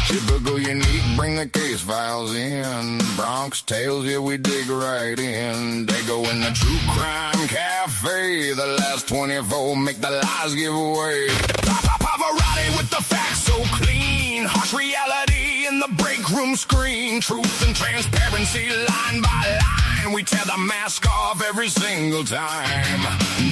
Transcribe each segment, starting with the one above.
Typical, unique, bring the case files in. Bronx Tales, yeah, we dig right in. Dago in the TruCrime Cafe. The last 24 make the lies give way. Pavarotti with the facts so clean. Harsh reality in the break room screen. Truth and transparency line by line. We tear the mask off every single time.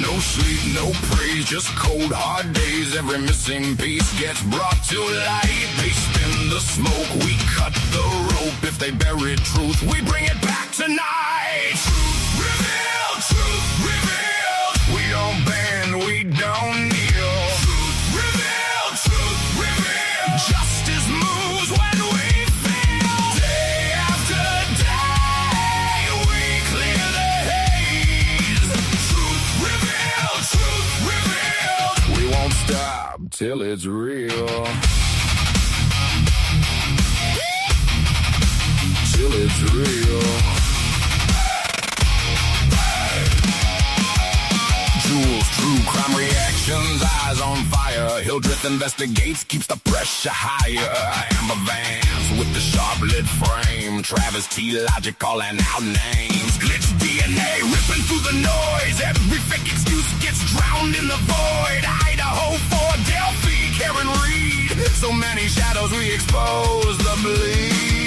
No sleep, no praise, just cold hard days. Every missing piece gets brought to light. They spin the smoke, we cut the rope. If they bury truth, we bring it back tonight. Truth revealed, truth revealed. We don't bend, we don't kneel. Truth revealed, truth revealed. Justice moves when we feel. Day after day, we clear the haze. Truth revealed, truth revealed. We won't stop till it's real. Till it's real. Jules, true crime reactions, eyes on fire. Hildreth investigates, keeps the pressure higher. Amber Vance with the sharp lit frame. Travis T. Logic calling out names. Glitch DNA ripping through the noise. Every fake excuse gets drowned in the void. Idaho for Delphi, Karen Reed. So many shadows we expose the bleed.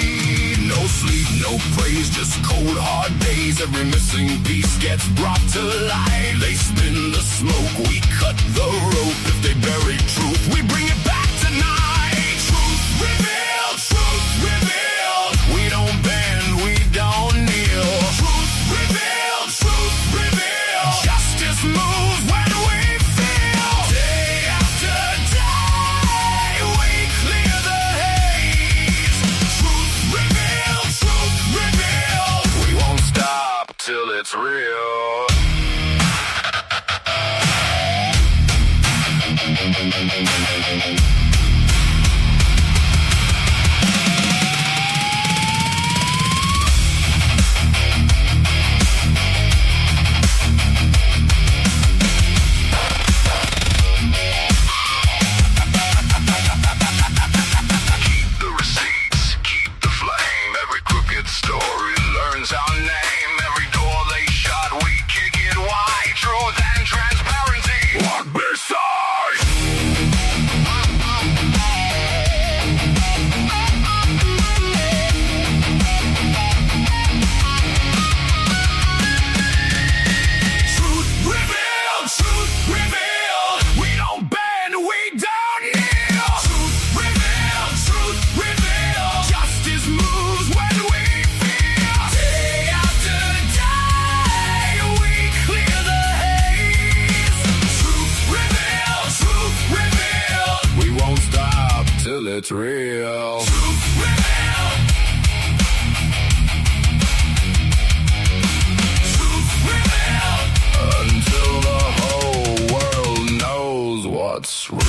No sleep, no praise, just cold hard days. Every missing piece gets brought to light. They spin the smoke, we cut the rope. If they bury truth, we bring it back tonight. Truth revealed, truth revealed. We don't bend, we don't kneel. Truth revealed, truth revealed. Justice moves when we feel. Day after day, we clear the haze. Truth revealed, truth revealed. We won't stop till it's real. it's real. Until the whole world knows what's real.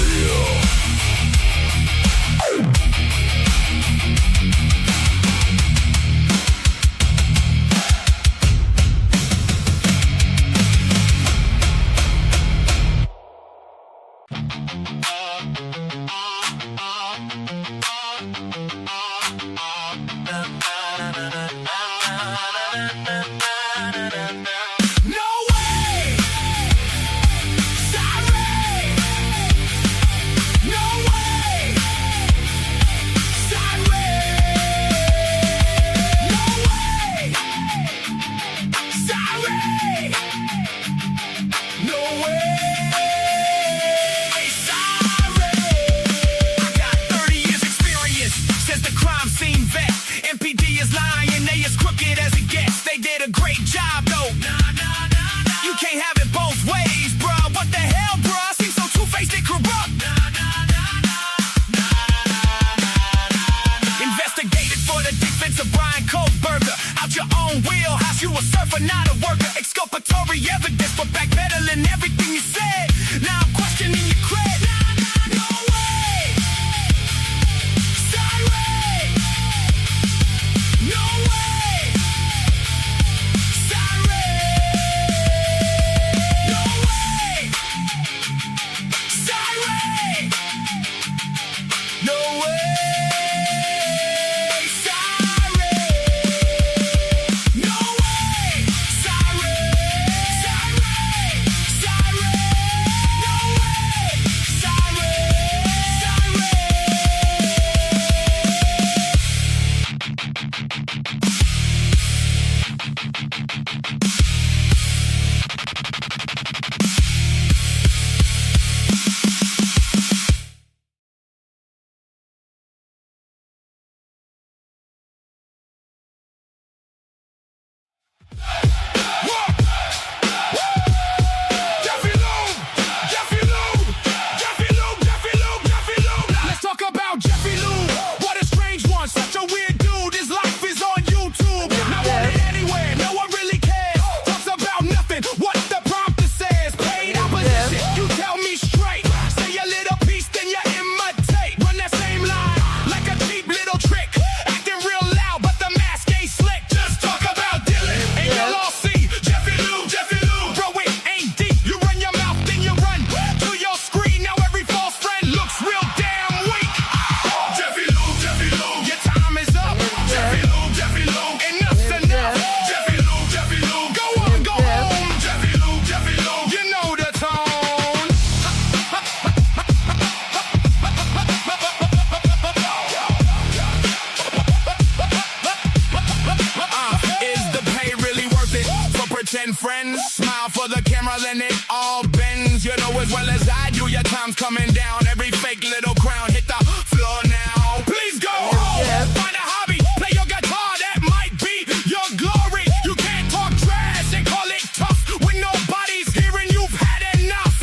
Friends, smile for the camera, then it all bends. You know as well as I do, your time's coming down. Every fake little crown hit the floor now. Please go home, find a hobby, play your guitar, that might be your glory. You can't talk trash and call it tough when nobody's hearing you've had enough.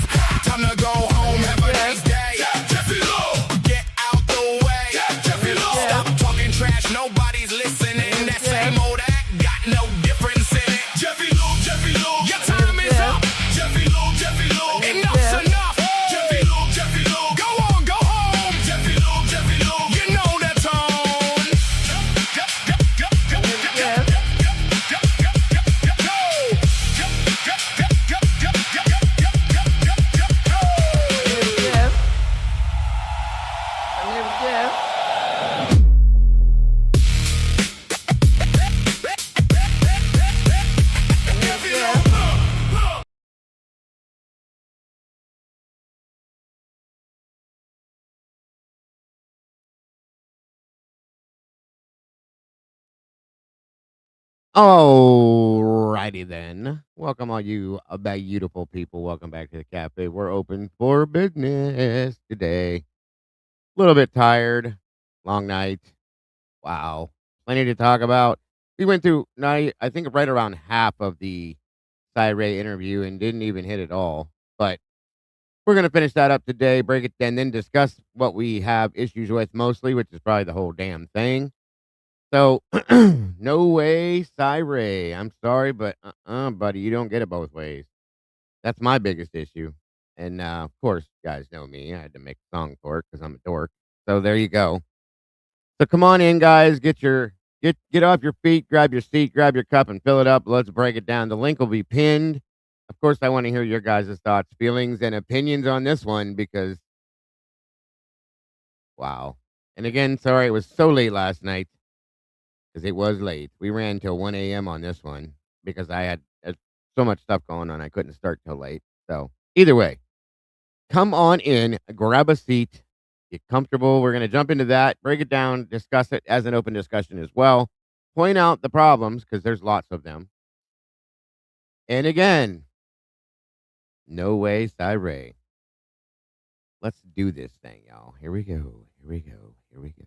Time to go home, have a nice day. Jeffy Lou, get out the way. Jeffy Lou, stop talking trash, nobody's listening. That same old act got no difference in it. Jeffy Lou, your time is up. Jeffy Lou, enough's enough. Jeffy Lou, go on, go home. Jeffy Lou, you know the tone. Alrighty then. Welcome all you beautiful people. Welcome back to the cafe. We're open for business today. A little bit tired. Long night. Wow. Plenty to talk about. We went through I think right around half of the Ray interview and didn't even hit it all. But We're going to finish that up today, break it down, then discuss what we have issues with mostly, which is probably the whole damn thing. So, no way, Ray. I'm sorry, but buddy, you don't get it both ways. That's my biggest issue. And of course, you guys know me. I had to make a song for it because I'm a dork. So there you go. So come on in, guys. Get off your feet, grab your seat, grab your cup, and fill it up. Let's break it down. The link will be pinned. Of course, I want to hear your guys' thoughts, feelings, and opinions on this one because wow. And again, sorry it was so late last night because it was late. We ran till 1 a.m. on this one because I had so much stuff going on. I couldn't start till late. So either way, come on in, grab a seat, get comfortable. We're going to jump into that, break it down, discuss it as an open discussion as well. Point out the problems because there's lots of them. And again, no way, Ray. Let's do this thing, y'all. Here we go. Here we go. Here we go.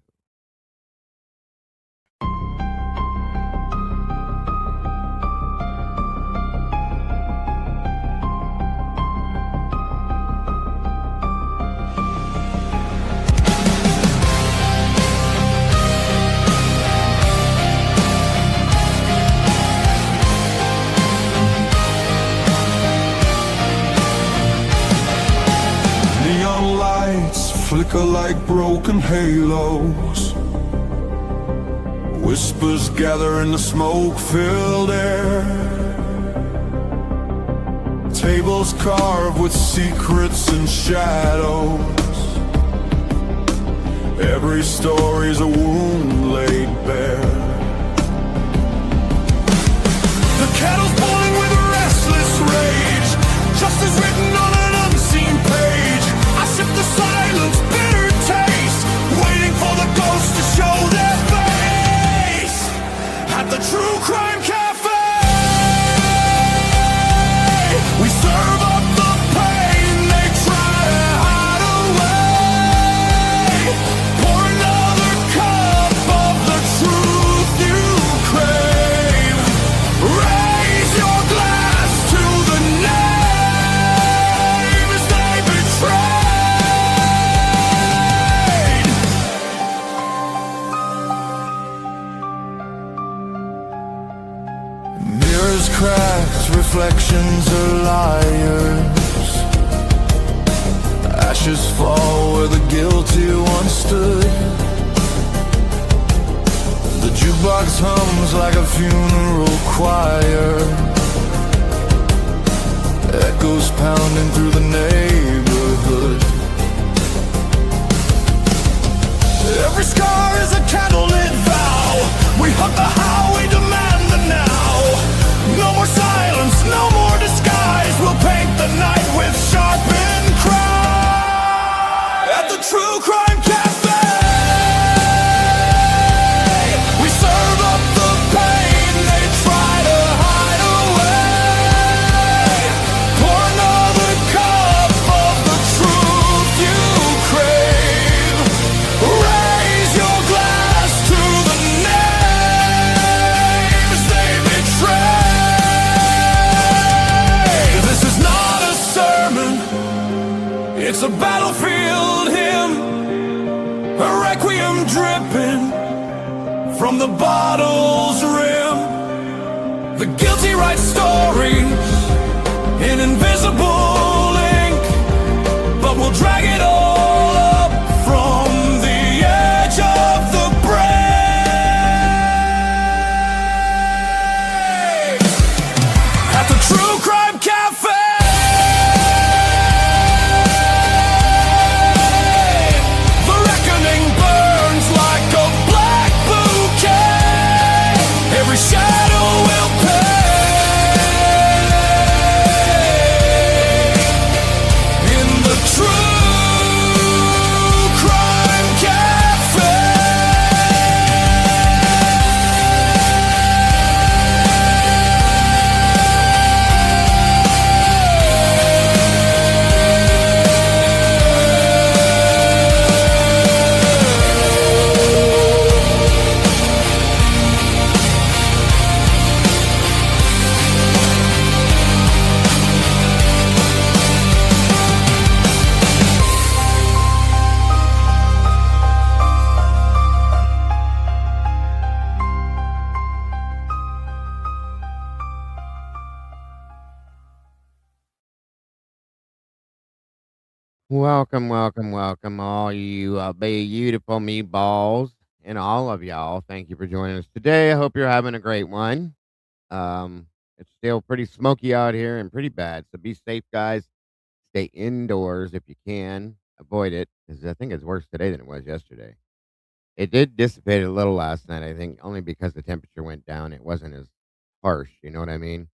Neon lights flicker like broken halos. Whispers gather in the smoke-filled air. Tables carved with secrets and shadows. Every story's a wound laid bare. The kettle's boiling with a restless rage. Justice written on an unseen page. I sip the silence, bitter taste, waiting for the ghosts to show their face. At the TruCrime Cafe, we serve up the pain they try to hide away. Pour another cup of the truth you crave. Raise your glass to the names they betrayed. Mirrors cracked, reflections are liars. Ashes fall where the guilty once stood. The jukebox hums like a funeral choir. Echoes pounding through the neighborhood. Every scar is a candlelit vow. We hug the how, we demand the now. No more silence, no more disguise. We'll paint the night with sharpened cry. At the TruCrime Cafe, we serve up the pain they try to hide away. Pour another cup of the truth you crave. Raise your glass to the names they betrayed. This is not a sermon, it's a battlefield hymn, a requiem dripping from the bottle's rim. The guilty write stories in invisible ink, but we'll drag it all up from the edge of the brave. At the TruCrime Cafe, the reckoning burns like a black bouquet. Every shadow will pay in the truth Welcome, welcome, welcome, all you beautiful meatballs and all of y'all. Thank you for joining us today. I hope you're having a great one. It's still pretty smoky out here and pretty bad, so be safe, guys. Stay indoors if you can. Avoid it because I think it's worse today than it was yesterday. It did dissipate a little last night, I think, only because the temperature went down. It wasn't as harsh, you know what I mean?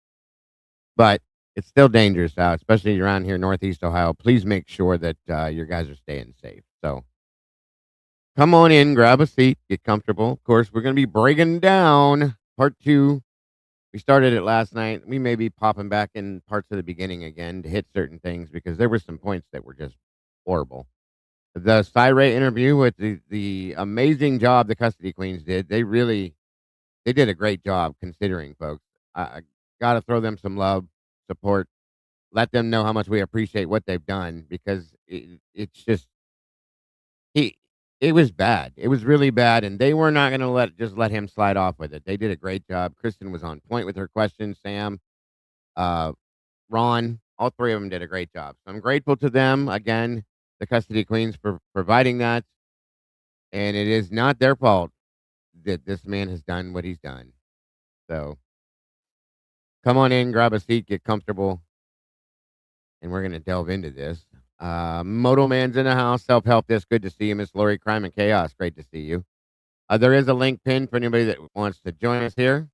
But it's still dangerous out, especially around here, Northeast Ohio. Please make sure that your guys are staying safe. So come on in, grab a seat, get comfortable. Of course, we're going to be breaking down part two. We started it last night. We may be popping back in parts of the beginning again to hit certain things because there were some points that were just horrible. The Syray interview with the amazing job the custody queens did. They did a great job considering, folks. I got to throw them some love, support, let them know how much we appreciate what they've done because it's just he it was bad. It was really bad, and they were not going to let him slide off with it. They did a great job. Kristen was on point with her questions. Sam, uh, Ron, all three of them did a great job. So I'm grateful to them again, the custody queens, for providing that. And it is not their fault that this man has done what he's done. So come on in, grab a seat, get comfortable, and we're going to delve into this. Moto Man's in the house. Self help this. Good to see you, Miss Lori. Crime and Chaos. Great to see you. There is a link pinned for anybody that wants to join us here.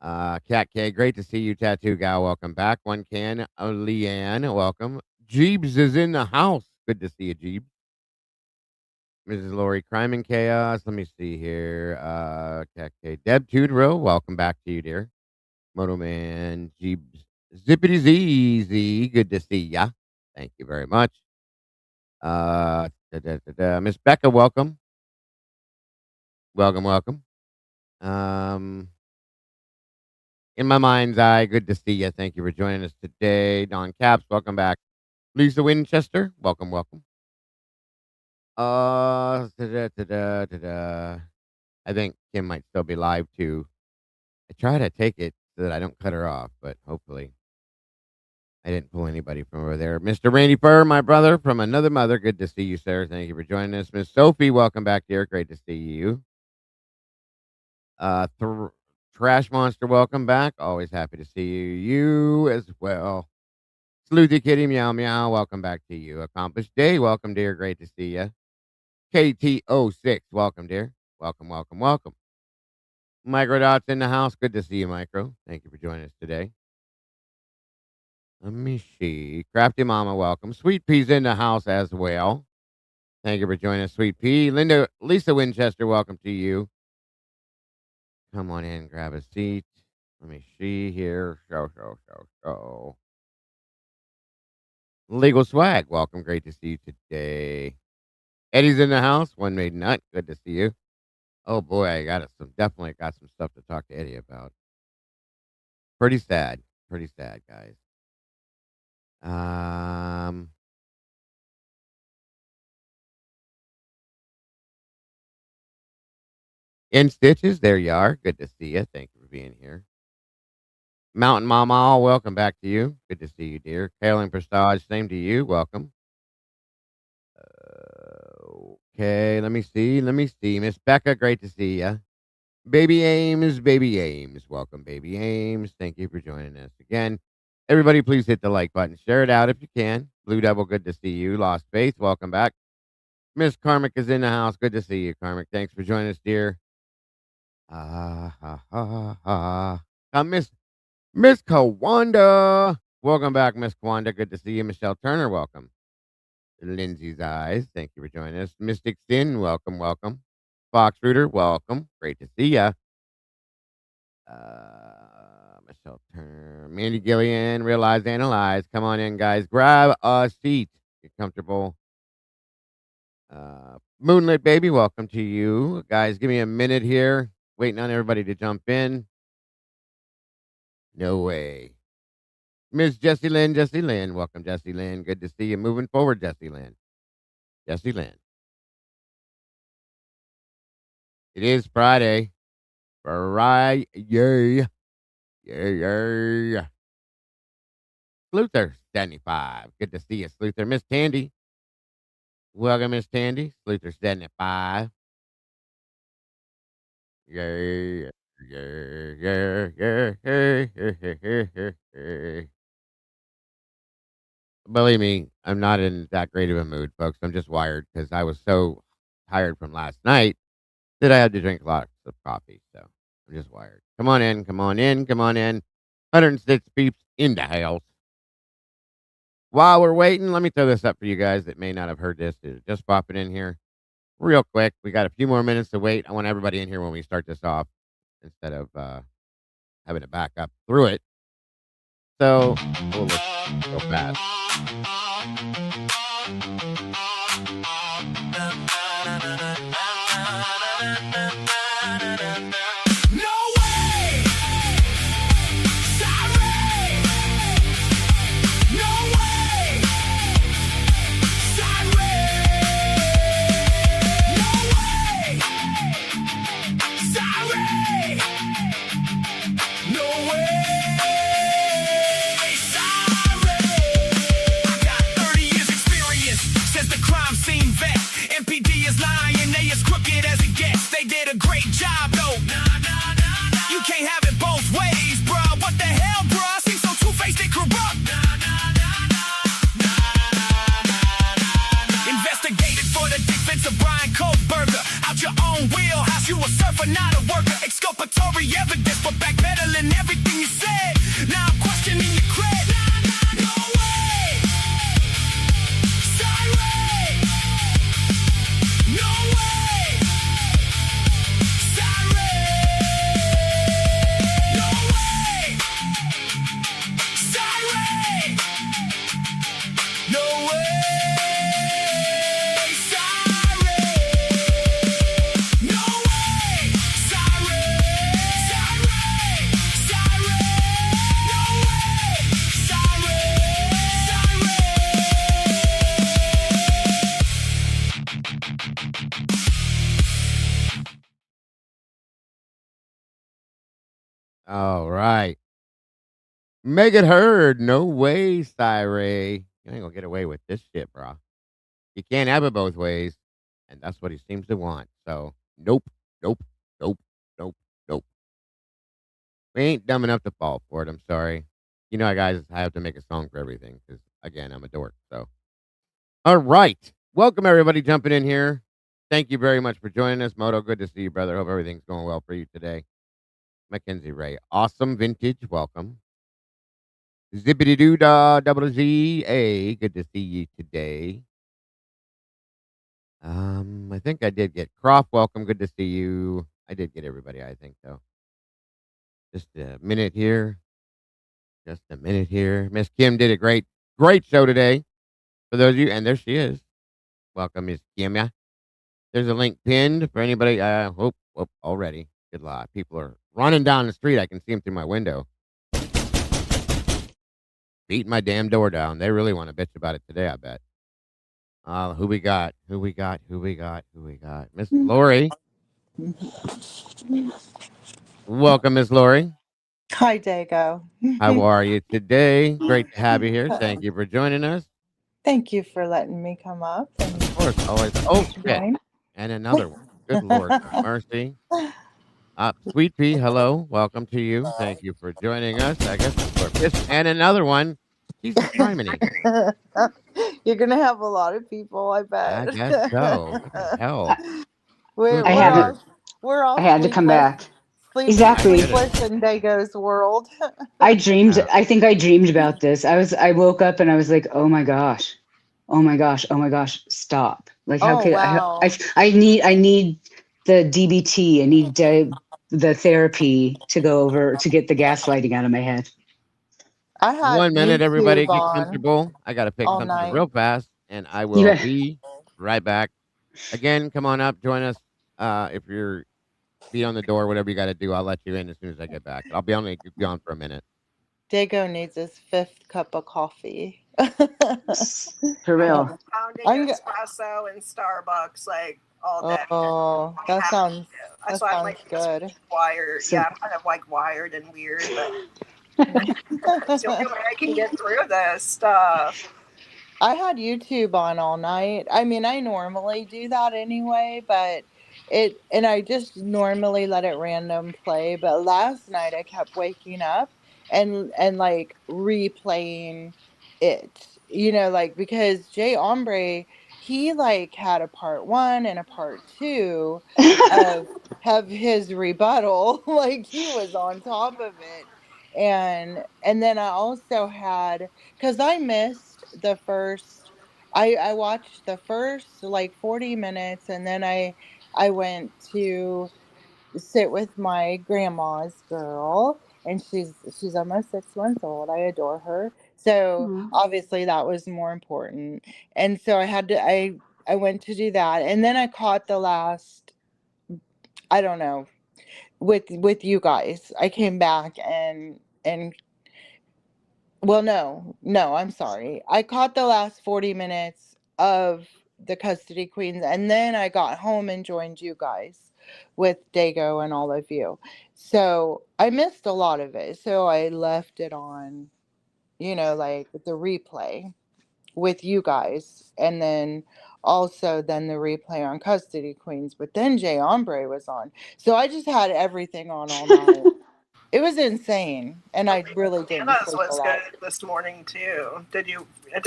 Cat K, great to see you, Tattoo Gal. Welcome back. One can. Leanne, welcome. Jeebs is in the house. Good to see you, Jeebs. Mrs. Lori, Crime and Chaos. Let me see here. Cat K, Deb Tudor, welcome back to you, dear. Moto Man, Jeebs, Zippity ZZ. Good to see ya. Thank you very much. Miss Becca, welcome. Welcome, welcome. In my mind's eye, good to see you. Thank you for joining us today. Don Caps, welcome back. Lisa Winchester, welcome, welcome. I think Kim might still be live too. I try to take it so that I don't cut her off, but hopefully I didn't pull anybody from over there. Mr. Randy Fur, my brother from another mother. Good to see you, sir. Thank you for joining us. Miss Sophie, welcome back, dear. Great to see you. Uh, Thr Trash Monster, welcome back. Always happy to see you. You as well. Sleuthy Kitty, meow meow. Welcome back to you. Accomplished Day, welcome, dear. Great to see you. KTO6, welcome, dear. Welcome, welcome, welcome. Microdots in the house. Good to see you, Micro. Thank you for joining us today. Let me see. Crafty Mama, welcome. Sweet Pea's in the house as well. Thank you for joining us, Sweet Pea. Lisa Winchester, welcome to you. Come on in, grab a seat. Let me see here. Show. Legal Swag, welcome. Great to see you today. Eddie's in the house. One made nut. Good to see you. Oh boy, definitely got some stuff to talk to Eddie about. Pretty sad. Pretty sad, guys. In Stitches, there you are. Good to see you. Thank you for being here. Mountain Mama, welcome back to you. Good to see you, dear. Kaling Prestige, same to you. Welcome. Okay, let me see. Miss Becca, great to see you. Baby Ames. Welcome, Baby Ames. Thank you for joining us again. Everybody, please hit the like button. Share it out if you can. Blue Devil, good to see you. Lost Faith, welcome back. Miss Karmic is in the house. Good to see you, Karmic. Thanks for joining us, dear. Miss Kawanda. Welcome back, Miss Kawanda. Good to see you. Michelle Turner, welcome. Lindsay's Eyes, thank you for joining us. Mystic Sin, welcome, welcome. Fox Rooter, welcome. Great to see ya. Michelle Turner, Mandy Gillian, Realize, Analyze. Come on in, guys. Grab a seat. Get comfortable. Moonlit Baby, welcome to you. Guys, give me a minute here. Waiting on everybody to jump in. No way. Miss Jessie Lynn, welcome, Jessie Lynn. Good to see you. Moving forward, Jessie Lynn. Jessie Lynn. It is Friday. Friday. Yay. Sluther 75. Good to see you, Sluther. Miss Tandy. Welcome, Miss Tandy. Sluther 75. Yeah, yeah. Believe me, I'm not in that great of a mood, folks. I'm just wired because I was so tired from last night that I had to drink lots of coffee. So I'm just wired. Come on in, come on in, come on in. 106 peeps in the house. While we're waiting, let me throw this up for you guys that may not have heard this. Just popping in here real quick. We got a few more minutes to wait. I want everybody in here when we start this off instead of having to back up through it. So we'll look real fast. No way! Sorry! No way! Sorry! No way! Sorry! No way! Sorry! I got 30 years experience, says the crime scene vet. MPD is lying, they as crooked as it gets. They did a great job though. You can't have it both ways, bruh. What the hell, bruh? Seems so two-faced and corrupt. Investigated for the defense of Brian Kohlberger. Out your own wheelhouse, you a surfer, not a worker. Exculpatory evidence, but backpedaling everything you said. Now I'm questioning your cred. No way! Sorry! No way! Sorry! No way! Sorry! No way! Sorry! No way! Sorry! Sorry! Sorry! No way! Sorry! All right. Make it heard. No way, Syray. You ain't gonna get away with this shit, bro. You can't have it both ways. And that's what he seems to want. So, nope, nope, nope, nope, nope. We ain't dumb enough to fall for it. I'm sorry. You know, guys, I have to make a song for everything because, again, I'm a dork. So, all right. Welcome, everybody, jumping in here. Thank you very much for joining us. Moto, good to see you, brother. Hope everything's going well for you today. Mackenzie Ray, awesome vintage. Welcome. Zippity doo dah, double Z A. Good to see you today. I think I did get Croft. Welcome. Good to see you. I did get everybody, I think, though. Just a minute here. Just a minute here. Miss Kim did a great show today. For those of you, and there she is. Welcome, Miss Kim. Yeah. There's a link pinned for anybody. Whoop, already. Good lot. People are running down the street. I can see them through my window. Beating my damn door down. They really want to bitch about it today, I bet. Who we got? Who we got? Who we got? Who we got? Miss Lori. Welcome, Miss Lori. Hi, Dago. How are you today? Great to have you here. Thank you for joining us. Thank you for letting me come up. And Of course, always. Oh, shit. join. And another one. Good Lord, have mercy. Sweet Pea, hello. Welcome to you. Thank you for joining us. I guess it's for this and another one. Jesus criminy. You're gonna have a lot of people, I bet. I guess so. What the hell? We're, Good we're had to- Lord. all we're all I had to come sleepless- back. Sleepless Exactly. in Dago's world. I dreamed. Yeah. I think I dreamed about this. I woke up and I was like, oh my gosh, oh my gosh, oh my gosh, stop! Like how Oh, could wow. I need the DBT. I need the therapy to go over to get the gaslighting out of my head. I had 1 minute, everybody, YouTube get on comfortable. I got to pick all something night. real fast, and I will Yeah. be right back. Again, come on up, join us. If you're be on the door, whatever you got to do, I'll let you in as soon as I get back. I'll be only gone for a minute. Dago needs his 5th cup of coffee. For real. Pounding espresso in Starbucks like all day. Oh, that sounds That's why I'm like good. wired. So- Yeah, I'm kind of like wired and weird, but It's the only way I can get through this stuff. I had YouTube on all night. I mean, I normally do that anyway, but and I just normally let it random play, but last night I kept waking up and like replaying it. Like because Jay Ombre, he like had a part 1 and a part 2 of have his rebuttal. Like he was on top of it. And then I also had, because I missed the first. I watched the first like 40 minutes, and then I went to sit with my grandma's girl, and she's almost 6 months old. I adore her. So Aw. obviously that was more important. And so I went to do that, and then I caught the last, I don't know, with you guys. I came back and well, no, I'm sorry. I caught the last 40 minutes of the Custody Queens, and then I got home and joined you guys with Dago and all of you. So I missed a lot of it. So I left it on, like the replay with you guys, and then also then the replay on Custody Queens. But then Jay Ombre was on. So I just had everything on all night. It was insane, and I really didn't Lana's sleep a was lot. good this morning too. Did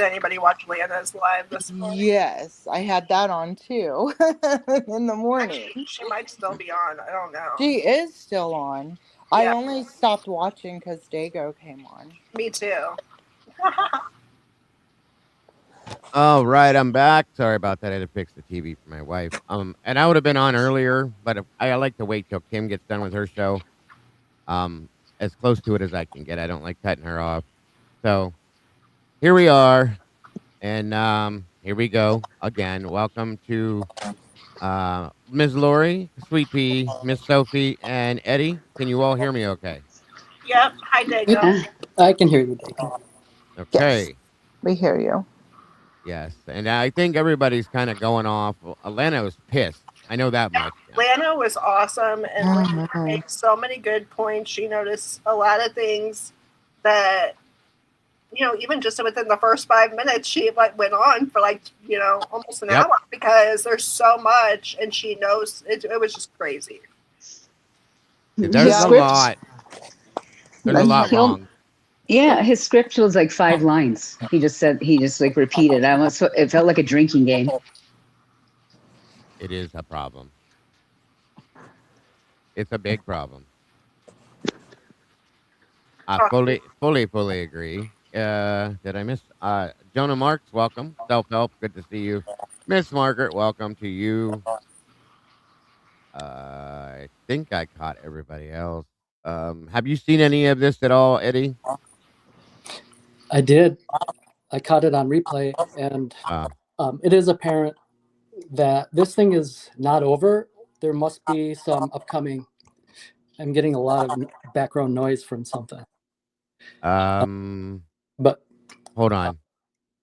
anybody watch Lana's live this morning? Yes, I had that on too in the morning. Actually, she might still be on. I don't know. She is still on. I Yeah, only stopped watching because Dago came on. me too. All right, I'm back. Sorry about that. I had to fix the TV for my wife. And I would have been on earlier, but I like to wait till Kim gets done with her show. As close to it as I can get. I don't like cutting her off. So here we are, and here we go again. Welcome to Ms. Lori, Sweet Pea, Miss Sophie, and Eddie. Can you all hear me? Okay. Yep. Hi, Dago. Yeah. I can hear you, Dago. Yes, Okay. we hear you. Yes, and I think everybody's kind of going off. Atlanta was pissed. I know that much. Lana was awesome, and Lana Mhm. made so many good points. She noticed a lot of things that, even just within the first 5 minutes, she like went on for like, almost an Yep. hour because there's so much, and she knows it was just crazy. There's His a script, lot. There's a lot he'll, wrong. yeah, his script was like 5 lines. He just like repeated. It felt like a drinking game. It is a problem. It's a big problem. I fully agree. Did I miss Jonah Marks? Welcome. Self help. Good to see you. Miss Margaret, welcome to you. I think I caught everybody else. Have you seen any of this at all, Eddie? I did. I caught it on replay, and it is apparent that this thing is not over. There must be some upcoming. I'm getting a lot of background noise from something. But hold on.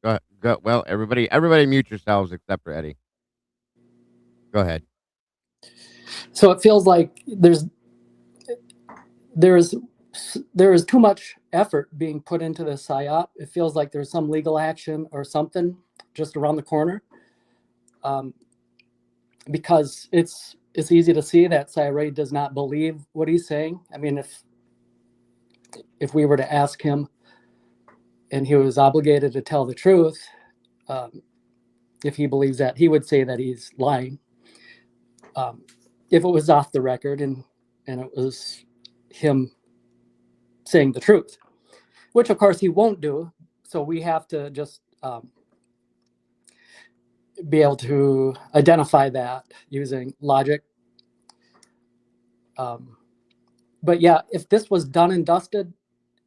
Go. Well, everybody, mute yourselves except for Eddie. Go ahead. so it feels like there is too much effort being put into this psyop. It feels like there's some legal action or something just around the corner, because it's easy to see that Cyril does not believe what he's saying. I mean, if we were to ask him and he was obligated to tell the truth, if he believes that, he would say that he's lying. If it was off the record and it was him saying the truth, which of course he won't do. So we have to just be able to identify that using logic. But yeah, if this was done and dusted,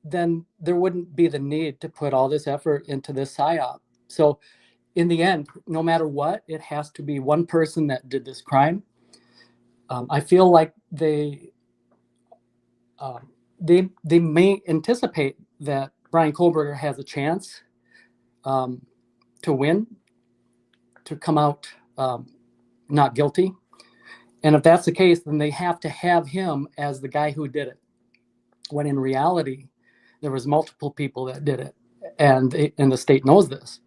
then there wouldn't be the need to put all this effort into this psyop. So in the end, no matter what, it has to be one person that did this crime. I feel like they may anticipate that Brian Kohlberger has a chance to win, to come out not guilty. And if that's the case, then they have to have him as the guy who did it. When in reality, There was multiple people that did it, and the state knows this.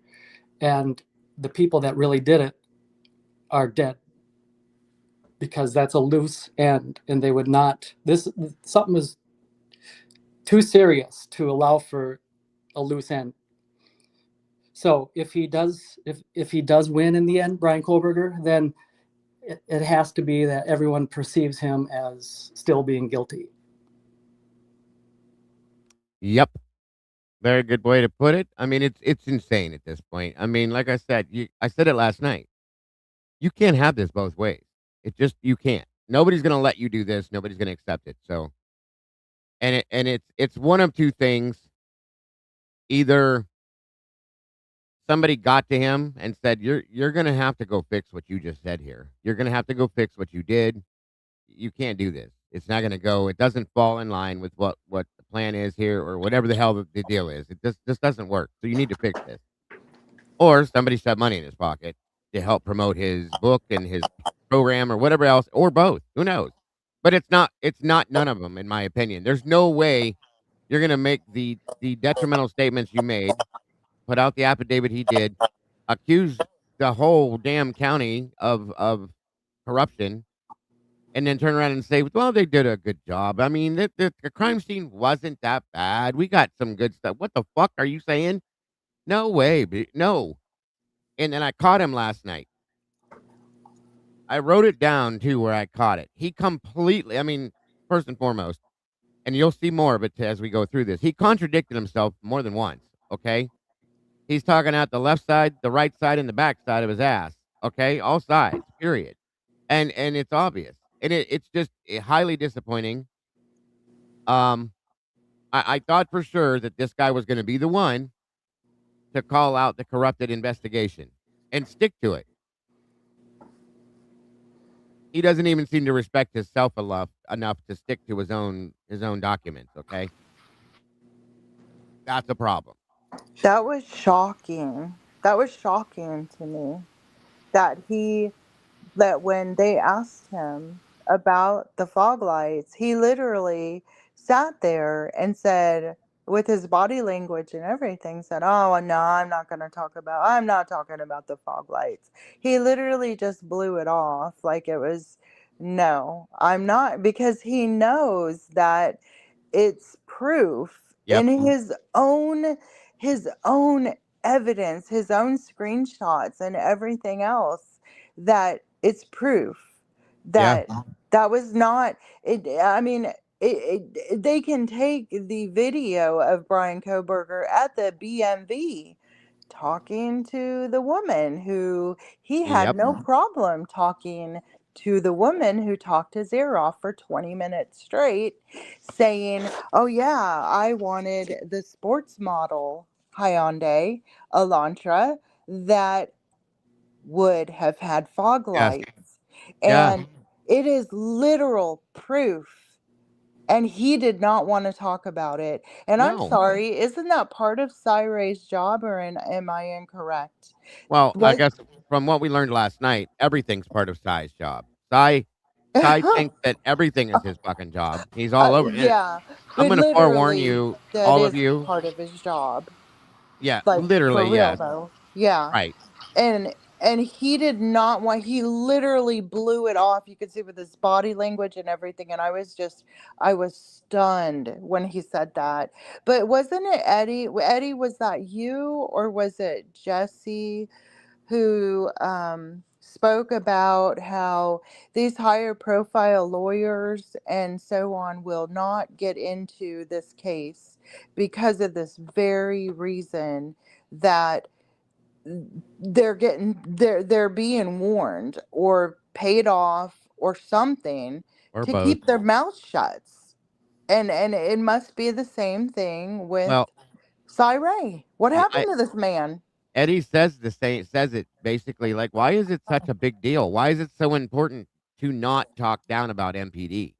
And the people that really did it are dead because that's a loose end, and they would not. This something is too serious to allow for a loose end. So if he does, if he does win in the end, Brian Kohlberger, then it has to be that everyone perceives him as still being guilty. Yep. Very good way to put it. I mean, it's insane at this point. I mean, like I said, I said it last night. You can't have this both ways. It just you can't. Nobody's gonna let you do this. Nobody's gonna accept it. So, it's one of two things. Either somebody got to him and said, "You're gonna have to go fix what you just said here. You're gonna have to go fix what you did. You can't do this. It's not gonna go. It doesn't fall in line with what the plan is here, or whatever the hell the deal is. It just doesn't work. So you need to fix this." Or somebody shoved money in his pocket to help promote his book and his program or whatever else, or both. Who knows? But it's not none of them, in my opinion. There's no way you're gonna make the detrimental statements you made, put out the affidavit he did, accuse the whole damn county of corruption, and then turn around and say, "Well, they did a good job." I mean, the crime scene wasn't that bad. We got some good stuff. What the fuck are you saying? No way, no. And then I caught him last night. I wrote it down too where I caught it. He completely, I mean, first and foremost, and you'll see more of it as we go through this. He contradicted himself more than once. Okay. He's talking out the left side, the right side, and the back side of his ass. Okay. All sides, period. And it's obvious. And it's just highly disappointing. Um, I thought for sure that this guy was going to be the one to call out the corrupted investigation and stick to it. He doesn't even seem to respect himself enough to stick to his own documents, okay? That's a problem. That was shocking. That was shocking to me. That he that when they asked him about the fog lights, he literally sat there and said, with his body language and everything, said, "Oh, no, I'm not talking about the fog lights." He literally just blew it off like it was, no, I'm not, because he knows that it's proof Yep. in his own evidence, his own screenshots and everything else, that it's proof Yeah. that that was not it. I mean, they can take the video of Brian Koberger at the BMV talking to the woman who he had Yep. no problem talking to, the woman who talked his ear off for 20 minutes straight, saying, "Oh yeah, I wanted the sports model Hyundai Elantra that would have had fog Yes. lights." Yeah. And it is literal proof. And he did not want to talk about it. And I'm No. sorry, isn't that part of Ray's job, or am I incorrect? Well, I What? guess from what we learned last night, everything's part of Cy's job. Cy thinks that everything is his fucking job. He's all over, and Yeah, I'm but gonna forewarn literally, you, that all of is you. part of his job. Yeah, Like, for literally, real yes. though. Yeah. Right. And he did not want, he literally blew it off. You could see with his body language and everything. And I was stunned when he said that. But wasn't it Eddie? Eddie, was that you, or was it Jesse who spoke about how these higher profile lawyers and so on will not get into this case because of this very reason, that they're being warned or paid off or something Or to both. keep their mouths shut. And it must be the same thing with Well, Ray. What I happened to this man? Eddie says it basically like, why is it such a big deal? Why is it so important to not talk down about MPD?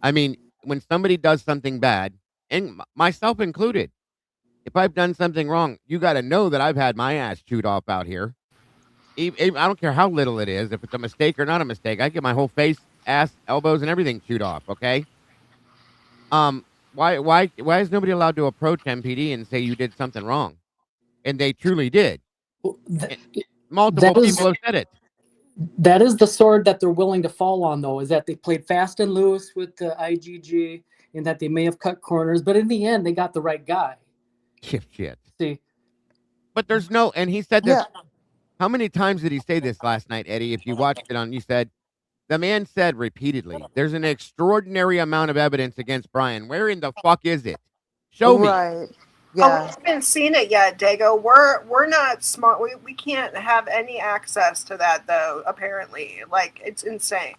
I mean, when somebody does something bad, and myself included, if I've done something wrong, you got to know that I've had my ass chewed off out here. I don't care how little it is, if it's a mistake or not a mistake. I get my whole face, ass, elbows, and everything chewed off. Okay. Um, why is nobody allowed to approach MPD and say you did something wrong? And they truly did. Well, Multiple that is people have said it. that is the sword that they're willing to fall on, though, is that they played fast and loose with the IGG, and that they may have cut corners, but in the end, they got the right guy. Shit. See, But there's no, and he said this. Yeah. How many times did he say this last night, Eddie? If you watched it on, you said, the man said repeatedly, there's an extraordinary amount of evidence against Brian. Where in the fuck is it? Show me. Right. Oh, Yeah. we haven't seen it yet, Dago. We're not smart. We can't have any access to that, though. Apparently, like, it's insane.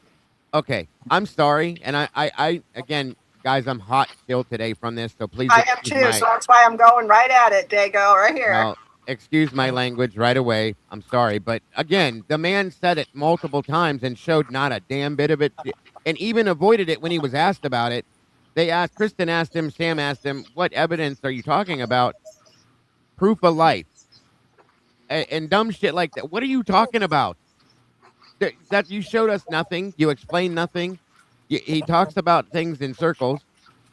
Okay, I'm sorry, and I again, guys, I'm hot still today from this, so please I am too, so that's why I'm going right at it, Dago, right here. well, excuse my language right away. I'm sorry, but again, the man said it multiple times and showed not a damn bit of it, and even avoided it when he was asked about it. Kristen asked him, Sam asked him, "What evidence are you talking about?" Proof of life, and dumb shit like that. What are you talking about? That you showed us nothing. You explained nothing. He talks about things in circles.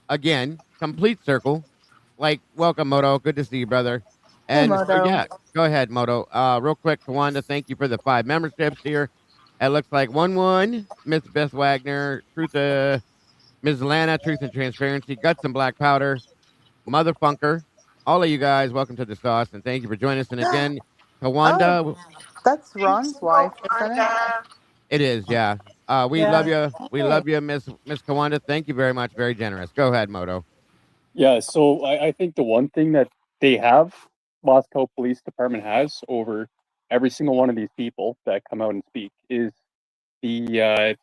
Again, complete circle. Like, welcome, Moto. Good to see you, brother. Hey, And so, Moto. yeah, go ahead, Moto. Real quick, Tawanda, thank you for the 5 memberships here. It looks like 1-1, Miss Beth Wagner, Ms. Lana, Truth and Transparency, Guts and Black Powder, Motherfunker. All of you guys, welcome to the sauce, and thank you for joining us. And again, Tawanda, Oh, that's Ron's wife, isn't it? it is, yeah. We love you. We love you, Miss Tawanda. Thank you very much. Very generous. Go ahead, Moto. Yeah, so I think the one thing that they have, Moscow Police Department has over every single one of these people that come out and speak is the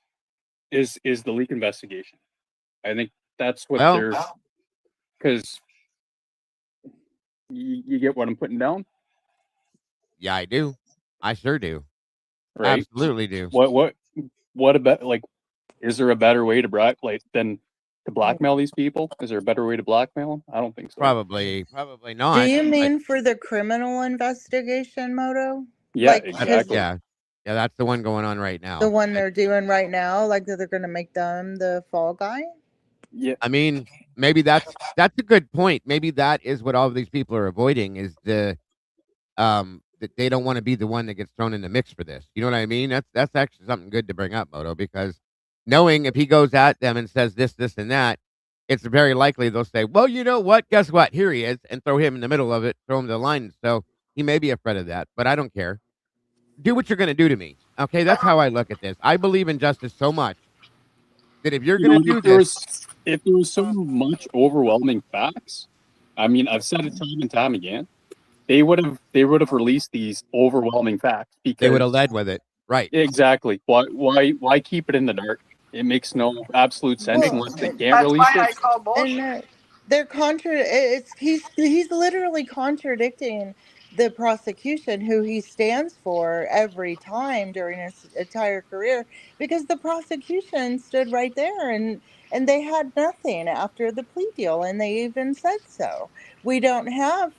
leak investigation. I think that's what Well, they're, because you get what I'm putting down, yeah, I do. I sure do. right? Absolutely do. What about, like, is there a better way to than to blackmail these people? Is there a better way to blackmail them? I don't think so. Probably not. Do you but- mean for the criminal investigation, Moto? Yeah, Like, exactly. Yeah, that's the one going on right now. The one they're doing right now, like that they're going to make them the fall guy? Yeah, I mean, maybe that's a good point. Maybe that is what all of these people are avoiding is that they don't want to be the one that gets thrown in the mix for this. You know what I mean? That's actually something good to bring up, Moto, because knowing if he goes at them and says this, and that, it's very likely they'll say, well, you know what? Guess what? Here he is, and throw him in the middle of it, throw him to the line. So he may be afraid of that, but I don't care. Do what you're going to do to me. Okay, that's how I look at this. I believe in justice so much that if you're going to do this, if there was so much overwhelming facts, I mean, I've said it time and time again, they would have released these overwhelming facts because they would have led with it, right? Exactly. Why keep it in the dark? It makes no absolute sense Well, unless they can't That's release why I it. call bullshit. And they're he's literally contradicting the prosecution, who he stands for every time during his entire career, because the prosecution stood right there and they had nothing after the plea deal, and they even said so. We didn't have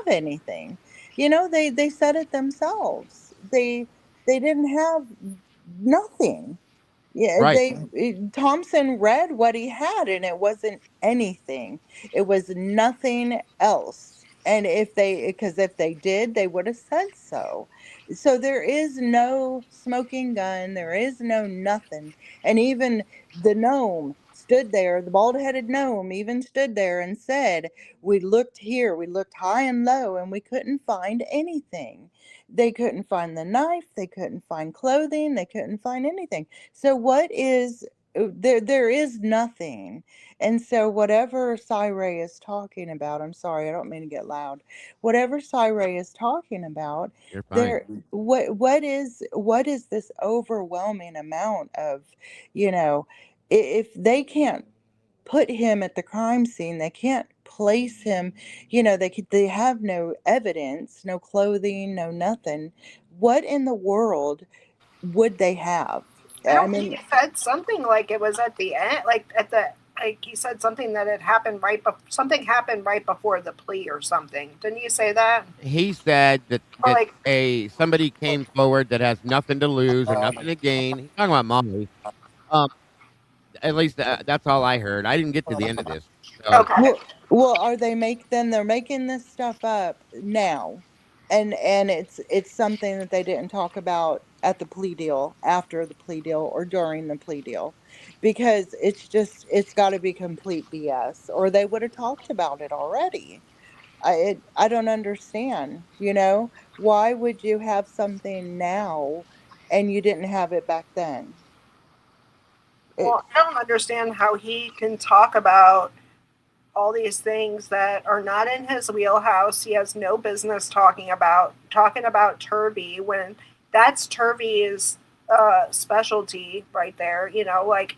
anything. They said it themselves. They didn't have nothing. Yeah, Right. Thompson read what he had, and it wasn't anything. It was nothing else. And because if they did, they would have said so. So there is no smoking gun. There is no nothing. And even the gnome stood there, the bald-headed gnome even stood there and said, "We looked here, we looked high and low, and we couldn't find anything." They couldn't find the knife. They couldn't find clothing. They couldn't find anything. So what is there is nothing. And so whatever Ray is talking about, I'm sorry, I don't mean to get loud. Whatever Ray is talking about, You're fine. what is this overwhelming amount of, if they can't put him at the crime scene, they can't place him, they have no evidence, no clothing, no nothing. What in the world would they have? I mean, He said something like it was at the end, he said something that had happened something happened right before the plea or something. Didn't you say that? He said that somebody came forward that has nothing to lose or nothing to gain. He's talking about Molly. Um, at least that's all I heard. I didn't get to the end of this. So, Okay. Well, are they they're making this stuff up now, and it's something that they didn't talk about at the plea deal, after the plea deal, or during the plea deal, because it's got to be complete BS, or they would have talked about it already. I don't understand. Why would you have something now, and you didn't have it back then? Well, I don't understand how he can talk about all these things that are not in his wheelhouse. He has no business talking about Turvey when that's Turvey's specialty right there. Like,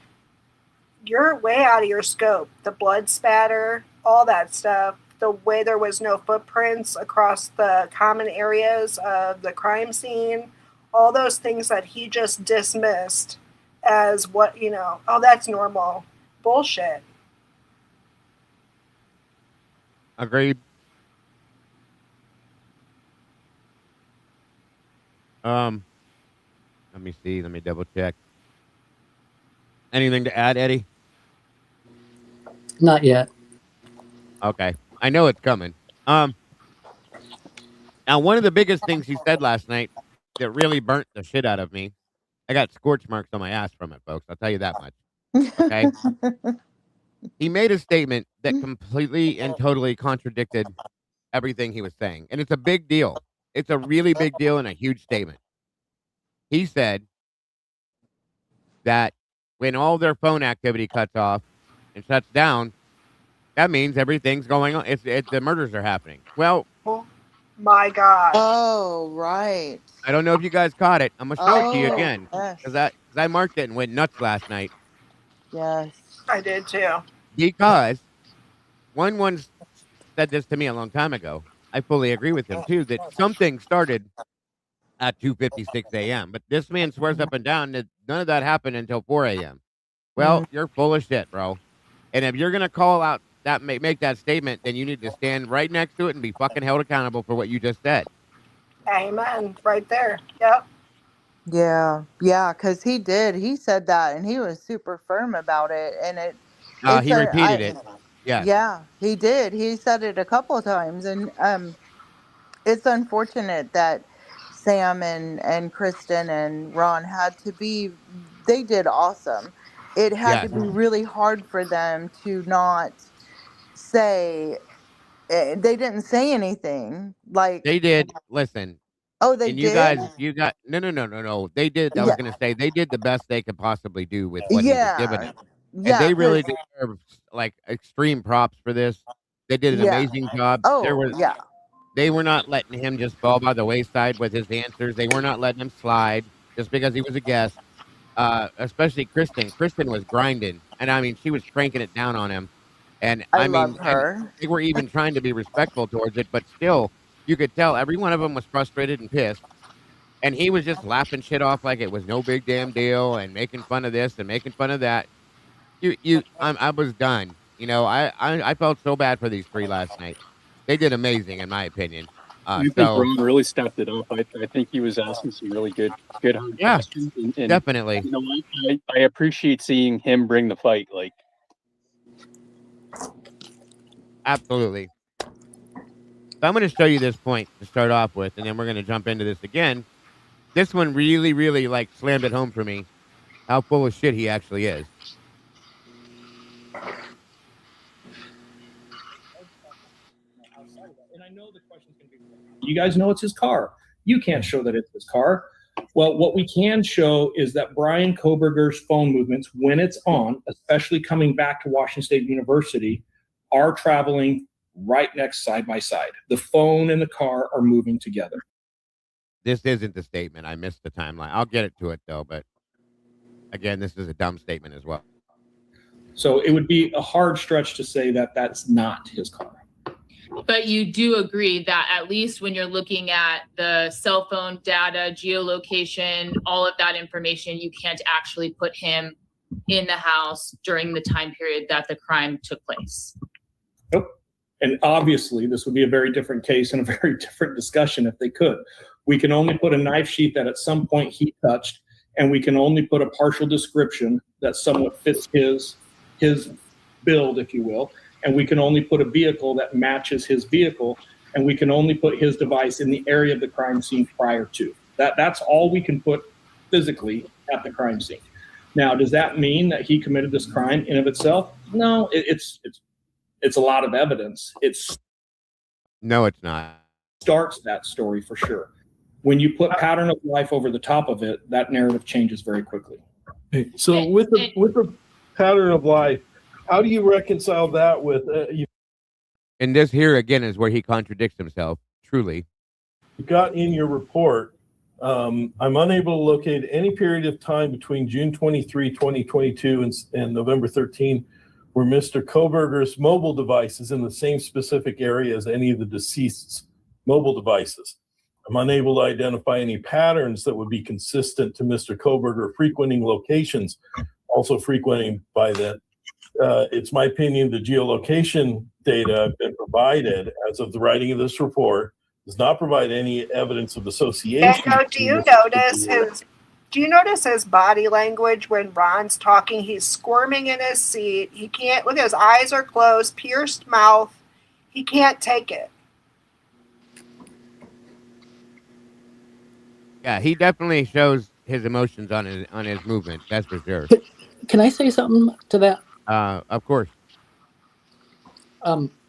you're way out of your scope. The blood spatter, all that stuff. The way there was no footprints across the common areas of the crime scene, all those things that he just dismissed as oh, that's normal. Bullshit. agreed. Let me see. Let me double check. Anything to add, Eddie? Not yet. Okay. I know it's coming. Um, Now one of the biggest things he said last night that really burnt the shit out of me. I got scorch marks on my ass from it, folks. I'll tell you that much. Okay. He made a statement that completely and totally contradicted everything he was saying. And it's a big deal. It's a really big deal and a huge statement. He said that when all their phone activity cuts off and shuts down, that means everything's going on. The murders are happening. Well, Oh my God. Oh, right. I don't know if you guys caught it. I'm gonna show it to you Oh, again because yes. I marked it and went nuts last night Yes. I did too. because one said this to me a long time ago. I fully agree with him too that something started at 2:56 a.m. But this man swears up and down that none of that happened until 4 a.m. Well, Mm. you're full of shit, bro. And if you're gonna call out that make that statement, then you need to stand right next to it and be fucking held accountable for what you just said. Amen. Right there. Yep. Yeah. Yeah, because he did. He said that, and he was super firm about it. And it's He a, repeated it. Yes, yeah, he did. He said it a couple of times, and it's unfortunate that Sam and Kristen and Ron had to be. They did awesome. It had to yes, be really hard for them to not say. They didn't say anything. Like, they did. Listen, oh, they and you did. guys, you got no. They did. I was Yeah, gonna say they did the best they could possibly do with what he was giving yeah, them, and yeah. they Cause really deserve like extreme props for this. They did an yeah. amazing job. Oh, yeah. They were not letting him just fall by the wayside with his answers. They were not letting him slide just because he was a guest. Especially Kristen. Kristen was grinding, and I mean, she was cranking it down on him. And I I love mean, and her. they were even trying to be respectful towards it, but still, you could tell every one of them was frustrated and pissed. And he was just laughing shit off like it was no big damn deal and making fun of this and making fun of that. I was done. I felt so bad for these three last night. They did amazing, in my opinion. I think So Ron really stepped it up. I think he was asking some really good hard yeah, questions, and definitely, you know what? I appreciate seeing him bring the fight. Like, absolutely. So I'm going to show you this point to start off with, and then we're going to jump into this again. This one really, really like slammed it home for me how full of shit he actually is. And I know the question's going to be, you guys know it's his car. You can't show that it's his car. Well, what we can show is that Brian Koberger's phone movements, when it's on, especially coming back to Washington State University, are traveling right next side by side. The phone and the car are moving together. This isn't the statement. I missed the timeline. I'll get it to it though, but again, this is a dumb statement as well. So it would be a hard stretch to say that that's not his car. But you do agree that at least when you're looking at the cell phone data, geolocation, all of that information, you can't actually put him in the house during the time period that the crime took place. Nope. And obviously, this would be a very different case and a very different discussion if they could. We can only put a knife sheath that at some point he touched and we can only put a partial description that somewhat fits his build, if you will, and we can only put a vehicle that matches his vehicle, and we can only put his device in the area of the crime scene prior to. That's all we can put physically at the crime scene. Now, does that mean that he committed this crime in of itself? No, it's a lot of evidence. No, it's not. Starts that story for sure. When you put pattern of life over the top of it, that narrative changes very quickly. So with the pattern of life, how do you reconcile that with And this here again is where he contradicts himself, truly. you got in your report, I'm unable to locate any period of time between June 23, 2022 and November 13 where Mr. Koberger's mobile device is in the same specific area as any of the deceased's mobile devices. I'm unable to identify any patterns that would be consistent to Mr. Koberger frequenting locations, also frequenting by that. It's my opinion the geolocation data have been provided as of the writing of this report does not provide any evidence of association. Dago, do you notice his body language when Ron's talking? He's squirming in his seat. He can't, look, his eyes are closed, pierced mouth. He can't take it. Yeah, he definitely shows his emotions on his movement. That's for sure. Can I say something to that? Of course.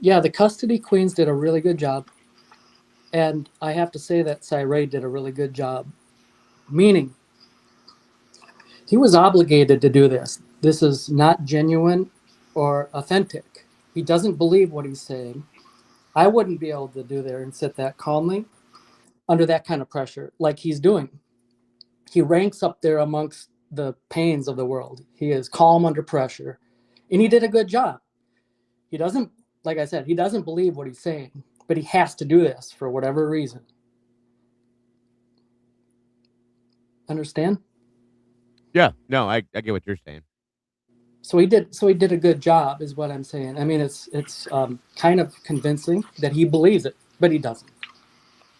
Yeah, the custody queens did a really good job. And I have to say that Cyree did a really good job. Meaning, he was obligated to do this. This is not genuine or authentic. He doesn't believe what he's saying. I wouldn't be able to do there and sit that calmly under that kind of pressure like he's doing. He ranks up there amongst the pains of the world. He is calm under pressure. And he did a good job. He doesn't, like I said, he doesn't believe what he's saying, but he has to do this for whatever reason. Understand? Yeah, no, I get what you're saying. So he did a good job, is what I'm saying. I mean, it's kind of convincing that he believes it, but he doesn't.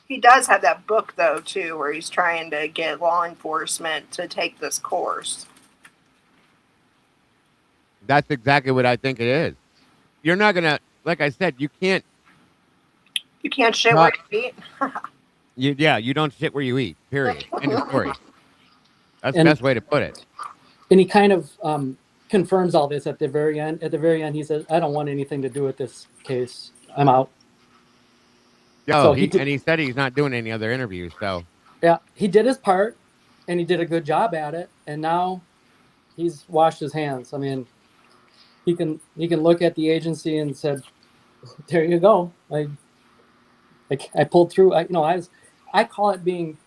He does have that book, though, too, where he's trying to get law enforcement to take this course. That's exactly what I think it is. You're not gonna, like I said, you can't. You can't shit where you eat. You don't shit where you eat. Period. End of story. That's the And- best way to put it. And he kind of confirms all this at the very end. At the very end, he says, "I don't want anything to do with this case. I'm out." Yeah, So and he said he's not doing any other interviews. So yeah, he did his part, and he did a good job at it. And now he's washed his hands. I mean, he can look at the agency and said, "There you go. I pulled through. I call it being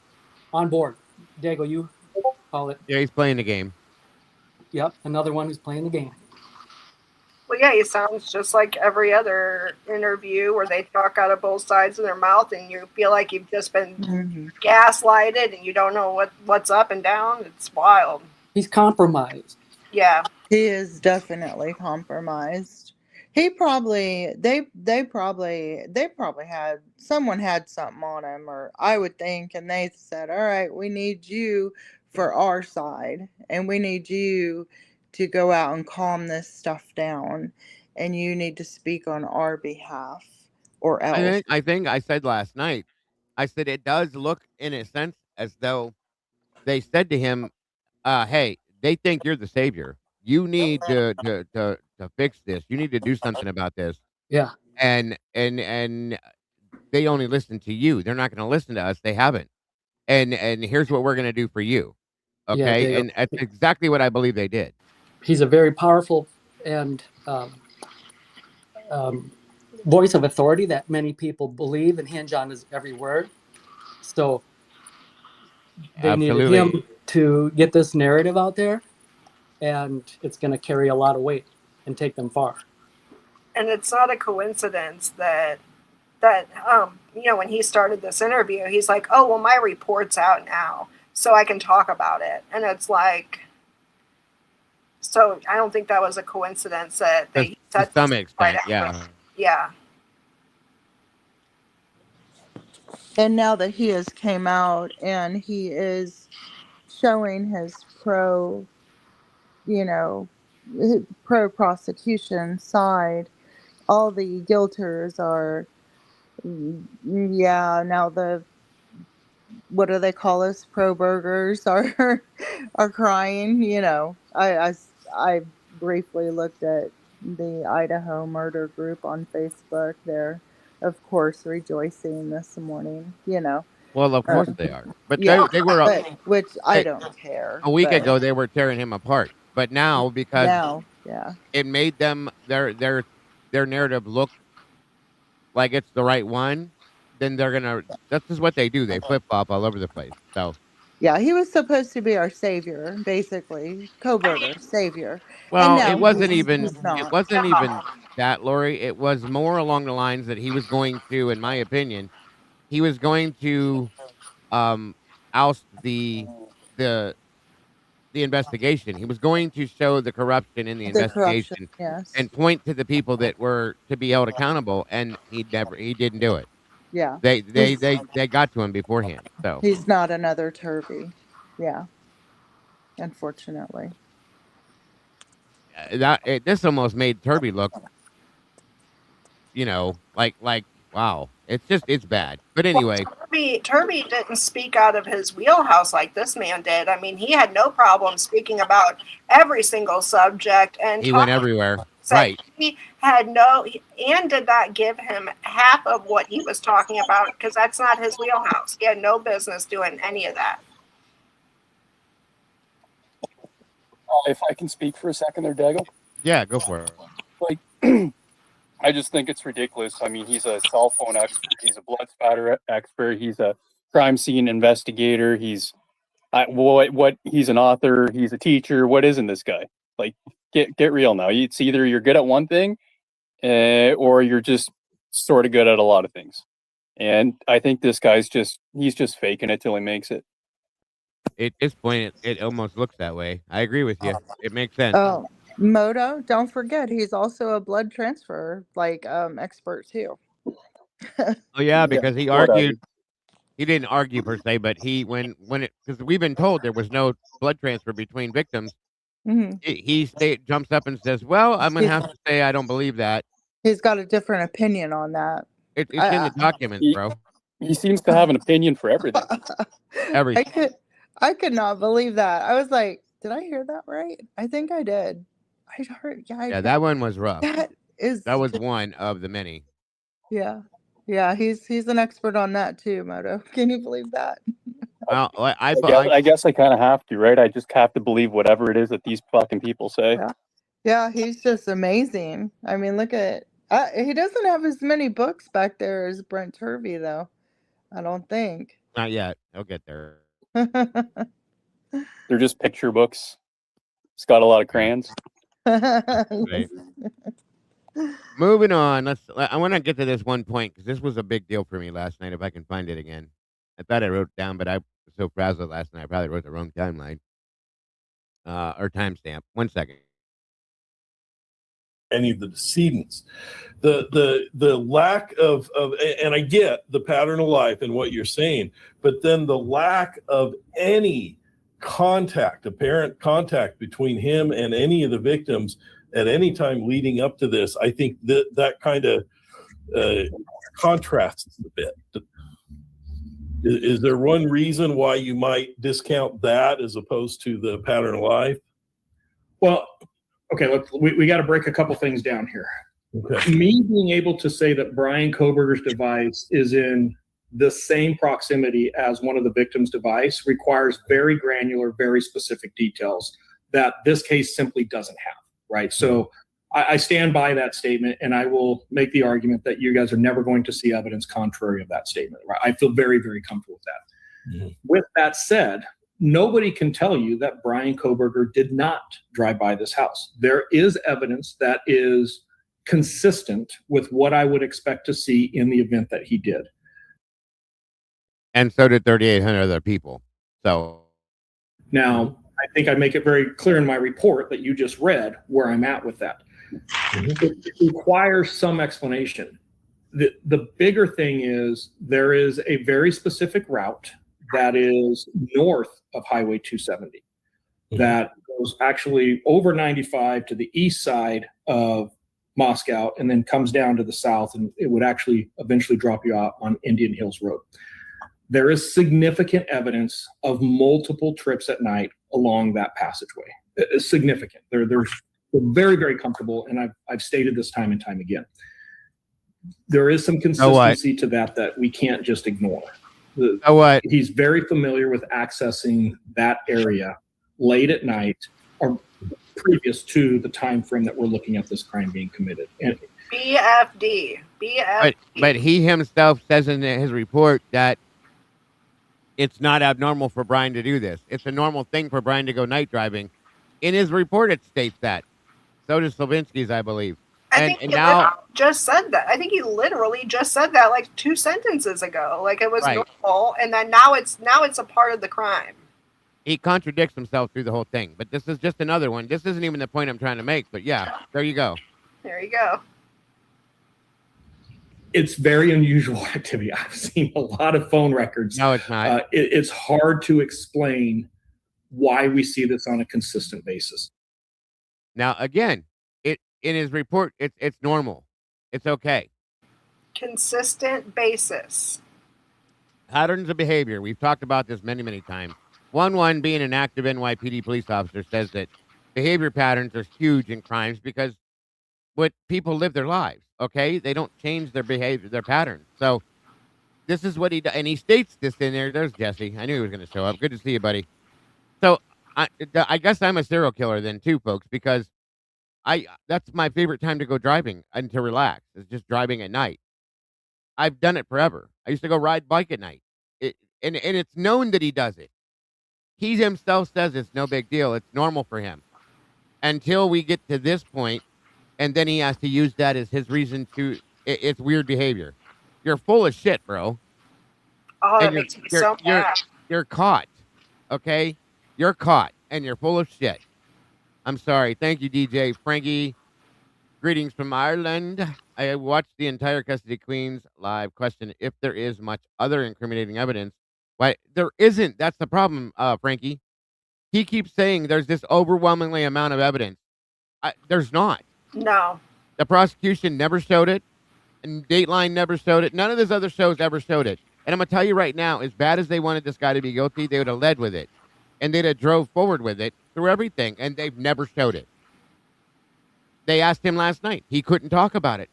on board." Dago, you call it. yeah, he's playing the game. Yep, another one who's playing the game. Well, yeah, he sounds just like every other interview where they talk out of both sides of their mouth and you feel like you've just been gaslighted and you don't know what's up and down. It's wild. He's compromised. Yeah. He is definitely compromised. They probably had someone had something on him, or I would think, and they said, "All right, we need you for our side, and we need you to go out and calm this stuff down, and you need to speak on our behalf, or else." I think I said last night. I said it does look, in a sense, as though they said to him, "Hey, they think you're the savior. You need to fix this. You need to do something about this." Yeah. And they only listen to you. They're not going to listen to us. They haven't. And here's what we're going to do for you. Okay, Yeah, and that's exactly what I believe they did. He's a very powerful and voice of authority that many people believe and hinge on his every word. So they needed him to get this narrative out there, and it's going to carry a lot of weight and take them far. And it's not a coincidence that when he started this interview, he's like, "Oh, well, my report's out now, so I can talk about it." And it's like, so I don't think that was a coincidence that they said to some extent, yeah. Yeah. And now that he has came out and he is showing his pro prosecution side. All the guilters are, now the, what do they call us? Pro burgers are crying. I briefly looked at the Idaho murder group on Facebook. They're, of course, rejoicing this morning. Well, of course Uh, they are. But yeah, they were which I they, don't care. a week But ago they were tearing him apart. But now, because now, yeah, it made them their narrative look like it's the right one, then they're gonna. That's just what they do. They flip flop all over the place. So, yeah, he was supposed to be our savior, basically, Koberger savior, and well, now he's it not. wasn't even that, Lori. It was more along the lines that he was going to, in my opinion, he was going to um oust the the investigation. He was going to show the corruption in the The corruption, investigation yes, and point to the people that were to be held accountable, and he didn't do it. yeah, They got to him beforehand. So he's not another Turvey, yeah, unfortunately. this almost made Turby look, like wow. It's bad. But Well, anyway, Turby didn't speak out of his wheelhouse like this man did. I mean, he had no problem speaking about every single subject and he went everywhere. said Right. he had no, and did not give him half of what he was talking about because that's not his wheelhouse. He had no business doing any of that. If I can speak for a second there, Dago. Yeah, go for it. Like, I just think it's ridiculous. I mean, he's a cell phone expert. He's a blood spatter expert. He's a crime scene investigator. He's he's an author. He's a teacher. What isn't this guy? Like, get real now. It's either you're good at one thing, or you're just sort of good at a lot of things. And I think this guy's he's just faking it till he makes it. At this point, it almost looks that way. I agree with you. It makes sense. Oh, Moto, don't forget, he's also a blood transfer expert too. Oh yeah, because he whatever. argued. He didn't argue per se, but he when it because we've been told there was no blood transfer between victims. Hmm. He jumps up and says, "Well, I'm gonna have to say I don't believe that. He's got a different opinion on that. It's in the documents, bro. He seems to have an opinion for everything. Everything." I could not believe that. I was like, did I hear that right? I think I did. I heard, Yeah, that one was rough. That was one of the many. Yeah. Yeah, he's an expert on that too, Moto. Can you believe that? Well, I guess I kind of have to, right? I just have to believe whatever it is that these fucking people say. Yeah, he's just amazing. I mean, look at he doesn't have as many books back there as Brent Turvey, though. I don't think. Not yet. I'll get there. They're just picture books. It's got a lot of crayons. Right. Moving on. I want to get to this one point because this was a big deal for me last night. If I can find it again, I thought I wrote it down, but I was so frazzled last night. I probably wrote the wrong timeline or timestamp. 1 second. Any of the decedents, the lack of and I get the pattern of life and what you're saying, but then the lack of any apparent contact between him and any of the victims at any time leading up to this, I think that kind of contrasts a bit. Is there one reason why you might discount that as opposed to the pattern of life? Well, okay, look, we got to break a couple things down here. Okay. Me being able to say that Brian Koberger's device is in the same proximity as one of the victim's device requires very granular, very specific details that this case simply doesn't have, right? So I stand by that statement, and I will make the argument that you guys are never going to see evidence contrary of that statement, right? I feel very, very comfortable with that. Mm-hmm. With that said, nobody can tell you that Brian Koberger did not drive by this house. There is evidence that is consistent with what I would expect to see in the event that he did. And so did 3,800 other people. So now, I think I make it very clear in my report that you just read where I'm at with that. Mm-hmm. It requires some explanation. The bigger thing is there is a very specific route that is north of Highway 270 that goes actually over 95 to the east side of Moscow and then comes down to the south, and it would actually eventually drop you out on Indian Hills Road. There is significant evidence of multiple trips at night along that passageway. It's significant. They're very, very comfortable, and I've stated this time and time again. There is some consistency to that we can't just ignore. He's very familiar with accessing that area late at night or previous to the time frame that we're looking at this crime being committed. And BFD. But he himself says in his report that it's not abnormal for Brian to do this. It's a normal thing for Brian to go night driving. In his report, it states that. So does Slavinsky's, I believe. I think he just said that. I think he literally just said that like 2 sentences ago. Like it was normal, and then now it's a part of the crime. He contradicts himself through the whole thing, but this is just another one. This isn't even the point I'm trying to make, but yeah, there you go. There you go. It's very unusual activity. I've seen a lot of phone records. No, it's not. It's hard to explain why we see this on a consistent basis. Now, again, in his report, it's normal. It's okay. Consistent basis. Patterns of behavior. We've talked about this many, many times. One being an active NYPD police officer says that behavior patterns are huge in crimes because what people live their lives, okay? They don't change their behavior, their patterns. So this is what he does. And he states this in there. There's Jesse. I knew he was going to show up. Good to see you, buddy. So I guess I'm a serial killer then too, folks, because that's my favorite time to go driving and to relax is just driving at night. I've done it forever. I used to go ride bike at night. And it's known that he does it. He himself says it's no big deal. It's normal for him until we get to this point, and then he has to use that as his reason to. It's weird behavior. You're full of shit, bro. Oh, that makes me so mad. You're caught. Okay, you're caught, and you're full of shit. I'm sorry. Thank you, DJ Frankie. Greetings from Ireland. I watched the entire Custody Queens live. Question: if there is much other incriminating evidence. Why there isn't? That's the problem, Frankie. He keeps saying there's this overwhelmingly amount of evidence. There's not. No. The prosecution never showed it, and Dateline never showed it. None of those other shows ever showed it. And I'm gonna tell you right now, as bad as they wanted this guy to be guilty, they would have led with it, and they'd have drove forward with it through everything, and they've never showed it. They asked him last night. He couldn't talk about it.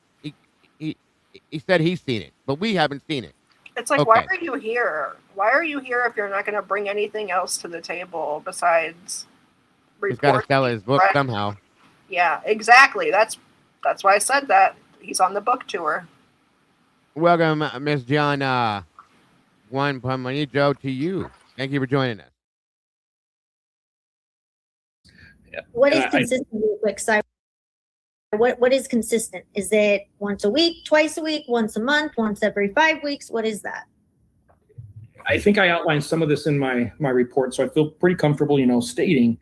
He said he's seen it, but we haven't seen it. It's like, why are you here? Why are you here if you're not going to bring anything else to the table besides reporting? He's got to sell his book somehow. Yeah, exactly. That's why I said that. He's on the book tour. Welcome, Miss John. Juan Pamanito to you. Thank you for joining us. Yeah. What is consistent, real quick? Sorry. What is consistent? Is it once a week, twice a week, once a month, once every 5 weeks? What is that? I think I outlined some of this in my report, so I feel pretty comfortable, stating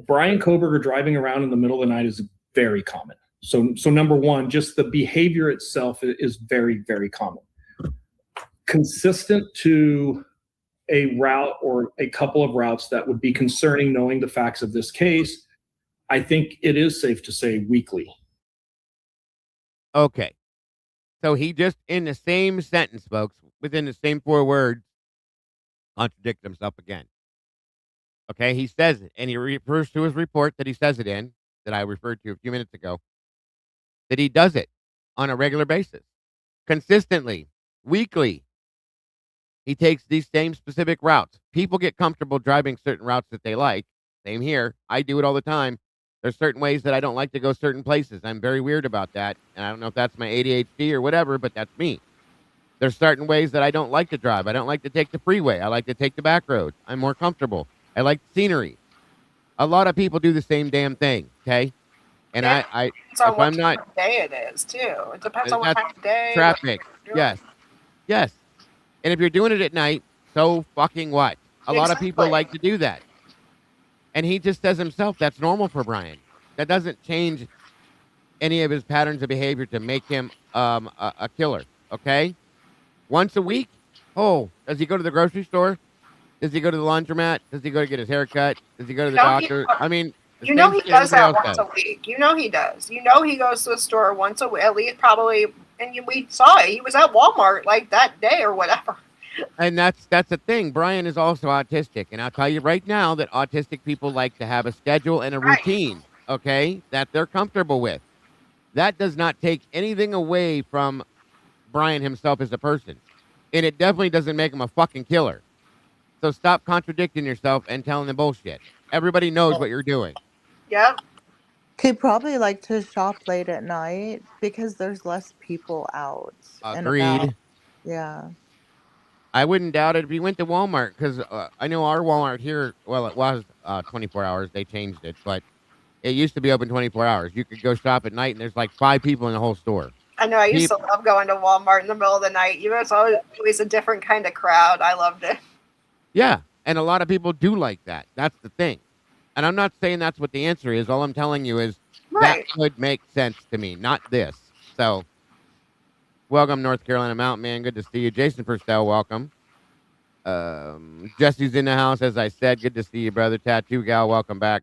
Brian Koberger driving around in the middle of the night is very common. So number one, just the behavior itself is very, very common. Consistent to a route or a couple of routes that would be concerning, knowing the facts of this case, I think it is safe to say weekly. Okay. So he just, in the same sentence, folks, within the same 4 words, contradicted himself again. Okay, he says it, and he refers to his report that he says it in, that I referred to a few minutes ago, that he does it on a regular basis, consistently, weekly. He takes these same specific routes. People get comfortable driving certain routes that they like. Same here. I do it all the time. There's certain ways that I don't like to go certain places. I'm very weird about that. And I don't know if that's my ADHD or whatever, but that's me. There's certain ways that I don't like to drive. I don't like to take the freeway. I like to take the back road. I'm more comfortable. I like scenery. A lot of people do the same damn thing, okay? And if I'm not... what day it is, too. It depends on what time of day. Traffic. Yes. Yes. And if you're doing it at night, so fucking what? A lot of people like to do that. And he just says himself, that's normal for Brian. That doesn't change any of his patterns of behavior to make him a killer, okay? Once a week? Oh, does he go to the grocery store? Does he go to the laundromat? Does he go to get his hair cut? Does he go to the No, doctor? I mean, the you know same he shit does everybody that else once does. a week. You know he does. You know he goes to the store once a week, at least probably. And we saw it. He was at Walmart like that day or whatever. And that's the thing. Brian is also autistic, and I'll tell you right now that autistic people like to have a schedule and a Right. routine, okay, that they're comfortable with. That does not take anything away from Brian himself as a person, and it definitely doesn't make him a fucking killer. So stop contradicting yourself and telling the bullshit. Everybody knows what you're doing. Yep. He probably like to shop late at night because there's less people out and about. Agreed. Yeah. I wouldn't doubt it if he went to Walmart because I know our Walmart here. Well, it was 24 hours. They changed it, but it used to be open 24 hours. You could go shop at night, and there's like 5 people in the whole store. I know. I used People, to love going to Walmart in the middle of the night. You know, it's always a different kind of crowd. I loved it. yeah, and a lot of people do like that. That's the thing. And I'm not saying that's what the answer is. All I'm telling you is Right. that could make sense to me, not this. So, welcome, North Carolina Mountain Man. Good to see you. Jason Purcell, welcome. Jesse's in the house, as I said. Good to see you, brother. Tattoo Gal, welcome back.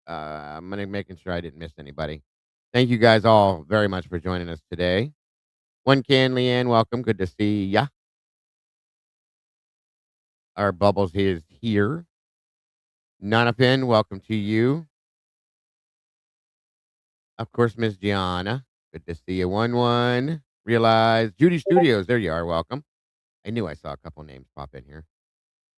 I'm making sure I didn't miss anybody. Thank you guys all very much for joining us today. One Can Leanne, welcome. Good to see ya. Our Bubbles is here. Nanapin, welcome to you. Of course, Miss Gianna. Good to see you. 1-1. Realize. Judy Studios. There you are. Welcome. I knew I saw a couple names pop in here.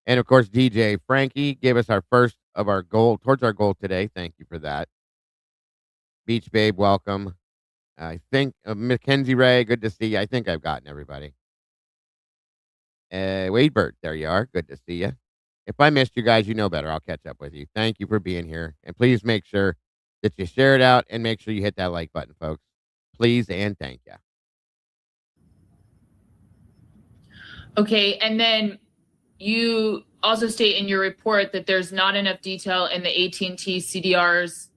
And of course, DJ Frankie gave us our first of our goal towards our goal today. Thank you for that. Beach Babe, welcome. I think Mackenzie Ray, good to see you. I think I've gotten everybody. Wade Bird, there you are. Good to see you. If I missed you guys, you know better. I'll catch up with you. Thank you for being here. And please make sure that you share it out and make sure you hit that like button, folks. Please and thank you. Okay, and then you also state in your report that there's not enough detail in the AT&T CDRs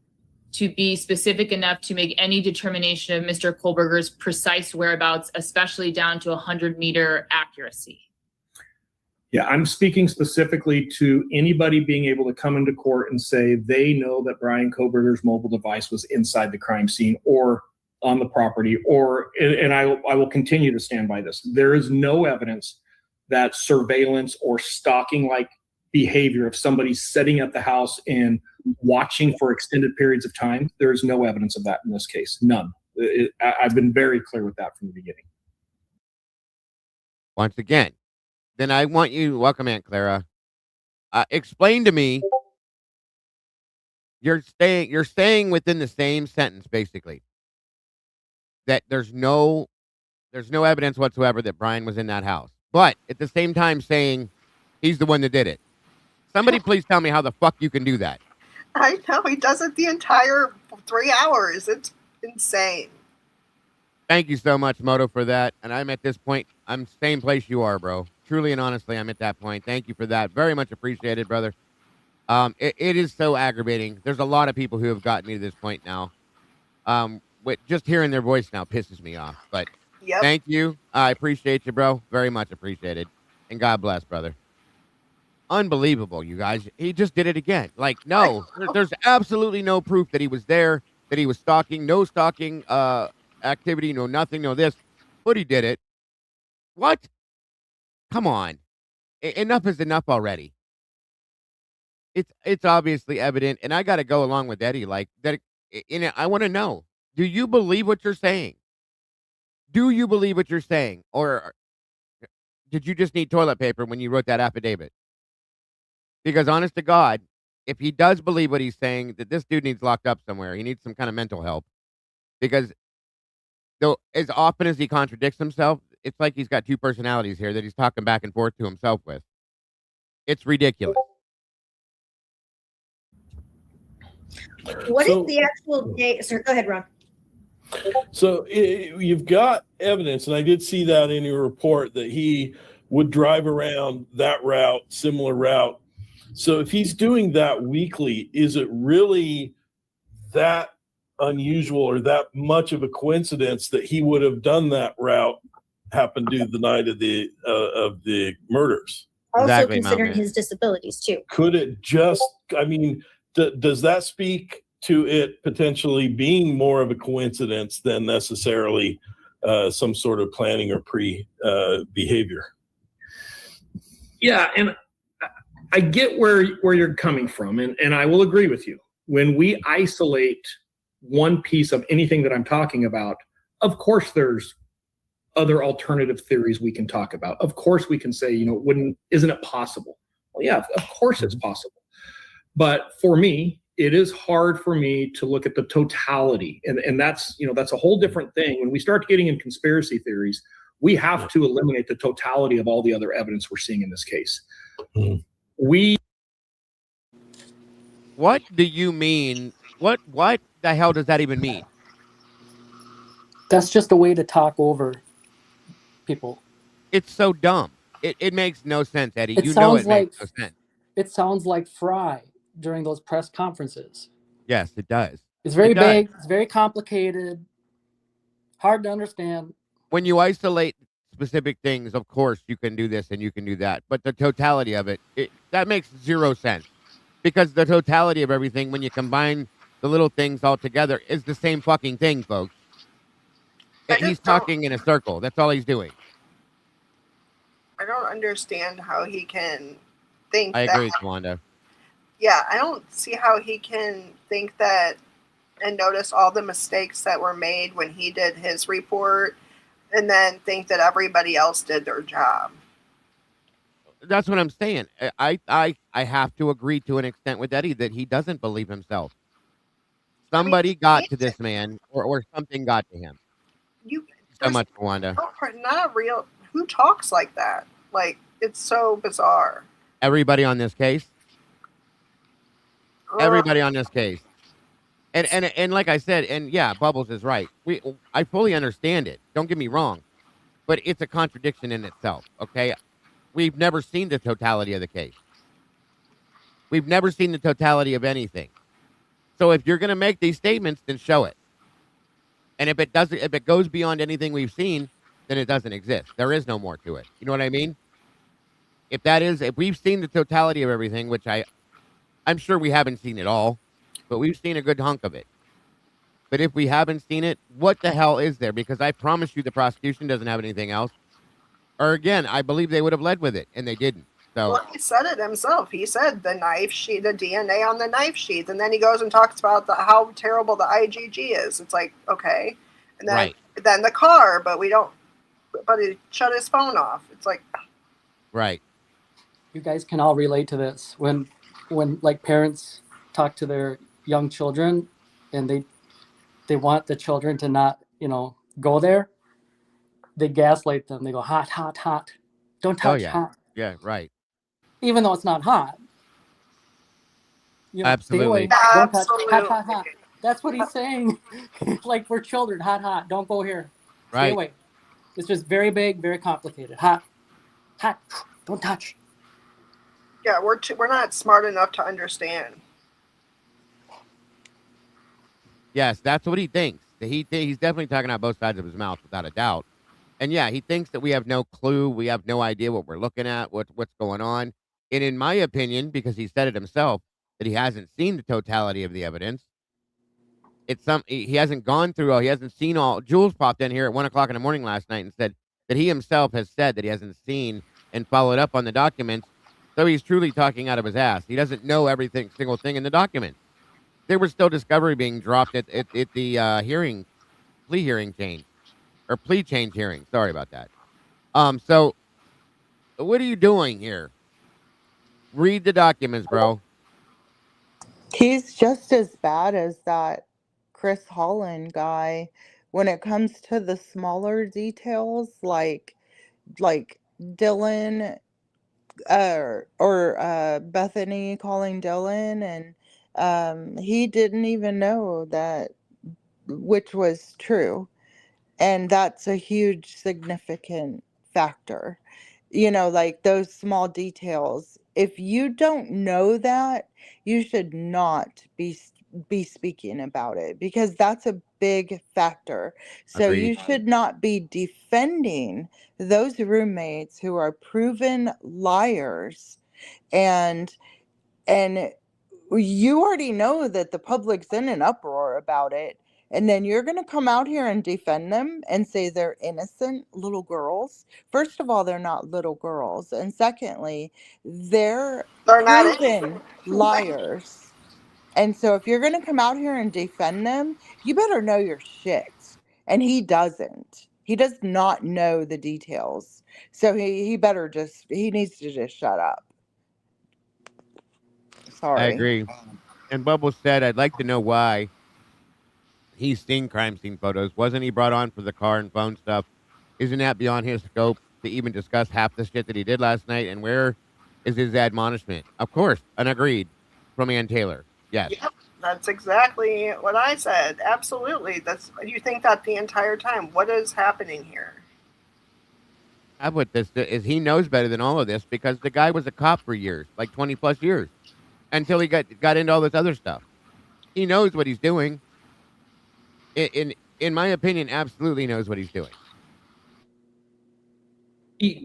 to be specific enough to make any determination of Mr. Kohlberger's precise whereabouts, especially down to 100-meter accuracy. Yeah, I'm speaking specifically to anybody being able to come into court and say they know that Brian Kohlberger's mobile device was inside the crime scene or on the property, and I will continue to stand by this. There is no evidence that surveillance or stalking-like behavior of somebody sitting at the house and watching for extended periods of time, there is no evidence of that in this case. None. I've been very clear with that from the beginning. Once again, then I want you, welcome Aunt Clara, explain to me, you're saying within the same sentence, basically, that there's no evidence whatsoever that Brian was in that house. But at the same time saying he's the one that did it. Somebody please tell me how the fuck you can do that. I know. He does it the entire 3 hours. It's insane. Thank you so much, Moto, for that. And I'm at this point, I'm same place you are, bro. Truly and honestly, I'm at that point. Thank you for that. Very much appreciated, brother. It is so aggravating. There's a lot of people who have gotten me to this point now. Just hearing their voice now pisses me off. But Yep. thank you. I appreciate you, bro. Very much appreciated. And God bless, brother. Unbelievable, you guys. He just did it again. Like, no, there's absolutely no proof that he was there, that he was stalking. No stalking activity, no nothing, no this. But he did it. What? Come on. Enough is enough already. It's obviously evident, and I got to go along with Eddie. Like that. I want to know: do you believe what you're saying? Do you believe what you're saying, or did you just need toilet paper when you wrote that affidavit? Because honest to God, if he does believe what he's saying, that this dude needs locked up somewhere. He needs some kind of mental help. Because though as often as he contradicts himself, it's like he's got two personalities here that he's talking back and forth to himself with. It's ridiculous. What is the actual date? Sir, go ahead, Ron. So you've got evidence, and I did see that in your report, that he would drive around that route, similar route. So if he's doing that weekly, is it really that unusual or that much of a coincidence that he would have done that route happened to the night of the murders? Also Exactly, considering Mountain. his disabilities too. Could it just, I mean, does that speak to it potentially being more of a coincidence than necessarily some sort of planning or behavior? Yeah, and I get where you're coming from, and I will agree with you. When we isolate one piece of anything that I'm talking about, of course there's other alternative theories we can talk about. Of course we can say, isn't it possible? Well, yeah, of course it's possible. But for me, it is hard for me to look at the totality. And that's a whole different thing. When we start getting in conspiracy theories, we have to eliminate the totality of all the other evidence we're seeing in this case. What do you mean? What the hell does that even mean? That's just a way to talk over people. It's so dumb. It makes no sense, Eddie. It You know it sounds makes like no sense. it sounds like Fry during those press conferences. Yes, it does. It's very It does. big. It's very complicated. Hard to understand. When you isolate specific things, of course you can do this and you can do that. But the totality of it, that makes zero sense. Because the totality of everything, when you combine the little things all together, is the same fucking thing, folks. He's talking in a circle. That's all he's doing. I don't understand how he can think I agree, Wanda. Yeah, I don't see how he can think that and notice all the mistakes that were made when he did his report and then think that everybody else did their job. That's what I'm saying. I have to agree to an extent with Eddie that he doesn't believe himself. Somebody got to this man, or something got to him. So much, Wanda. Not real. Who talks like that? Like, it's so bizarre. Everybody on this case. Everybody on this case. And like I said, and yeah, Bubbles is right. I fully understand it. Don't get me wrong, but it's a contradiction in itself. Okay, we've never seen the totality of the case. We've never seen the totality of anything. So if you're going to make these statements, then show it. And if it goes beyond anything we've seen, then it doesn't exist. There is no more to it. You know what I mean? If we've seen the totality of everything, which I'm sure we haven't seen it all, but we've seen a good hunk of it. But if we haven't seen it, what the hell is there? Because I promise you the prosecution doesn't have anything else. Or again, I believe they would have led with it, and they didn't. So, well, he said it himself. He said the knife sheath, the DNA on the knife sheath, and then he goes and talks about how terrible the IgG is. It's like, okay, and then the car, but he shut his phone off. It's like, right. You guys can all relate to this when like parents talk to their young children and they want the children to not go there. They gaslight them. They go hot, hot, hot. Don't touch hot. Yeah, right. Even though it's not hot. Absolutely. Stay away. Don't touch. Hot, hot, hot. That's what he's saying. Like we're children. Hot, hot. Don't go here. Stay away. It's just very big, very complicated. Hot, hot. Don't touch. Yeah, we're not smart enough to understand. Yes, that's what he thinks. He's definitely talking out both sides of his mouth, without a doubt. And yeah, he thinks that we have no clue. We have no idea what we're looking at, what's going on. And in my opinion, because he said it himself, that he hasn't seen the totality of the evidence. He hasn't gone through all. He hasn't seen all. Jules popped in here at 1:00 in the morning last night and said that he himself has said that he hasn't seen and followed up on the documents. So he's truly talking out of his ass. He doesn't know every single thing in the document. There was still discovery being dropped at the plea hearing change. Or plea change hearing. Sorry about that. So what are you doing here? Read the documents, bro. He's just as bad as that Chris Holland guy when it comes to the smaller details, like Dylan or Bethany calling Dylan, and he didn't even know that which was true. And that's a huge significant factor. Like those small details. If you don't know that, you should not be speaking about it, because that's a big factor. So Agreed. you should not be defending those roommates who are proven liars, and and you already know that the public's in an uproar about it, and then you're going to come out here and defend them and say they're innocent little girls. First of all, they're not little girls, and secondly, they're They're not proven liars. And so if you're going to come out here and defend them, you better know your shit. And he doesn't. He does not know the details. So he needs to just shut up. I Sorry. agree. And Bubble said, I'd like to know why he's seen crime scene photos. Wasn't he brought on for the car and phone stuff? Isn't that beyond his scope to even discuss half the shit that he did last night? And where is his admonishment? Of course, and agreed from Ann Taylor. Yes. Yep, that's exactly what I said. Absolutely. You think that the entire time. What is happening here? I put this is he knows better than all of this because the guy was a cop for years, like 20 plus years, until he got into all this other stuff. He knows what he's doing. In my opinion, absolutely knows what he's doing.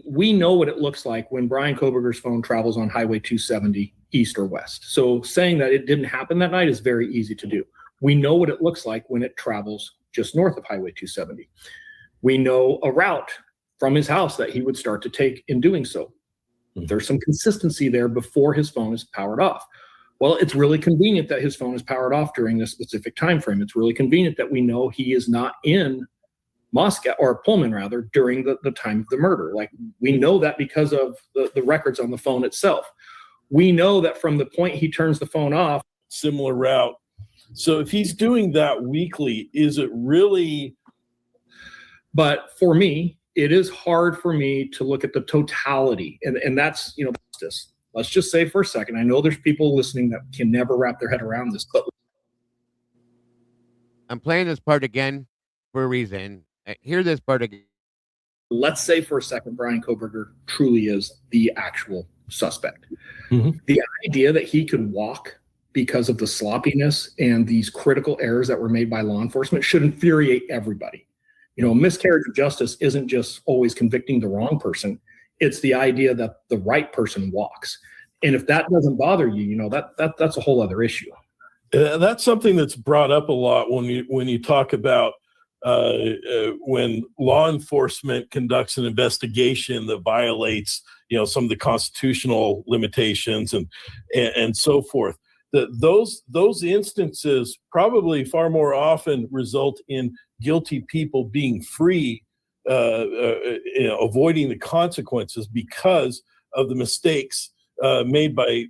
We know what it looks like when Brian Koberger's phone travels on Highway 270 east or west. So saying that it didn't happen that night is very easy to do. We know what it looks like when it travels just north of Highway 270. We know a route from his house that he would start to take in doing so. There's some consistency there before his phone is powered off. Well, it's really convenient that his phone is powered off during this specific time frame. It's really convenient that we know he is not in Moscow, or Pullman rather, during the time of the murder. Like, we know that because of the records on the phone itself. We know that from the point he turns the phone off. Similar route. So if he's doing that weekly, is it really? But for me, it is hard for me to look at the totality. And that's, this. Let's just say for a second, I know there's people listening that can never wrap their head around this, but I'm playing this part again for a reason. Hear this part again. Let's say for a second, Brian Koberger truly is the actual suspect. Mm-hmm. The idea that he could walk because of the sloppiness and these critical errors that were made by law enforcement should infuriate everybody. Miscarriage of justice isn't just always convicting the wrong person. It's the idea that the right person walks. And if that doesn't bother you, that's a whole other issue. That's something that's brought up a lot when you talk about when law enforcement conducts an investigation that violates, some of the constitutional limitations and so forth. Those instances probably far more often result in guilty people being free, avoiding the consequences because of the mistakes made by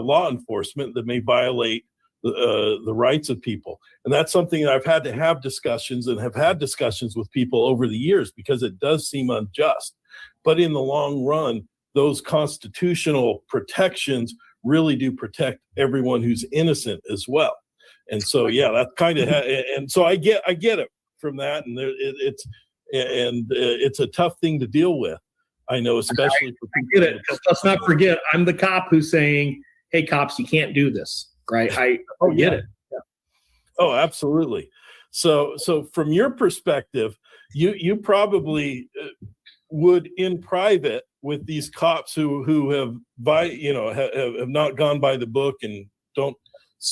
law enforcement that may violate the rights of people. And that's something that I've had to have discussions and have had discussions with people over the years because it does seem unjust. But in the long run, those constitutional protections really do protect everyone who's innocent as well. And so, yeah, that's kind of, and so I get it from that. And it's a tough thing to deal with. I know, especially for people. I get it. Let's not forget, I'm the cop who's saying, hey, cops, you can't do this, right? I get it. Yeah. Oh, absolutely. So from your perspective, you probably would in private with these cops who have not gone by the book and don't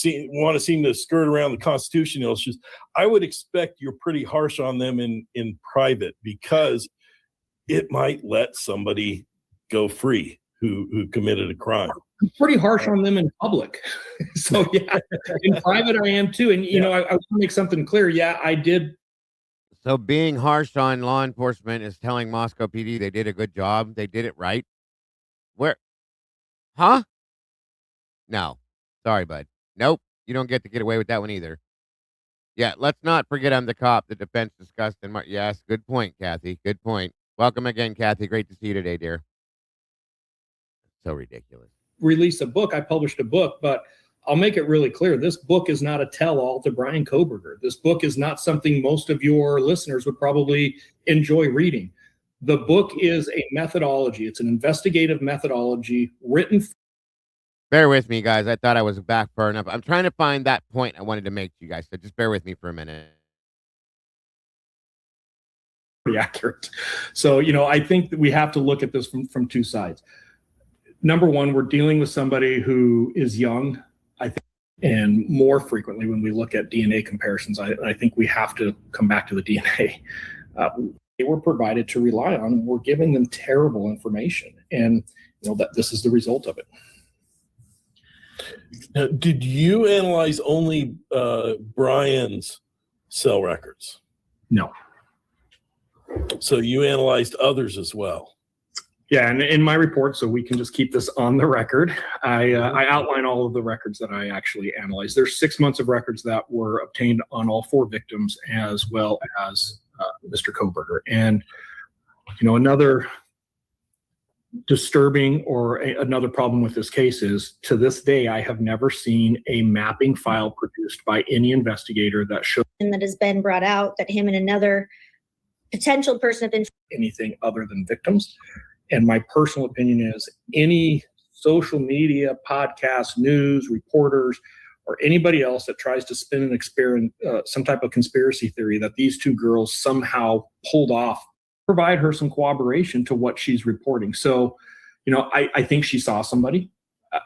want to seem to skirt around the constitutional issues. I would expect you're pretty harsh on them in private because it might let somebody go free who committed a crime. I'm pretty harsh on them in public. So yeah, in private I am too. And I want to make something clear. Yeah, I did. So being harsh on law enforcement is telling Moscow PD they did a good job. They did it right. Where? Huh? No. Sorry, bud. Nope. You don't get to get away with that one either. Yeah, let's not forget I'm the cop the defense discussed. Yes, good point, Kathy. Good point. Welcome again, Kathy. Great to see you today, dear. So ridiculous. Release a book. I published a book, but I'll make it really clear. This book is not a tell-all to Brian Koberger. This book is not something most of your listeners would probably enjoy reading. The book is a methodology. It's an investigative methodology written. Bear with me, guys. I thought I was back far enough. I'm trying to find that point I wanted to make to you guys, so just bear with me for a minute. pretty accurate. So, I think that we have to look at this from two sides. Number one, we're dealing with somebody who is young, I think, and more frequently when we look at DNA comparisons, I think we have to come back to the DNA. They were provided to rely on, and we're giving them terrible information. And, that this is the result of it. Now, did you analyze only Brian's cell records? No. So you analyzed others as well? Yeah, and in my report, so we can just keep this on the record, I outline all of the records that I actually analyzed. There's 6 months of records that were obtained on all 4 victims, as well as Mr. Kohberger. And, another disturbing or another problem with this case is, to this day, I have never seen a mapping file produced by any investigator that shows that has been brought out that him and another potential person have been anything other than victims. And my personal opinion is, any social media, podcast, news, reporters, or anybody else that tries to spin some type of conspiracy theory that these 2 girls somehow pulled off, provide her some corroboration to what she's reporting. So, I think she saw somebody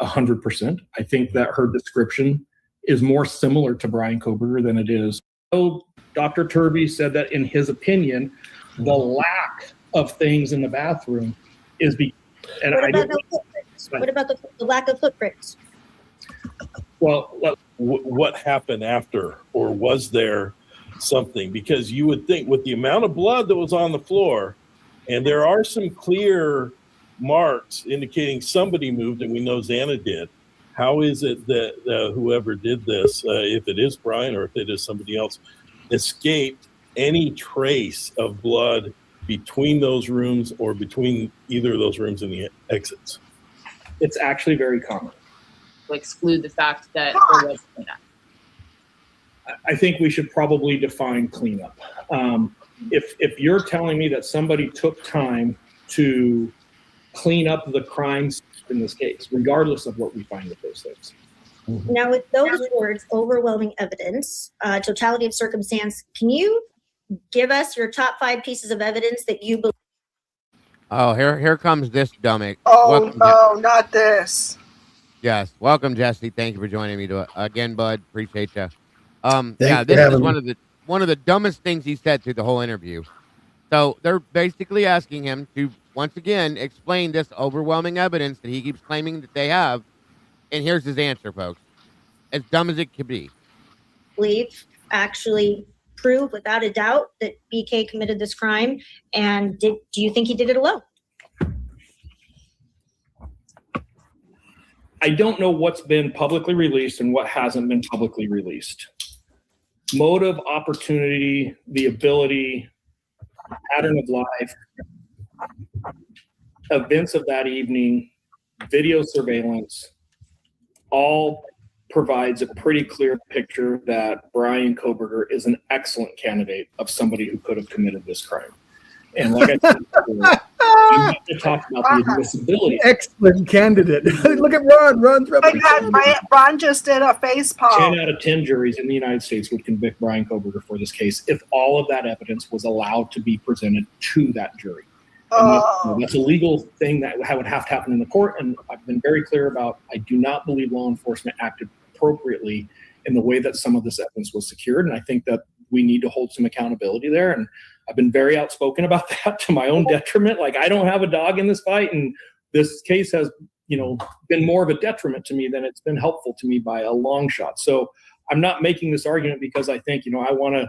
100%. I think that her description is more similar to Brian Kohberger than it is. So Dr. Turvey said that in his opinion, the lack of things in the bathroom is what about the lack of footprints? Well, what happened after, or was there something? Because you would think, with the amount of blood that was on the floor, and there are some clear marks indicating somebody moved, and we know Xana did. How is it that whoever did this, if it is Brian or if it is somebody else, escaped any trace of blood between those rooms or between either of those rooms and the exits? It's actually very common. To exclude the fact that there was cleanup. I think we should probably define cleanup. If you're telling me that somebody took time to clean up the crimes in this case, regardless of what we find with those things. Now, with those words, overwhelming evidence, totality of circumstance, can you give us your top 5 pieces of evidence that you believe? Oh, here comes this dummy. Oh, no, not this. Yes, welcome, Jesse. Thank you for joining me again, bud. Appreciate you. Thanks this for is having one of the dumbest things he said through the whole interview. So they're basically asking him to once again explain this overwhelming evidence that he keeps claiming that they have, and here's his answer, folks. As dumb as it could be. Believe actually prove without a doubt that BK committed this crime, and do you think he did it alone? I don't know what's been publicly released and what hasn't been publicly released. Motive, opportunity, the ability, pattern of life, events of that evening, video surveillance, all provides a pretty clear picture that Brian Kohberger is an excellent candidate of somebody who could have committed this crime. And like I said before, I'm not to talk about the admissibility. Excellent candidate. Look at Ron. Ron's Ron just did a face palm. 10 out of 10 juries in the United States would convict Brian Kohberger for this case if all of that evidence was allowed to be presented to that jury. That's a legal thing that would have to happen in the court, and I've been very clear about, I do not believe law enforcement acted appropriately in the way that some of this evidence was secured, and I think that we need to hold some accountability there. And I've been very outspoken about that to my own detriment. Like, I don't have a dog in this fight, and this case has, been more of a detriment to me than it's been helpful to me by a long shot. So I'm not making this argument because I think, I want to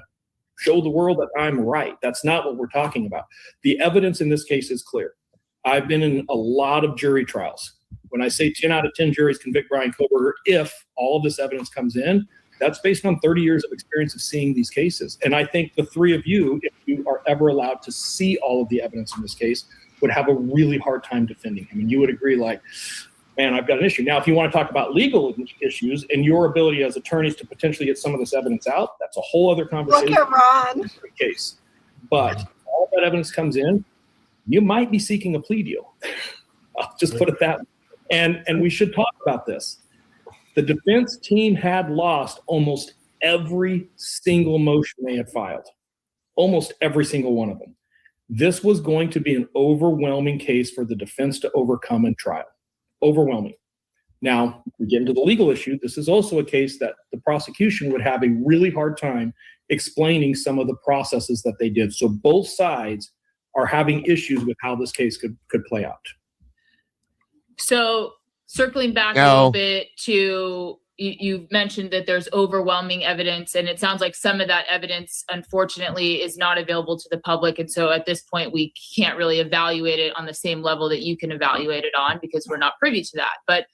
show the world that I'm right. That's not what we're talking about. The evidence in this case is clear. I've been in a lot of jury trials. When I say 10 out of 10 juries convict Brian Kohberger, if all of this evidence comes in, that's based on 30 years of experience of seeing these cases. And I think the 3 of you, if you are ever allowed to see all of the evidence in this case, would have a really hard time defending him. And you would agree, like, man, I've got an issue. Now, if you want to talk about legal issues and your ability as attorneys to potentially get some of this evidence out, that's a whole other conversation. Look at Ron. Case. But all that evidence comes in, you might be seeking a plea deal. I'll just put it that way. And we should talk about this. The defense team had lost almost every single motion they had filed, almost every single one of them. This was going to be an overwhelming case for the defense to overcome in trial. Overwhelming. Now, we get into the legal issue. This is also a case that the prosecution would have a really hard time explaining some of the processes that they did. So both sides are having issues with how this case could play out. So circling back a little bit to, you've mentioned that there's overwhelming evidence, and it sounds like some of that evidence, unfortunately, is not available to the public. And so at this point, we can't really evaluate it on the same level that you can evaluate it on because we're not privy to that. But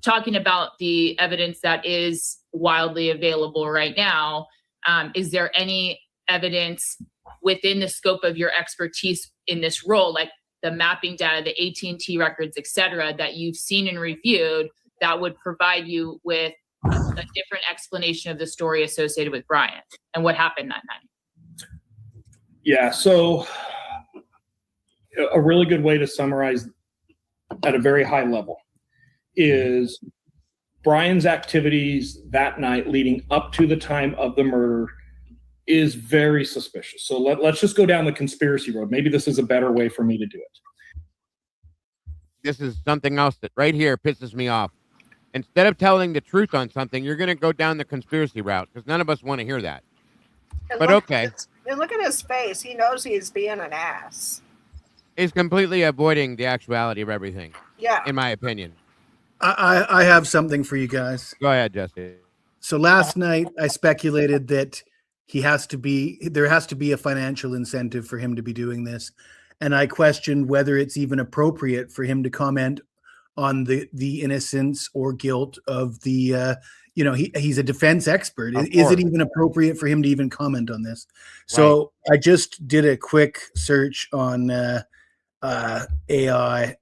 talking about the evidence that is widely available right now, is there any evidence within the scope of your expertise in this role, like the mapping data, the AT&T records, et cetera, that you've seen and reviewed that would provide you with a different explanation of the story associated with Brian and what happened that night? Yeah, so a really good way to summarize at a very high level is Brian's activities that night leading up to the time of the murder is very suspicious. So let's just go down the conspiracy road. Maybe this is a better way for me to do it. This is something else that right here pisses me off. Instead of telling the truth on something, you're going to go down the conspiracy route because none of us want to hear that. But okay. And look at his face. He knows he's being an ass. He's completely avoiding the actuality of everything. Yeah. In my opinion. I have something for you guys. Go ahead, Jesse. So last night I speculated that there has to be a financial incentive for him to be doing this. And I questioned whether it's even appropriate for him to comment on the innocence or guilt of the, he's a defense expert. Is it even appropriate for him to even comment on this? So I just did a quick search on AI.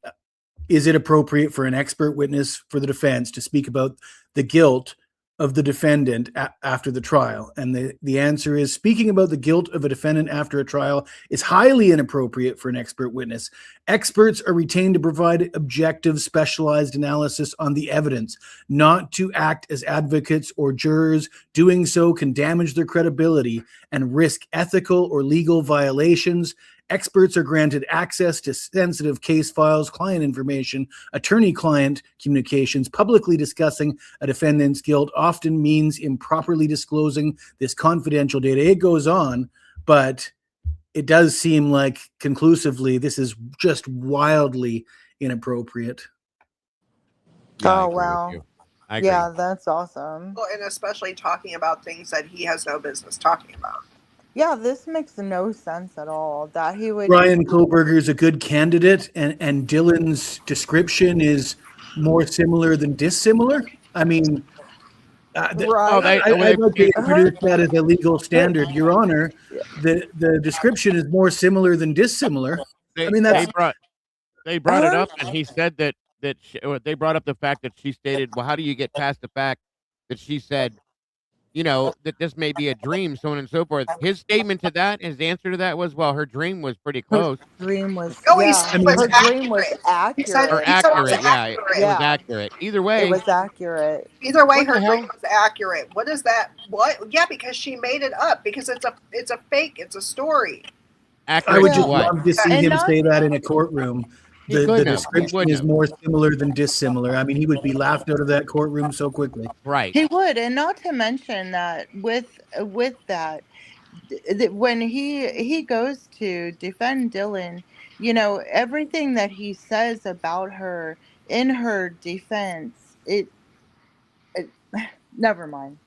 Is it appropriate for an expert witness for the defense to speak about the guilt of the defendant after the trial? And the answer is, speaking about the guilt of a defendant after a trial is highly inappropriate for an expert witness. Experts are retained to provide objective, specialized analysis on the evidence, not to act as advocates or jurors. Doing so can damage their credibility and risk ethical or legal violations. Experts are granted access to sensitive case files, client information, attorney-client communications. Publicly discussing a defendant's guilt often means improperly disclosing this confidential data. It goes on, but it does seem like conclusively this is just wildly inappropriate. Oh, wow. I agree. Yeah, that's awesome. Well, and especially talking about things that he has no business talking about. Yeah, this makes no sense at all that he would. Brian Kohlberger is a good candidate, and Dylan's description is more similar than dissimilar. I mean, I'd like to introduce that as a legal standard. Your Honor, the description is more similar than dissimilar. They brought it up, and he said that they brought up the fact that she stated, well, how do you get past the fact that she said, that this may be a dream, so on and so forth. His statement to that, his answer to that was, well, her dream was pretty close. Her dream was, her dream was accurate. Or accurate, yeah. It was accurate. Either way. It was accurate. Either way, her dream was accurate. What is that? What? Yeah, because she made it up. Because it's a fake. It's a story. Accurate. I would just love to see him say that in a courtroom. The description is more similar than dissimilar. I mean, he would be laughed out of that courtroom so quickly. Right. He would, and not to mention that with that, when he goes to defend Dylan, everything that he says about her in her defense, it never mind.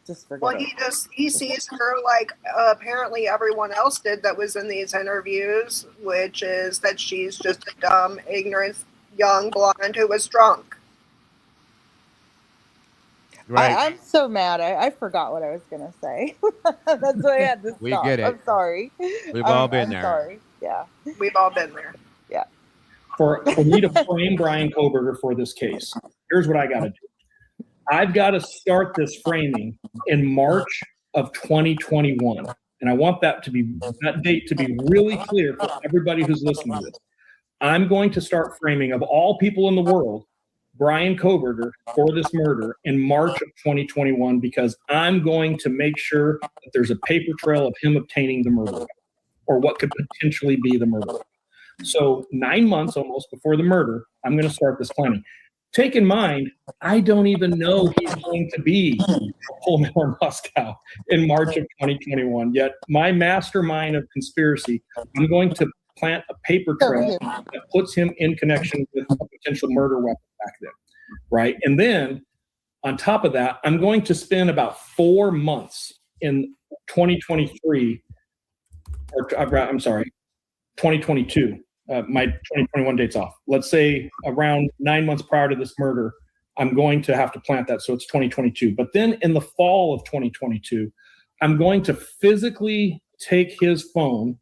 Just forget Well, it. he sees her like apparently everyone else did that was in these interviews, which is that she's just a dumb, ignorant, young blonde who was drunk. Right. I'm so mad. I forgot what I was going to say. That's why I had to stop. We get it. I'm sorry. We've all been there. Sorry. Yeah. We've all been there. Yeah. For me to frame Brian Kohlberger for this case, here's what I got to do. I've got to start this framing in March of 2021. And I want that date to be really clear for everybody who's listening to this. I'm going to start framing, of all people in the world, Brian Kohlberger for this murder in March of 2021, because I'm going to make sure that there's a paper trail of him obtaining the murder. or what could potentially be the murder. So 9 months almost before the murder, I'm going to start this planning. Take in mind, I don't even know he's going to be Pullman or Moscow in March of 2021. Yet my mastermind of conspiracy, I'm going to plant a paper trail that puts him in connection with a potential murder weapon back then, right? And then on top of that, I'm going to spend about 4 months in 2023, or I'm sorry, 2022. My 2021 date's off. Let's say around 9 months prior to this murder, I'm going to have to plant that, so it's 2022. But then in the fall of 2022, I'm going to physically take his phone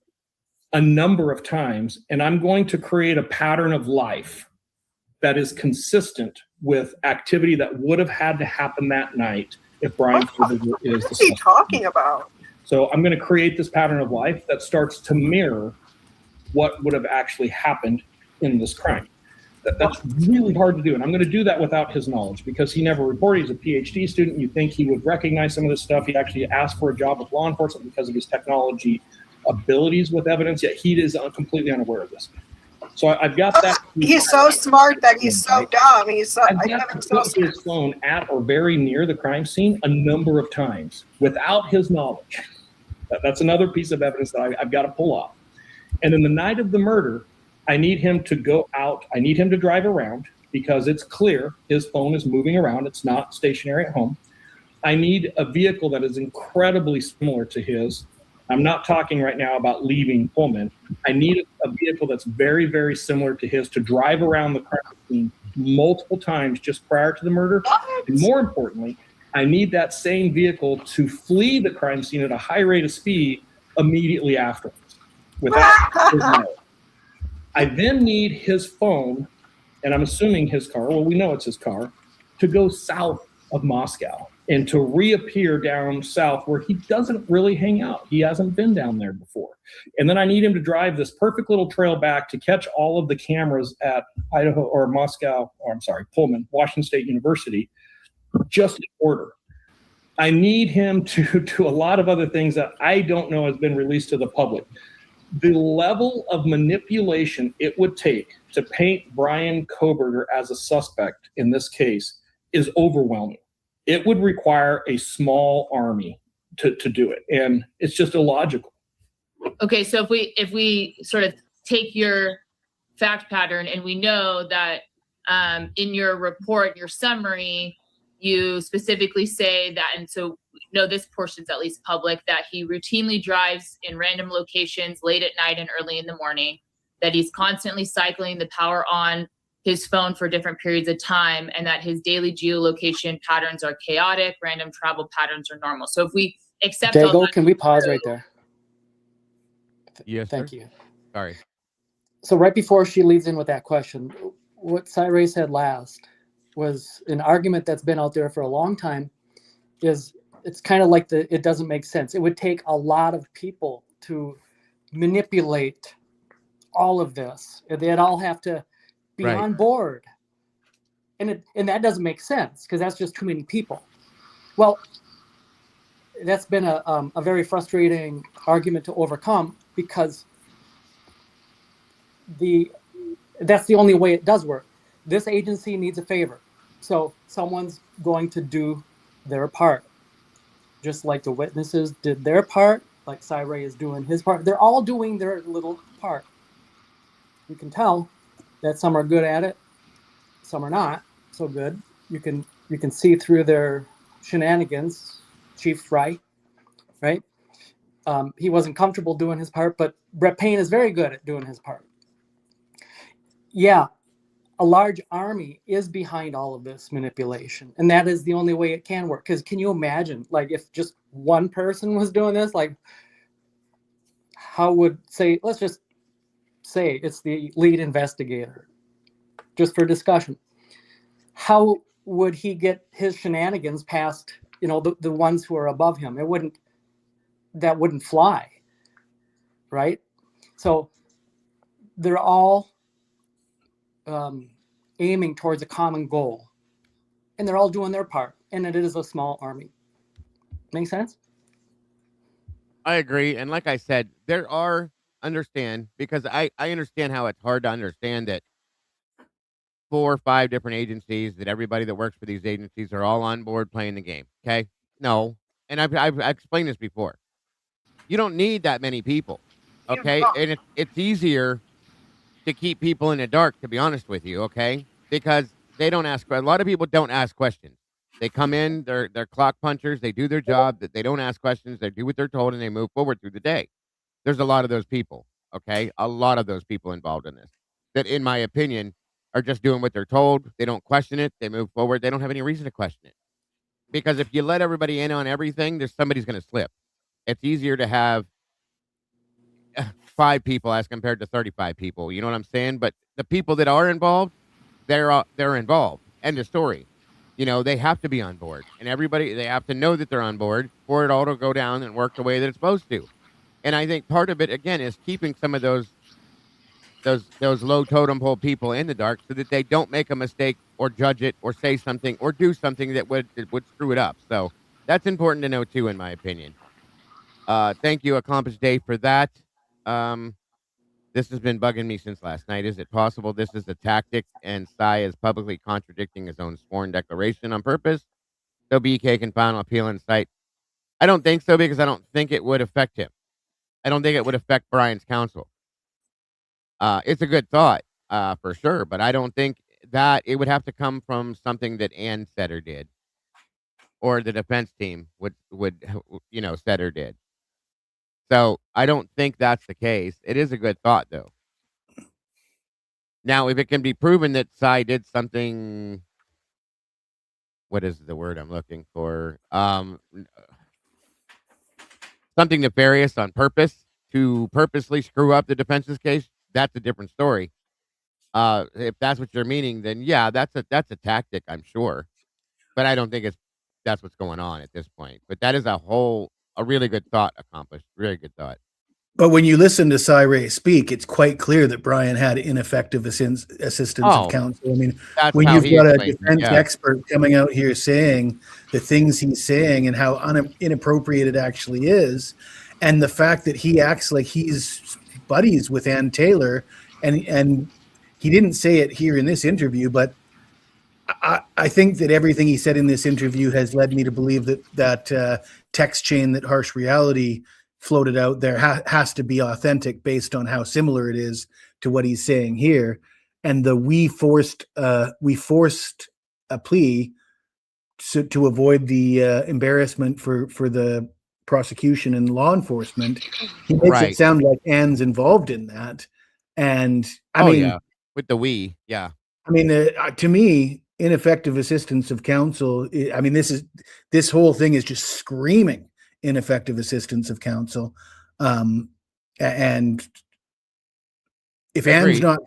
a number of times, and I'm going to create a pattern of life that is consistent with activity that would have had to happen that night if Brian Koberger is the What is he talking about? So I'm going to create this pattern of life that starts to mirror what would have actually happened in this crime. That's really hard to do, and I'm going to do that without his knowledge because he never reported. He's a PhD student. You think he would recognize some of this stuff. He actually asked for a job with law enforcement because of his technology abilities with evidence, yet he is completely unaware of this. So I've got that. He's so smart that he's so dumb. He's so, I've got to put his phone at or very near the crime scene a number of times without his knowledge. That's another piece of evidence that I've got to pull off. And then the night of the murder, I need him to go out. I need him to drive around because it's clear his phone is moving around. It's not stationary at home. I need a vehicle that is incredibly similar to his. I'm not talking right now about leaving Pullman. I need a vehicle that's very, very similar to his to drive around the crime scene multiple times just prior to the murder. And more importantly, I need that same vehicle to flee the crime scene at a high rate of speed immediately afterwards. Without his knowledge. I then need his phone, and I'm assuming his car, well, we know it's his car, to go south of Moscow and to reappear down south where he doesn't really hang out. He hasn't been down there before. And then I need him to drive this perfect little trail back to catch all of the cameras at Idaho or Moscow, or I'm sorry, Pullman, Washington State University, just in order. I need him to do a lot of other things that I don't know has been released to the public. The level of manipulation it would take to paint Brian Koberger as a suspect in this case is overwhelming. It would require a small army to do it, and it's just illogical. Okay, so if we sort of take your fact pattern, and we know that in your report, your summary, you specifically say that, and so no, this portion's at least public, that he routinely drives in random locations late at night and early in the morning, that he's constantly cycling the power on his phone for different periods of time, and that his daily geolocation patterns are chaotic, random travel patterns are normal. So if we accept all Dago, that, can we pause right there? Yes, Thank sir. you. Sorry. So right before she leads in with that question, what Cyree said last was an argument that's been out there for a long time. Is it's kind of like it doesn't make sense. It would take a lot of people to manipulate all of this. They'd all have to be Right. on board. And that doesn't make sense because that's just too many people. Well, that's been a very frustrating argument to overcome because that's the only way it does work. This agency needs a favor. So someone's going to do their part. Just like the witnesses did their part, like Cyree is doing his part. They're all doing their little part. You can tell that some are good at it, some are not so good. You can see through their shenanigans. Chief Fry, right? He wasn't comfortable doing his part, but Brett Payne is very good at doing his part. Yeah, a large army is behind all of this manipulation, and that is the only way it can work. Because can you imagine, like, if just one person was doing this, like, how would, say, let's just say it's the lead investigator, just for discussion. How would he get his shenanigans past, the ones who are above him? That wouldn't fly, right? So they're all aiming towards a common goal, and they're all doing their part, and it is a small army. Make sense? I agree. And like I said, there are understand because I understand how it's hard to understand that 4 or 5 different agencies, that everybody that works for these agencies are all on board playing the game. Okay. No. And I've explained this before. You don't need that many people. Yeah, Okay. well, And it's easier to keep people in the dark, to be honest with you. Okay. Because they don't ask, a lot of people don't ask questions. They come in, they're clock punchers, they do their job, that they don't ask questions, they do what they're told, and they move forward through the day. There's a lot of those people, okay? A lot of those people involved in this that, in my opinion, are just doing what they're told. They don't question it. They move forward. They don't have any reason to question it. Because if you let everybody in on everything, there's somebody's going to slip. It's easier to have 5 people as compared to 35 people. You know what I'm saying? But the people that are involved, they're involved. End of story. You know, they have to be on board, and everybody they have to know that they're on board for it all to go down and work the way that it's supposed to. And I think part of it again is keeping some of those low totem pole people in the dark so that they don't make a mistake or judge it or say something or do something that would screw it up. So that's important to know too, in my opinion. Thank you, Accomplished Dave, for that. Um, this has been bugging me since last night. Is it possible this is a tactic and Cy is publicly contradicting his own sworn declaration on purpose so BK can file an appeal in sight? I don't think so because I don't think it would affect him. I don't think it would affect Brian's counsel. It's a good thought, for sure, but I don't think that it would have to come from something that Ann said or did, or the defense team would said or did. So I don't think that's the case. It is a good thought though. Now, if it can be proven that Cy did something, what is the word I'm looking for? Something nefarious on purpose to purposely screw up the defense's case, that's a different story. If that's what you're meaning, then yeah, that's a tactic, I'm sure. But I don't think that's what's going on at this point. But that is a really good thought accomplished. Really good thought. But when you listen to Cy Ray speak, it's quite clear that Brian had ineffective assistance of Oh, counsel. I mean, that's when how you've he got a explains it. defense Yeah. expert coming out here saying the things he's saying and how inappropriate it actually is, and the fact that he acts like he's buddies with Ann Taylor, and he didn't say it here in this interview, but I think that everything he said in this interview has led me to believe that text chain that Harsh Reality floated out there has to be authentic based on how similar it is to what he's saying here. And we forced a plea to avoid the embarrassment for the prosecution and law enforcement. He makes it Right. sound like Ann's involved in that. And I mean, yeah. With the we, yeah. I mean, to me, ineffective assistance of counsel. I mean, this whole thing is just screaming ineffective assistance of counsel. And if Ann's Agreed. not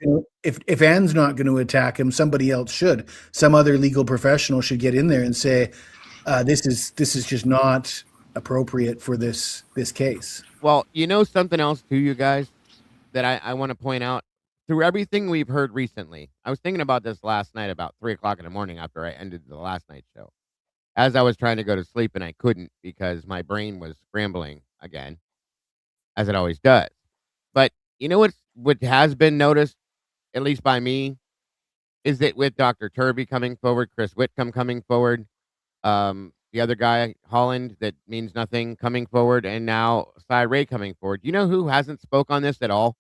if Ann's not going to attack him, somebody else should. Some other legal professional should get in there and say, this is just not appropriate for this case. Well, you know something else too, you guys, that I want to point out through everything we've heard recently. I was thinking about this last night about 3 o'clock in the morning after I ended the last night show. As I was trying to go to sleep and I couldn't because my brain was scrambling again, as it always does. But you know what has been noticed, at least by me, is that with Dr. Turvey coming forward, Chris Whitcomb coming forward, the other guy, Holland, that means nothing, coming forward, and now Cy Ray coming forward. You know who hasn't spoke on this at all?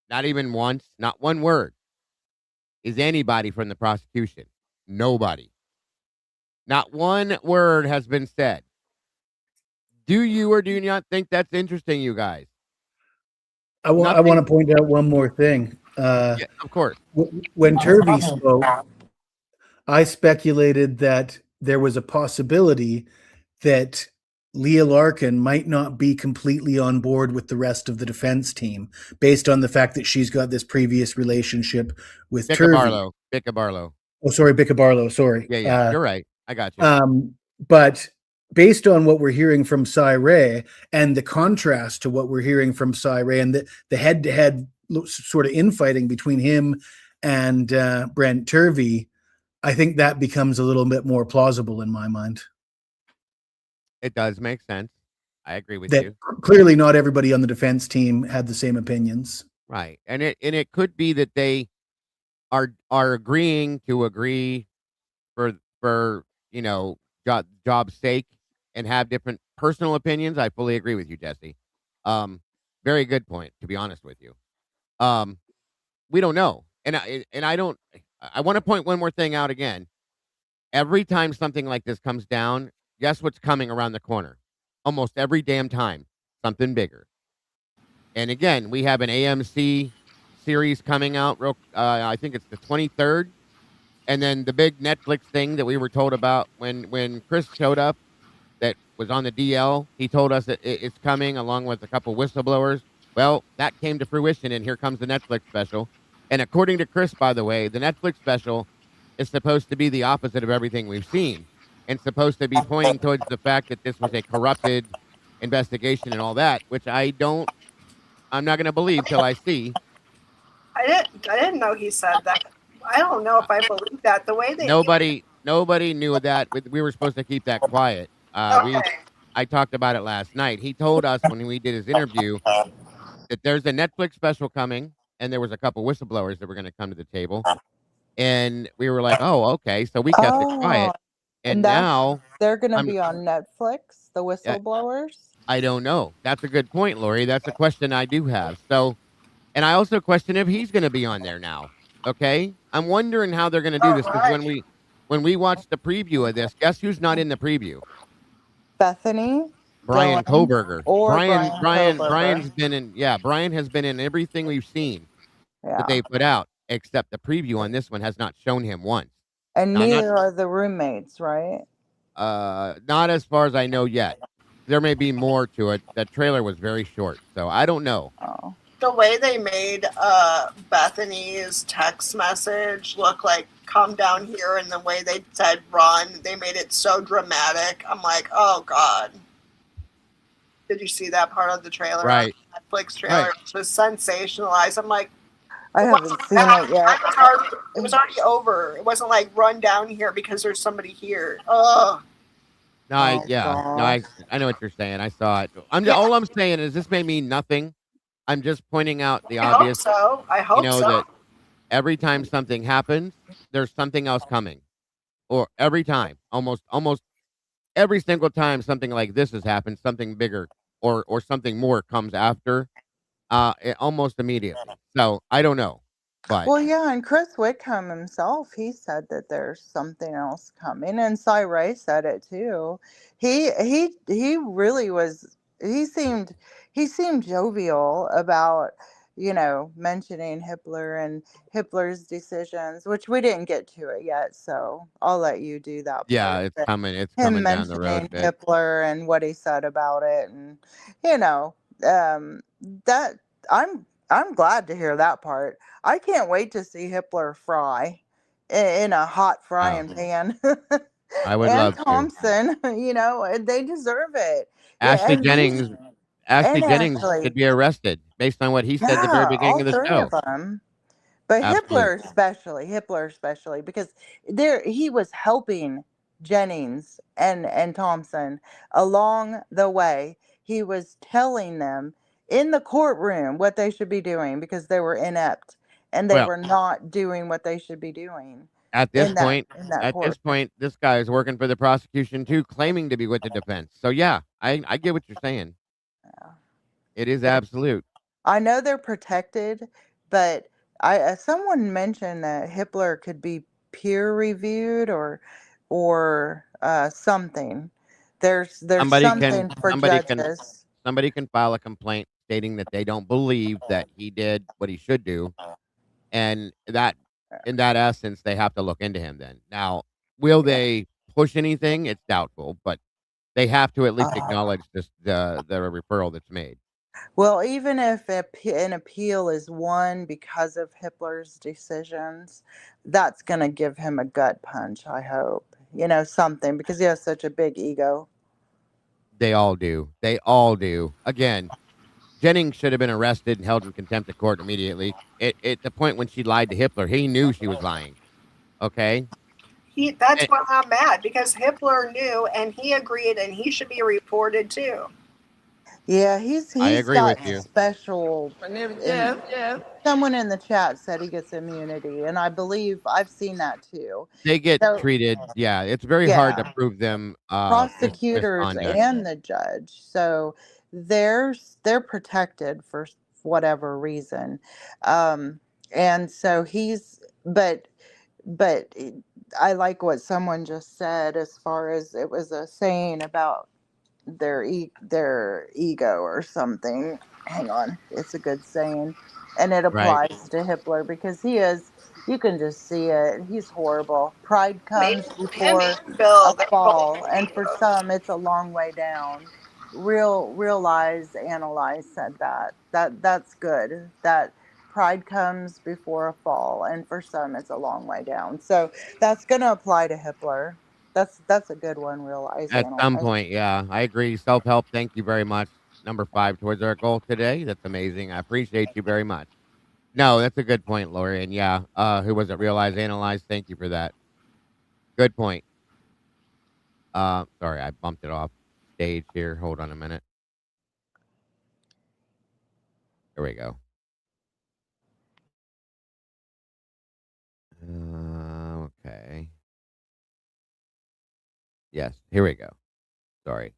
Not even once, not one word, is anybody from the prosecution. Nobody. Not one word has been said. Do you or do you not think that's interesting, you guys? I want to point out one more thing. Yeah, of course. When Turvey spoke, I speculated that there was a possibility that Leah Larkin might not be completely on board with the rest of the defense team based on the fact that she's got this previous relationship with Turvey. Bicca Barlow. Oh, sorry, Bicca Barlow. Sorry. Yeah, you're right. I got you. But based on what we're hearing from Cy Ray and the contrast to what we're hearing from Cy Ray and the head-to-head sort of infighting between him and Brent Turvey, I think that becomes a little bit more plausible in my mind. It does make sense. I agree with that you. clearly not everybody on the defense team had the same opinions. Right. And it could be that they are agreeing to agree for job's sake and have different personal opinions. I fully agree with you, Jesse. Very good point, to be honest with you. We don't know. And I don't I want to point one more thing out again. Every time something like this comes down, guess what's coming around the corner? Almost every damn time, something bigger. And again, we have an AMC series coming out. I think it's the 23rd, and then the big Netflix thing that we were told about when Chris showed up, that was on the DL. He told us that it's coming along with a couple whistleblowers. Well, that came to fruition, and here comes the Netflix special. And according to Chris, by the way, the Netflix special is supposed to be the opposite of everything we've seen, and supposed to be pointing towards the fact that this was a corrupted investigation and all that, which I'm not going to believe till I see. I didn't know he said that. I don't know if I believe that. The way they Nobody knew that. We were supposed to keep that quiet. I talked about it last night. He told us when we did his interview that there's a Netflix special coming, and there was a couple whistleblowers that were going to come to the table, and we were like, "Oh, okay." So we kept it quiet, and now they're going to I'm be on Netflix, the whistleblowers. I don't know. That's a good point, Lori. That's a question I do have. So, and I also question if he's going to be on there now. Okay, I'm wondering how they're going to do this because when we watched the preview of this, guess who's not in the preview? Bethany, Brian Koberger. Brian's Koberger. been in. Yeah, Brian has been in everything we've seen that they put out, except the preview on this one has not shown him once. And neither are the roommates, right? Not as far as I know yet. There may be more to it. That trailer was very short, so I don't know. Oh. The way they made Bethany's text message look like "come down here," and the way they said "run," they made it so dramatic. I'm like, oh god. Did you see that part of the trailer? Right. Netflix trailer. Right. It was sensationalized. I'm like, I haven't seen it yet. It was already over. It wasn't like run down here because there's somebody here. Oh. No, I know what you're saying. I saw it. All I'm saying is this may mean nothing. I'm just pointing out the obvious. I hope so. That every time something happens, there's something else coming. Or every time, almost every single time something like this has happened, something bigger or something more comes after, almost immediately. So I don't know. But well, yeah, and Chris Whitcomb himself, he said that there's something else coming, and Cy Ray said it too. He really was. He seemed jovial about mentioning Hitler and Hitler's decisions, which we didn't get to it yet. So I'll let you do that. Yeah, it's coming. It's coming down the road. Hitler and what he said about it, and that I'm glad to hear that part. I can't wait to see Hitler fry in a hot frying pan. I would love Thompson, they deserve it. Ashley Jennings could be arrested based on what he said at the very beginning of the show. Of them. But Hitler especially, because he was helping Jennings and Thompson along the way. He was telling them in the courtroom what they should be doing because they were inept and they were not doing what they should be doing. At this point, this guy is working for the prosecution too, claiming to be with the defense. So yeah, I get what you're saying. Yeah. It is absolute. I know they're protected, but someone mentioned that Hitler could be peer reviewed or something. There's something for judges. Somebody can file a complaint stating that they don't believe that he did what he should do, and that in that essence they have to look into him. Then now, will they push anything? It's doubtful, but they have to at least acknowledge the referral that's made. Well, even if an appeal is won because of Hitler's decisions, that's going to give him a gut punch, I hope. Something, because he has such a big ego. They all do. They all do. Again, Jennings should have been arrested and held in contempt of court immediately. At the point when she lied to Hitler, he knew she was lying. Okay? That's why I'm mad, because Hitler knew and he agreed and he should be reported too. Yeah, I he's agree with got you. special. My name is And Jeff. someone in the chat said he gets immunity, and I believe I've seen that too. They get So treated. Yeah, it's very hard to yeah, prove them prosecutors misconduct. and the judge. So they're protected for whatever reason, um, and so but I like what someone just said as far as it was a saying about their ego or something. Hang on, it's a good saying, and it Right. applies to Hitler because he is. You can just see it. He's horrible. Pride Made comes him before a feel the fall, and for some, it's a long way down. Realize, analyze said that. That's good. That pride comes before a fall, and for some, it's a long way down. So that's going to apply to Hitler. That's a good one. Realize, At some analyze. point, yeah, I agree. Self-help, thank you very much. Number 5 towards our goal today. That's amazing. I appreciate you very much. No, that's a good point, Lori. And yeah, who was it? Realize, analyze. Thank you for that. Good point. Sorry, I bumped it off stage here. Hold on a minute. Here we go. Okay. Yes, here we go. Sorry.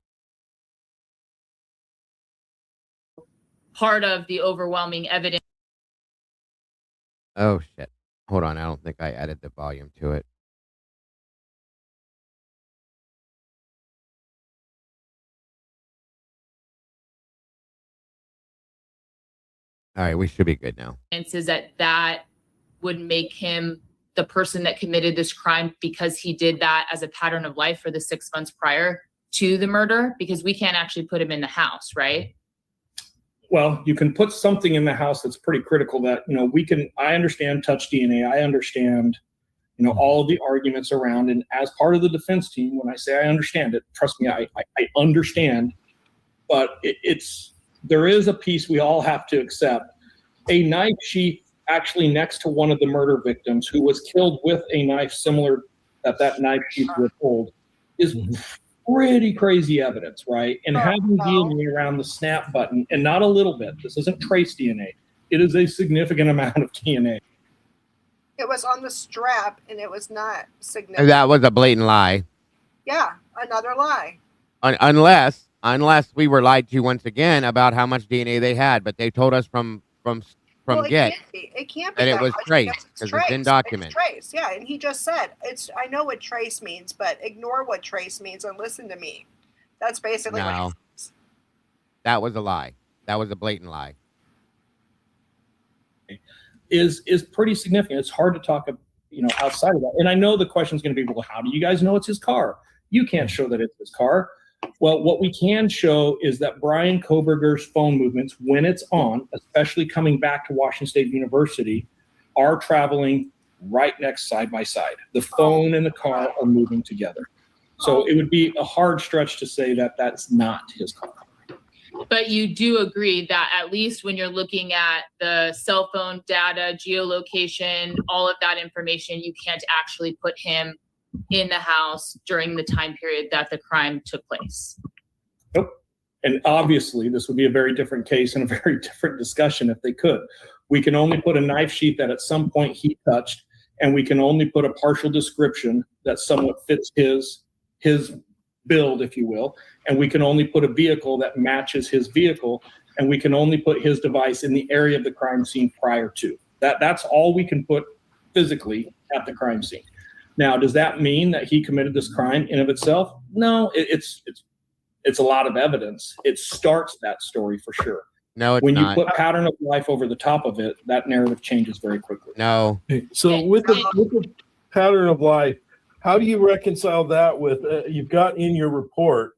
Part of the overwhelming evidence. Oh shit. Hold on. I don't think I added the volume to it. All right, we should be good now. Is that would make him the person that committed this crime because he did that as a pattern of life for the 6 months prior to the murder, because we can't actually put him in the house, right? Well, you can put something in the house that's pretty critical that, I understand touch DNA. I understand, all of the arguments around. And as part of the defense team, when I say I understand it, trust me, I understand. But there is a piece we all have to accept. A knife sheath actually next to one of the murder victims who was killed with a knife similar that knife sheath was pulled is pretty crazy evidence, right? And having DNA around the snap button, and not a little bit, this isn't trace DNA, it is a significant amount of DNA. It was on the strap, and it was not significant. That was a blatant lie. Yeah, another lie. Unless we were lied to once again about how much DNA they had, but they told us from get it can't be that it was much trace because it's in document. It's trace, yeah. And he just said I know what trace means, but ignore what trace means and listen to me. That's basically what he says. That was a lie. That was a blatant lie. Is pretty significant. It's hard to talk, outside of that. And I know the question is going to be, well, how do you guys know it's his car? You can't show that it's his car. Well, what we can show is that Brian Koberger's phone movements, when it's on, especially coming back to Washington State University, are traveling right next side by side. The phone and the car are moving together. So it would be a hard stretch to say that that's not his car. But you do agree that at least when you're looking at the cell phone data, geolocation, all of that information, you can't actually put him in the house during the time period that the crime took place. Nope. And obviously, this would be a very different case and a very different discussion if they could. We can only put a knife sheath that at some point he touched, and we can only put a partial description that somewhat fits his build, if you will, and we can only put a vehicle that matches his vehicle, and we can only put his device in the area of the crime scene prior to. That's all we can put physically at the crime scene. Now, does that mean that he committed this crime in of itself? No, it's a lot of evidence. It starts that story for sure. No, it's when not. you put pattern of life over the top of it, that narrative changes very quickly. No. So with the pattern of life, how do you reconcile that with you've got in your report,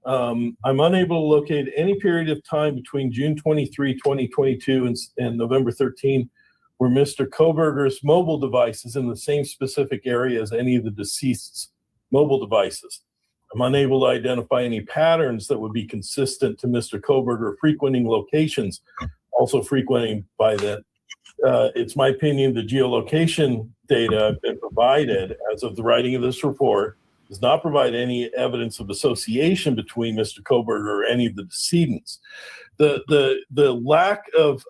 I'm unable to locate any period of time between June 23, 2022 and November 13 where Mr. Koberger's mobile device is in the same specific area as any of the deceased's mobile devices. I'm unable to identify any patterns that would be consistent to Mr. Koberger frequenting locations, also frequenting by that. It's my opinion the geolocation data have been provided as of the writing of this report does not provide any evidence of association between Mr. Koberger or any of the decedents. The lack of,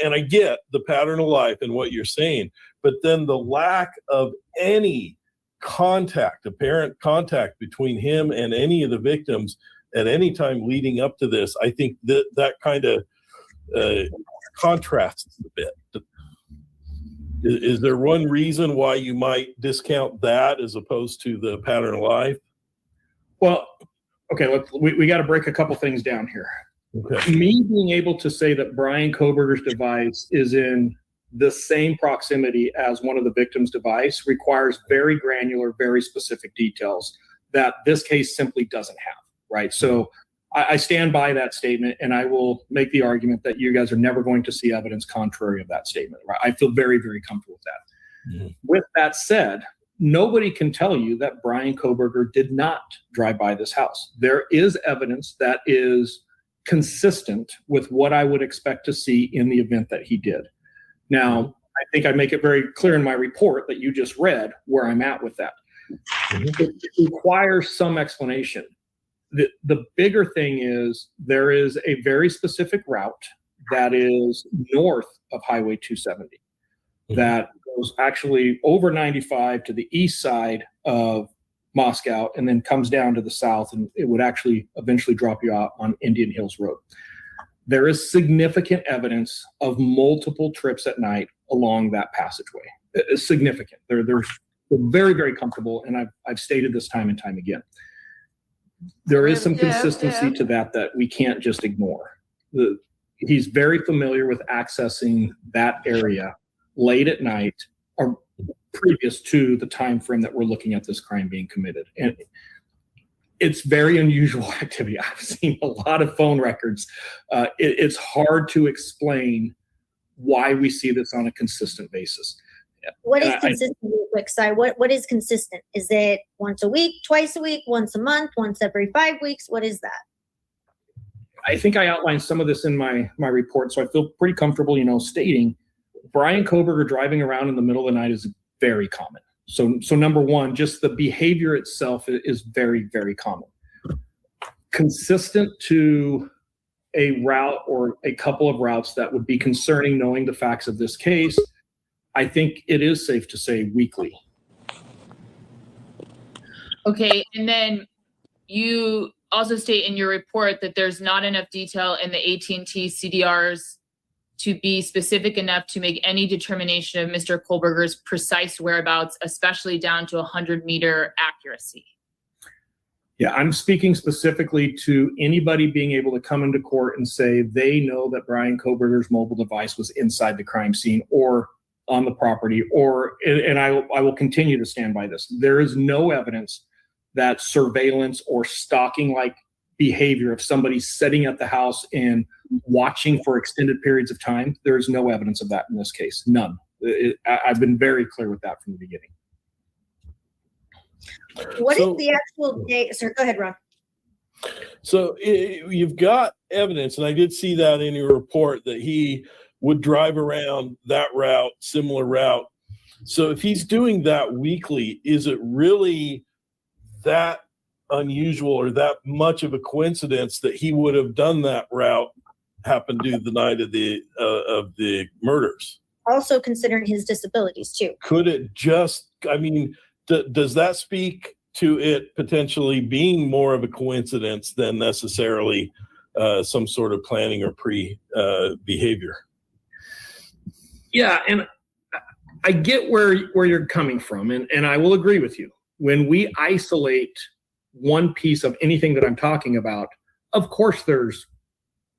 and I get the pattern of life and what you're saying, but then the lack of any contact, apparent contact between him and any of the victims at any time leading up to this, I think that kind of contrasts a bit. Is there one reason why you might discount that as opposed to the pattern of life? Well, okay, we got to break a couple things down here. Okay. Me being able to say that Brian Koberger's device is in the same proximity as one of the victim's device requires very granular, very specific details that this case simply doesn't have, right? So I stand by that statement, and I will make the argument that you guys are never going to see evidence contrary of that statement, right? I feel very, very comfortable with that. Mm-hmm. With that said, nobody can tell you that Brian Koberger did not drive by this house. There is evidence that is consistent with what I would expect to see in the event that he did. Now, I think I make it very clear in my report that you just read where I'm at with that. Mm-hmm. It requires some explanation. The bigger thing is there is a very specific route that is north of Highway 270 that goes actually over 95 to the east side of Moscow and then comes down to the south, and it would actually eventually drop you out on Indian Hills Road. There is significant evidence of multiple trips at night along that passageway. It's significant. They're very, very comfortable, and I've stated this time and time again. There is some consistency to that we can't just ignore. He's very familiar with accessing that area late at night or previous to the time frame that we're looking at this crime being committed. And it's very unusual activity. I've seen a lot of phone records. It's hard to explain why we see this on a consistent basis. What is consistent, real quick, Si? What is consistent? Is it once a week, twice a week, once a month, once every 5 weeks? What is that? I think I outlined some of this in my report, so I feel pretty comfortable, stating Brian Koberger driving around in the middle of the night is very common. So number one, just the behavior itself is very, very common. Consistent to a route or a couple of routes that would be concerning knowing the facts of this case, I think it is safe to say weekly. Okay, and then you also state in your report that there's not enough detail in the AT&T CDRs to be specific enough to make any determination of Mr. Koberger's precise whereabouts, especially down to 100-meter accuracy. Yeah, I'm speaking specifically to anybody being able to come into court and say they know that Brian Koberger's mobile device was inside the crime scene or on the property, and I will continue to stand by this. There is no evidence that surveillance or stalking-like behavior of somebody sitting at the house and watching for extended periods of time. There is no evidence of that in this case. None. I've been very clear with that from the beginning. What is the actual date? Sir, go ahead, Ron. So you've got evidence, and I did see that in your report, that he would drive around that route, similar route. So if he's doing that weekly, is it really that unusual or that much of a coincidence that he would have done that route happened to the night of the murders? Also considering his disabilities too. Could it just, does that speak to it potentially being more of a coincidence than necessarily some sort of planning or behavior? Yeah, and I get where you're coming from, and I will agree with you. When we isolate one piece of anything that I'm talking about, of course there's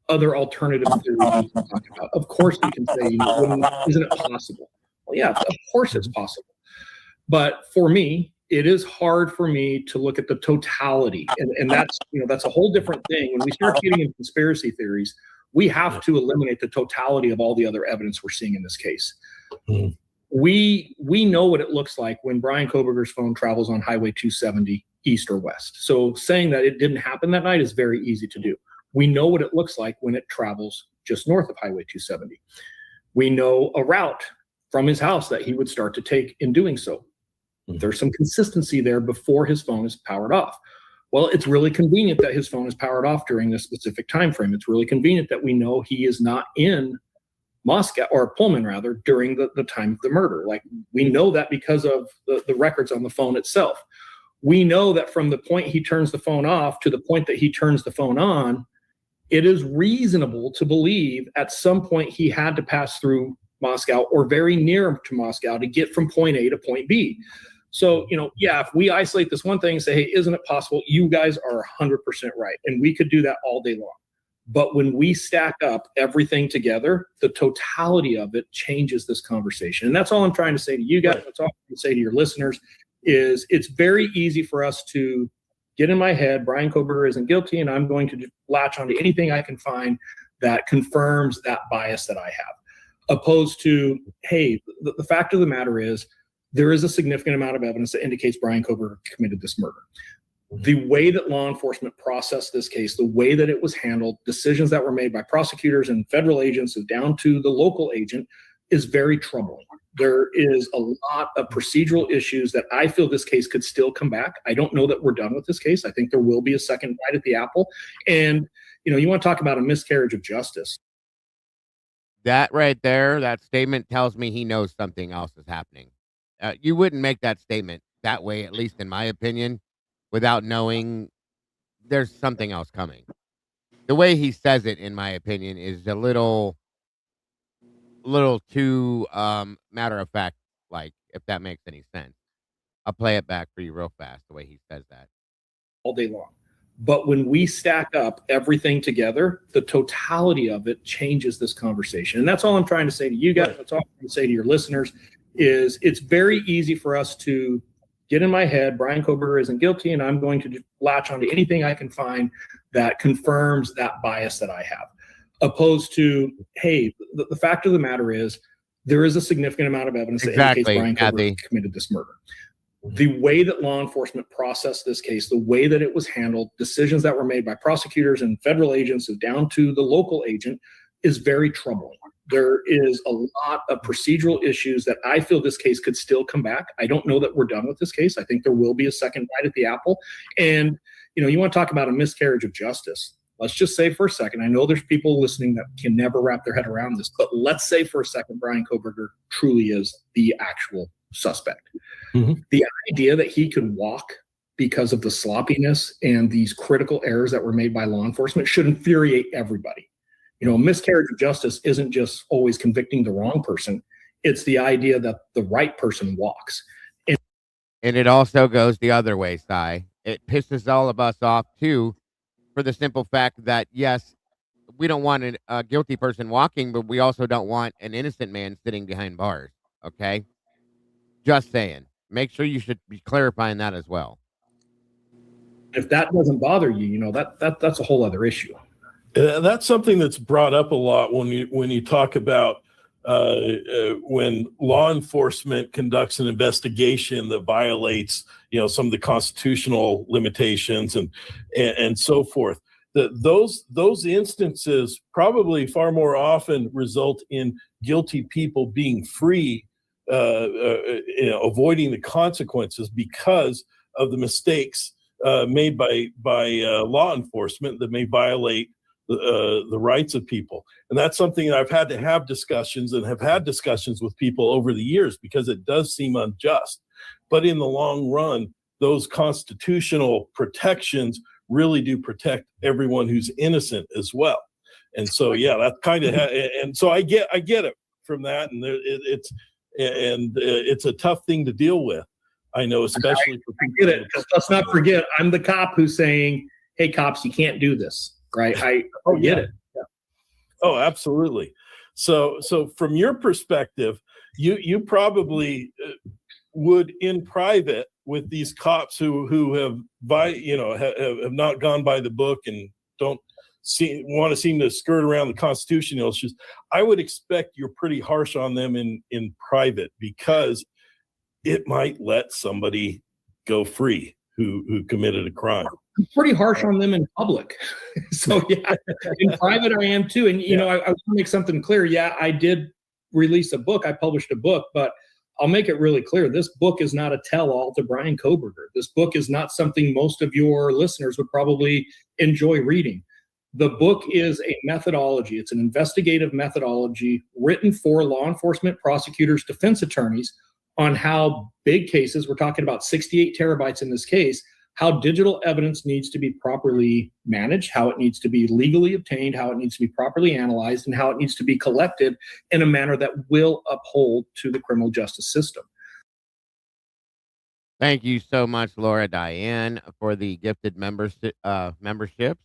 other alternative theories we can talk about. Of course we can say, isn't it possible? Well, yeah, of course it's possible. But for me, it is hard for me to look at the totality, and that's a whole different thing. When we start getting into conspiracy theories, we have to eliminate the totality of all the other evidence we're seeing in this case. Mm-hmm. We know what it looks like when Brian Koberger's phone travels on Highway 270 east or west. So saying that it didn't happen that night is very easy to do. We know what it looks like when it travels just north of Highway 270. We know a route from his house that he would start to take in doing so. There's some consistency there before his phone is powered off. Well, it's really convenient that his phone is powered off during this specific time frame. It's really convenient that we know he is not in Moscow, or Pullman rather, during the time of the murder. Like, we know that because of the records on the phone itself. We know that from the point he turns the phone off to the point that he turns the phone on, it is reasonable to believe at some point he had to pass through Moscow or very near to Moscow to get from point A to point B. So, if we isolate this one thing and say, hey, isn't it possible? You guys are 100% right. And we could do that all day long. But when we stack up everything together, the totality of it changes this conversation. And that's all I'm trying to say to you guys. That's all I'm trying to say to your listeners is it's very easy for us to get in my head, Bryan Kohberger isn't guilty, and I'm going to latch onto anything I can find that confirms that bias that I have. Opposed to, hey, the fact of the matter is there is a significant amount of evidence that indicates Bryan Kohberger committed this murder. The way that law enforcement processed this case, the way that it was handled, decisions that were made by prosecutors and federal agents down to the local agent is very troubling. There is a lot of procedural issues that I feel this case could still come back. I don't know that we're done with this case. I think there will be a second bite at the apple. And, you want to talk about a miscarriage of justice. That right there, that statement tells me he knows something else is happening. You wouldn't make that statement that way, at least in my opinion, without knowing there's something else coming. The way he says it, in my opinion, is a little too matter of fact, like, if that makes any sense. I'll play it back for you real fast, the way he says that. All day long. But when we stack up everything together, the totality of it changes this conversation. And that's all I'm trying to say to you guys. That's all I'm trying to say to your listeners is it's very easy for us to get in my head, Bryan Kohberger isn't guilty, and I'm going to latch onto anything I can find that confirms that bias that I have. Opposed to, hey, the fact of the matter is there is a significant amount of evidence that indicates Bryan Kohberger committed this murder. The way that law enforcement processed this case, the way that it was handled, decisions that were made by prosecutors and federal agents down to the local agent is very troubling. There is a lot of procedural issues that I feel this case could still come back. I don't know that we're done with this case. I think there will be a second bite at the apple. And, you want to talk about a miscarriage of justice. Let's just say for a second, I know there's people listening that can never wrap their head around this, but let's say for a second Bryan Kohberger truly is the actual suspect. Mm-hmm. The idea that he could walk because of the sloppiness and these critical errors that were made by law enforcement should infuriate everybody. A miscarriage of justice isn't just always convicting the wrong person. It's the idea that the right person walks. And it also goes the other way, Cy. It pisses all of us off, too, for the simple fact that, yes, we don't want a guilty person walking, but we also don't want an innocent man sitting behind bars, okay? Just saying. Make sure you should be clarifying that as well. If that doesn't bother you, that's a whole other issue. That's something that's brought up a lot when you talk about when law enforcement conducts an investigation that violates, some of the constitutional limitations and so forth. Those instances probably far more often result in guilty people being free, avoiding the consequences because of the mistakes made by law enforcement that may violate the rights of people. And that's something that I've had to have discussions and have had discussions with people over the years because it does seem unjust. But in the long run, those constitutional protections really do protect everyone who's innocent as well. And so, yeah, that kind of, and so I get it from that. And it's a tough thing to deal with. I know, especially for people. I get it. Let's not forget, I'm the cop who's saying, hey, cops, you can't do this. Right. I get it. Yeah. Oh, absolutely. So from your perspective, you probably would in private with these cops who have not gone by the book and don't want to seem to skirt around the constitutional issues. I would expect you're pretty harsh on them in private because it might let somebody go free who committed a crime. I'm pretty harsh on them in public. So yeah, in private I am too. And I want to make something clear. Yeah, I did release a book. I published a book, but I'll make it really clear. This book is not a tell-all to Bryan Kohberger. This book is not something most of your listeners would probably enjoy reading. The book is a methodology. It's an investigative methodology written for law enforcement, prosecutors, defense attorneys on how big cases, we're talking about 68 terabytes in this case, how digital evidence needs to be properly managed, how it needs to be legally obtained, how it needs to be properly analyzed, and how it needs to be collected in a manner that will uphold to the criminal justice system. Thank you so much, Laura Diane, for the gifted memberships.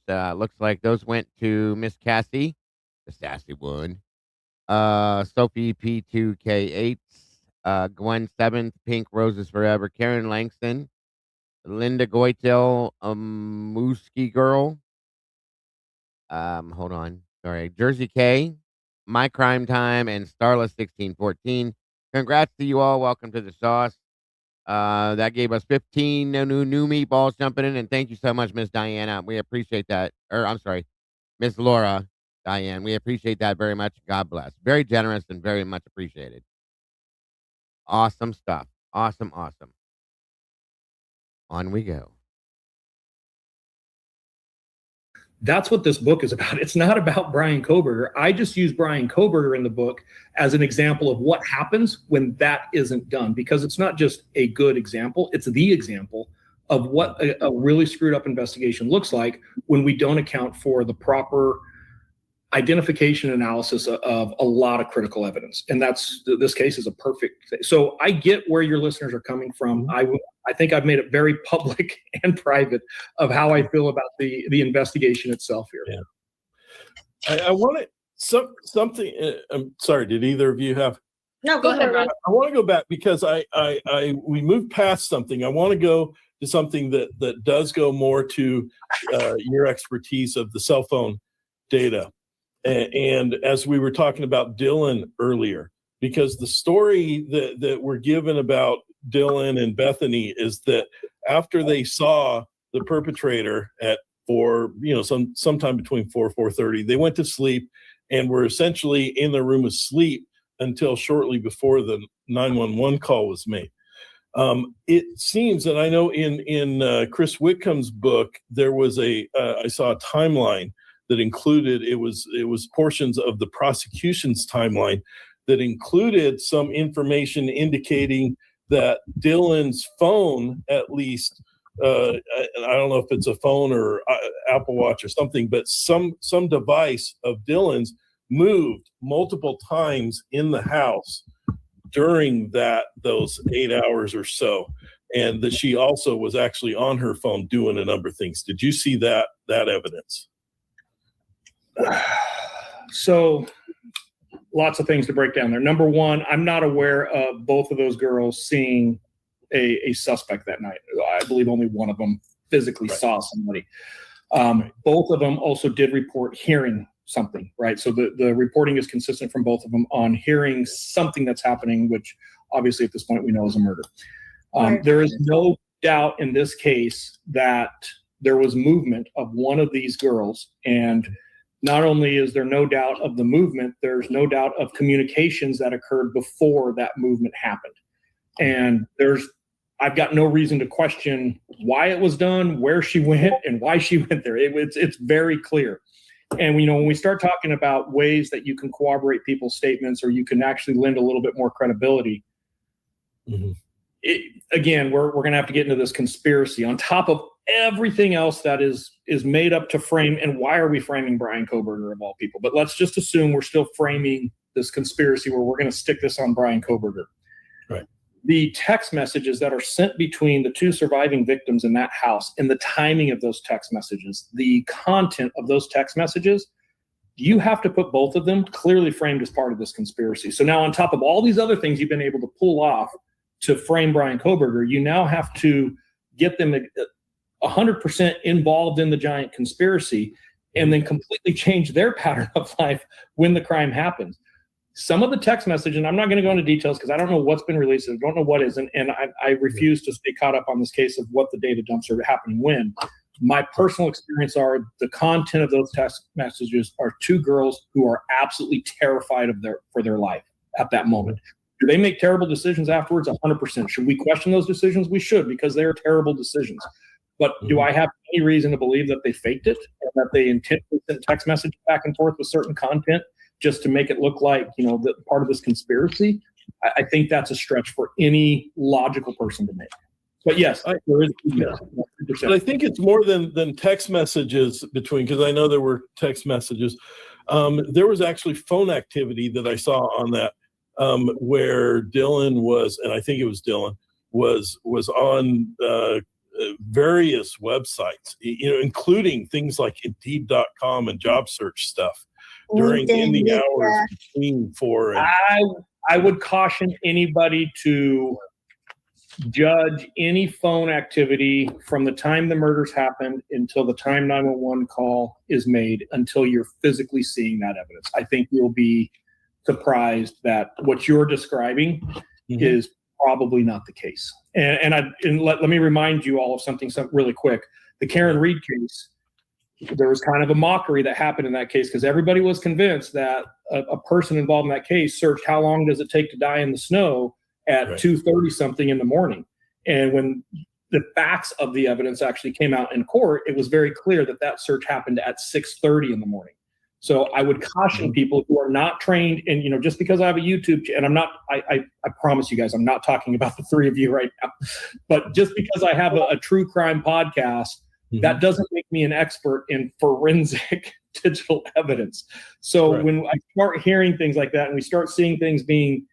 Looks like those went to Miss Cassie, the sassy one, Sophie P2K8, Gwen 7th, Pink Roses Forever, Karen Langston, Linda Goitel, Mooski Girl. Hold on. Sorry. Jersey K, My Crime Time, and Starless1614. Congrats to you all. Welcome to the sauce. That gave us 15 new meatballs jumping in, and thank you so much, Miss Diana. We appreciate that. I'm sorry, Miss Laura Diane. We appreciate that very much. God bless. Very generous and very much appreciated. Awesome stuff. Awesome. On we go. That's what this book is about. It's not about Bryan Kohberger. I just use Bryan Kohberger in the book as an example of what happens when that isn't done, because it's not just a good example. It's the example of what a really screwed up investigation looks like when we don't account for the proper identification analysis of a lot of critical evidence. And this case is a perfect thing. So I get where your listeners are coming from. I think I've made it very public and private of how I feel about the investigation itself here. Yeah. I wanted something. I'm sorry. Did either of you have? No, go ahead, Rob. I want to go back because we moved past something. I want to go to something that does go more to your expertise of the cell phone data. And as we were talking about Dylan earlier, because the story that we're given about Dylan and Bethany is that after they saw the perpetrator at sometime between 4:30, they went to sleep and were essentially in their room asleep until shortly before the 911 call was made. It seems, and I know in Chris Whitcomb's book, there was I saw a timeline that included, it was portions of the prosecution's timeline that included some information indicating that Dylan's phone, at least, I don't know if it's a phone or Apple Watch or something, but some device of Dylan's moved multiple times in the house during those 8 hours or so, and that she also was actually on her phone doing a number of things. Did you see that evidence? So lots of things to break down there. Number one, I'm not aware of both of those girls seeing a suspect that night. I believe only one of them physically saw somebody. Both of them also did report hearing something, right? So the reporting is consistent from both of them on hearing something that's happening, which obviously at this point we know is a murder. There is no doubt in this case that there was movement of one of these girls, and not only is there no doubt of the movement, there's no doubt of communications that occurred before that movement happened. And I've got no reason to question why it was done, where she went, and why she went there. It's very clear. And when we start talking about ways that you can corroborate people's statements or you can actually lend a little bit more credibility, again, we're going to have to get into this conspiracy on top of everything else that is made up to frame. And why are we framing Bryan Kohberger of all people? But let's just assume we're still framing this conspiracy where we're going to stick this on Bryan Kohberger. Right. The text messages that are sent between the two surviving victims in that house and the timing of those text messages, the content of those text messages, you have to put both of them clearly framed as part of this conspiracy. So now on top of all these other things you've been able to pull off to frame Bryan Kohberger, you now have to get them 100% involved in the giant conspiracy and then completely change their pattern of life when the crime happens. Some of the text message, and I'm not going to go into details because I don't know what's been released. I don't know what isn't. And I refuse to stay caught up on this case of what the data dumps are happening when. My personal experience are the content of those text messages are two girls who are absolutely terrified for their life at that moment. Do they make terrible decisions afterwards? 100%. Should we question those decisions? We should, because they are terrible decisions. But do I have any reason to believe that they faked it and that they intentionally sent text messages back and forth with certain content just to make it look like, that part of this conspiracy? I think that's a stretch for any logical person to make. But yes, there is. Yes, but I think it's more than text messages between, because I know there were text messages. There was actually phone activity that I saw on that where Dylan was, and I think it was Dylan, was on various websites, including things like Indeed.com and job search stuff in the hours between 4 and. I would caution anybody to judge any phone activity from the time the murders happened until the time 911 call is made, until you're physically seeing that evidence. I think you'll be surprised that what you're describing is probably not the case. And let me remind you all of something really quick. The Karen Reed case, there was kind of a mockery that happened in that case because everybody was convinced that a person involved in that case searched how long does it take to die in the snow at 2:30 something in the morning. And when the facts of the evidence actually came out in court, it was very clear that search happened at 6:30 in the morning. So I would caution people who are not trained, and just because I have a YouTube, and I'm not, I promise you guys, I'm not talking about the three of you right now, but just because I have a true crime podcast, that doesn't make me an expert in forensic digital evidence. So when I start hearing things like that and we start seeing things being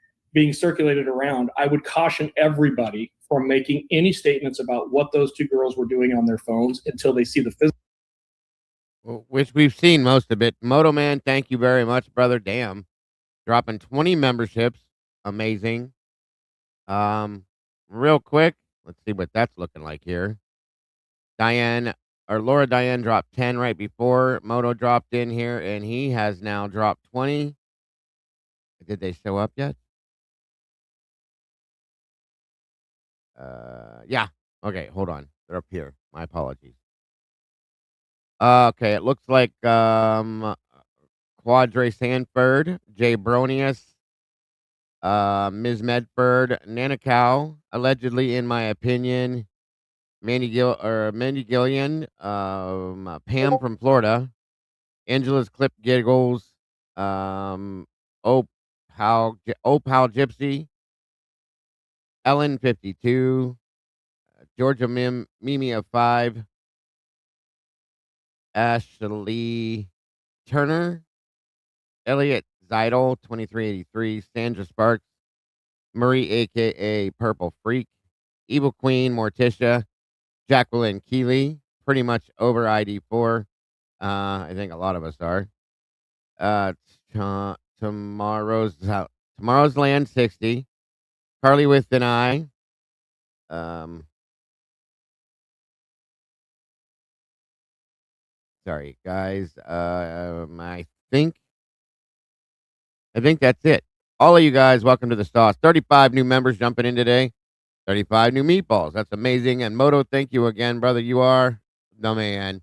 circulated around, I would caution everybody from making any statements about what those two girls were doing on their phones until they see the physical. Which we've seen most of it. Moto Man, thank you very much, brother. Damn. Dropping 20 memberships. Amazing. Real quick, let's see what that's looking like here. Laura Diane dropped 10 right before Moto dropped in here, and he has now dropped 20. Did they show up yet? Yeah. Okay, hold on. They're up here. My apologies. Okay, it looks like Quadre Sanford, Jay Bronius, Ms. Medford, Nanacow, allegedly, in my opinion, Mandy Gillian, Pam from Florida, Angela's Clip Giggles, Opal Gypsy, Ellen 52, Georgia Mimi of 5, Ashley Turner, Elliot Zeidel 2383, Sandra Sparks, Marie aka Purple Freak, Evil Queen Morticia, Jacqueline Keeley, pretty much over ID4. I think a lot of us are. Tomorrow's Land 60, Carly with an eye. Sorry guys. I think that's it. All of you guys, welcome to the sauce. 35 new members jumping in today. 35 new meatballs. That's amazing. And Moto, thank you again, brother. You are the man.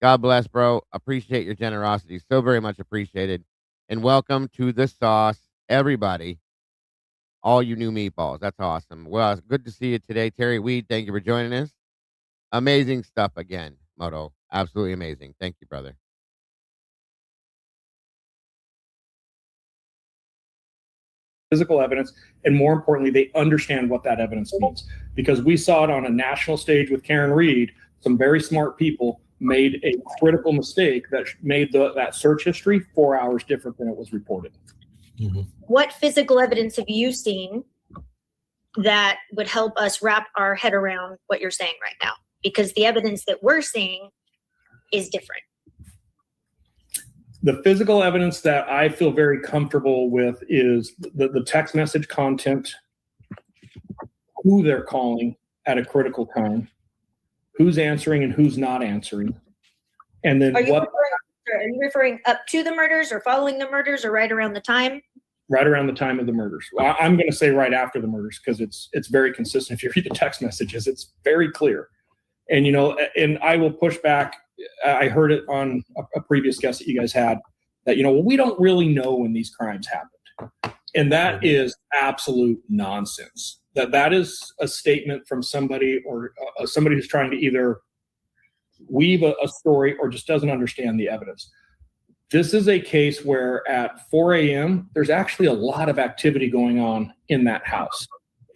God bless, bro. Appreciate your generosity. So very much appreciated. And welcome to the sauce, everybody. All you new meatballs. That's awesome. Well, it's good to see you today. Terry Weed, thank you for joining us. Amazing stuff again, Moto. Absolutely amazing. Thank you, brother. Physical evidence, and more importantly, they understand what that evidence means, because we saw it on a national stage with Karen Reed. Some very smart people made a critical mistake that made that search history 4 hours different than it was reported. What physical evidence have you seen that would help us wrap our head around what you're saying right now? Because the evidence that we're seeing is different. The physical evidence that I feel very comfortable with is the text message content, who they're calling at a critical time, who's answering and who's not answering, and then are you referring up to the murders or following the murders or right around the time? Right around the time of the murders. I'm going to say right after the murders because it's very consistent. If you read the text messages, it's very clear. And, and I will push back. I heard it on a previous guest that you guys had that, well, we don't really know when these crimes happened. And that is absolute nonsense. That is a statement from somebody or somebody who's trying to either weave a story or just doesn't understand the evidence. This is a case where at 4 a.m., there's actually a lot of activity going on in that house.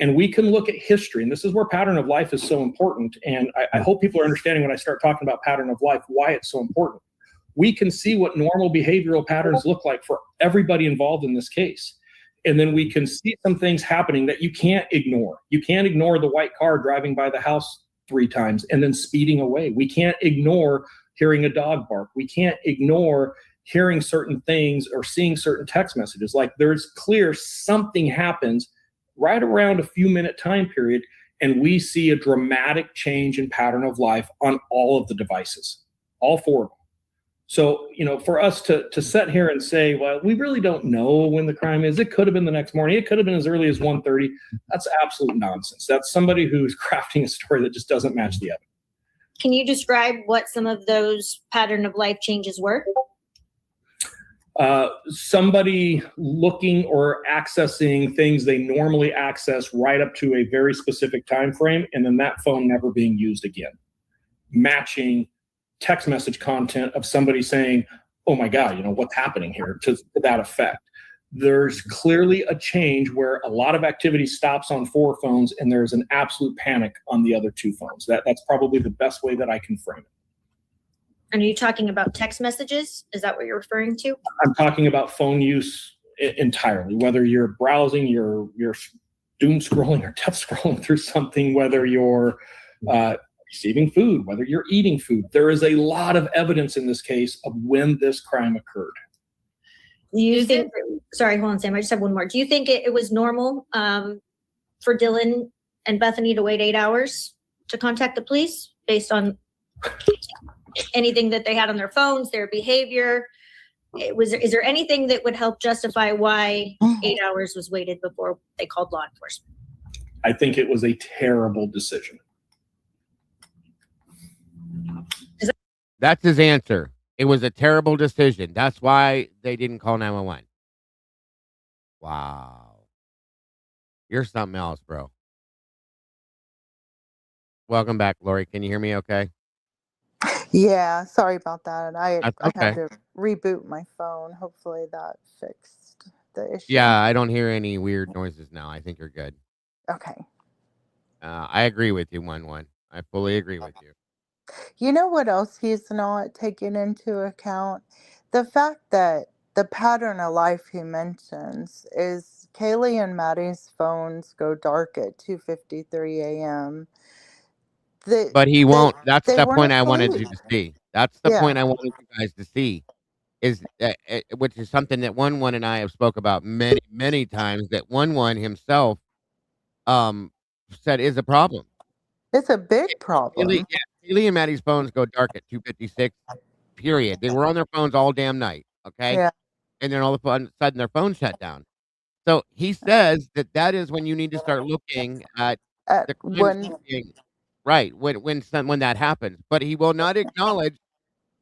And we can look at history, and this is where pattern of life is so important. And I hope people are understanding when I start talking about pattern of life, why it's so important. We can see what normal behavioral patterns look like for everybody involved in this case. And then we can see some things happening that you can't ignore. You can't ignore the white car driving by the house 3 times and then speeding away. We can't ignore hearing a dog bark. We can't ignore hearing certain things or seeing certain text messages. Like there's clear something happens right around a few minute time period, and we see a dramatic change in pattern of life on all of the devices, all 4 of them. So, for us to sit here and say, well, we really don't know when the crime is. It could have been the next morning. It could have been as early as 1:30. That's absolute nonsense. That's somebody who's crafting a story that just doesn't match the evidence. Can you describe what some of those pattern of life changes were? Somebody looking or accessing things they normally access right up to a very specific time frame, and then that phone never being used again. Matching text message content of somebody saying, oh my God, what's happening here, to that effect. There's clearly a change where a lot of activity stops on 4 phones and there's an absolute panic on the other 2 phones. That's probably the best way that I can frame it. And are you talking about text messages? Is that what you're referring to? I'm talking about phone use entirely, whether you're browsing, you're doom scrolling or death scrolling through something, whether you're receiving food, whether you're eating food. There is a lot of evidence in this case of when this crime occurred. Sorry, hold on, Sam. I just have one more. Do you think it was normal for Dylan and Bethany to wait 8 hours to contact the police based on anything that they had on their phones, their behavior? Is there anything that would help justify why 8 hours was waited before they called law enforcement? I think it was a terrible decision. That's his answer. It was a terrible decision. That's why they didn't call 911. Wow. You're something else, bro. Welcome back, Lori. Can you hear me okay? Yeah, sorry about that. I That's had okay. to reboot my phone. Hopefully that fixed the issue. Yeah, I don't hear any weird noises now. I think you're good. Okay. I agree with you, 1-1. I fully agree with you. You know what else he's not taking into account? The fact that the pattern of life he mentions is Kaylee and Maddie's phones go dark at 2:53 a.m. But he won't. That's They the weren't point I wanted you asleep. to see. That's the Yeah. point I wanted you guys to see, is which is something that 1-1 and I have spoke about many, many times, that 1-1 himself said is a problem. It's a big problem. Kaylee and Maddie's phones go dark at 2:56, period. They were on their phones all damn night, okay? Yeah. And then all of a sudden their phone shut down. So he says that is when you need to start looking at the crime scene. Right, when that happens, but he will not acknowledge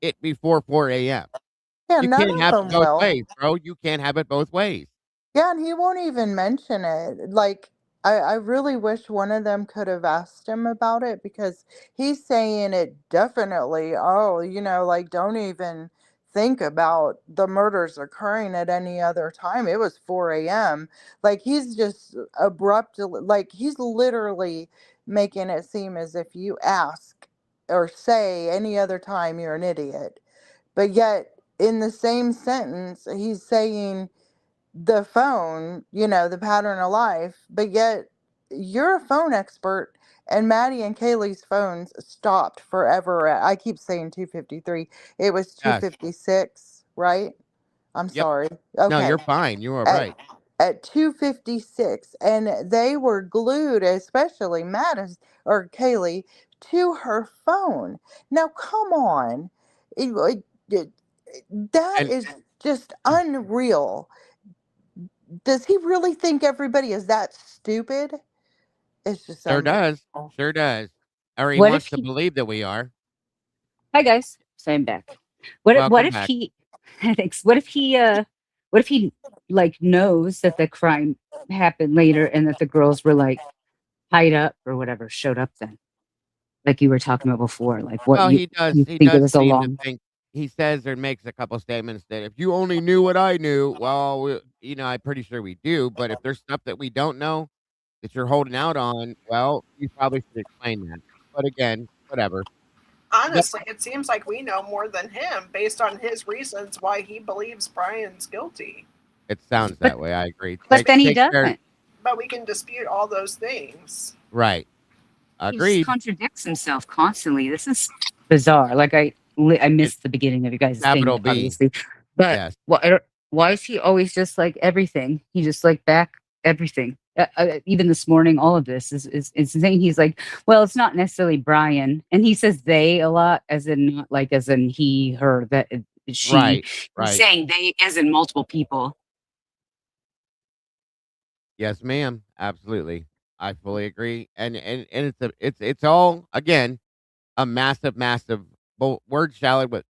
it before 4 a.m. Yeah, You none can't of have it them both will. ways, bro. You can't have it both ways. Yeah, and he won't even mention it. Like, I really wish one of them could have asked him about it, because he's saying it definitely, like, don't even think about the murders occurring at any other time. It was 4 a.m. Like, he's just abruptly, like, he's literally making it seem as if you ask or say any other time, you're an idiot. But yet, in the same sentence, he's saying the phone, the pattern of life, but yet you're a phone expert, and Maddie and Kaylee's phones stopped forever I keep saying 2:53. It was Yes. 2:56, right? I'm Yep. sorry. No, Okay. you're fine. You are At, right. at 2:56, and they were glued, especially Maddie or Kaylee, to her phone. Now, come on. That And is just unreal. Does he really think everybody is that stupid? It's just sure unbelievable. does. Sure does. Or he What wants if to he? believe that we are. Hi guys, so I'm back. What Welcome if back. he? Thanks. What if he What if he like knows that the crime happened later and that the girls were like tied up or whatever, showed up then? Like you were talking about before, like what Well, you he think it does was a seem to long. think he says or makes a couple statements that if you only knew what I knew, well, I'm pretty sure we do, but if there's stuff that we don't know that you're holding out on, well, you probably should explain that. But again, whatever. That Honestly, it seems like we know more than him based on his reasons why he believes Brian's guilty. it sounds But that way. I agree. but then he Take care. doesn't. But we can dispute all those things. Right. He just Agreed. contradicts himself constantly. This is bizarre. Like I It's missed the beginning of you guys' capital thing, B. obviously. But Yes. why is he always just like everything? He just like back everything. Even this morning, all of this is insane. He's like, well, it's not necessarily Brian, and he says they a lot, as in not like as in he, her, that she. Right. He's Right. saying they as in multiple people. Yes, ma'am. Absolutely. I fully agree. And it's all again a massive word salad with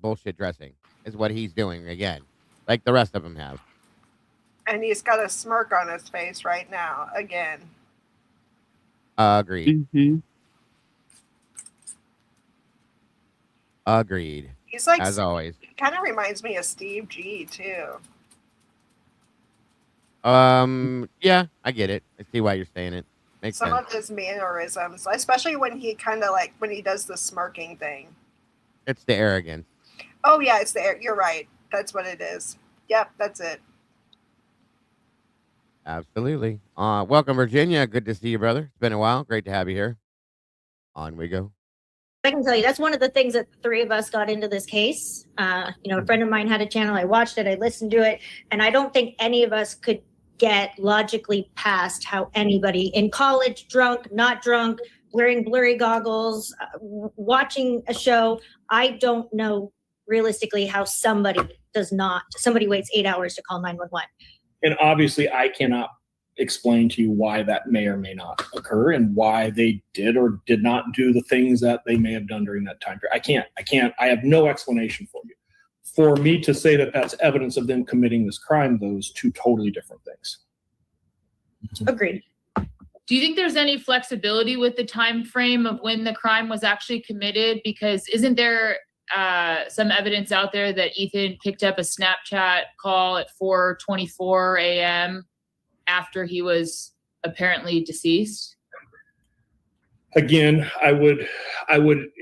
bullshit dressing is what he's doing again, like the rest of them have. And he's got a smirk on his face right now, again. Agreed. Mm-hmm. Agreed. He's like, As always. kind of reminds me of Steve G, too. Yeah, I get it. I see why you're saying it. Makes Some sense. of his mannerisms, especially when he kind of like, when he does the smirking thing. It's the arrogance. Oh, yeah, it's there. You're right. That's what it is. Yep, that's it. Absolutely. Welcome, Virginia. Good to see you, brother. It's been a while. Great to have you here. On we go. I can tell you that's one of the things that the three of us got into this case. A friend of mine had a channel. I watched it. I listened to it. And I don't think any of us could get logically past how anybody in college, drunk, not drunk, wearing blurry goggles, watching a show. I don't know realistically how somebody waits 8 hours to call 911. And obviously, I cannot explain to you why that may or may not occur and why they did or did not do the things that they may have done during that time period. I have no explanation for you. For me to say that that's evidence of them committing this crime, those two totally different things. Agreed. Do you think there's any flexibility with the time frame of when the crime was actually committed? Because isn't there some evidence out there that Ethan picked up a Snapchat call at 4:24 a.m. after he was apparently deceased? Again, I would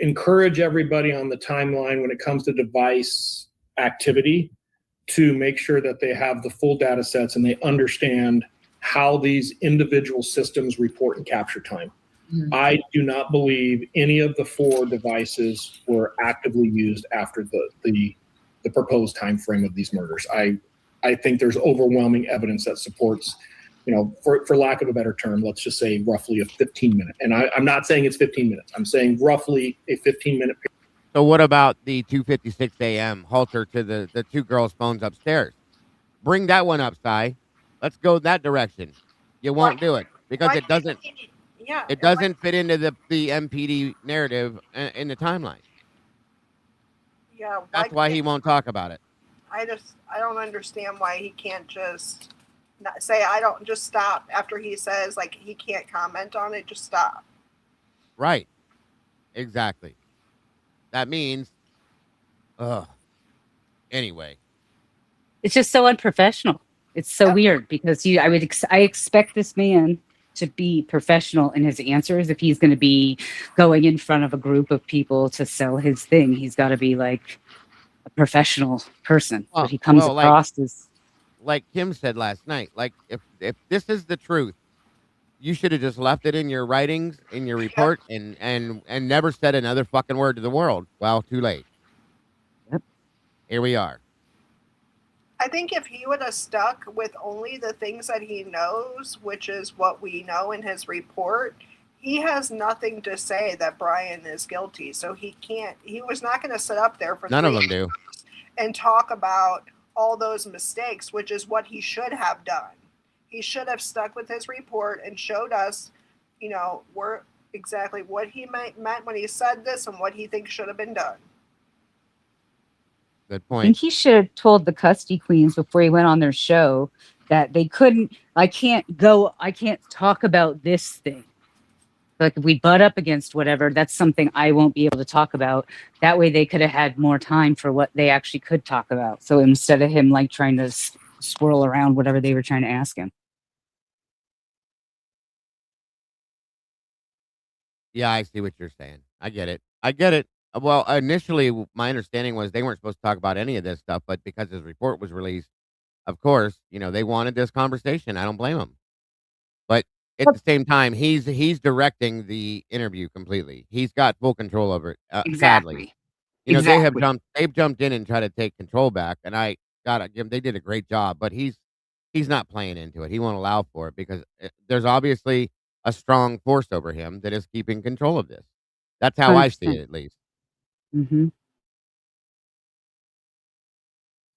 encourage everybody on the timeline when it comes to device activity to make sure that they have the full data sets and they understand how these individual systems report and capture time. Mm-hmm. I do not believe any of the 4 devices were actively used after the proposed time frame of these murders. I think there's overwhelming evidence that supports, for lack of a better term, let's just say roughly a 15-minute. And I'm not saying it's 15 minutes. I'm saying roughly a 15-minute period. So what about the 2:56 a.m. halter to the 2 girls' phones upstairs? Bring that one up, Si. Let's go that direction. You won't do it because it doesn't. Yeah, it doesn't fit into the MPD narrative in the timeline. Yeah, that's why he won't talk about it. I don't understand why he can't just say I don't, just stop after he says like he can't comment on it. Just stop. Right. Exactly. That means. Anyway. It's just so unprofessional. It's so weird because I expect this man to be professional in his answers. If he's going to be going in front of a group of people to sell his thing, he's got to be like a professional person. But he comes across as like Kim said last night. Like if this is the truth, you should have just left it in your writings, in your report, and never said another fucking word to the world. Well, too late. Yep. Here we are. I think if he would have stuck with only the things that he knows, which is what we know in his report, he has nothing to say that Brian is guilty. So he was not going to sit up there for none of them do and talk about all those mistakes, which is what he should have done. He should have stuck with his report and showed us, exactly what he meant when he said this and what he thinks should have been done. Good I point. think he should have told the custody queens before he went on their show that they couldn't. I can't talk about this thing. Like if we butt up against whatever, that's something I won't be able to talk about. That way they could have had more time for what they actually could talk about. So instead of him like trying to swirl around whatever they were trying to ask him. Yeah, I see what you're saying. I get it. I get it. Well, initially, my understanding was they weren't supposed to talk about any of this stuff, but because his report was released, of course, they wanted this conversation. I don't blame them. But at But the same time, he's directing the interview completely. He's got full control over it. Sadly, exactly. they've Exactly. jumped in and tried to take control back, and I gotta give 'em they did a great job. But he's not playing into it. He won't allow for it because there's obviously a strong force over him that is keeping control of this. That's how I see 100%. it, at least. Mm-hmm.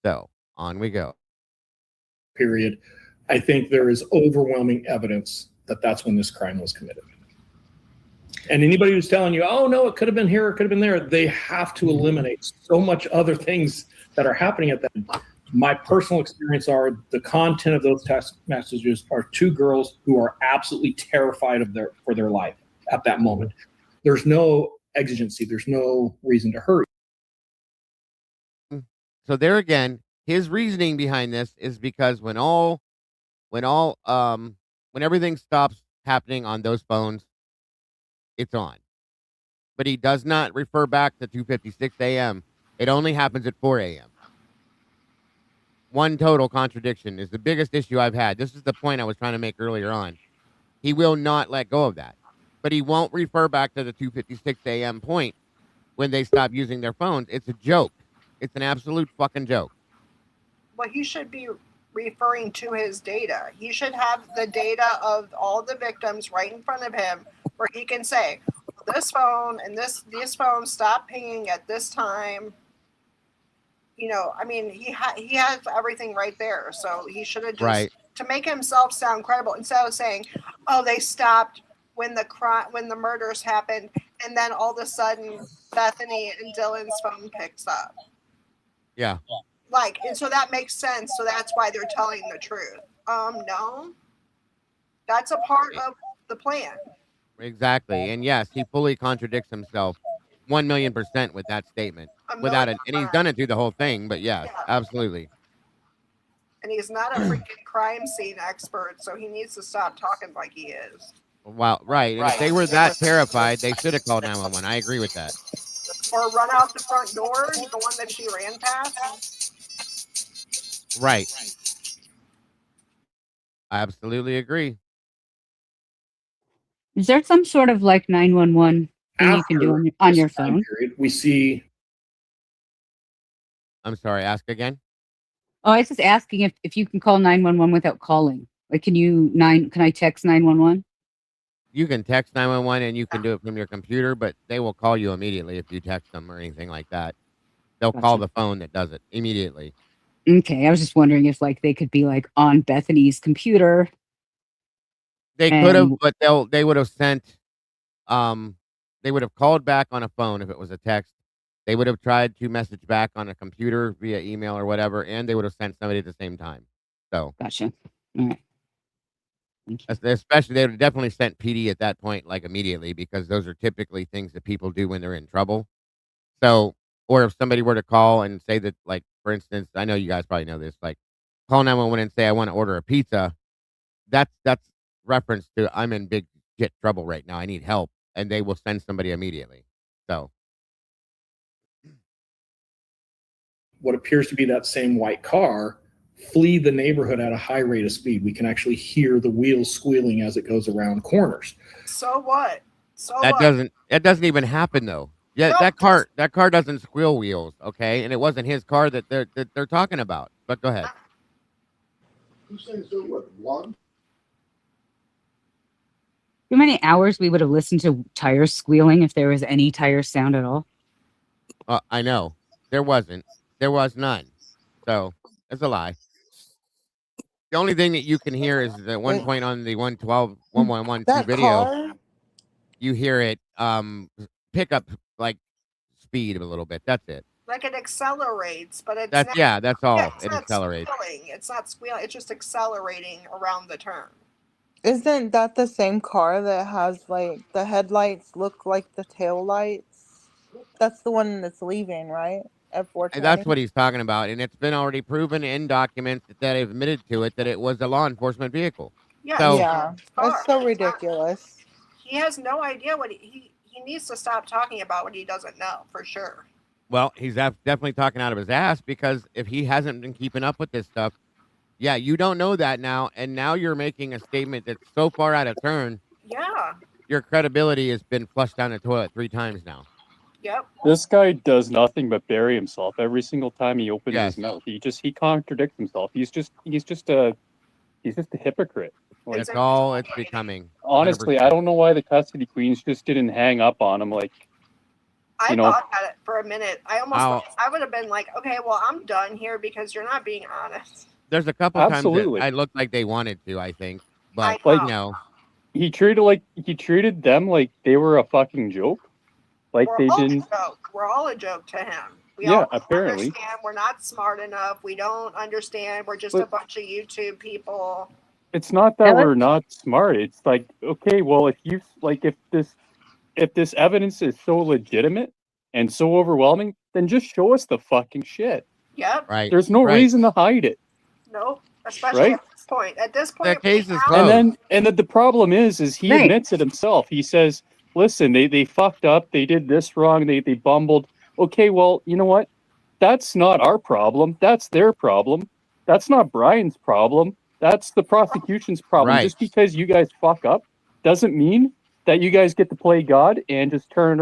So on we go. Period. I think there is overwhelming evidence that that's when this crime was committed. And anybody who's telling you, oh, no, it could have been here, it could have been there, they have to eliminate so much other things that are happening at that. My personal experience are the content of those text messages are two girls who are absolutely terrified for their life at that moment. There's no exigency. There's no reason to hurry. So there again, his reasoning behind this is because when everything stops happening on those phones, it's on. But he does not refer back to 2:56 a.m. It only happens at 4 a.m. One total contradiction is the biggest issue I've had. This is the point I was trying to make earlier on. He will not let go of that. But he won't refer back to the 2:56 a.m. point when they stop using their phones. It's a joke. It's an absolute fucking joke. Well, he should be referring to his data. He should have the data of all the victims right in front of him where he can say, this phone and this phone stopped pinging at this time. I mean, he has everything right there. So he should have just, Right. to make himself sound credible, instead of saying, oh, they stopped when the murders happened, and then all of a sudden Bethany and Dylan's phone picks up. Yeah. And so that makes sense. So that's why they're telling the truth. No, that's a part of the plan. Exactly. And yes, he fully contradicts himself 1,000,000% with that statement. And he's done it through the whole thing, but yes, Yeah. absolutely. And he's not a freaking crime scene expert, so he needs to stop talking like he is. Wow, right. And if they were that terrified, they should have called 911. I agree with that. Or run out the front door, the one that she ran past. Right. I absolutely agree. Is there some sort of like 911 thing you can do on your phone? Period, we see. I'm sorry, ask again. Oh, I was just asking if you can call 911 without calling. Like, can I text 911? You can text 911 and you can do it from your computer, but they will call you immediately if you text them or anything like that. They'll call the phone that does it immediately. Okay, I was just wondering if like they could be like on Bethany's computer. They could have, but they would have sent they would have called back on a phone if it was a text. They would have tried to message back on a computer via email or whatever, and they would have sent somebody at the same time. So Gotcha. All right. Especially, they would have definitely sent PD at that point, like immediately, because those are typically things that people do when they're in trouble. So, or if somebody were to call and say that, like, for instance, I know you guys probably know this, like, call 911 and say, I want to order a pizza. That's reference to I'm in big shit trouble right now. I need help. And they will send somebody immediately. So, what appears to be that same white car flee the neighborhood at a high rate of speed. We can actually hear the wheels squealing as it goes around corners. So what? That doesn't even happen though. Yeah, No, that car doesn't squeal wheels, okay? And it wasn't his car that they're talking about. But go ahead. Who's saying so what? One? How many hours we would have listened to tires squealing if there was any tire sound at all? I know. There wasn't. There was none. So, it's a lie. The only thing that you can hear is at one point on the 112 video, car? you hear it pick up like speed a little bit. That's it. Like it accelerates, but it's That's not. yeah, that's all. Yeah, it's It not accelerates. squealing. It's not squealing. It's just accelerating around the turn. Isn't that the same car that has like the headlights look like the tail lights? That's the one that's leaving, right? At And that's 420. what he's talking about, and it's been already proven in documents that have admitted to it that it was a law enforcement vehicle. Yeah, it's So Yeah, his car. that's so It's not- ridiculous. he has no idea what he needs to stop talking about what he doesn't know for sure. well, he's definitely talking out of his ass because if he hasn't been keeping up with this stuff, yeah, you don't know that now, and now you're making a statement that's so far out of turn. Yeah. Your credibility has been flushed down the toilet 3 times now. Yep. This guy does nothing but bury himself every single time he opens Yes. his mouth. He contradicts himself. He's just a hypocrite. Like, That's all it's becoming. honestly, 100%. I don't know why the custody queens just didn't hang up on him. Like, I you know, thought about it for a minute. I would have been like, okay, well, I'm done here because you're not being honest. There's a couple times Absolutely. that I looked like they wanted to, I think, but I you know. know, he treated them like they were a fucking joke. Like We're they all didn't. a joke. We're all a joke to him. We Yeah, all apparently. understand we're not smart enough. We don't understand. We're just a But- bunch of YouTube people. It's not that Ellen? we're not smart. It's like, okay, well, if this evidence is so legitimate and so overwhelming, then just show us the fucking shit. Yep. right? There's no right. reason to hide it. Nope. Especially Right? at this point. At this The point, case is we closed. And then the problem is he Right. admits it himself. He says, listen, they fucked up, they did this wrong, they bumbled. Okay, well, you know what? That's not our problem. That's their problem. That's not Brian's problem. That's the prosecution's problem. Right. Just because you guys fuck up doesn't mean that you guys get to play God and just turn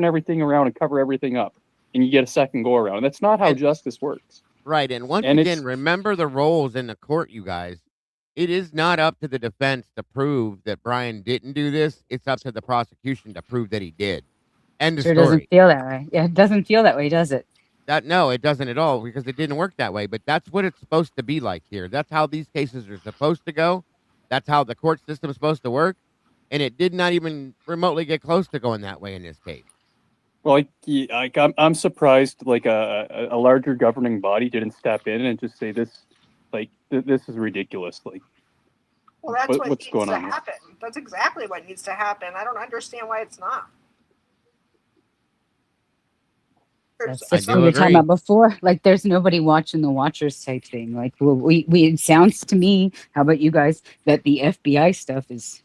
everything around and cover everything up and you get a second go around. That's not how And- justice works. Right, and once And again, it's- remember the roles in the court, you guys. It is not up to the defense to prove that Brian didn't do this. It's up to the prosecution to prove that he did. End of Sure story. doesn't feel that way. Yeah, it doesn't feel that way, does it? No, it doesn't at all because it didn't work that way. But that's what it's supposed to be like here. That's how these cases are supposed to go. That's how the court system is supposed to work. And it did not even remotely get close to going that way in this case. Well, I'm surprised like a larger governing body didn't step in and just say this is ridiculous. Like, Well, that's what what's needs going to on here? happen. That's exactly what needs to happen. I don't understand why it's not. That's I just do what we were talking agree. about before. Like, there's nobody watching the watchers type thing. Like, well, we it sounds to me. How about you guys? That the FBI stuff is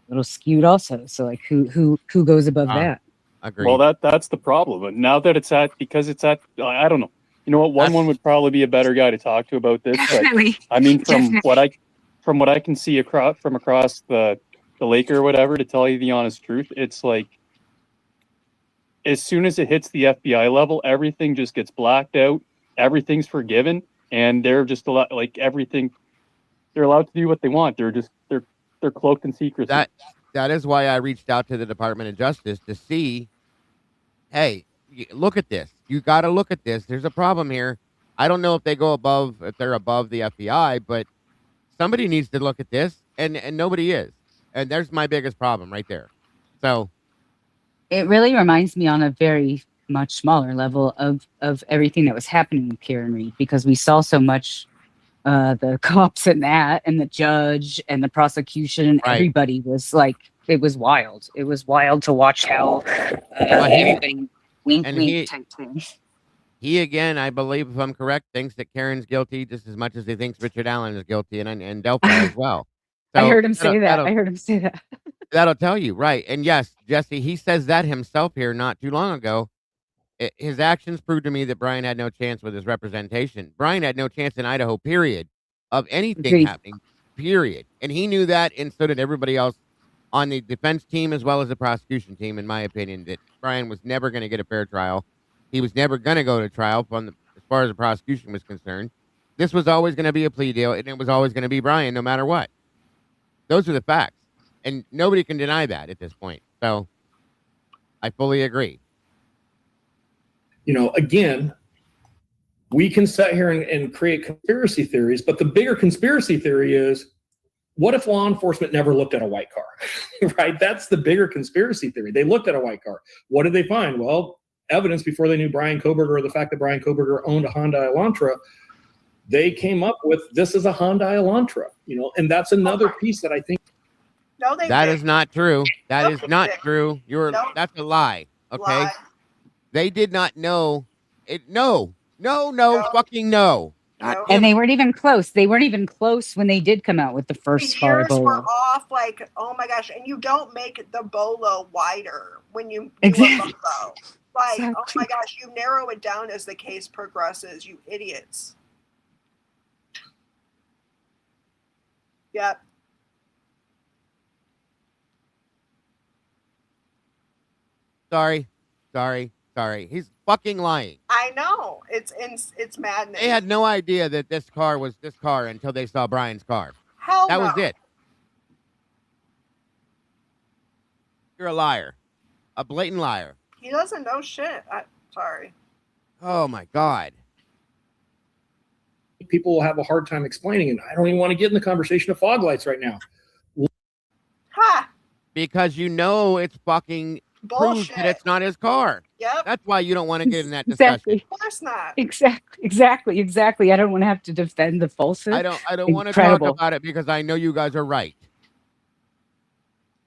a little skewed, also. So, like, who goes above that? Agreed. Well, that's the problem. But now that because it's at, I don't know. You know what? One would probably be a better guy to talk to about this. But Definitely. I mean, Definitely. from what I can see across the lake or whatever, to tell you the honest truth, it's like as soon as it hits the FBI level, everything just gets blacked out. Everything's forgiven, and they're just like everything. They're allowed to do what they want. They're cloaked in secrecy. That is why I reached out to the Department of Justice to see, hey, look at this. You got to look at this. There's a problem here. I don't know if they're above the FBI, but somebody needs to look at this, and nobody is. And there's my biggest problem right there. So It really reminds me on a very much smaller level of everything that was happening with Karen Reed, because we saw so much the cops and that and the judge and the prosecution and Right. everybody was like, it was wild. It was wild to watch how everybody wink and wink type thing. he again, I believe, if I'm correct, thinks that Karen's guilty just as much as he thinks Richard Allen is guilty, and Delphi as well. I So heard him say that. that'll- I heard him say that. That'll tell you, right? And yes, Jesse, he says that himself here not too long ago. His actions proved to me that Brian had no chance with his representation. Brian had no chance in Idaho, period, of anything Agreed. happening, period. And he knew that, and so did everybody else on the defense team as well as the prosecution team, in my opinion, that Brian was never going to get a fair trial. He was never going to go to trial as far as the prosecution was concerned. This was always going to be a plea deal, and it was always going to be Brian no matter what. Those are the facts. And nobody can deny that at this point. So I fully agree. Again, we can sit here and create conspiracy theories, but the bigger conspiracy theory is, what if law enforcement never looked at a white car, right? That's the bigger conspiracy theory. They looked at a white car. What did they find? Well, evidence before they knew Brian Koberger or the fact that Brian Koberger owned a Hyundai Elantra. They came up with this is a Hyundai Elantra, and that's another piece that I think. No, they That didn't. is not true. That No, is they not didn't. true. No. That's a lie. Okay. Lie. They did not know it. No, fucking no. God No. damn And it. they weren't even close. They weren't even close when they did come out with the The first car years were Bolo. off, like, oh my gosh, and you don't make the Bolo wider when you do Exactly. a Bolo. Like, oh Exactly. my gosh, you narrow it down as the case progresses, you idiots. Yep. Sorry. He's fucking lying. I know. It's maddening. They had no idea that this car was this car until they saw Brian's car. Hell That no. was it. You're a liar. A blatant liar. He doesn't know shit. Sorry. Oh my God. People will have a hard time explaining, and I don't even want to get in the conversation of fog lights right now. Ha! Because it's fucking proves Bullshit. that it's not his car. Yep. That's why you don't want to get in that discussion. Exactly. Of course not. Exactly. I don't want to have to defend the falsehood. I don't want to talk Incredible. about it because I know you guys are right.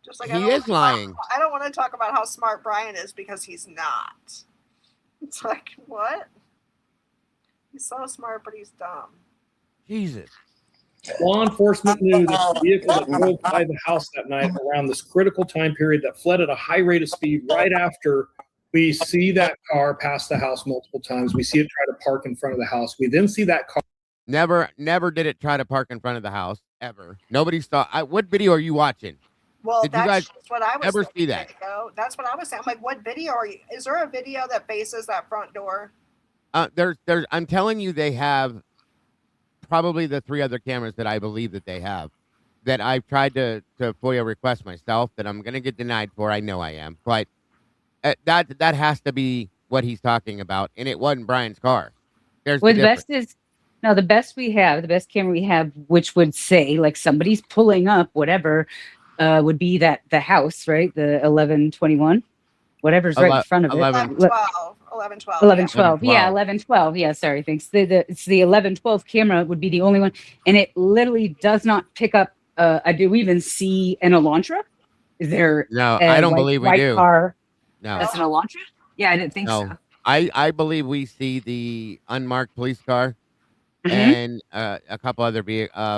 Just like He is lying. I don't want to talk about how smart Brian is because he's not. It's like, what? He's so smart, but he's dumb. Jesus. Law enforcement knew that the vehicle that drove by the house that night around this critical time period that fled at a high rate of speed right after we see that car pass the house multiple times. We see it try to park in front of the house. We then see that car. Never did it try to park in front of the house, ever. Nobody saw. What video are you watching? Well, Did you that's guys just what I was ever thinking, see that? Dago. That's what I was saying. I'm like, what video are you? Is there a video that faces that front door? There's. I'm telling you, they have probably the 3 other cameras that I believe that they have. That I've tried to FOIA request myself. That I'm gonna get denied for. I know I am, but that has to be what he's talking about, and it wasn't Brian's car. There's Well, the the difference. best is no, the best camera we have, which would say like somebody's pulling up, whatever, would be that the house, right? The 1121, whatever's right in front of it. 1112. Yeah, 1112. Yeah, sorry, thanks. It's the 1112 camera would be the only one, and it literally does not pick up. Do we even see an Elantra? Is there? No, I don't believe we do. Car No, that's an Elantra. Yeah, I didn't think no. so. I believe we see the unmarked police car. Mhm. And a couple other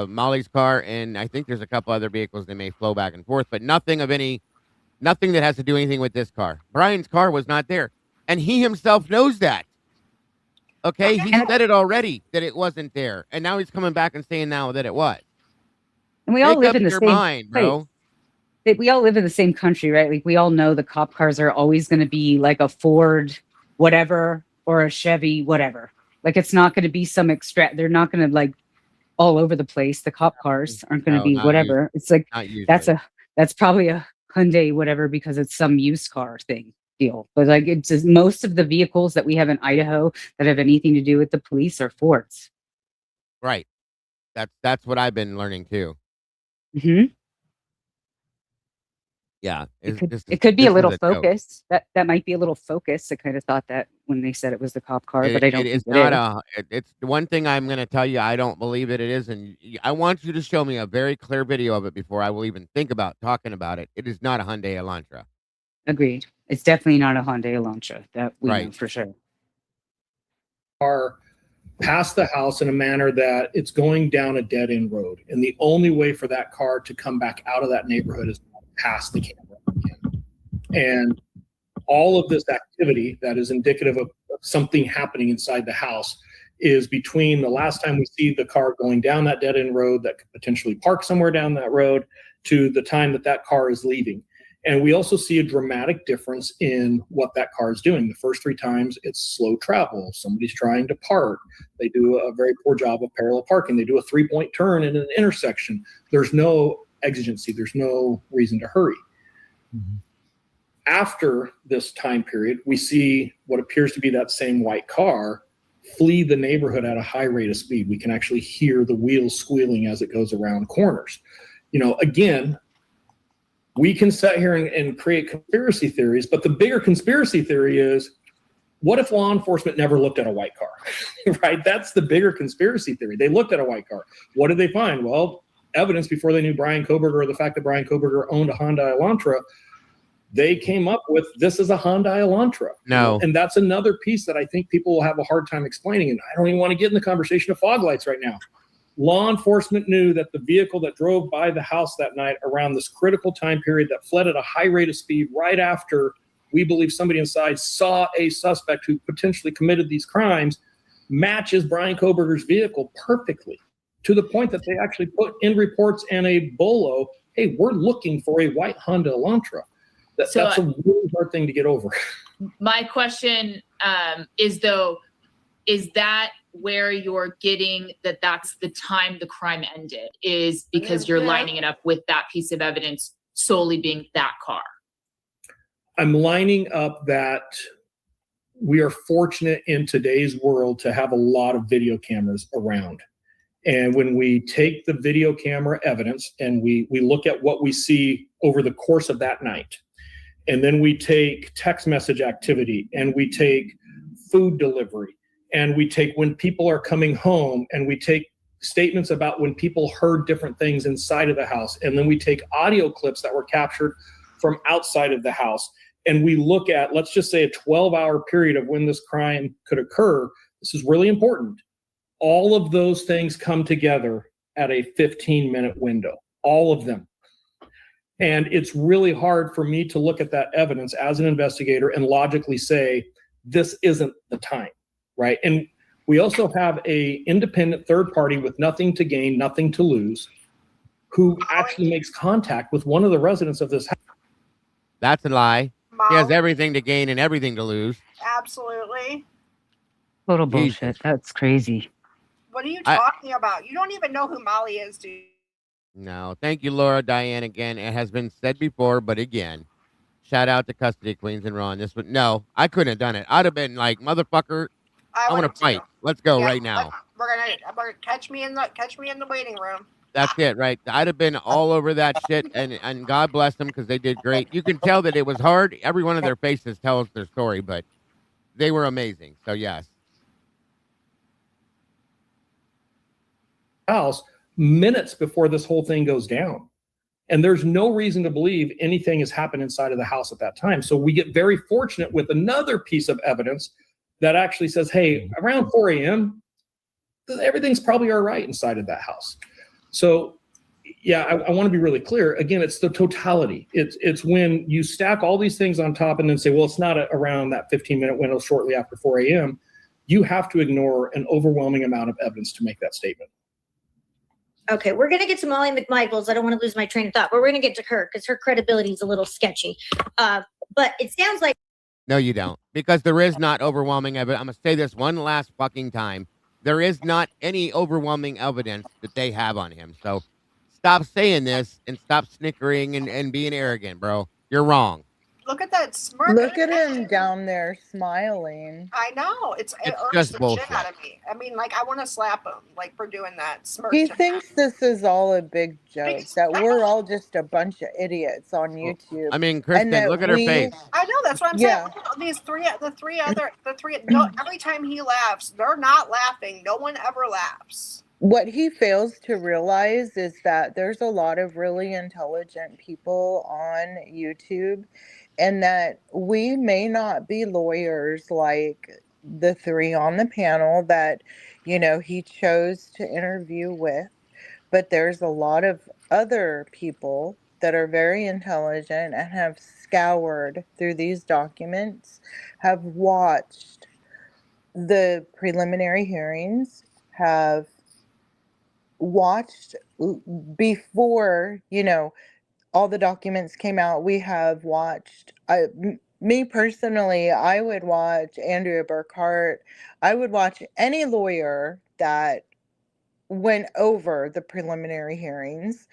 Molly's car, and I think there's a couple other vehicles that may flow back and forth, but nothing that has to do anything with this car. Brian's car was not there, and he himself knows that. Okay, he said it already that it wasn't there, and now he's coming back and saying now that it was. And we all Make live up in the your same mind, bro. place. We all live in the same country, right? Like we all know the cop cars are always going to be like a Ford, whatever, or a Chevy, whatever. Like it's not going to be some they're not going to like all over the place. The cop cars aren't going to be whatever. It's like that's probably a Hyundai whatever because it's some used car deal. But like it's just, most of the vehicles that we have in Idaho that have anything to do with the police are Fords. Right. That's what I've been learning too. Mm-hmm. Yeah, it could be a little focus. That might be a little focus. I kind of thought that when they said it was the cop car, but I don't. It's think not it's the one thing I'm going to tell you. I don't believe that it is, and I want you to show me a very clear video of it before I will even think about talking about it. It is not a Hyundai Elantra. Agreed. It's definitely not a Hyundai Elantra. That we know for sure. Car past the house in a manner that it's going down a dead end road, and the only way for that car to come back out of that neighborhood is past the camera again. And all of this activity that is indicative of something happening inside the house is between the last time we see the car going down that dead end road that could potentially park somewhere down that road to the time that car is leaving. And we also see a dramatic difference in what that car is doing. The first 3 times it's slow travel. Somebody's trying to park. They do a very poor job of parallel parking. They do a 3-point turn in an intersection. There's no exigency. There's no reason to hurry. Mm-hmm. After this time period, we see what appears to be that same white car flee the neighborhood at a high rate of speed. We can actually hear the wheels squealing as it goes around corners. Again, we can sit here and create conspiracy theories, but the bigger conspiracy theory is What if law enforcement never looked at a white car, right? That's the bigger conspiracy theory. They looked at a white car. What did they find? Well, evidence before they knew Bryan Kohberger or the fact that Bryan Kohberger owned a Hyundai Elantra. They came up with, this is a Hyundai Elantra. No. And that's another piece that I think people will have a hard time explaining. And I don't even want to get in the conversation of fog lights right now. Law enforcement knew that the vehicle that drove by the house that night around this critical time period that fled at a high rate of speed right after we believe somebody inside saw a suspect who potentially committed these crimes matches Bryan Kohberger's vehicle perfectly, to the point that they actually put in reports and a bolo, hey, we're looking for a white Honda Elantra. That's a really hard thing to get over. My question is that where you're getting that that's the time the crime ended, is because you're lining it up with that piece of evidence solely being that car? I'm lining up that we are fortunate in today's world to have a lot of video cameras around. And when we take the video camera evidence and we look at what we see over the course of that night, and then we take text message activity, and we take food delivery, and we take when people are coming home, and we take statements about when people heard different things inside of the house, and then we take audio clips that were captured from outside of the house, and we look at, let's just say, a 12-hour period of when this crime could occur. This is really important. All of those things come together at a 15-minute window, all of them. And it's really hard for me to look at that evidence as an investigator and logically say, this isn't the time, right? And we also have a independent third party with nothing to gain, nothing to lose, who actually makes contact with one of the residents of this house. That's a lie. He has Molly. everything to gain and everything to lose. Absolutely. Total Jesus. bullshit. That's crazy. What are you talking about? You don't even know who Molly is, dude. No. Thank you, Laura Diane. Again, it has been said before, but again, shout out to Custody Queens and Ron. This would no, I couldn't have done it. I'd have been like, motherfucker, I want to fight. Let's go right now. We're gonna catch me in the waiting room. That's it, right? I'd have been all over that shit, and God bless them because they did great. You can tell that it was hard. Every one of their faces tells their story, but they were amazing. So yes. House minutes before this whole thing goes down. And there's no reason to believe anything has happened inside of the house at that time. So we get very fortunate with another piece of evidence that actually says, hey, around 4 a.m., everything's probably all right inside of that house. So, yeah, I want to be really clear. Again, it's the totality. It's when you stack all these things on top and then say, well, it's not around that 15-minute window shortly after 4 a.m. You have to ignore an overwhelming amount of evidence to make that statement. Okay, we're going to get to Molly McMichaels. I don't want to lose my train of thought, but we're going to get to her because her credibility is a little sketchy. But it sounds like... No, you don't. Because there is not overwhelming evidence. I'm going to say this one last fucking time. There is not any overwhelming evidence that they have on him. So stop saying this and stop snickering and being arrogant, bro. You're wrong. Look at that smirk. Look at him down there smiling. I know. It irks just the bullshit. shit out of me. I mean, like, I want to slap him, like, for doing that smirk. He to thinks this is all a big joke, that we're all just a bunch of idiots on YouTube. I mean, Kristen, look at her face. I know, that's what I'm saying. The three, every time he laughs, they're not laughing. No one ever laughs. What he fails to realize is that there's a lot of really intelligent people on YouTube, and that we may not be lawyers like the three on the panel that, he chose to interview with, but there's a lot of other people that are very intelligent and have scoured through these documents, have watched the preliminary hearings, have watched before, all the documents came out. We have watched, me personally, I would watch Andrea Burkhart. I would watch any lawyer that went over the preliminary hearings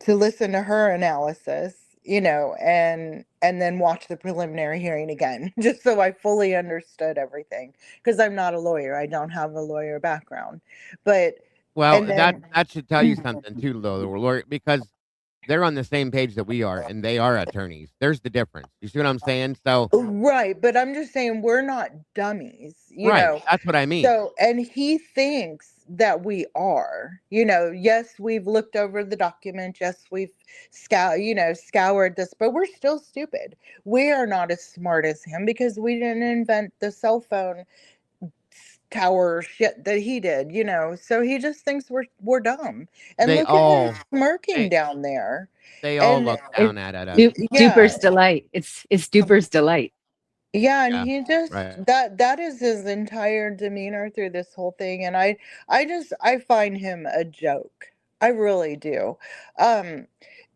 to listen to her analysis, and then watch the preliminary hearing again, just so I fully understood everything. Because I'm not a lawyer. I don't have a lawyer background. But well, that should tell you something too, though, the lawyer, because they're on the same page that we are, and they are attorneys. There's the difference. You see what I'm saying? So, Right, but I'm just saying we're not dummies, right, that's what I mean. So, and he thinks that we are, yes, we've looked over the document. Yes, we've scoured this, but we're still stupid. We are not as smart as him because we didn't invent the cell phone tower shit that he did, So he just thinks we're dumb. And They look at all him smirking they down there. they all And look It's down at us. yeah, Duper's delight. It's Duper's delight. yeah, and Yeah, he just right. that is his entire demeanor through this whole thing, and I find him a joke. I really do. Um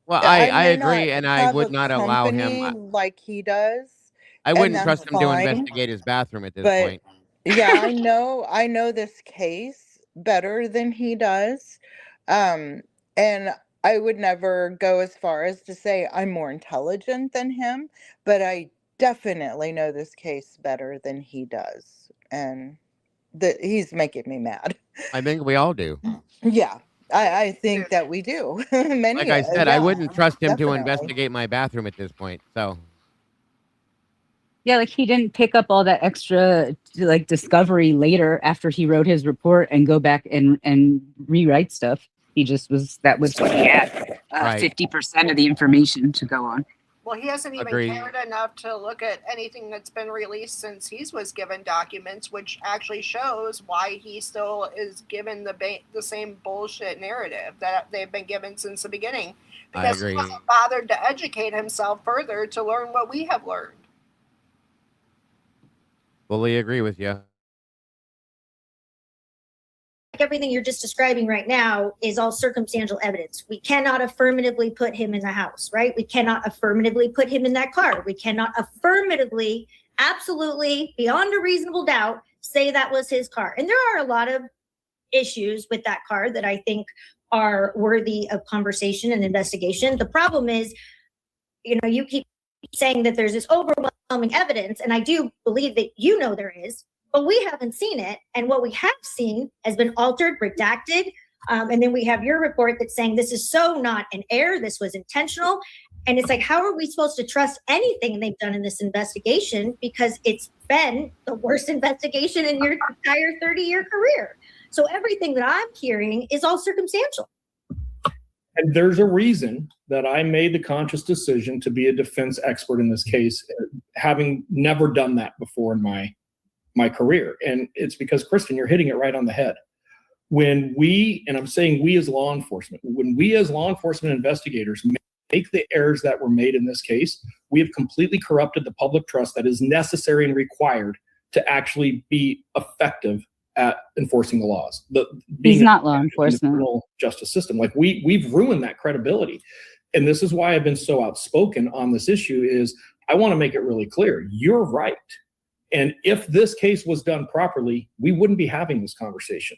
Well, I I may not agree, and I have a would not allow him. company like he does, I and wouldn't that's trust him to fine. investigate his bathroom at this But point. yeah, I know this case better than he does. And I would never go as far as to say I'm more intelligent than him, but I definitely know this case better than he does. And he's making me mad. I think we all do. Yeah. I think that we do. Like Many, I said, I yeah, wouldn't trust him to definitely. investigate my bathroom at this point. So, Yeah, like he didn't pick up all that extra like discovery later after he wrote his report and go back and rewrite stuff. He just that was what he had. right. 50% of the information to go on. Well, he hasn't even Agreed. cared enough to look at anything that's been released since he was given documents, which actually shows why he still is given the same bullshit narrative that they've been given since the beginning. Because he wasn't bothered to educate himself further to learn what we have learned. Fully agree with you. Everything you're just describing right now is all circumstantial evidence. We cannot affirmatively put him in the house, right? We cannot affirmatively put him in that car. We cannot affirmatively, absolutely, beyond a reasonable doubt, say that was his car. And there are a lot of issues with that car that I think are worthy of conversation and investigation. The problem is, you keep saying that there's this overwhelming evidence, and I do believe that there is, but we haven't seen it. And what we have seen has been altered, redacted. And then we have your report that's saying this is so not an error, this was intentional. And it's like, how are we supposed to trust anything they've done in this investigation? Because it's been the worst investigation in your entire 30-year career. So everything that I'm hearing is all circumstantial. And there's a reason that I made the conscious decision to be a defense expert in this case, having never done that before in my career. And it's because, Kristen, you're hitting it right on the head. When and I'm saying we as law enforcement, when we as law enforcement investigators make the errors that were made in this case, we have completely corrupted the public trust that is necessary and required to actually be effective at enforcing the laws. He's not law enforcement. The criminal justice system. Like we've ruined that credibility. And this is why I've been so outspoken on this issue is I want to make it really clear. You're right. And if this case was done properly, we wouldn't be having this conversation.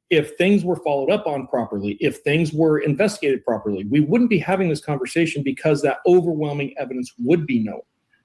If things were followed up on properly, if things were investigated properly, we wouldn't be having this conversation because that overwhelming evidence would be known,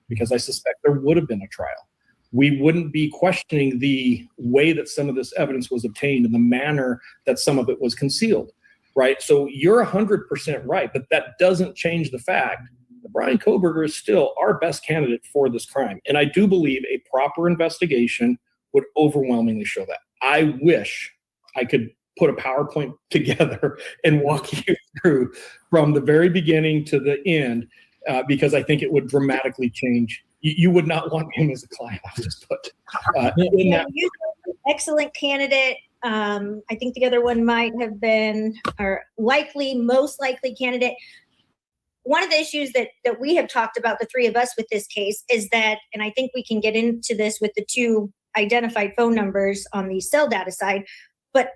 because I suspect there would have been a trial. We wouldn't be questioning the way that some of this evidence was obtained and the manner that some of it was concealed, right? So you're 100% right, but that doesn't change the fact that Brian Kohberger is still our best candidate for this crime. And I do believe a proper investigation would overwhelmingly show that. I wish I could put a PowerPoint together and walk you through from the very beginning to the end, because I think it would dramatically change. You would not want him as a client, I'll just put. Excellent candidate. I think the other one might have been, or most likely candidate. One of the issues that we have talked about, the three of us with this case, is that, and I think we can get into this with the two identified phone numbers on the cell data side, but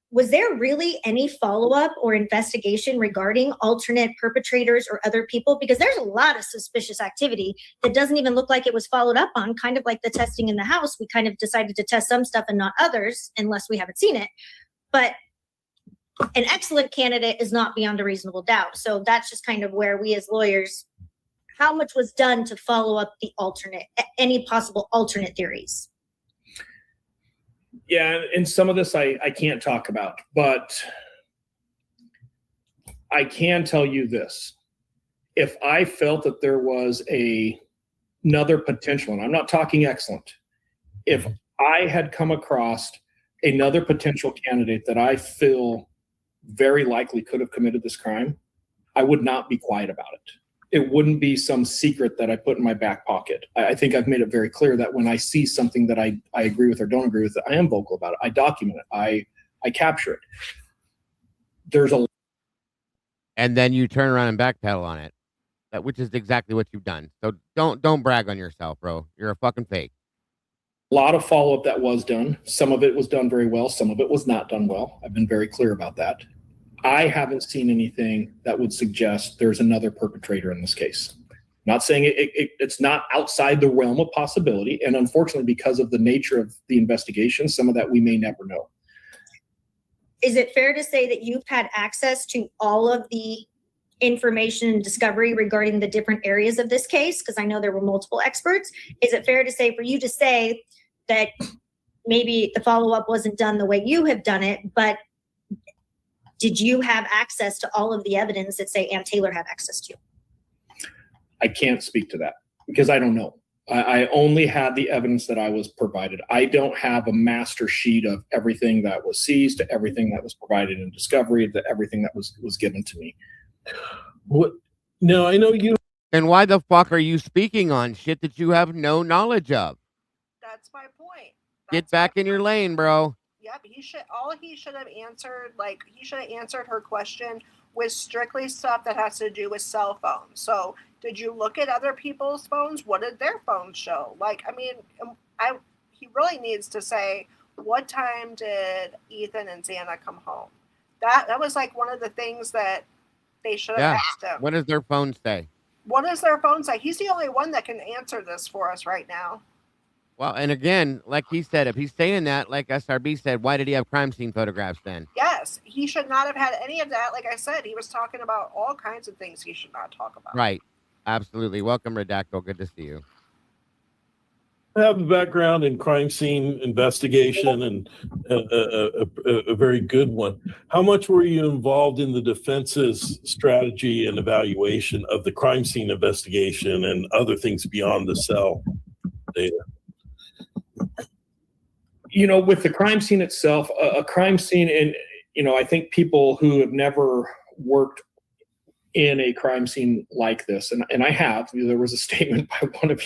was there really any follow-up or investigation regarding alternate perpetrators or other people? Because there's a lot of suspicious activity that doesn't even look like it was followed up on, kind of like the testing in the house. We kind of decided to test some stuff and not others unless we haven't seen it. But an excellent candidate is not beyond a reasonable doubt. So that's just kind of where we as lawyers, how much was done to follow up any possible alternate theories? Yeah, and some of this I can't talk about, but I can tell you this. If I felt that there was another potential, and I'm not talking excellent, if I had come across another potential candidate that I feel very likely could have committed this crime, I would not be quiet about it. It wouldn't be some secret that I put in my back pocket. I think I've made it very clear that when I see something that I agree with or don't agree with, I am vocal about it. I document it. I capture it. There's a And then you turn around and backpedal on it, which is exactly what you've done. So don't brag on yourself, bro. You're a fucking fake. lot of follow-up that was done. Some of it was done very well. Some of it was not done well. I've been very clear about that. I haven't seen anything that would suggest there's another perpetrator in this case. Not saying it's not outside the realm of possibility. And unfortunately, because of the nature of the investigation, some of that we may never know. Is it fair to say that you've had access to all of the information and discovery regarding the different areas of this case? Because I know there were multiple experts. Is it fair to say for you to say that maybe the follow-up wasn't done the way you have done it, but did you have access to all of the evidence that, say, Ann Taylor had access to? I can't speak to that because I don't know. I only had the evidence that I was provided. I don't have a master sheet of everything that was seized, to everything that was provided in discovery, to everything that was given to me. What? No, I know you. And why the fuck are you speaking on shit that you have no knowledge of? That's my point. Get back in your lane, bro. Yep, he should have answered, like, he should have answered her question with strictly stuff that has to do with cell phones. So did you look at other people's phones? What did their phones show? Like, I mean, he really needs to say, what time did Ethan and Xana come home? That was like one of the things that they should have asked him. What does their phone say? What does their phone say? He's the only one that can answer this for us right now. Well, and again, like he said, if he's saying that, like SRB said, why did he have crime scene photographs then? Yes, he should not have had any of that. Like I said, he was talking about all kinds of things he should not talk about. Right. Absolutely. Welcome, Redactyl. Good to see you. I have a background in crime scene investigation and a very good one. How much were you involved in the defense's strategy and evaluation of the crime scene investigation and other things beyond the cell data? You know, with the crime scene itself, a crime scene, and, you know, I think people who have never worked in a crime scene like this, and I have, there was a statement by one of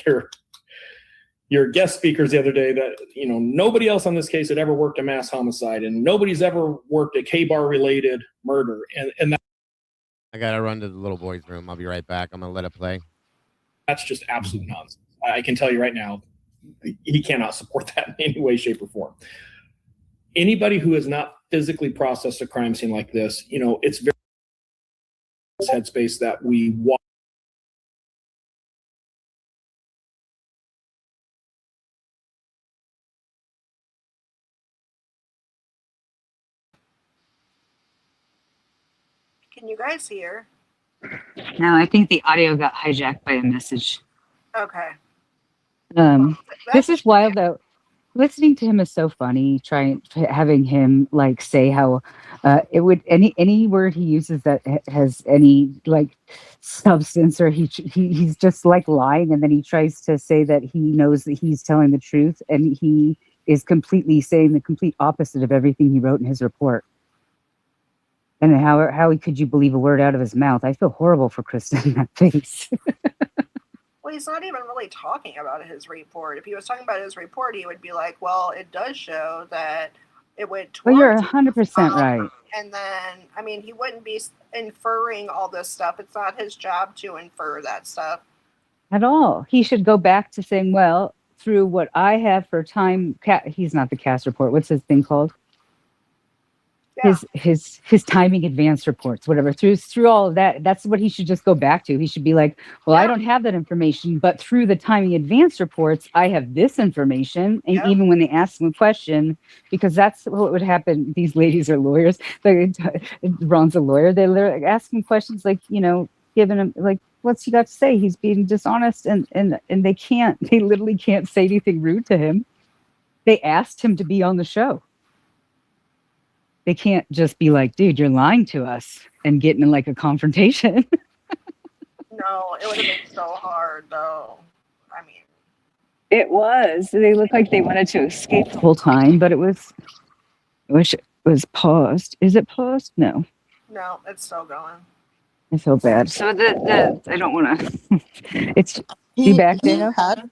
your guest speakers the other day that, you know, nobody else on this case had ever worked a mass homicide and nobody's ever worked a K-bar related murder. And that, I got to run to the little boy's room. I'll be right back. I'm going to let it play. That's just absolute nonsense. I can tell you right now, he cannot support that in any way, shape, or form. Anybody who has not physically processed a crime scene like this, you know, it's very headspace that we walk. Can you guys hear? No, I think the audio got hijacked by a message. Okay. This is wild though. Listening to him is so funny. Having him like say how it would any word he uses that has any like substance, or he's just like lying, and then he tries to say that he knows that he's telling the truth, and he is completely saying the complete opposite of everything he wrote in his report. And how could you believe a word out of his mouth? I feel horrible for Krista in that face. Well, he's not even really talking about his report. If he was talking about his report, he would be like, well, it does show that it went towards. Well, you're 100% right. And then, I mean, he wouldn't be inferring all this stuff. It's not his job to infer that stuff. At all. He should go back to saying, well, through what I have for time, he's not the CAS report. What's his thing called? Yeah. His timing advance reports, whatever, through all of that, that's what he should just go back to. He should be like, well, I don't have that information, but through the timing advance reports, I have this information. And even when they ask him a question, because that's what would happen. These ladies are lawyers. Ron's a lawyer. They ask him questions like, you know, giving him like, what's he got to say? He's being dishonest, and they literally can't say anything rude to him. They asked him to be on the show. They can't just be like, dude, you're lying to us and getting in like a confrontation. No, it would have been so hard though. I mean, It was. They looked like they wanted to escape the whole time, but it was. I wish it was paused. Is it paused? No. no, it's still going. I feel bad. So the I don't want to. It's you He back, he Dana? had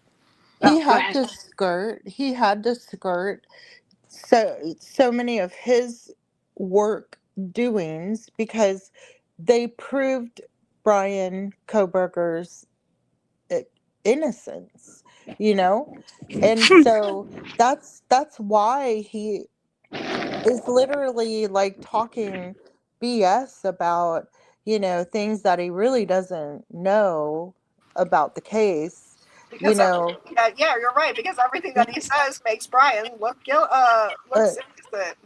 Oh, he go had ahead. to skirt. He had to skirt so many of his work doings because they proved Brian Koberger's i- innocence, you know? And so that's why he is literally like talking BS about, things that he really doesn't know about the case, you Because know. yeah, you're right. Because everything that he says makes Brian look Uh, innocent.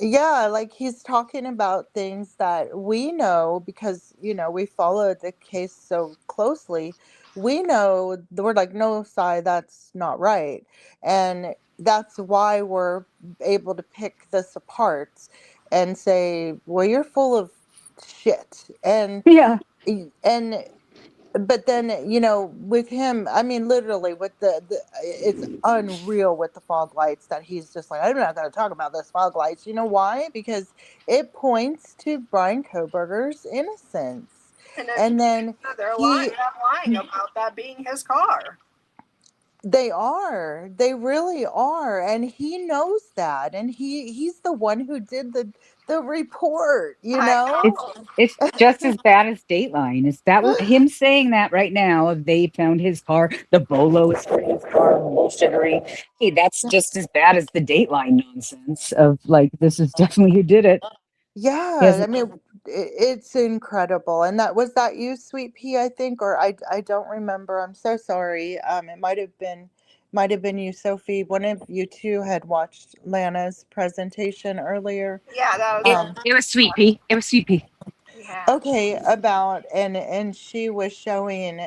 yeah, like he's talking about things that we know because, we followed the case so closely. We know we're like, no, Sai, that's not right. And that's why we're able to pick this apart and say, well, you're full of shit. Yeah. And but then, with him, I mean, literally with the it's unreal with the fog lights that he's just like, I'm not going to talk about this fog lights. You know why? Because it points to Brian Koberger's innocence. And if And then they're he lying about that being his car. they really are, and he knows that, and he's the one who did the report, I It's know. it's just as bad as Dateline. Is that him saying that right now? If they found his car, the bolo is for his car, bullshittery. Hey, that's just as bad as the Dateline nonsense of like, this is definitely who did it. He Yeah, I hasn't. mean, it's incredible. And that you, Sweet Pea, I think, or I don't remember. I'm so sorry. It might have been you, Sophie. One of you two had watched Lana's presentation earlier. Yeah, that was It was Sweet Pea. It was Sweet Pea. yeah. Okay, about and she was showing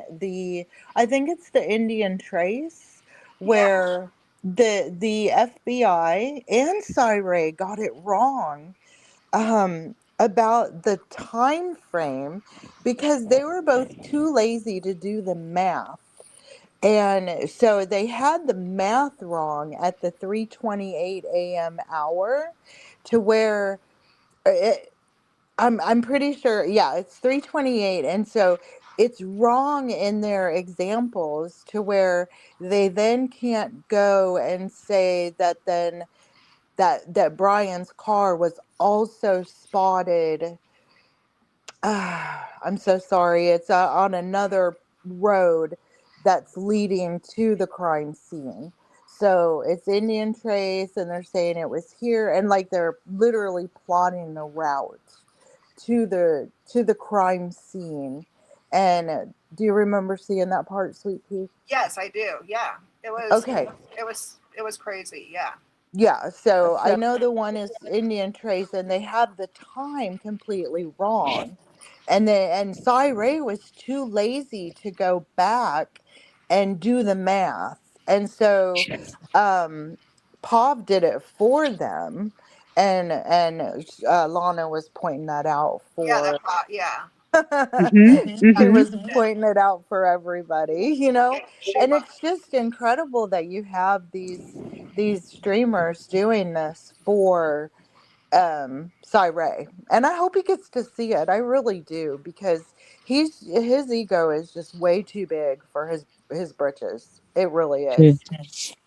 I think it's the Indian Trace Yeah. where the FBI and Cyre got it wrong about the time frame because they were both too lazy to do the math. And so they had the math wrong at the 3:28 a.m. hour to where it, I'm pretty sure, yeah, it's 3:28, and so it's wrong in their examples to where they then can't go and say that Brian's car was also spotted. I'm so sorry. It's on another road that's leading to the crime scene. So it's Indian Trace, and they're saying it was here, and like they're literally plotting the route to the crime scene. And do you remember seeing that part, Sweet Pea? Yes, I do. Yeah. Okay. It was crazy. Yeah. Yeah, so I know the one is Indian Trace, and they have the time completely wrong. And Cy Ray was too lazy to go back and do the math. And so Pav did it for them, and Lana was pointing that out Yeah, for yeah. she Mm-hmm. was pointing it out for everybody, and it's just incredible that you have these streamers doing this for Ray. And I hope he gets to see it. I really do, because his ego is just way too big for his britches. It really is.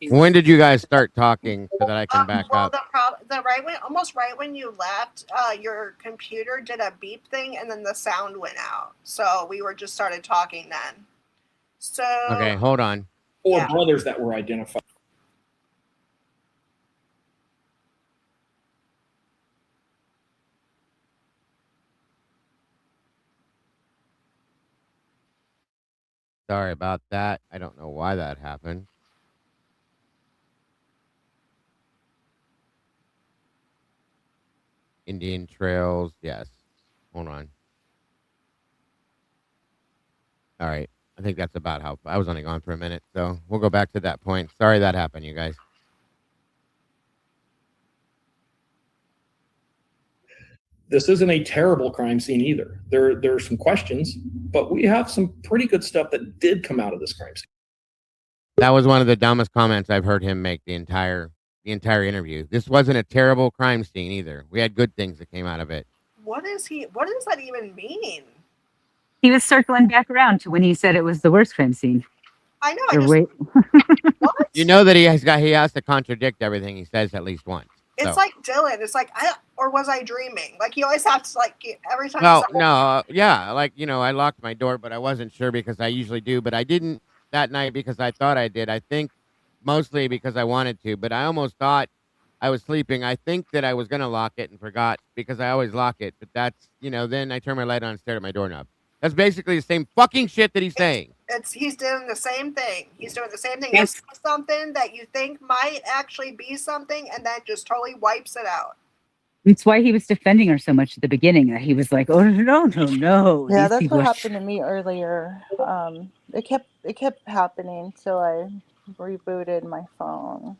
When did you guys start talking so that I can back Well, up? the right when almost right when you left, your computer did a beep thing, and then the sound went out. So we were just started talking then. So Okay, hold on. Four brothers that were identified. Sorry about that. I don't know why that happened. Indian Trails, yes. Hold on. All right. I think that's about how I was only gone for a minute, so we'll go back to that point. Sorry that happened, you guys. this isn't a terrible crime scene either. There are some questions, but we have some pretty good stuff that did come out of this crime scene. That was one of the dumbest comments I've heard him make the entire interview. This wasn't a terrible crime scene either. We had good things that came out of it. What does that even mean? He was circling back around to when he said it was the worst crime scene. I know. What? You know that he has to contradict everything he says at least once. It's like Dylan. It's like, or was I dreaming? Like, you always have to, like, every time. Well, no, yeah, like, I locked my door, but I wasn't sure because I usually do, but I didn't that night because I thought I did. I think mostly because I wanted to, but I almost thought I was sleeping. I think that I was going to lock it and forgot because I always lock it, but that's, then I turned my light on and stared at my doorknob. That's basically the same fucking shit that he's saying. He's doing the same thing. He's doing the same thing. Yes. It's something that you think might actually be something, and then just totally wipes it out. It's why he was defending her so much at the beginning. That he was like, "Oh no." Yeah, These that's people what are- happened to me earlier. It kept happening, so I rebooted my phone.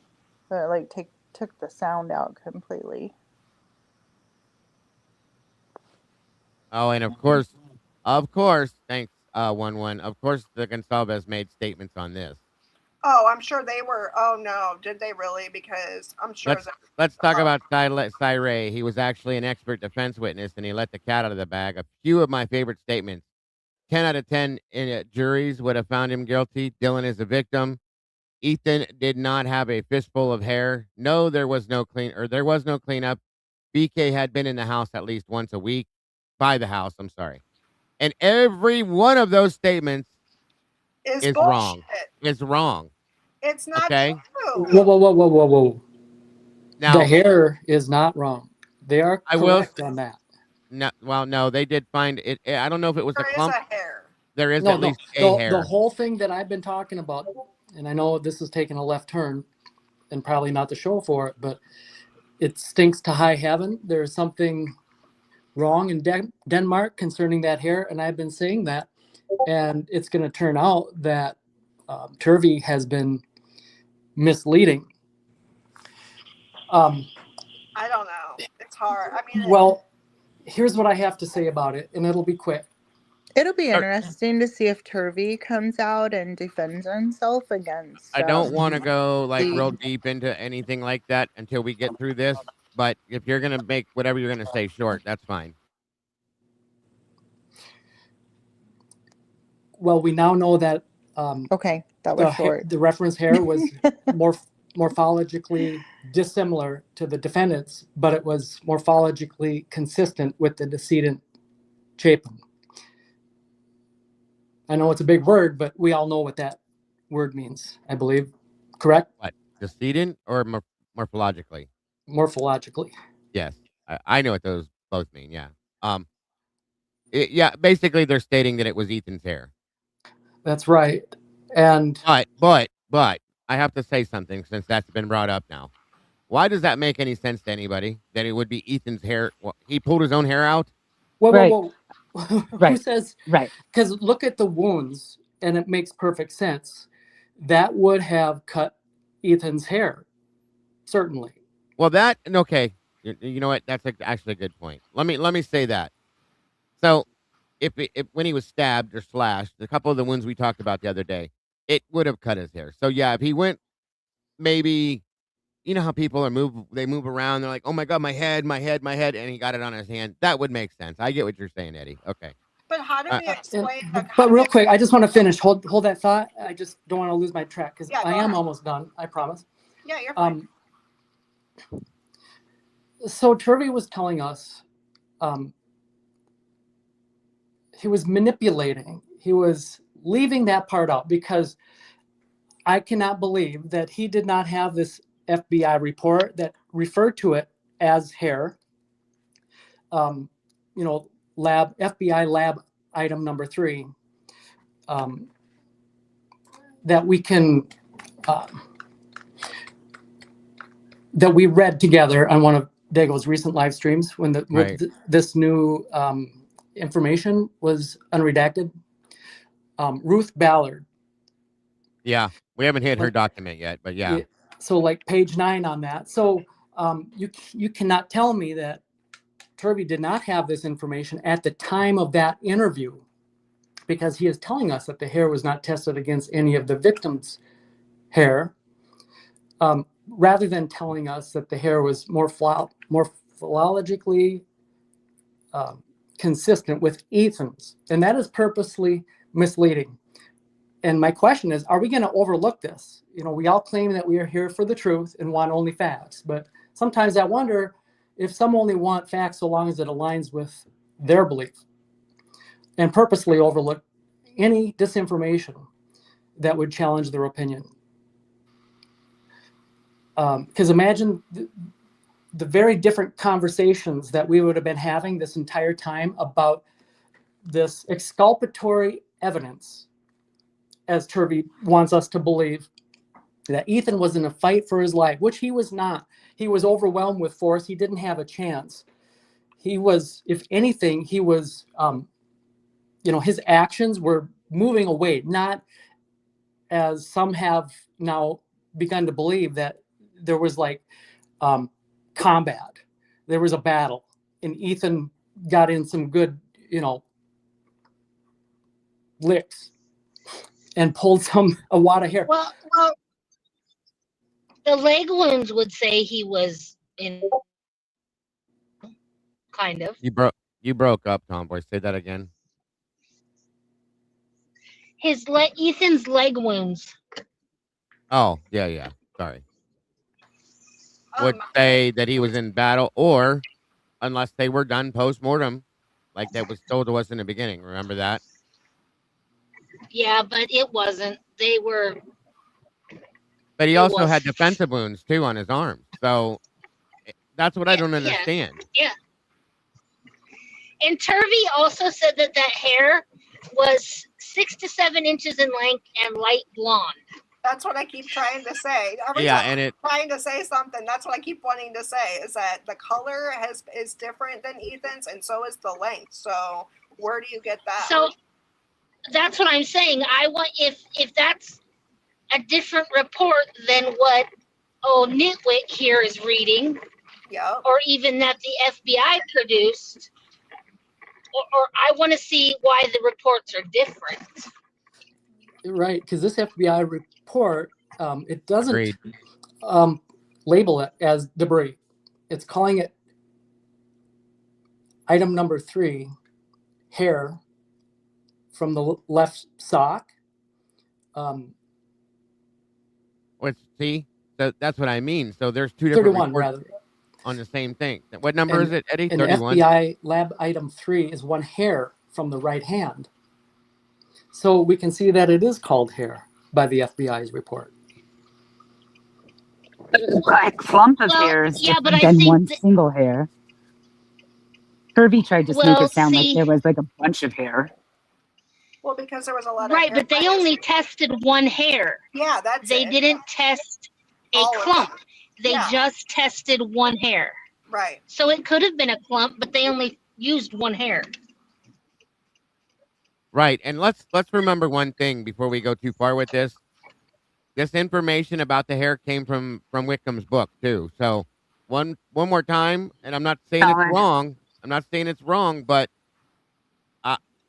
So it took the sound out completely. Oh, and of course, thanks, 1-1. Of course, the Gonsalves made statements on this. Oh, I'm sure they were. Oh no, did they really? Because I'm sure. Let's talk about Cyree. He was actually an expert defense witness, and he let the cat out of the bag. A few of my favorite statements. 10 out of 10 juries would have found him guilty. Dylan is a victim. Ethan did not have a fistful of hair. No, there was no cleanup. BK had been in the house at least once a week. By the house, I'm sorry. And every one of those statements is wrong. It's wrong. It's not okay? true. Whoa. Now, the hair is not wrong. They are correct on that. No, they did find it. I don't know if it was a clump. There is a hair. There is at least a hair. The whole thing that I've been talking about, and I know this is taking a left turn and probably not the show for it, but it stinks to high heaven. There's something wrong in Denmark concerning that hair, and I've been saying that, and it's going to turn out that Turvey has been misleading. I don't know. It's hard. I mean, well, here's what I have to say about it, and it'll be quick. It'll be interesting to see if Turvey comes out and defends himself against. I don't want to go real deep into anything like that until we get through this. But if you're gonna make whatever you're gonna say short, that's fine. Well, we now know that. Okay, that was short. The reference hair was morphologically dissimilar to the defendant's, but it was morphologically consistent with the decedent Chapin. I know it's a big word, but we all know what that word means, I believe. Correct? What? Decedent or morphologically? Morphologically. Yes. I know what those both mean, yeah. Basically they're stating that it was Ethan's hair. That's right. And but I have to say something since that's been brought up now. Why does that make any sense to anybody that it would be Ethan's hair? Well, he pulled his own hair out? Whoa. Right. Who says? Right. Because look at the wounds, and it makes perfect sense. That would have cut Ethan's hair, certainly. Well, okay. You know what? That's actually a good point. Let me say that. So, if when he was stabbed or slashed, a couple of the wounds we talked about the other day, it would have cut his hair. So yeah, if he went, maybe, you know how people they move around. They're like, oh my god, my head, and he got it on his hand. That would make sense. I get what you're saying, Eddie. Okay. But how do we explain? But real quick, I just want to finish. Hold that thought. I just don't want to lose my track because I am almost done. I promise. Yeah, you're fine. So Turvey was telling us he was manipulating. He was leaving that part out because I cannot believe that he did not have this FBI report that referred to it as hair. FBI lab item number 3 that we can that we read together on one of Dago's recent live streams when this new information was unredacted. Ruth Ballard. Yeah, we haven't hit her document yet, but yeah. So like page 9 on that. So you cannot tell me that Turvey did not have this information at the time of that interview, because he is telling us that the hair was not tested against any of the victims' hair, rather than telling us that the hair was morphologically consistent with Ethan's. And that is purposely misleading. And my question is, are we going to overlook this? You know, we all claim that we are here for the truth and want only facts, but sometimes I wonder if some only want facts so long as it aligns with their belief, and purposely overlook any disinformation that would challenge their opinion. Because imagine the very different conversations that we would have been having this entire time about this exculpatory evidence, as Turvey wants us to believe, that Ethan was in a fight for his life, which he was not. He was overwhelmed with force. He didn't have a chance. He was, if anything, he was, his actions were moving away, not as some have now begun to believe that there was like combat. There was a battle, and Ethan got in some good, licks and pulled a wad of hair. Well, the leg wounds would say he was in, kind of. You broke up, Tomboy. Say that again. Ethan's leg wounds. Oh, yeah. Sorry. Would say that he was in battle, or unless they were done post-mortem, like that was told to us in the beginning. Remember that? Yeah, but it wasn't. They were. But he also had defensive wounds, too, on his arms. So that's what I don't understand. Yeah. And Turvey also said that hair was 6 to 7 inches in length and light blonde. That's what I keep trying to say. Every Yeah, time and I'm trying to say something, that's what I keep wanting to say, is that the color is different than Ethan's, and so is the length. So where do you get that? So that's what I'm saying. I want, if that's a different report than what Nitwick here is reading, or even that the FBI produced, or I want to see why the reports are different. Right, because this FBI report, it doesn't label it as debris. It's calling it item number 3, hair from the left sock. See, so that's what I mean. So there's 2 different 31 reports rather on the same thing. What number is it, Eddie? And 31. FBI lab item 3 is 1 hair from the right hand. So we can see that it is called hair by the FBI's report. A clump of hair is different than one single hair. Turvey tried to make it sound like there was like a bunch of hair. Well, because there was a lot of right, hair but they only tested 1 hair. Yeah, that's They didn't test a clump. They just tested 1 hair. Right. So it could have been a clump, but they only used 1 hair. Right, and let's remember one thing before we go too far with this. This information about the hair came from Wickham's book too. So one more time, and I'm not saying it's wrong. I'm not saying it's wrong, but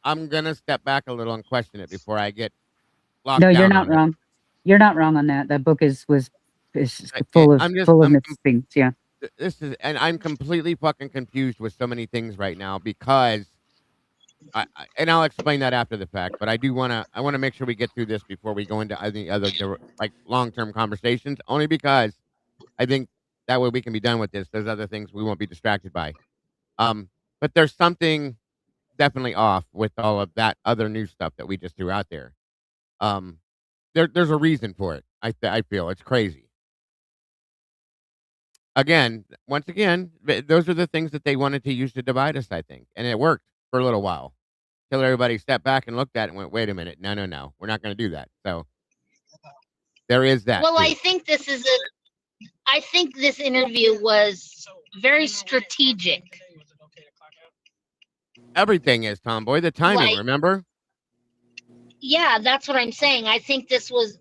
I'm gonna step back a little and question it before I get locked down. No, you're not wrong. You're not wrong on that. That book is full of things. Yeah. And I'm completely fucking confused with so many things right now because. And I'll explain that after the fact, but I want to make sure we get through this before we go into any other like long-term conversations, only because I think that way we can be done with this. There's other things we won't be distracted by. But there's something definitely off with all of that other new stuff that we just threw out there. There's a reason for it. I feel it's crazy. Once again, those are the things that they wanted to use to divide us, I think, and it worked for a little while. Till everybody stepped back and looked at it and went, wait a minute, no, we're not going to do that. So there is that. Well, I think this interview was very strategic. Everything is, Tomboy. The timing, remember? Yeah, that's what I'm saying. I think this was.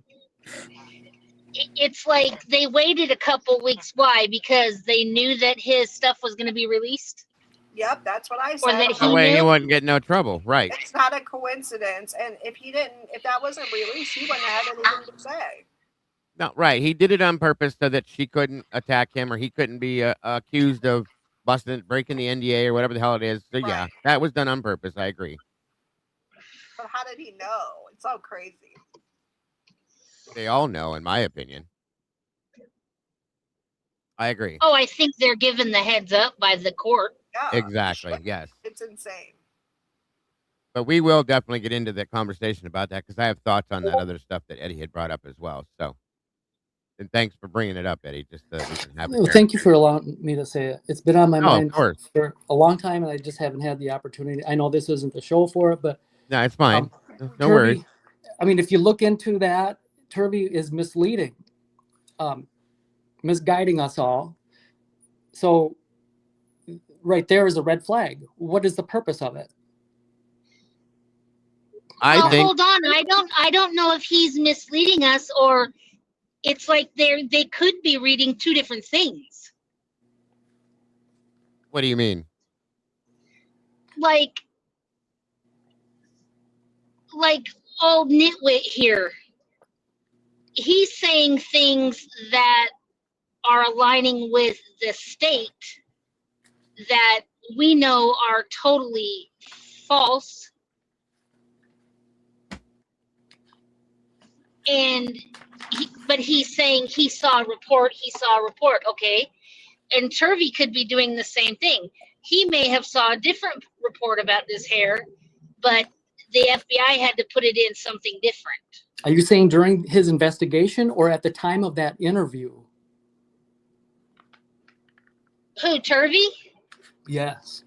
It's like they waited a couple weeks. Why? Because they knew that his stuff was going to be released. Yep, that's what I Or said. that That he way he knew? wouldn't get no trouble. Right. It's not a coincidence. And if that wasn't released, he wouldn't have anything to say. No, right. He did it on purpose so that she couldn't attack him or he couldn't be accused of breaking the NDA or whatever the hell it is. So, yeah, that was done on purpose. I agree. But how did he know? It's so crazy. They all know, in my opinion. I agree. Oh, I think they're given the heads up by the court. Yeah. Exactly. Yes. It's insane. But we will definitely get into the conversation about that because I have thoughts on that other stuff that Eddie had brought up as well. So, and thanks for bringing it up, Eddie. Just so that we can have it. Well, thank you for allowing me to say it. It's been on my mind of course. for a long time, and I just haven't had the opportunity. I know this isn't the show for it, but no, it's fine. No Turvey, worries. I mean, if you look into that, Turvey is misleading, misguiding us all. So, right there is a red flag. What is the purpose of it? Hold on. I don't know if he's misleading us or it's like they could be reading two different things. What do you mean? Like old nitwit here. He's saying things that are aligning with the state that we know are totally false. But he's saying he saw a report. Okay. And Turvey could be doing the same thing. He may have saw a different report about this hair, but the FBI had to put it in something different. Are you saying during his investigation or at the time of that interview? Who, Turvey? Yes.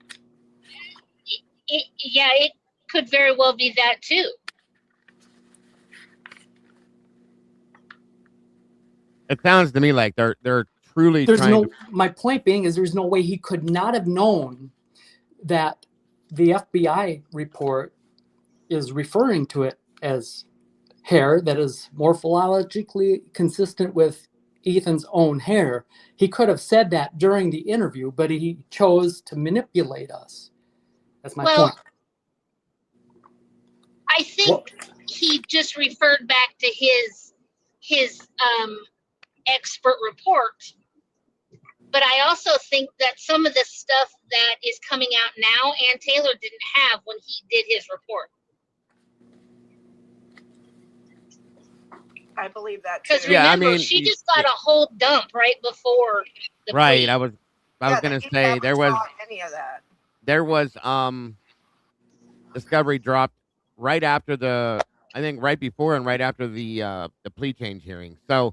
It could very well be that too. It sounds to me like they're truly trying My point being is there's no way he could not have known that the FBI report is referring to it as hair that is morphologically consistent with Ethan's own hair. He could have said that during the interview, but he chose to manipulate us. That's my point. I think he just referred back to his expert report. But I also think that some of the stuff that is coming out now, Ann Taylor didn't have when he did his report. I believe that too. Because remember, she just got a whole dump right before the right. plea. I was going to say there was any of that. There was discovery dropped right after I think right before and right after the plea change hearing. So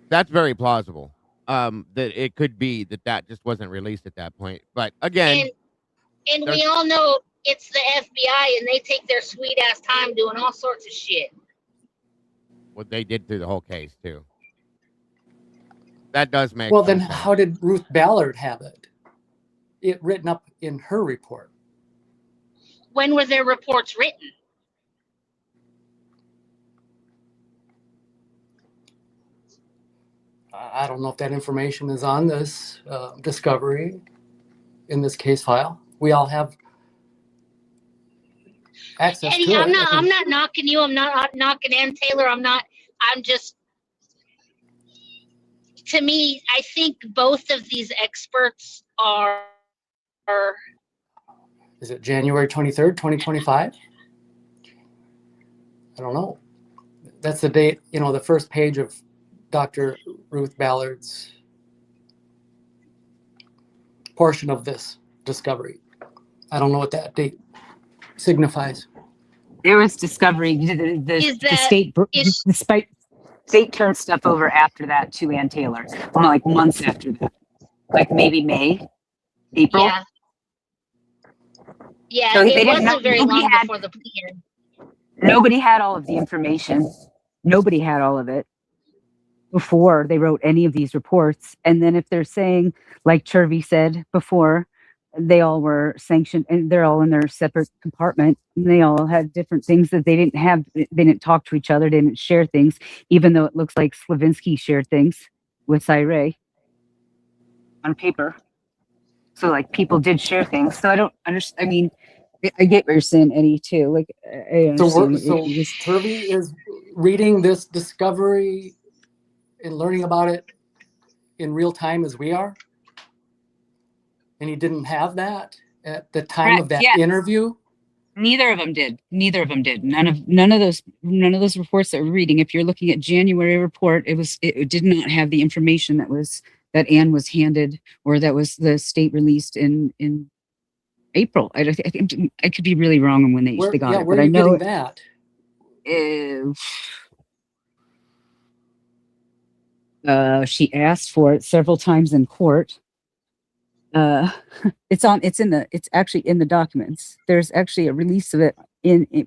that's very plausible. That it could be that just wasn't released at that point. But again, and we all know it's the FBI and they take their sweet ass time doing all sorts of shit. What they did through the whole case too. That does make well. Then how did Ruth Ballard have it written up in her report? When were their reports written? I don't know if that information is on this discovery in this case file. We all have access Eddie, to it. I'm not knocking you. I'm not knocking Ann Taylor. I'm just, to me, I think both of these experts are. Is it January 23rd, 2025? I don't know. That's the date, the first page of Dr. Ruth Ballard's portion of this discovery. I don't know what that date signifies. There was discovery. The state turned stuff over after that to Ann Taylor. Well, like months after that, like maybe May, April. Yeah, so it wasn't very long before the plea hearing. Nobody had all of the information. Nobody had all of it before they wrote any of these reports. And then if they're saying, like Turvey said before, they all were sanctioned and they're all in their separate compartment. And they all had different things that they didn't have. They didn't talk to each other. They didn't share things, even though it looks like Slavinsky shared things with Cyree on paper. So like people did share things. So I don't understand. I mean, I get what you're saying, Eddie, too. Like I understand. So Turvey is reading this discovery and learning about it in real time as we are, and he didn't have that at the time of that interview. Neither of them did. None of those reports that we're reading. If you're looking at January report, it did not have the information that Anne was handed, or that was the state released in April. I think I could be really wrong on when they got it, where but are I you know getting that? She asked for it several times in court. It's actually in the documents. There's actually a release of it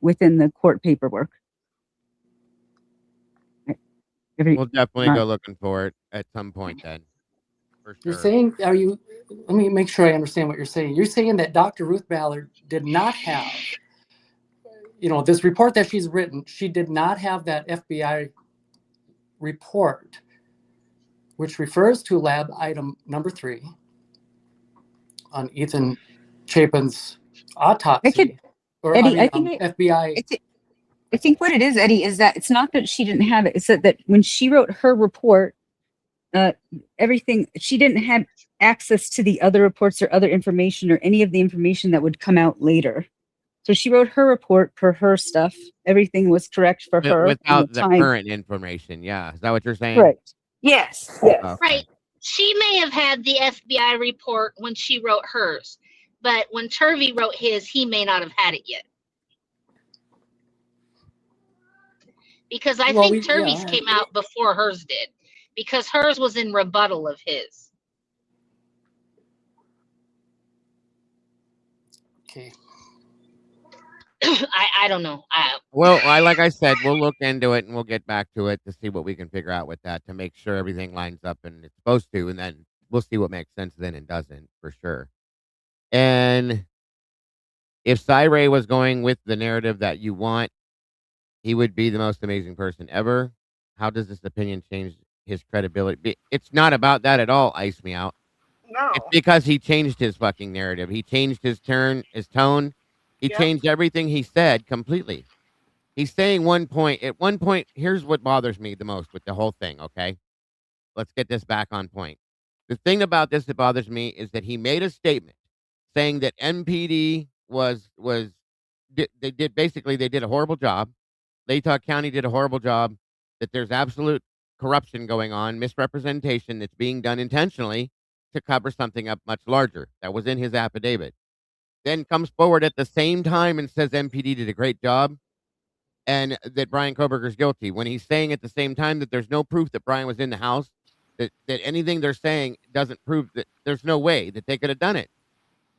within the court paperwork. We'll definitely go looking for it at some point then. For sure. You're saying, let me make sure I understand what you're saying. You're saying that Dr. Ruth Ballard did not have, this report that she's written, she did not have that FBI report, which refers to lab item number 3 on Ethan Chapin's autopsy. FBI. I think what it is, Eddie, is that it's not that she didn't have it. It's that when she wrote her report, she didn't have access to the other reports or other information or any of the information that would come out later. So she wrote her report for her stuff. Everything was correct for her. Without the current information. Yeah. Is that what you're saying? Right. Yes. Okay. Right. She may have had the FBI report when she wrote hers, but when Turvey wrote his, he may not have had it yet. Because I think Turvey's came out before hers did, because hers was in rebuttal of his. Okay. I don't know. Well, like I said, we'll look into it and we'll get back to it to see what we can figure out with that to make sure everything lines up and it's supposed to, and then we'll see what makes sense then and doesn't, for sure. And if Cy-Ray was going with the narrative that you want, he would be the most amazing person ever. How does this opinion change his credibility? It's not about that at all, Ice Me Out. No. It's because he changed his fucking narrative. He changed his tone. He changed everything he said completely. He's saying at one point, here's what bothers me the most with the whole thing, okay? Let's get this back on point. The thing about this that bothers me is that he made a statement saying that MPD they did a horrible job. Latah County did a horrible job, that there's absolute corruption going on, misrepresentation that's being done intentionally to cover something up much larger. That was in his affidavit. Then comes forward at the same time and says MPD did a great job and that Brian Koberger's guilty, when he's saying at the same time that there's no proof that Brian was in the house, that anything they're saying doesn't prove that there's no way that they could have done it.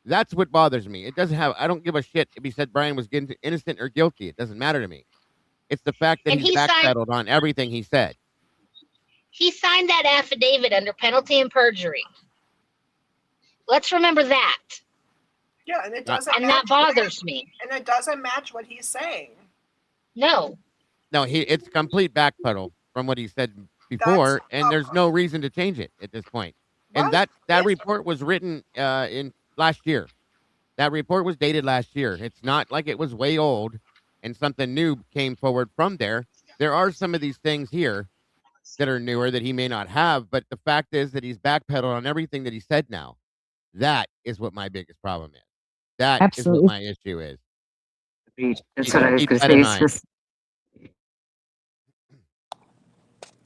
That's what bothers me. I don't give a shit if he said Brian was innocent or guilty. It doesn't matter to me. It's the fact that he's backpedaled on everything he said. He signed that affidavit under penalty of perjury. Let's remember that. Yeah, and it doesn't. And that bothers me. And it doesn't match what he's saying. No. No, it's complete backpedal from what he said before, and there's no reason to change it at this point. And that report was written in last year. That report was dated last year. It's not like it was way old and something new came forward from there. There are some of these things here that are newer that he may not have, but the fact is that he's backpedaled on everything that he said now. That is what my biggest problem is. That is what my issue is. That's what I was going to say.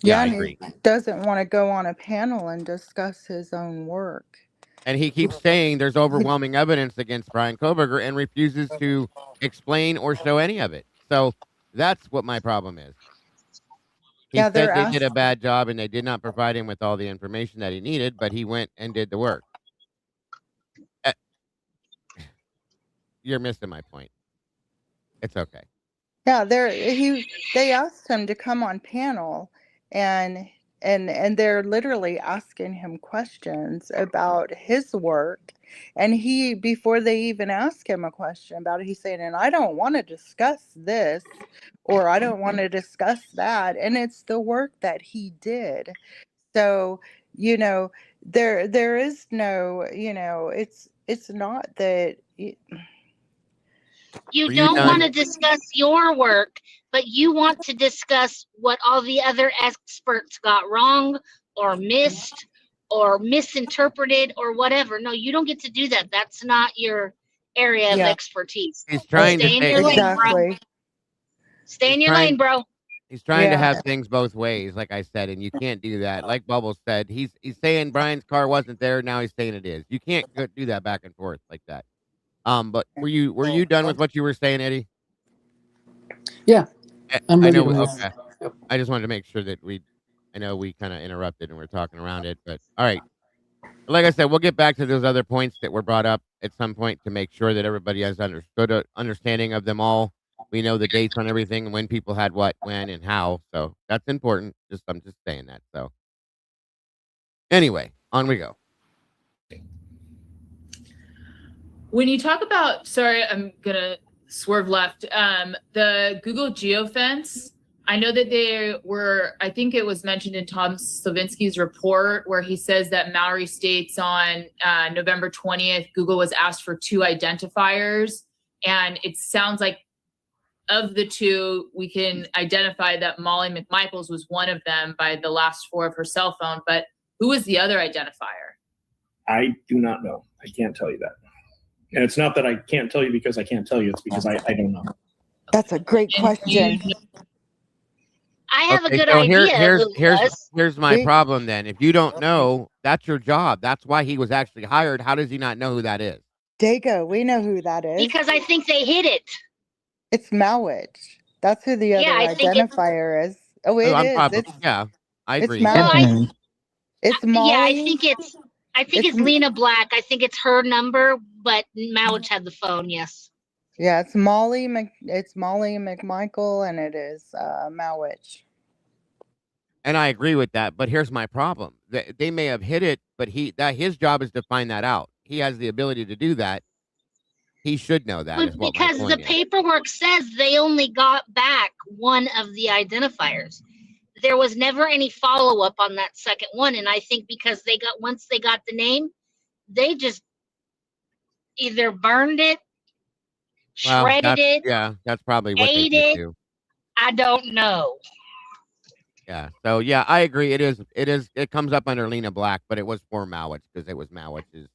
Yeah, I agree. He doesn't want to go on a panel and discuss his own work. And he keeps saying there's overwhelming evidence against Brian Koberger and refuses to explain or show any of it. So that's what my problem is. He said they did a bad job and they did not provide him with all the information that he needed, but he went and did the work. You're missing my point. It's okay. Yeah, they asked him to come on panel and they're literally asking him questions about his work. And before they even ask him a question about it, he's saying, and I don't want to discuss this or I don't want to discuss that. And it's the work that he did. So, there is no, it's not that. You Were you don't want done? to discuss your work, but you want to discuss what all the other experts got wrong or missed or misinterpreted or whatever. No, you don't get to do that. That's not your area of Yeah. expertise. He's trying to Stay in say your lane, bro. Exactly. Stay he's in your trying lane, bro. he's trying to Yeah. have things both ways, like I said, and you can't do that. Like Bubbles said, he's saying Brian's car wasn't there. Now he's saying it is. You can't do that back and forth like that. But were you done with what you were saying, Eddie? Yeah, I'm I ready to know. move. Okay. Yep. I just wanted to make sure that I know we kind of interrupted and we're talking around it, but all right. Like I said, we'll get back to those other points that were brought up at some point to make sure that everybody has understanding of them all. We know the dates on everything and when people had what, when, and how. So that's important. I'm just saying that. So anyway, on we go. When you talk about, sorry, I'm gonna swerve left. The Google geofence, I know that they were, I think it was mentioned in Tom Slavinsky's report where he says that Mallory states on November 20th, Google was asked for 2 identifiers. And it sounds like of the 2, we can identify that Molly McMichaels was one of them by the last 4 of her cell phone. But who was the other identifier? I do not know. I can't tell you that. And it's not that I can't tell you because I can't tell you. It's because I don't know. That's a great question. I have a good so idea who it was. here's my problem then. If you don't know, that's your job. That's why he was actually hired. How does he not know who that is? Dago, we know who that is. Because I think they hid it. It's Malwich. That's who the other I think identifier is. Oh, it I'm is. probably, yeah, I agree. It's Malwich. It's Molly. Yeah, I think it's Lena Black. I think it's her number, but Malwich had the phone. Yes. Yeah, it's Molly McMichael, and it is Malwich. And I agree with that, but here's my problem. They may have hit it, but his job is to find that out. He has the ability to do that. He should know that. Is what Because the paperwork says they only got back one of the identifiers. There was never any follow-up on that second one. And I think because once they got the name, they just either burned it, shredded it. Yeah, that's probably what ate they it. do. I don't know. Yeah. So yeah, I agree. It comes up under Lena Black, but it was for Malwich because it was Malwich's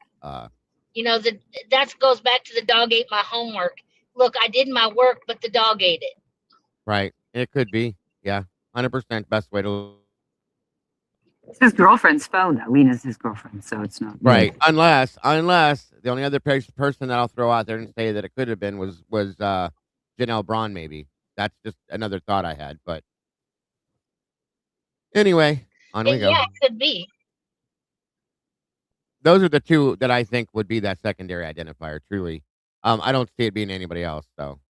that goes back to the dog ate my homework. Look, I did my work, but the dog ate it. Right. It could be. Yeah. 100% best way to. It's his girlfriend's phone, though. Lena's his girlfriend, so it's not right. Unless the only other person that I'll throw out there and say that it could have been was Janelle Braun, maybe. That's just another thought I had. But anyway, on we go. Yeah, it could be. Those are the 2 that I think would be that secondary identifier. Truly, I don't see it being anybody else. So,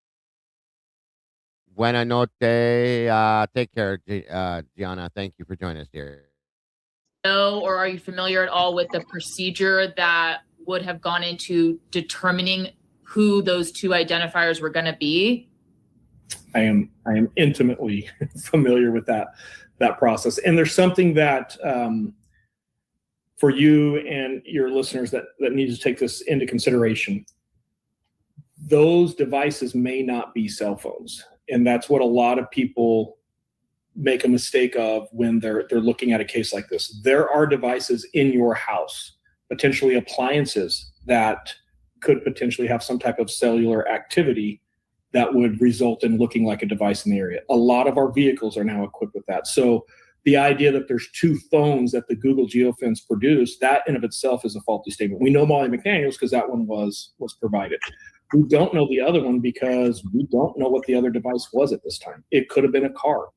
buena noche. Take care, Gianna. Thank you for joining us here. Or are you familiar at all with the procedure that would have gone into determining who those 2 identifiers were going to be? I am intimately familiar with that process, and there's something that for you and your listeners that need to take this into consideration. Those devices may not be cell phones, and that's what a lot of people make a mistake of when they're looking at a case like this. There are devices in your house, potentially appliances that could potentially have some type of cellular activity that would result in looking like a device in the area. A lot of our vehicles are now equipped with that. So the idea that there's 2 phones that the Google geofence produced, that in of itself is a faulty statement. We know Molly McDaniels because that one was provided. We don't know the other one because we don't know what the other device was at this time. It could have been a car.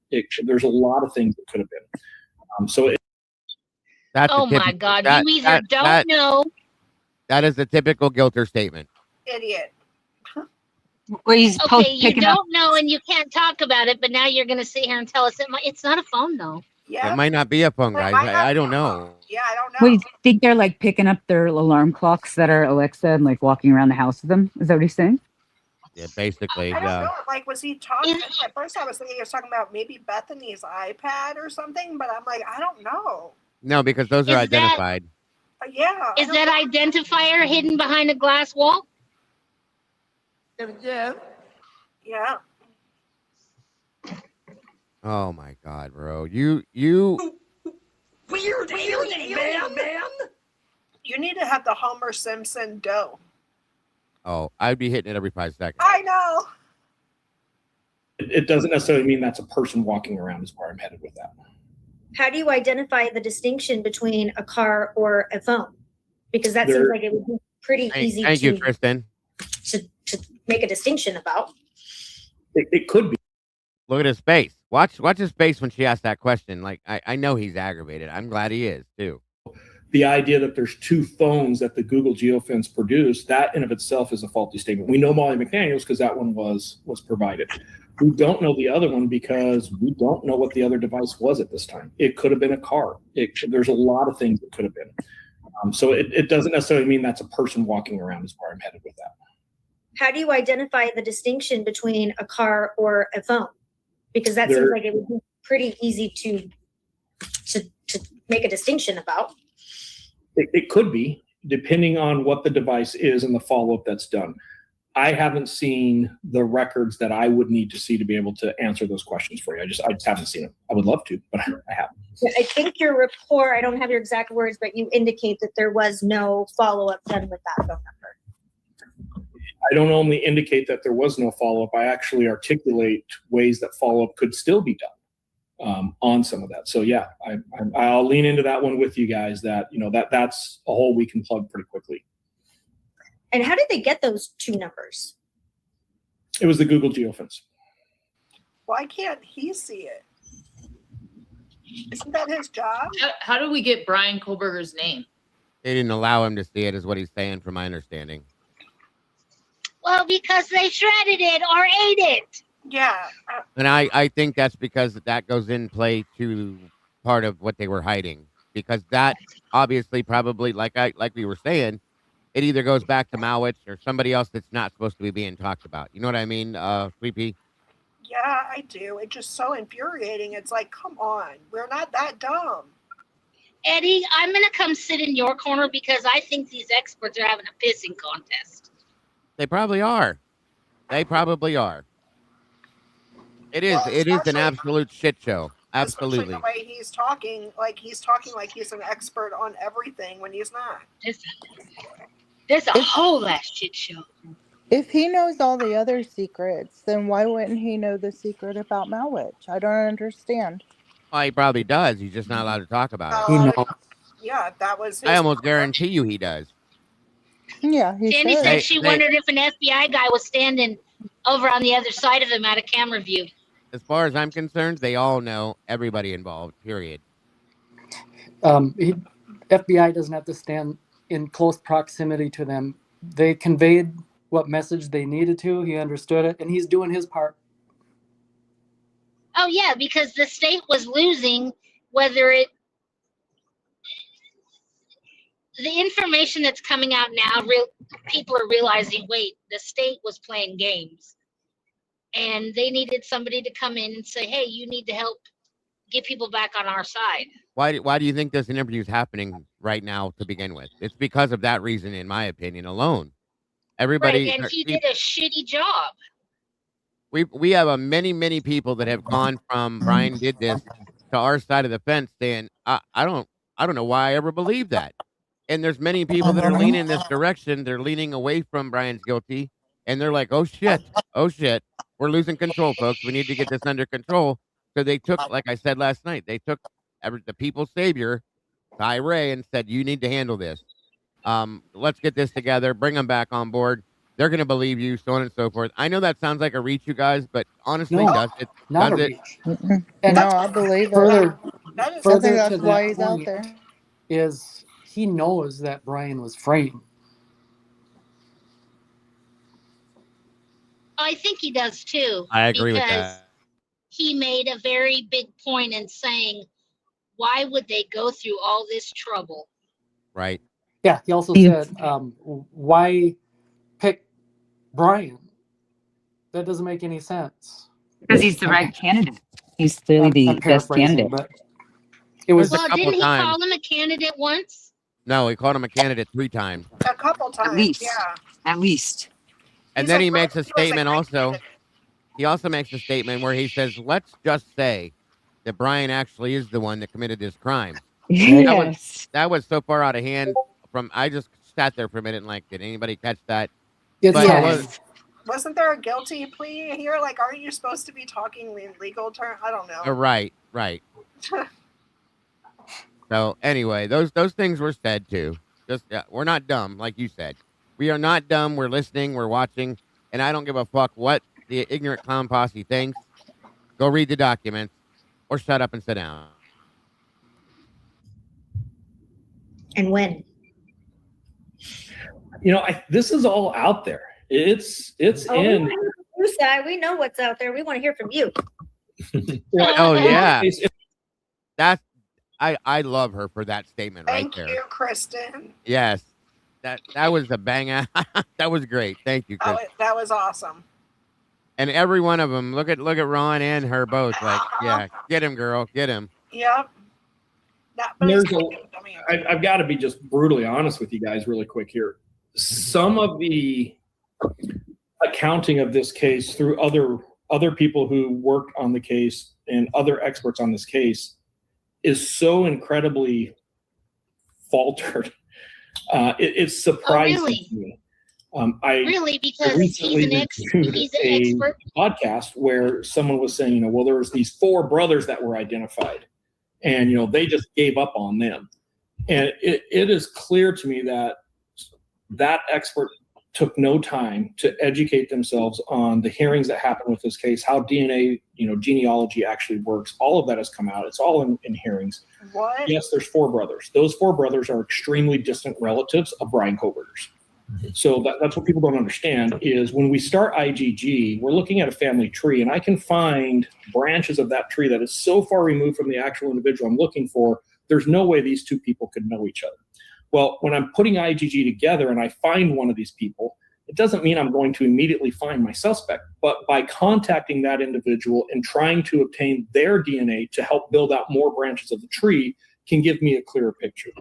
There's a lot of things it could have been. My God, you either don't know. That is a typical Gilter statement. Idiot. Well, you don't know and you can't talk about it, but now you're going to sit here and tell us it's not a phone, though. Yeah. It might not be a phone, guys. I don't know. Yeah, I don't know. Well, you think they're like picking up their alarm clocks that are Alexa and like walking around the house with them? Is that what he's saying? Yeah, basically. I don't know. Like, was he talking? At first, I was thinking he was talking about maybe Bethany's iPad or something, but I'm like, I don't know. No, because those are Is that- identified. Yeah. Is that identifier hidden behind a glass wall? Yeah. Yeah. Oh my God, bro. You Weird alien, man. You need to have the Homer Simpson dough. Oh, I'd be hitting it every 5 seconds. I know. It doesn't necessarily mean that's a person walking around is where I'm headed with that. How do you identify the distinction between a car or a phone? Because that seems There- like it would be pretty easy Thank you, to Tristan. make a distinction about. It could be. Look at his face. Watch his face when she asked that question. Like, I know he's aggravated. I'm glad he is too. The idea that there's two phones that the Google geofence produced, that in of itself is a faulty statement. We know Molly McDaniels because that one was provided. We don't know the other one because we don't know what the other device was at this time. It could have been a car. There's a lot of things it could have been. So it doesn't necessarily mean that's a person walking around is where I'm headed with that. How do you identify the distinction between a car or a phone? Because that seems like it would be pretty easy to make a distinction about. It could be, depending on what the device is and the follow-up that's done. I haven't seen the records that I would need to see to be able to answer those questions for you. I just haven't seen them. I would love to, but I haven't. I think your report, I don't have your exact words, but you indicate that there was no follow-up done with that phone number. I don't only indicate that there was no follow-up, I actually articulate ways that follow-up could still be done on some of that. So yeah, I'll lean into that one with you guys that, that's a hole we can plug pretty quickly. And how did they get those two numbers? It was the Google geofence. Why can't he see it? Isn't that his job? How do we get Brian Kohlberger's name? They didn't allow him to see it, is what he's saying, from my understanding. Well, because they shredded it or ate it. Yeah. And I think that's because that goes in play to part of what they were hiding. Because that obviously probably, like we were saying, it either goes back to Mowich or somebody else that's not supposed to be being talked about. You know what I mean, Sleepy? Yeah, I do. It's just so infuriating. It's like, come on, we're not that dumb. Eddie, I'm going to come sit in your corner because I think these experts are having a pissing contest. They probably are. They probably are. It is. It is an absolute shit show. Absolutely. Especially the way he's talking like he's an expert on everything when he's not. There's a whole ass shit show. If he knows all the other secrets, then why wouldn't he know the secret about Malwich? I don't understand. Well, he probably does. He's just not allowed to talk about it. He knows. Yeah, that was his I almost guarantee you he does. Yeah, he Sandy should. said she wondered if an FBI guy was standing over on the other side of him out of camera view. As far as I'm concerned, they all know everybody involved, period. FBI doesn't have to stand in close proximity to them. They conveyed what message they needed to. He understood it, and he's doing his part. Oh, yeah, because the state was losing the information that's coming out now, people are realizing, wait, the state was playing games. And they needed somebody to come in and say, hey, you need to help get people back on our side. Why do you think this interview is happening right now to begin with? It's because of that reason, in my opinion, alone. Everybody, right, and he did a shitty job. We have many people that have gone from Brian did this to our side of the fence saying, I don't know why I ever believed that. And there's many people that are leaning in this direction. They're leaning away from Brian's guilty, and they're like, oh shit, we're losing control, folks. We need to get this under control. So they took, like I said last night, they took the people's savior, Ty Ray, and said, you need to handle this. Let's get this together. Bring them back on board. They're going to believe you, so on and so forth. I know that sounds like a reach, you guys, but honestly, No, does it? not Does a it? reach. And No, I believe it. Further I think to that's why that he's out point there. is he knows that Brian was framed. I think he does too. I agree with because that. he made a very big point in saying, why would they go through all this trouble? Right. Yeah, he also said, why pick Brian? That doesn't make any sense. Because he's the right candidate. He's clearly the I'm best paraphrasing, candidate. but It was Well, a couple didn't he times. call him a candidate once? No, he called him a candidate 3 times. A couple times, At least. yeah. At least. And He's then a he great- makes a he was a statement great also. candidate. He also makes a statement where he says, let's just say that Brian actually is the one that committed this crime. Yes. That was so far out of hand I just sat there for a minute and like, did anybody catch that? It's But tough. it was, Wasn't there a guilty plea here? Like, aren't you supposed to be talking in legal terms? I don't know. right. So anyway, those things were said too. Just we're not dumb, like you said. We are not dumb. We're listening. We're watching, and I don't give a fuck what the ignorant clown posse thinks. Go read the documents, or shut up and sit down. And when? This is all out there. It's in. You say we know what's out there. We want to hear from you. Oh yeah, that's I love her for that statement right Thank there. you, Kristen. Yes, that was a banger. That was great. Thank you, Chris. That was awesome. And every one of them. Look at Ron and her both. Like, yeah, get him, girl, get him. Yep. I've got to be just brutally honest with you guys really quick here. Some of the accounting of this case through other people who worked on the case and other experts on this case is so incredibly faltered. It's surprising to me. Really, because recently he's an expert. Podcast where someone was saying, well, there was these 4 brothers that were identified, and they just gave up on them. And it is clear to me that expert took no time to educate themselves on the hearings that happened with this case, how DNA, genealogy actually works. All of that has come out. It's all in hearings. What? Yes, there's 4 brothers. Those 4 brothers are extremely distant relatives of Brian Koberger's. So that's what people don't understand is when we start IGG, we're looking at a family tree, and I can find branches of that tree that is so far removed from the actual individual I'm looking for, there's no way these 2 people could know each other. Well, when I'm putting IGG together and I find one of these people, it doesn't mean I'm going to immediately find my suspect, but by contacting that individual and trying to obtain their DNA to help build out more branches of the tree can give me a clearer picture.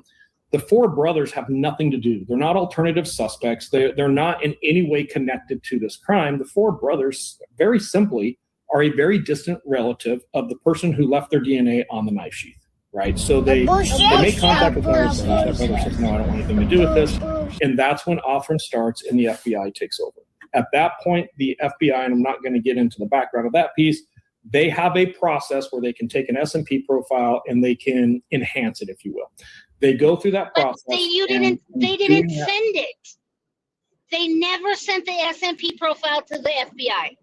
The 4 brothers have nothing to do. They're not alternative suspects. They're not in any way connected to this crime. The 4 brothers, very simply, are a very distant relative of the person who left their DNA on the knife sheath, right? So they make contact with one of their brothers. That brother says, no, I don't want anything to do with this. And that's when offering starts and the FBI takes over. At that point, the FBI, and I'm not going to get into the background of that piece, they have a process where they can take an S&P profile and they can enhance it, if you will. They go through that process. They didn't send it. They never sent the S&P profile to the FBI.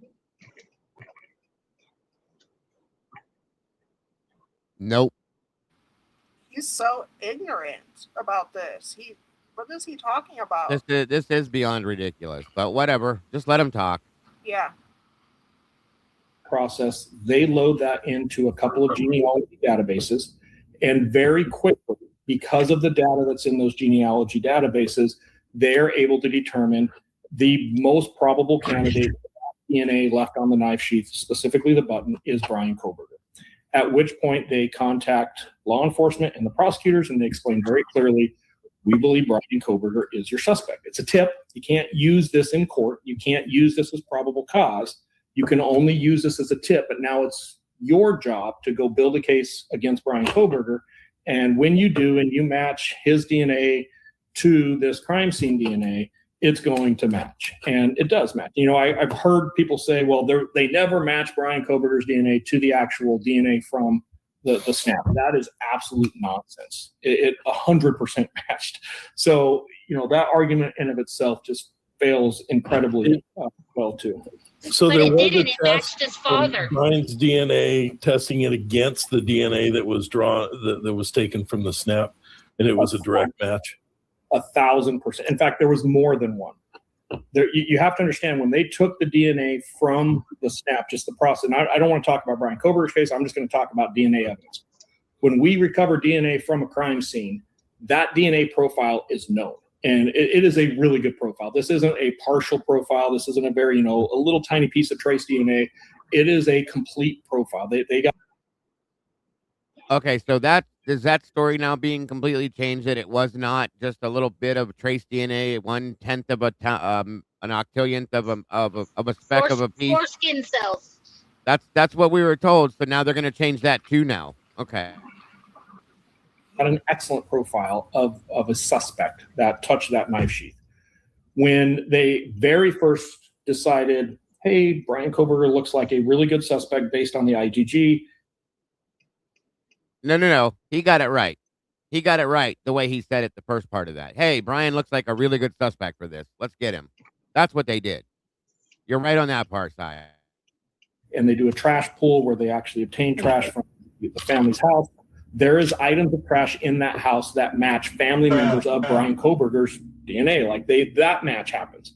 Nope. He's so ignorant about this. What is he talking about? This is beyond ridiculous, but whatever. Just let him talk. Yeah. Process, they load that into a couple of genealogy databases, and very quickly, because of the data that's in those genealogy databases, they're able to determine the most probable candidate DNA left on the knife sheath, specifically the button, is Brian Koberger. At which point they contact law enforcement and the prosecutors, and they explain very clearly, we believe Brian Koberger is your suspect. It's a tip. You can't use this in court. You can't use this as probable cause. You can only use this as a tip, but now it's your job to go build a case against Brian Koberger. And when you do, and you match his DNA to this crime scene DNA, it's going to match. And it does match. I've heard people say, well, they never match Brian Koberger's DNA to the actual DNA from the snap. That is absolute nonsense. It 100% matched. So, that argument in of itself just fails incredibly well, too. So But there it was didn't. a It test matched his from father. Brian's DNA, testing it against the DNA that was that was taken from the snap, and it was a direct match. 1,000%. In fact, there was more than one. You have to understand, when they took the DNA from the snap, just the process, and I don't want to talk about Brian Koberger's case, I'm just going to talk about DNA evidence. When we recover DNA from a crime scene, that DNA profile is known. And it is a really good profile. This isn't a partial profile. This isn't a very, a little tiny piece of trace DNA. It is a complete profile. They got. Okay, so that is that story now being completely changed that it was not just a little bit of trace DNA, 1/10 of an octillionth of a speck of a piece? Foreskin cells. That's what we were told. So now they're going to change that too. Now, okay. Got an excellent profile of a suspect that touched that knife sheath. When they very first decided, hey, Brian Koberger looks like a really good suspect based on the IgG. No. He got it right. He got it right the way he said it, the first part of that. Hey, Brian looks like a really good suspect for this. Let's get him. That's what they did. You're right on that part, Si. And they do a trash pull where they actually obtain trash from the family's house. There is items of trash in that house that match family members of Brian Koberger's DNA. Like that match happens.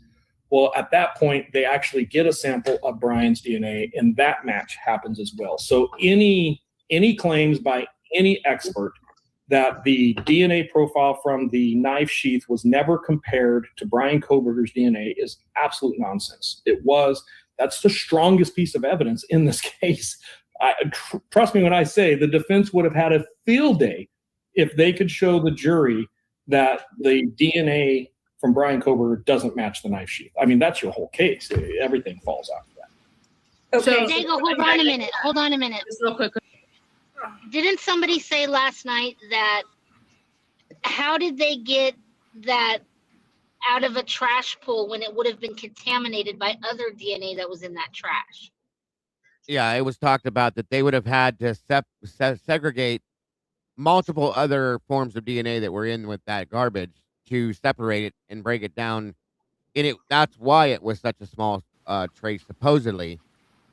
Well, at that point, they actually get a sample of Brian's DNA, and that match happens as well. So any claims by any expert that the DNA profile from the knife sheath was never compared to Brian Koberger's DNA is absolute nonsense. It was. That's the strongest piece of evidence in this case. Trust me when I say the defense would have had a field day if they could show the jury that the DNA from Brian Koberger doesn't match the knife sheath. I mean, that's your whole case. Everything falls out of that. Okay. Dago, hold on a minute. Just real quick. Didn't somebody say last night that how did they get that out of a trash pull when it would have been contaminated by other DNA that was in that trash? Yeah, it was talked about that they would have had to segregate multiple other forms of DNA that were in with that garbage to separate it and break it down. And that's why it was such a small trace, supposedly,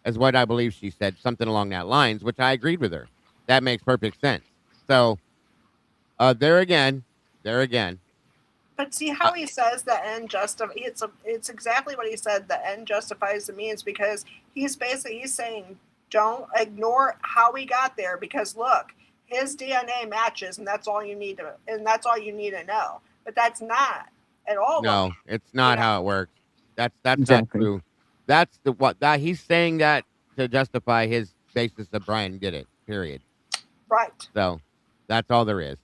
as what I believe she said, something along that lines, which I agreed with her. That makes perfect sense. So, there again. But see how he says the end justifies. It's exactly what he said. The end justifies the means, because he's saying don't ignore how we got there, because look, his DNA matches, and that's all you need to know. But that's not at all. No, it's not how it works. That's Exactly. not true. That's that he's saying that to justify his basis that Brian did it. Period. Right. So that's all there is,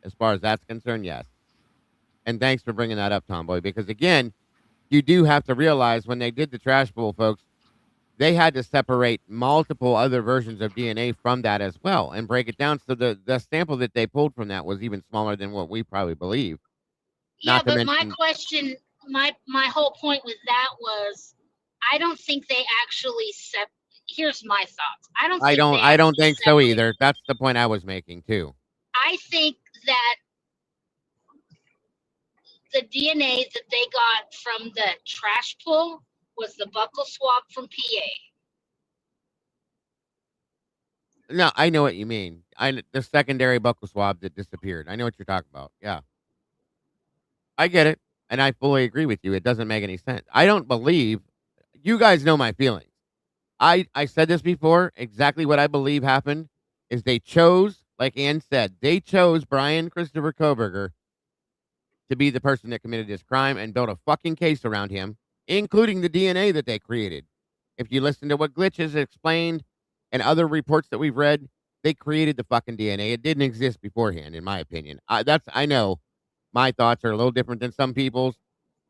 as far as that's concerned. Yes. And thanks for bringing that up, Tomboy, because again, you do have to realize when they did the trash pull, folks, they had to separate multiple other versions of DNA from that as well and break it down. So the sample that they pulled from that was even smaller than what we probably believe. Yeah, but my question, my whole point with that was, I don't think they actually here's my thoughts. I don't think so either. That's the point I was making too. I think that the DNA that they got from the trash pull was the buccal swab from PA. No, I know what you mean. The secondary buccal swab that disappeared. I know what you're talking about. Yeah. I get it. And I fully agree with you. It doesn't make any sense. I don't believe, you guys know my feelings. I said this before. Exactly what I believe happened is they chose, like Ann said, they chose Brian Christopher Koberger to be the person that committed this crime and built a fucking case around him, including the DNA that they created. If you listen to what Glitches explained and other reports that we've read, they created the fucking DNA. It didn't exist beforehand, in my opinion. I know my thoughts are a little different than some people's.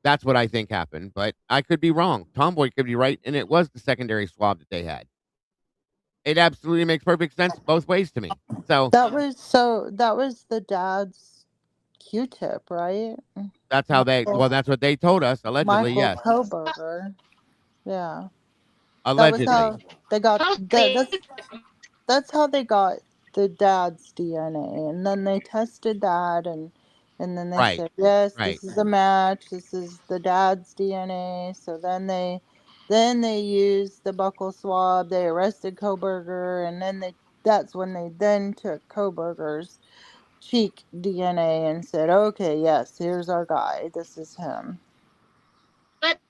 That's what I think happened, but I could be wrong. Tomboy could be right, and it was the secondary swab that they had. It absolutely makes perfect sense both ways to me. So that was the dad's Q-tip, right? That's how that's what they told us, allegedly. Michael Yes. Koberger. Yeah. Allegedly. That's how they got the dad's DNA, and then they tested that, and then they said, yes, this is a match. This is the dad's DNA. So then they used the buccal swab. They arrested Koberger, and then that's when they then took Koberger's cheek DNA and said, okay, yes, here's our guy. This is him. But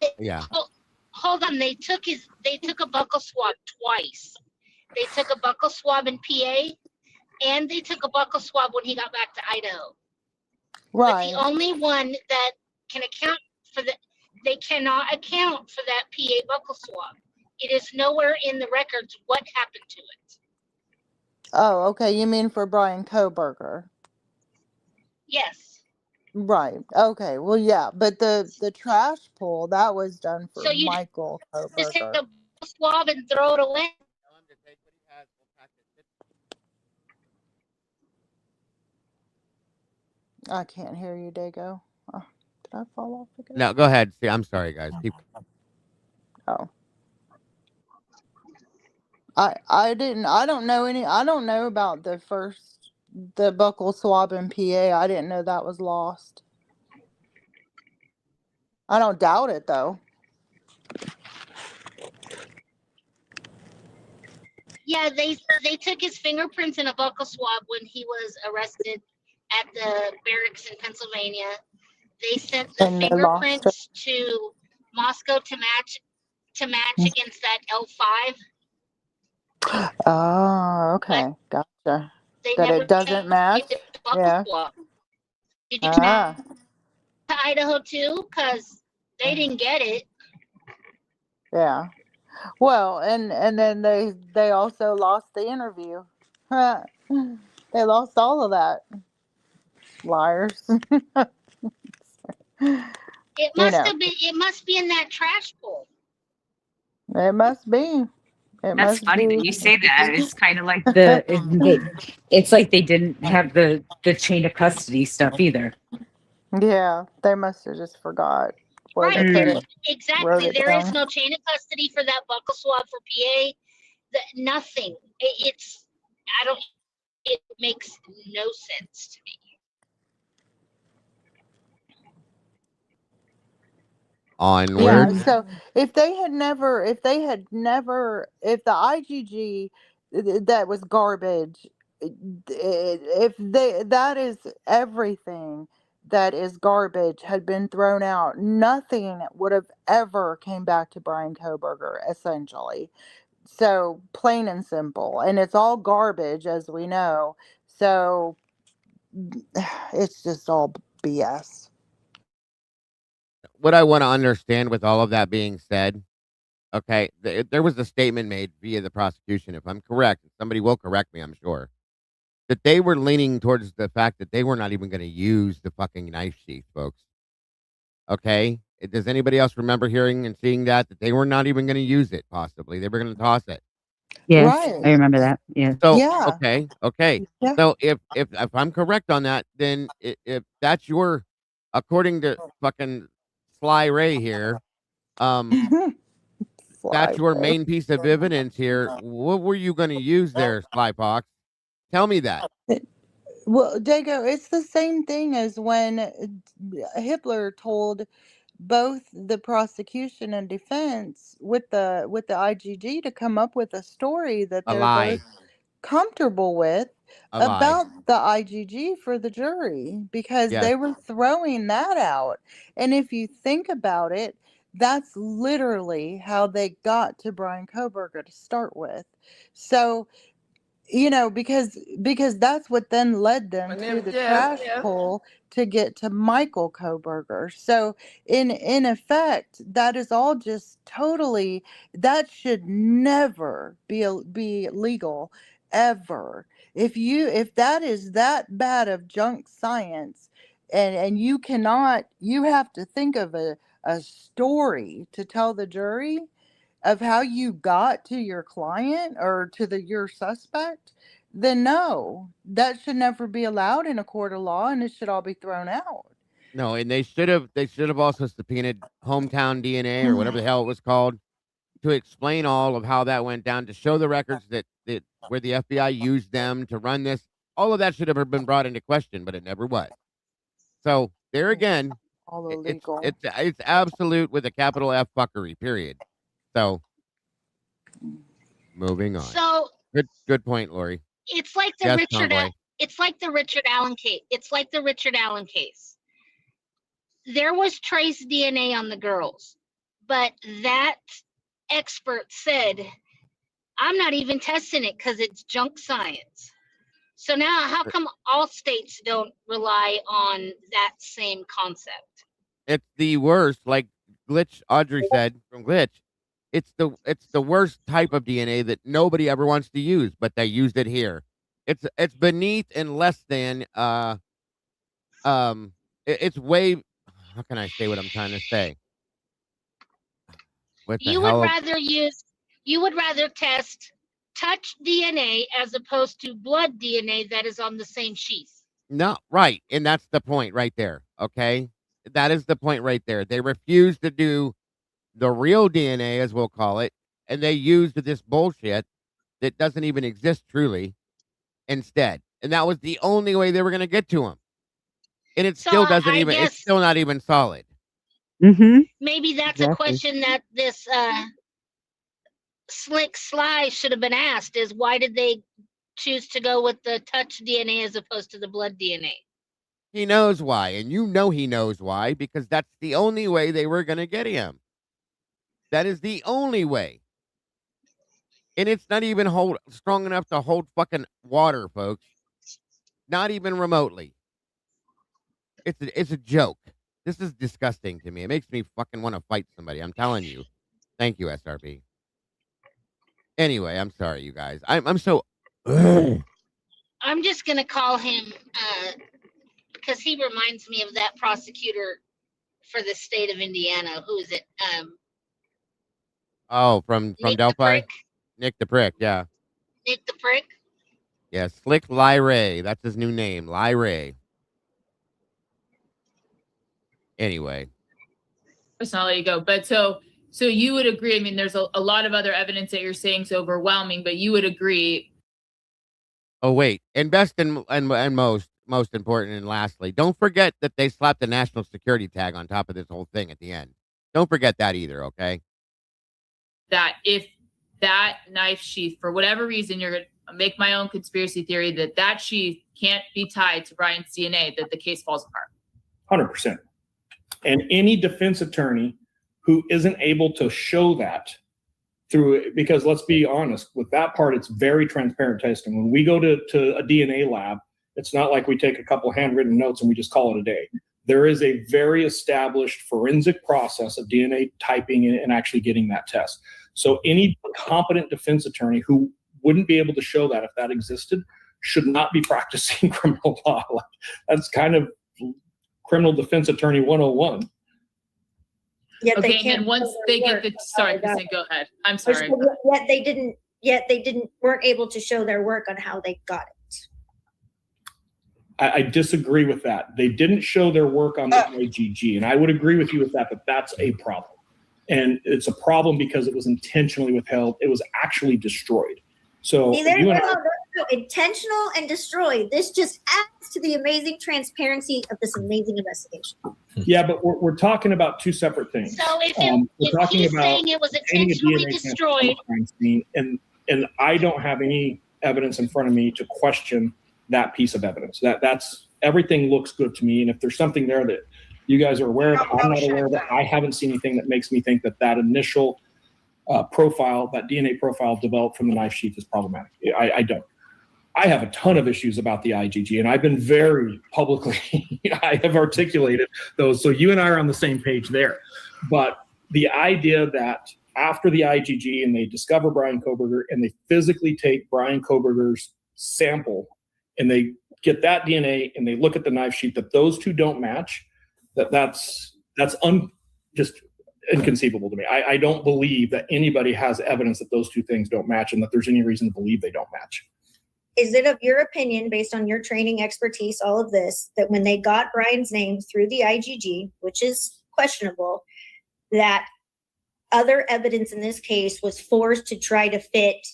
hold on, they took a buccal swab twice. They took a buccal swab in PA, and they took a buccal swab when he got back to Idaho. Right. But the only one that can account for they cannot account for that PA buccal swab. It is nowhere in the records what happened to it. Oh, okay. You mean for Brian Koberger? Yes. Right. Okay. Well, yeah, but the trash pull that was done for So you Michael just take Koberger. a swab and throw it away. I can't hear you, Dago. Did I fall off again? No, go ahead. See, I'm sorry, guys. Keep. Oh. I didn't. I don't know any. I don't know about the buckle swab in PA. I didn't know that was lost. I don't doubt it though. Yeah, they took his fingerprints in a buccal swab when he was arrested at the barracks in Pennsylvania. They sent the And they lost it. fingerprints to Moscow to match against that L5. Oh, okay. Gotcha. They That never it doesn't match. did the buccal Yeah. swab. Did you Ah. to Idaho too? Because they didn't get it. Yeah. Well, and then they also lost the interview. They lost all of that. Liars. It must be in that trash bowl. It must be. It That's must funny be. that you say that. It's kind of like it's like they didn't have the chain of custody stuff either. Yeah, they must have just forgot where Right. to put it. Exactly. There is down. no chain of custody for that buccal swab for PA. Nothing. It makes no sense to me. Onward. Yeah, so if the IGG that was garbage, if that is everything that is garbage had been thrown out, nothing would have ever came back to Brian Koberger, essentially. So plain and simple, and it's all garbage, as we know. So it's just all BS. What I want to understand with all of that being said, okay, there was a statement made via the prosecution, if I'm correct. Somebody will correct me, I'm sure, that they were leaning towards the fact that they were not even going to use the fucking knife sheath, folks. Okay? Does anybody else remember hearing and seeing that they were not even going to use it, possibly? They were going to toss it. Yes, Right. I remember that. Yeah. So, Yeah. okay. Yeah. So if I'm correct on that, then if that's your, according to fucking Sly Ray here, that's your main piece of evidence here. What were you going to use there, Sly Fox? Tell me that. Well, Dago, it's the same thing as when Hitler told both the prosecution and defense with the IGG to come up with a story that A they're both lie. comfortable with A lie. about the IGG for the jury, because Yes. they were throwing that out. And if you think about it, that's literally how they got to Brian Koberger to start with. So, because that's what then led them to the trash pull to get to Michael Koberger. So in effect, that is all just totally, that should never be legal ever. If that is that bad of junk science, and you have to think of a story to tell the jury of how you got to your client or to your suspect, then no, that should never be allowed in a court of law, and it should all be thrown out. No, and they should have also subpoenaed hometown DNA or whatever the hell it was called to explain all of how that went down, to show the records that where the FBI used them to run this. All of that should have been brought into question, but it never was. So there again, All it's illegal. it's absolute with a capital F fuckery. Period. So moving on. So Good point, Lori. it's like the Yes, Richard Tomboy. it's like the Richard Allen case. It's like the Richard Allen case. There was trace DNA on the girls, but that expert said, I'm not even testing it because it's junk science. So now how come all states don't rely on that same concept? It's the worst, like Glitch Audrey said from Glitch. It's the worst type of DNA that nobody ever wants to use, but they used it here. It's beneath and less than it's way. How can I say what I'm trying to say? What the You would hell? rather test touch DNA as opposed to blood DNA that is on the same sheath. No, right, and that's the point right there. Okay, that is the point right there. They refuse to do the real DNA, as we'll call it, and they used this bullshit that doesn't even exist truly instead. And that was the only way they were going to get to him. And it So still doesn't I even, it's guess still not even solid. Mm-hmm. maybe that's a Exactly. question that this Slick Sly should have been asked: is why did they choose to go with the touch DNA as opposed to the blood DNA? He knows why. And you know he knows why, because that's the only way they were going to get him. That is the only way. And it's not even strong enough to hold fucking water, folks. Not even remotely. It's a joke. This is disgusting to me. It makes me fucking want to fight somebody. I'm telling you. Thank you, SRB. Anyway, I'm sorry, you guys. I'm so. Ugh. I'm just gonna call him because he reminds me of that prosecutor for the state of Indiana. Who is it? Oh, from Nick the Delphi, Prick. Nick the Prick. Yeah, Nick the Prick. yeah. Slick Lyray. That's his new name, Lyray. Anyway, Let's not let you go. But so you would agree. I mean, there's a lot of other evidence that you're saying is overwhelming, but you would agree. oh wait, and best and most important, and lastly, don't forget that they slapped the national security tag on top of this whole thing at the end. Don't forget that either. Okay. That if that knife sheath, for whatever reason, you're going to make my own conspiracy theory that sheath can't be tied to Brian's DNA, that the case falls apart. 100%. And any defense attorney who isn't able to show that through, because let's be honest, with that part, it's very transparent testing. When we go to a DNA lab, it's not like we take a couple handwritten notes and we just call it a day. There is a very established forensic process of DNA typing and actually getting that test. So any competent defense attorney who wouldn't be able to show that if that existed should not be practicing criminal law. Like, that's kind of criminal defense attorney 101. Yet Okay, they can't and once they get the sorry, that. Kristen, go ahead. I'm sorry. Yet they weren't able to show their work on how they got it. I disagree with that. They didn't show their work on the IgG, and I would agree with you with that, but that's a problem. And it's a problem because it was intentionally withheld. It was actually destroyed. So intentional and destroyed. This just adds to the amazing transparency of this amazing investigation. Yeah, but we're talking about two separate things. So if he's saying it was intentionally destroyed, and I don't have any evidence in front of me to question that piece of evidence. That's everything looks good to me. And if there's something there that you guys are aware of, I'm not aware of it. I haven't seen anything that makes me think that initial profile, that DNA profile developed from the knife sheath is problematic. I don't. I have a ton of issues about the IgG, and I've been very publicly, I have articulated those. So you and I are on the same page there. But the idea that after the IgG and they discover Brian Kohberger and they physically take Brian Kohberger's sample and they get that DNA and they look at the knife sheath, that those two don't match, that's just inconceivable to me. I don't believe that anybody has evidence that those two things don't match and that there's any reason to believe they don't match. Is it of your opinion, based on your training, expertise, all of this, that when they got Brian's name through the IgG, which is questionable, that other evidence in this case was forced to try to fit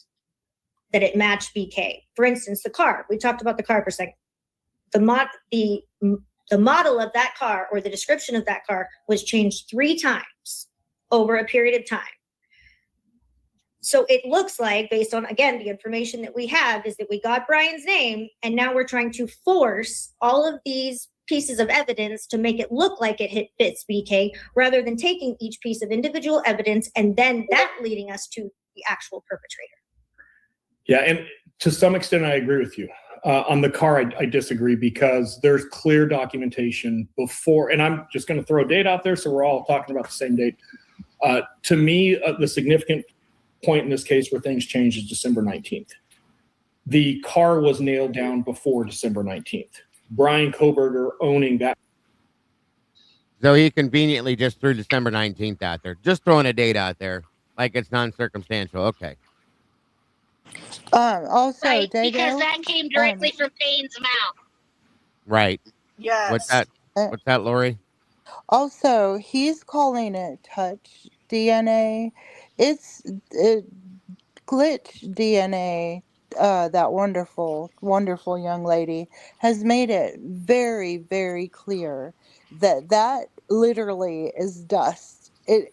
that it matched BK? For instance, the car. We talked about the car for a second. The model of that car, or the description of that car, was changed 3 times over a period of time. So it looks like, based on, again, the information that we have, is that we got Brian's name, and now we're trying to force all of these pieces of evidence to make it look like it fits BK, rather than taking each piece of individual evidence and then that leading us to the actual perpetrator. Yeah, and to some extent, I agree with you. On the car, I disagree, because there's clear documentation before, and I'm just going to throw a date out there so we're all talking about the same date. To me, the significant point in this case where things changed is December 19th. The car was nailed down before December 19th. Brian Koberger owning that. So he conveniently just threw December 19th out there, just throwing a date out there like it's non-circumstantial. Okay. Also, Right, because Dago, that came directly from Payne's mouth. Right. Yes. What's that, Lori? also, he's calling it touch DNA. It's glitch DNA. That wonderful, wonderful young lady has made it very, very clear that that literally is dust. It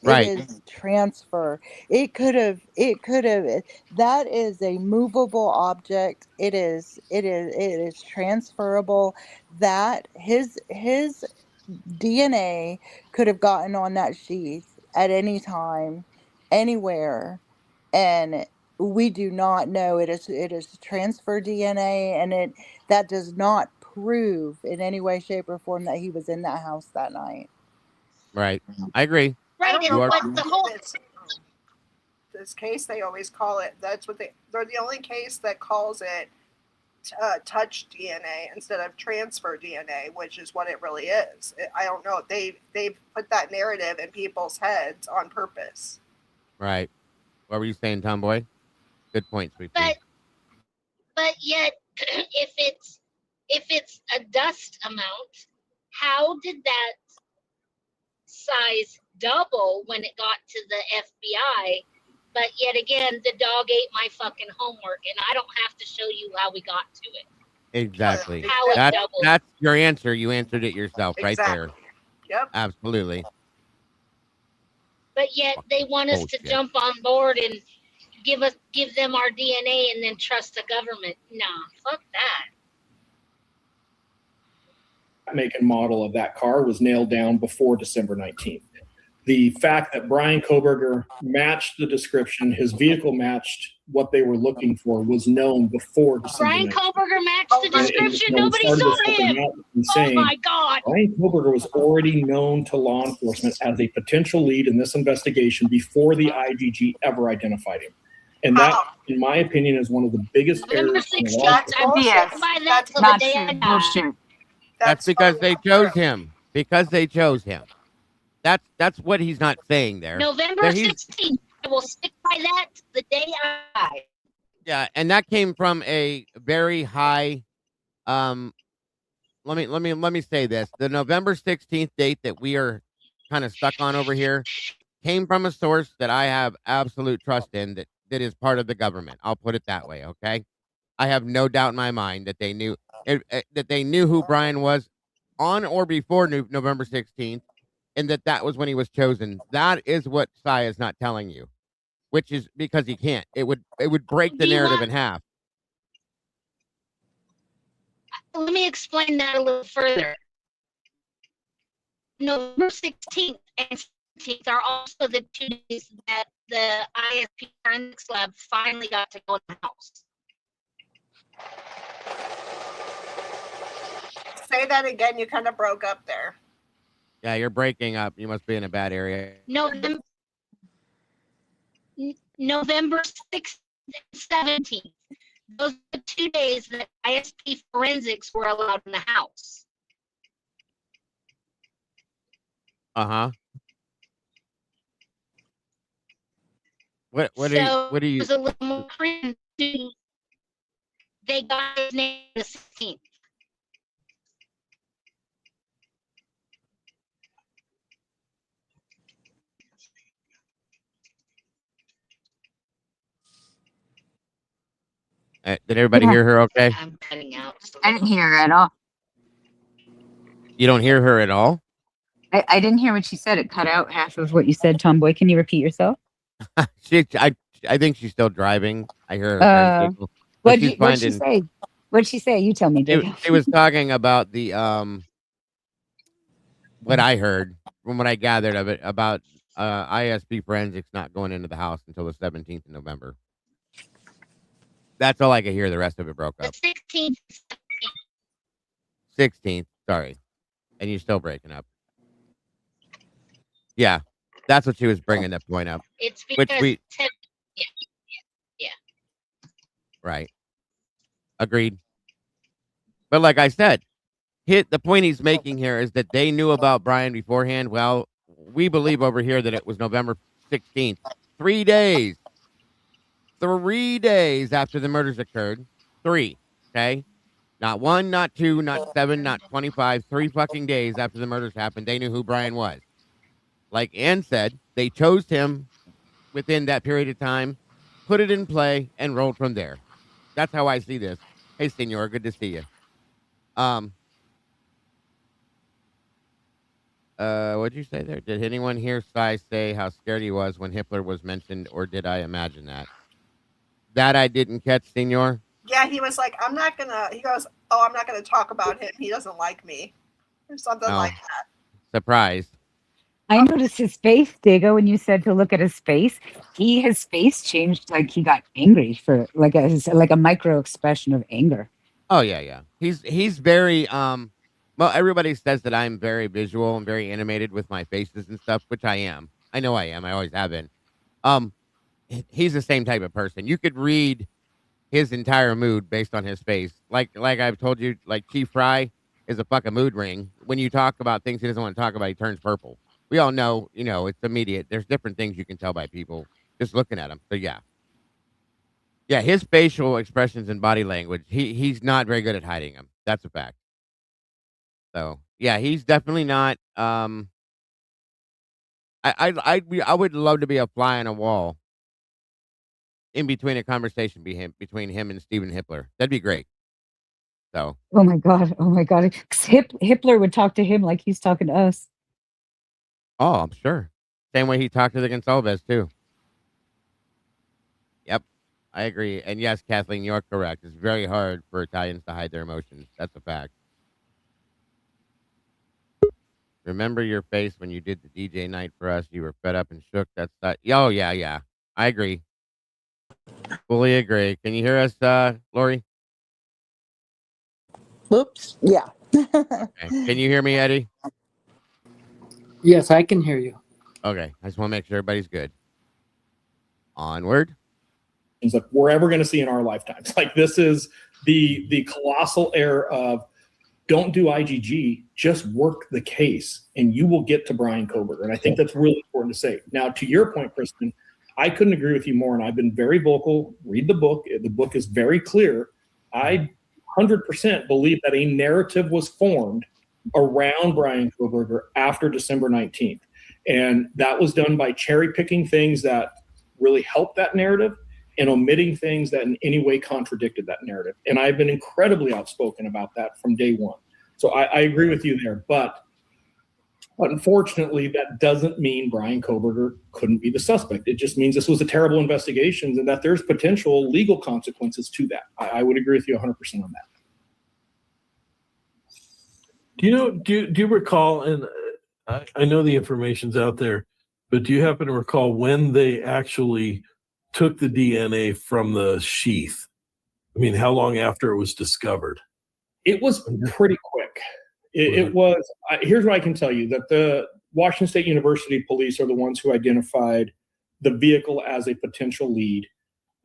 Right. is transfer. It could have that is a movable object. It is transferable. That his DNA could have gotten on that sheath at any time, anywhere, and we do not know. It is transfer DNA, and it that does not prove in any way, shape, or form that he was in that house that night. Right. I agree. Right, You are but the whole this case, they always call it. They're the only case that calls it touch DNA instead of transfer DNA, which is what it really is. I don't know. They've put that narrative in people's heads on purpose. right. What were you saying, Tomboy? Good point, sweet pea. but yet if it's a dust amount, how did that size double when it got to the FBI? But yet again, the dog ate my fucking homework, and I don't have to show you how we got to it. Exactly. How it doubled. That's your answer. You answered it yourself right there. Yep. Absolutely. But yet they want us to jump on board and give them our DNA and then trust the government. Nah, fuck that. Make and model of that car was nailed down before December 19th. The fact that Brian Koberger matched the description, his vehicle matched what they were looking for, was known before December 19th. Brian Koberger matched the description. Nobody saw him. Oh my God. Brian Koberger was already known to law enforcement as a potential lead in this investigation before the IGG ever identified him. And that, in my opinion, is one of the biggest errors. That's because they chose him. Because they chose him. That's what he's not saying there. November 16th. I will stick by that the day I die. Yeah, and that came from a very high let me say this. The November 16th date that we are kind of stuck on over here came from a source that I have absolute trust in that is part of the government. I'll put it that way, okay? I have no doubt in my mind that they knew who Brian was on or before November 16th, and that was when he was chosen. That is what Sai is not telling you, which is because he can't. It would break the narrative in half. Let me explain that a little further. November 16th and 17th are also the 2 days that the ISP forensics lab finally got to go in the house. Say that again. You kind of broke up there. Yeah, you're breaking up. You must be in a bad area. November 6th and 17th. Those are the 2 days that ISP forensics were allowed in the house. Uh-huh. What do you? There's a little more credence to they got his name the 16th. Did everybody hear her okay? I'm cutting out. I didn't hear her at all. You don't hear her at all? I didn't hear what she said. It cut out half of what you said, Tomboy. Can you repeat yourself? I think she's still driving. I hear her. What'd she say? What'd she say? You tell me, Dago. She was talking about the what I heard from what I gathered of it about ISP forensics not going into the house until the 17th of November. That's all I could hear. The rest of it broke up. The 16th. 16th. Sorry. And you're still breaking up. Yeah. That's what she was bringing that point up. It's because yeah. Right. Agreed. But like I said, the point he's making here is that they knew about Brian beforehand. Well, we believe over here that it was November 16th, 3 days. 3 days after the murders occurred. 3, okay? Not 1, not 2, not 7, not 25, 3 fucking days after the murders happened, they knew who Brian was. Like Ann said, they chose him within that period of time, put it in play, and rolled from there. That's how I see this. Hey, Senor, good to see you. What'd you say there? Did anyone hear Cy say how scared he was when Hitler was mentioned, or did I imagine that? That I didn't catch, Senor. Yeah, he was like, he goes, oh, I'm not gonna talk about him. He doesn't like me. Or something like that. Surprise. I noticed his face, Dago, when you said to look at his face. His face changed, like he got angry for like a micro expression of anger. Oh yeah. He's very well, everybody says that I'm very visual and very animated with my faces and stuff, which I am. I know I am. I always have been. Um he's the same type of person. You could read his entire mood based on his face. Like I've told you, like Chief Fry is a fucking mood ring. When you talk about things he doesn't want to talk about, he turns purple. We all know, it's immediate. There's different things you can tell by people just looking at him. So yeah. Yeah, his facial expressions and body language, he's not very good at hiding them. That's a fact. So yeah, he's definitely not. I would love to be a fly on a wall in between a conversation between him and Steven Hitler. That'd be great. So. Oh my god! 'Cause Hitler would talk to him like he's talking to us. Oh, I'm sure. Same way he talked to the Gonsalves too. Yep, I agree. And yes, Kathleen, you're correct. It's very hard for Italians to hide their emotions. That's a fact. Remember your face when you did the DJ night for us. You were fed up and shook. That's that. Oh yeah. I agree. Fully agree. Can you hear us, Lori? Whoops. Yeah. Okay. Can you hear me, Eddie? Yes, I can hear you. Okay. I just want to make sure everybody's good. Onward. That we're ever going to see in our lifetimes. Like, this is the colossal error of don't do IGG, just work the case and you will get to Brian Koberger. And I think that's really important to say. Now, to your point, Kristen, I couldn't agree with you more. And I've been very vocal. Read the book. The book is very clear. I 100% believe that a narrative was formed around Brian Koberger after December 19th. And that was done by cherry picking things that really helped that narrative and omitting things that in any way contradicted that narrative. And I've been incredibly outspoken about that from day one. So I agree with you there. But unfortunately, that doesn't mean Brian Koberger couldn't be the suspect. It just means this was a terrible investigation and that there's potential legal consequences to that. I would agree with you 100% on that. Do you recall, and I know the information's out there, but do you happen to recall when they actually took the DNA from the sheath? I mean, how long after it was discovered? It was pretty quick. It was, here's what I can tell you, that the Washington State University police are the ones who identified the vehicle as a potential lead.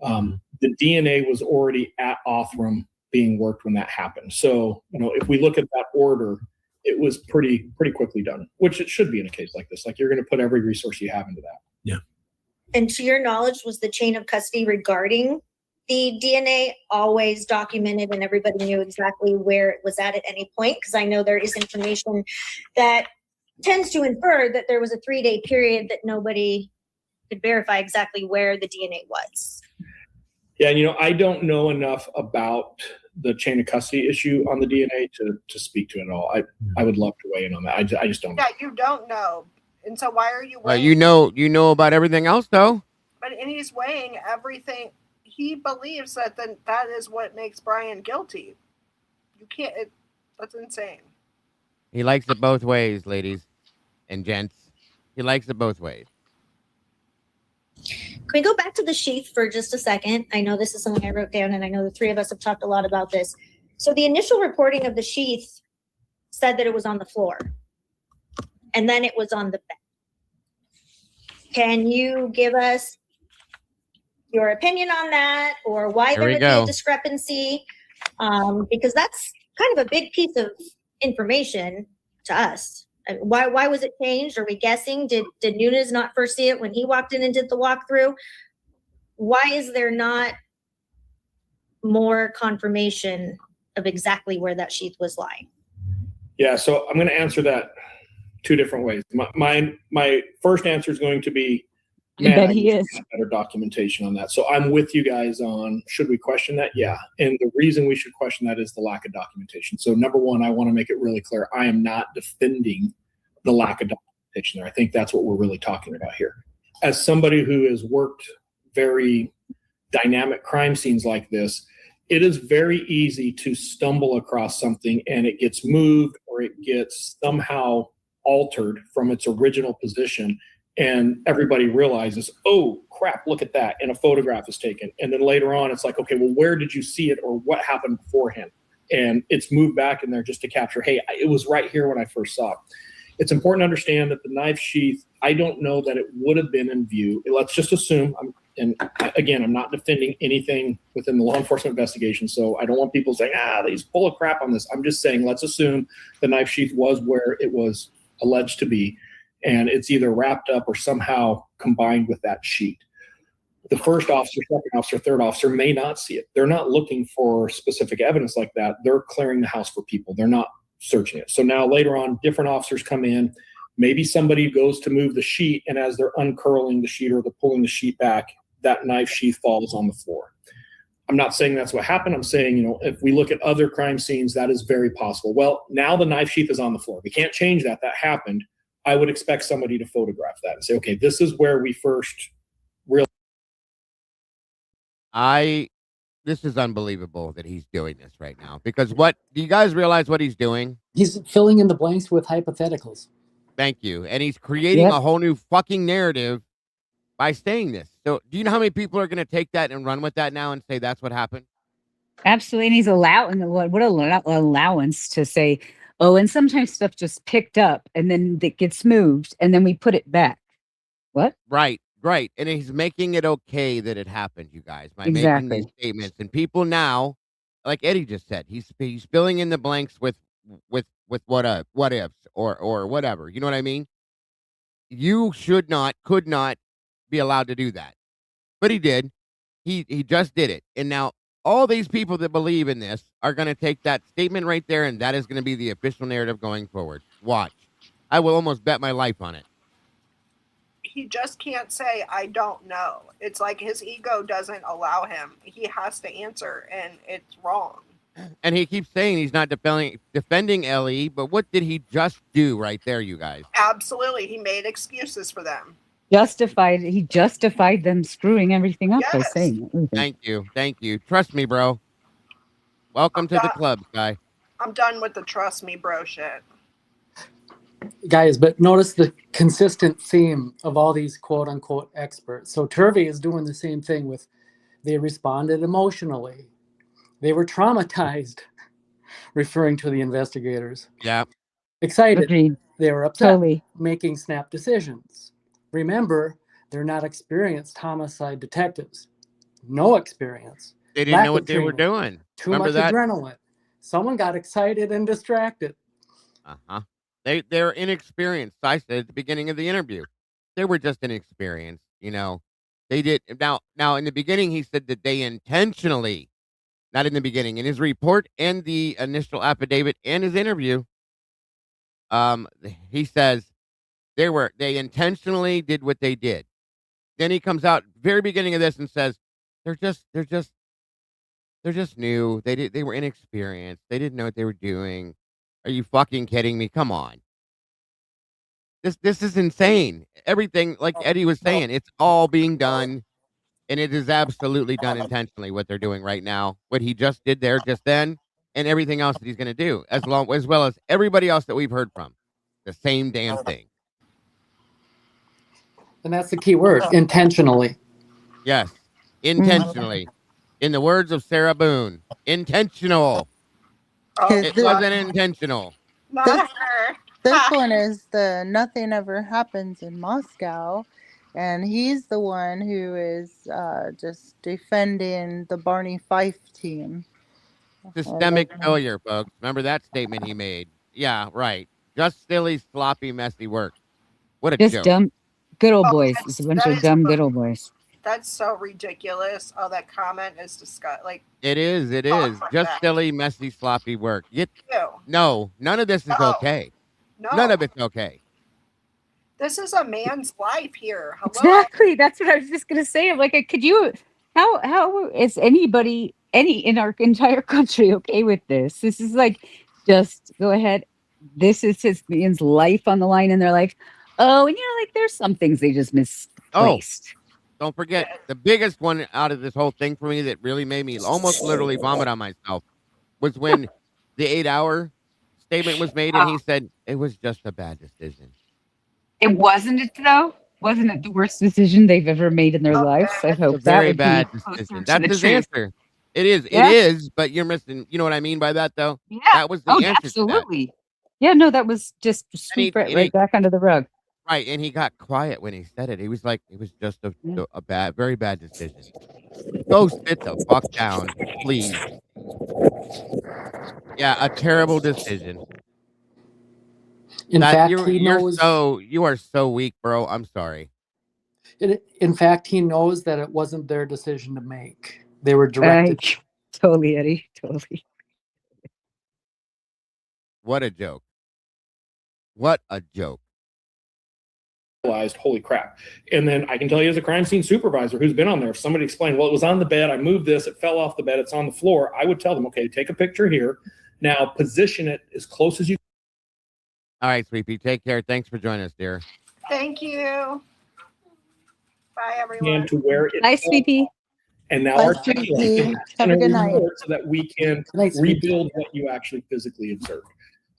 The DNA was already at Othram being worked when that happened. So, if we look at that order, it was pretty quickly done, which it should be in a case like this. Like, you're going to put every resource you have into that. Yeah. And to your knowledge, was the chain of custody regarding the DNA always documented and everybody knew exactly where it was at any point? Because I know there is information that tends to infer that there was a 3-day period that nobody could verify exactly where the DNA was. Yeah, I don't know enough about the chain of custody issue on the DNA to speak to it at all. I would love to weigh in on that. I just don't know. Yeah, you don't know. And so why are you Well, weighing? you know about everything else, though. And he's weighing everything. He believes that that is what makes Brian guilty. You can't. That's insane. He likes it both ways, ladies and gents. He likes it both ways. Can we go back to the sheath for just a second? I know this is something I wrote down, and I know the three of us have talked a lot about this. So the initial reporting of the sheath said that it was on the floor, and then it was on the bed. Can you give us your opinion on that, or why There there we would be a go. discrepancy, because that's kind of a big piece of information to us. Why was it changed? Are we guessing? Did Nunes not first see it when he walked in and did the walkthrough? Why is there not more confirmation of exactly where that sheath was lying? Yeah, so I'm going to answer that two different ways. My first answer is going to be, I bet I he wish we is. had better documentation on that. So I'm with you guys on, should we question that? Yeah. And the reason we should question that is the lack of documentation. So number one, I want to make it really clear. I am not defending the lack of documentation there. I think that's what we're really talking about here. As somebody who has worked very dynamic crime scenes like this, it is very easy to stumble across something and it gets moved or it gets somehow altered from its original position, and everybody realizes, oh crap, look at that, and a photograph is taken. And then later on it's like, okay, well, where did you see it, or what happened beforehand? And it's moved back in there just to capture, hey, it was right here when I first saw it. It's important to understand that the knife sheath, I don't know that it would have been in view. Let's just assume, and again, I'm not defending anything within the law enforcement investigation, so I don't want people saying, he's full of crap on this. I'm just saying, let's assume the knife sheath was where it was alleged to be, and it's either wrapped up or somehow combined with that sheet. The first officer, second officer, third officer may not see it. They're not looking for specific evidence like that. They're clearing the house for people. They're not searching it. So now later on, different officers come in. Maybe somebody goes to move the sheet, and as they're uncurling the sheet or they're pulling the sheet back, that knife sheath falls on the floor. I'm not saying that's what happened. I'm saying, if we look at other crime scenes, that is very possible. Well, now the knife sheath is on the floor. We can't change that. That happened. I would expect somebody to photograph that and say, okay, this is where we first realized. This is unbelievable that he's doing this right now, because do you guys realize what he's doing? He's filling in the blanks with hypotheticals. Thank you. And he's creating a whole new fucking narrative by saying this. So do you know how many people are going to take that and run with that now and say that's what happened? Absolutely. And he's allowing what allowance to say, oh, and sometimes stuff just picked up and then it gets moved and then we put it back. What? Right. And he's making it okay that it happened, you guys, by making Exactly. these statements. And people now, like Eddie just said, he's filling in the blanks with what ifs or whatever. You know what I mean? You could not be allowed to do that. But he did. He just did it. And now all these people that believe in this are going to take that statement right there, and that is going to be the official narrative going forward. Watch. I will almost bet my life on it. He just can't say, I don't know. It's like his ego doesn't allow him. He has to answer, and it's wrong. And he keeps saying he's not defending Ellie, but what did he just do right there, you guys? Absolutely. He made excuses for them. He justified them screwing everything up by saying it. Thank you. Trust me, bro. Welcome to the club, guy. I'm done with the trust me, bro shit. Guys, but notice the consistent theme of all these quote unquote experts. So Turvey is doing the same thing with, they responded emotionally. They were traumatized, referring to the investigators. Yeah. Excited. Agreed. They were upset, Totally. making snap decisions. Remember, they're not experienced homicide detectives. No experience. They didn't know what they were doing. Too Remember much that? adrenaline. Someone got excited and distracted. Uh-huh. They're inexperienced. I said at the beginning of the interview, they were just inexperienced. They did. Now in the beginning, he said that they intentionally, not in the beginning, in his report and the initial affidavit and his interview, he says they intentionally did what they did. Then he comes out very beginning of this and says they're just new. They were inexperienced. They didn't know what they were doing. Are you fucking kidding me? Come on. This is insane. Everything, like Eddie was saying, it's all being done, and it is absolutely done intentionally what they're doing right now. What he just did there just then, and everything else that he's going to do, as well as everybody else that we've heard from. The same damn thing. And that's the key word, intentionally. Yes, intentionally. In the words of Sarah Boone, intentional. It wasn't intentional. This one is the nothing ever happens in Moscow. And he's the one who is just defending the Barney Fife team. Systemic failure, folks. Remember that statement he made? Yeah, right. Just silly, sloppy, messy work. What a Just joke. dumb, good old Oh, boys. It's a bunch that of is dumb, good old boys. That's so ridiculous. Oh, that comment is disgusting. Like, It is. It is. Just silly, messy, sloppy work. No, none of this is okay. None no, of it's okay. this is a man's life here. Hello. Exactly. That's what I was just gonna say. I'm like, could you? How is anybody in our entire country okay with this? This is like, just go ahead. This is his man's life on the line, and they're like, oh, and like there's some things they just misplaced. Don't forget the biggest one out of this whole thing for me that really made me almost literally vomit on myself was when the 8-hour statement was made and he said it was just a bad decision. It wasn't it though. Wasn't it the worst decision they've ever made in their lives? I hope It's a very bad be decision. to That's the his truth. answer. It is. Yeah. It is. But you're missing. You know what I mean by that, though. Yeah. That was the answer absolutely. Yeah. No, that was just sweep right back under the rug. Right, and he got quiet when he said it. He was like, "It was just a bad, very bad decision." Go sit the fuck down, please. Yeah, a terrible decision. In fact, he you are so weak, bro. I'm sorry. In fact, he knows that it wasn't their decision to make. They were directed. Totally, Eddie. Totally. What a joke. What a joke. Holy crap. And then I can tell you as a crime scene supervisor who's been on there, if somebody explained, well, it was on the bed, I moved this, it fell off the bed, it's on the floor, I would tell them, okay, take a picture here. Now position it as close as you. All right, Sweepy, take care. Thanks for joining us, dear. Thank you. Bye, everyone. To where it Nice, Sweepy. And now articulate Have a good night. so that we can rebuild what you actually physically observed.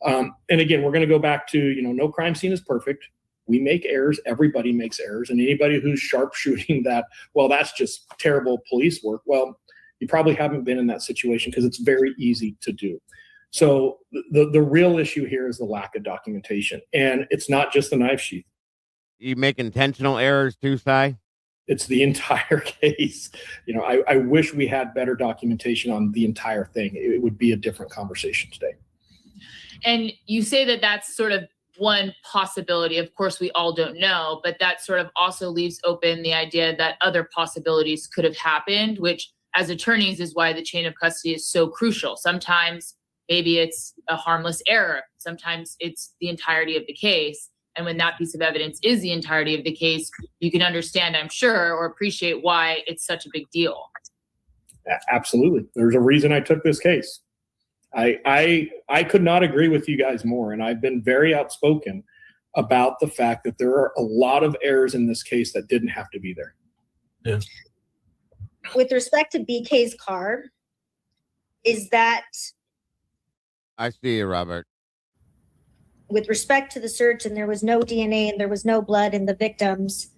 And again, we're going to go back to, no crime scene is perfect. We make errors. Everybody makes errors. And anybody who's sharpshooting that, well, that's just terrible police work. Well, you probably haven't been in that situation because it's very easy to do. So the real issue here is the lack of documentation. And it's not just the knife sheath. You make intentional errors too, Si? It's the entire case. I wish we had better documentation on the entire thing. It would be a different conversation today. And you say that that's sort of one possibility. Of course, we all don't know, but that sort of also leaves open the idea that other possibilities could have happened, which as attorneys is why the chain of custody is so crucial. Sometimes maybe it's a harmless error. Sometimes it's the entirety of the case. And when that piece of evidence is the entirety of the case, you can understand, I'm sure, or appreciate why it's such a big deal. Absolutely. There's a reason I took this case. I could not agree with you guys more. And I've been very outspoken about the fact that there are a lot of errors in this case that didn't have to be there. Yeah. With respect to BK's car, is that... I see you, Robert. With respect to the search and there was no DNA and there was no blood in the victims,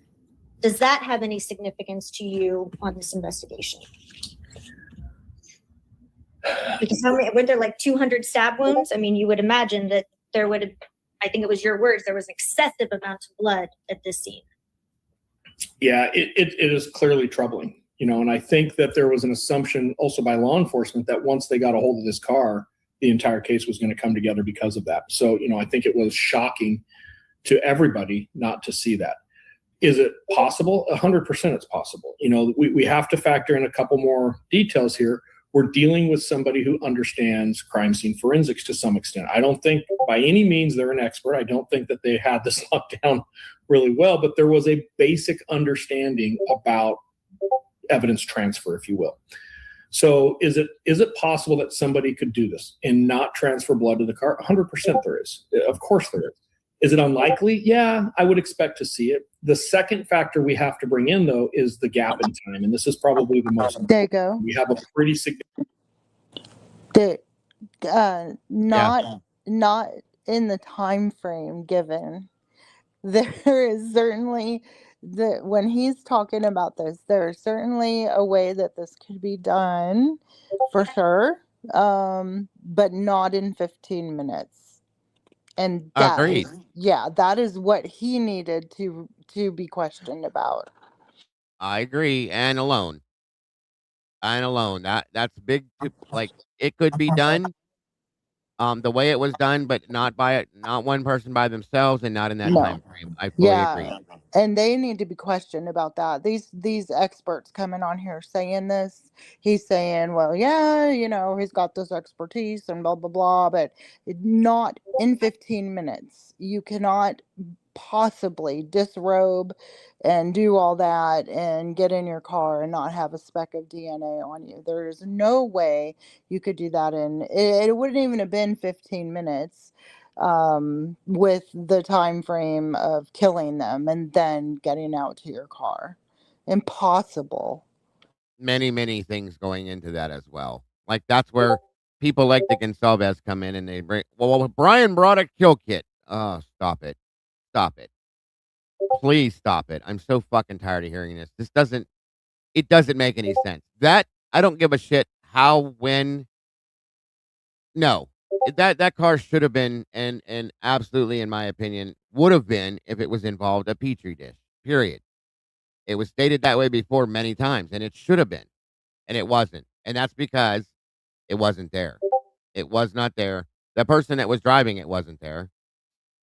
does that have any significance to you on this investigation? Because were there like 200 stab wounds? I mean, you would imagine that there would have, I think it was your words, there was an excessive amount of blood at this scene. Yeah, it is clearly troubling, and I think that there was an assumption also by law enforcement that once they got a hold of this car, the entire case was going to come together because of that. So, I think it was shocking to everybody not to see that. Is it possible? 100% it's possible. We have to factor in a couple more details here. We're dealing with somebody who understands crime scene forensics to some extent. I don't think by any means they're an expert. I don't think that they had this locked down really well, but there was a basic understanding about evidence transfer, if you will. So is it possible that somebody could do this and not transfer blood to the car? 100% there is. Of course there is. Is it unlikely? Yeah, I would expect to see it. The second factor we have to bring in, though, is the gap in time. And this is probably the most important. Dago. We have a pretty significant... Not in the time frame given. There is certainly... when he's talking about this, there's certainly a way that this could be done for sure, but not in 15 minutes. And that Agreed. that is what he needed to be questioned about. I agree, and alone. That's big to like, it could be done, the way it was done, but not one person by themselves and not in that No. time frame. I fully agree. Yeah, and they need to be questioned about that. These experts coming on here saying this, he's saying, well, yeah, he's got this expertise and blah blah blah, but not in 15 minutes. You cannot possibly disrobe and do all that and get in your car and not have a speck of DNA on you. There's no way you could do that it wouldn't even have been 15 minutes with the time frame of killing them and then getting out to your car. Impossible. Many, many things going into that as well. Like, that's where people like the Gonsalves come in and they bring, well, Brian brought a kill kit. Oh, stop it. Stop it. Please stop it. I'm so fucking tired of hearing this. It doesn't make any sense. That, I don't give a shit how, when, no. That car should have been, and absolutely, in my opinion, would have been, if it was involved, a Petri dish, period. It was stated that way before many times, and it should have been, and it wasn't. And that's because it wasn't there. It was not there. The person that was driving it wasn't there.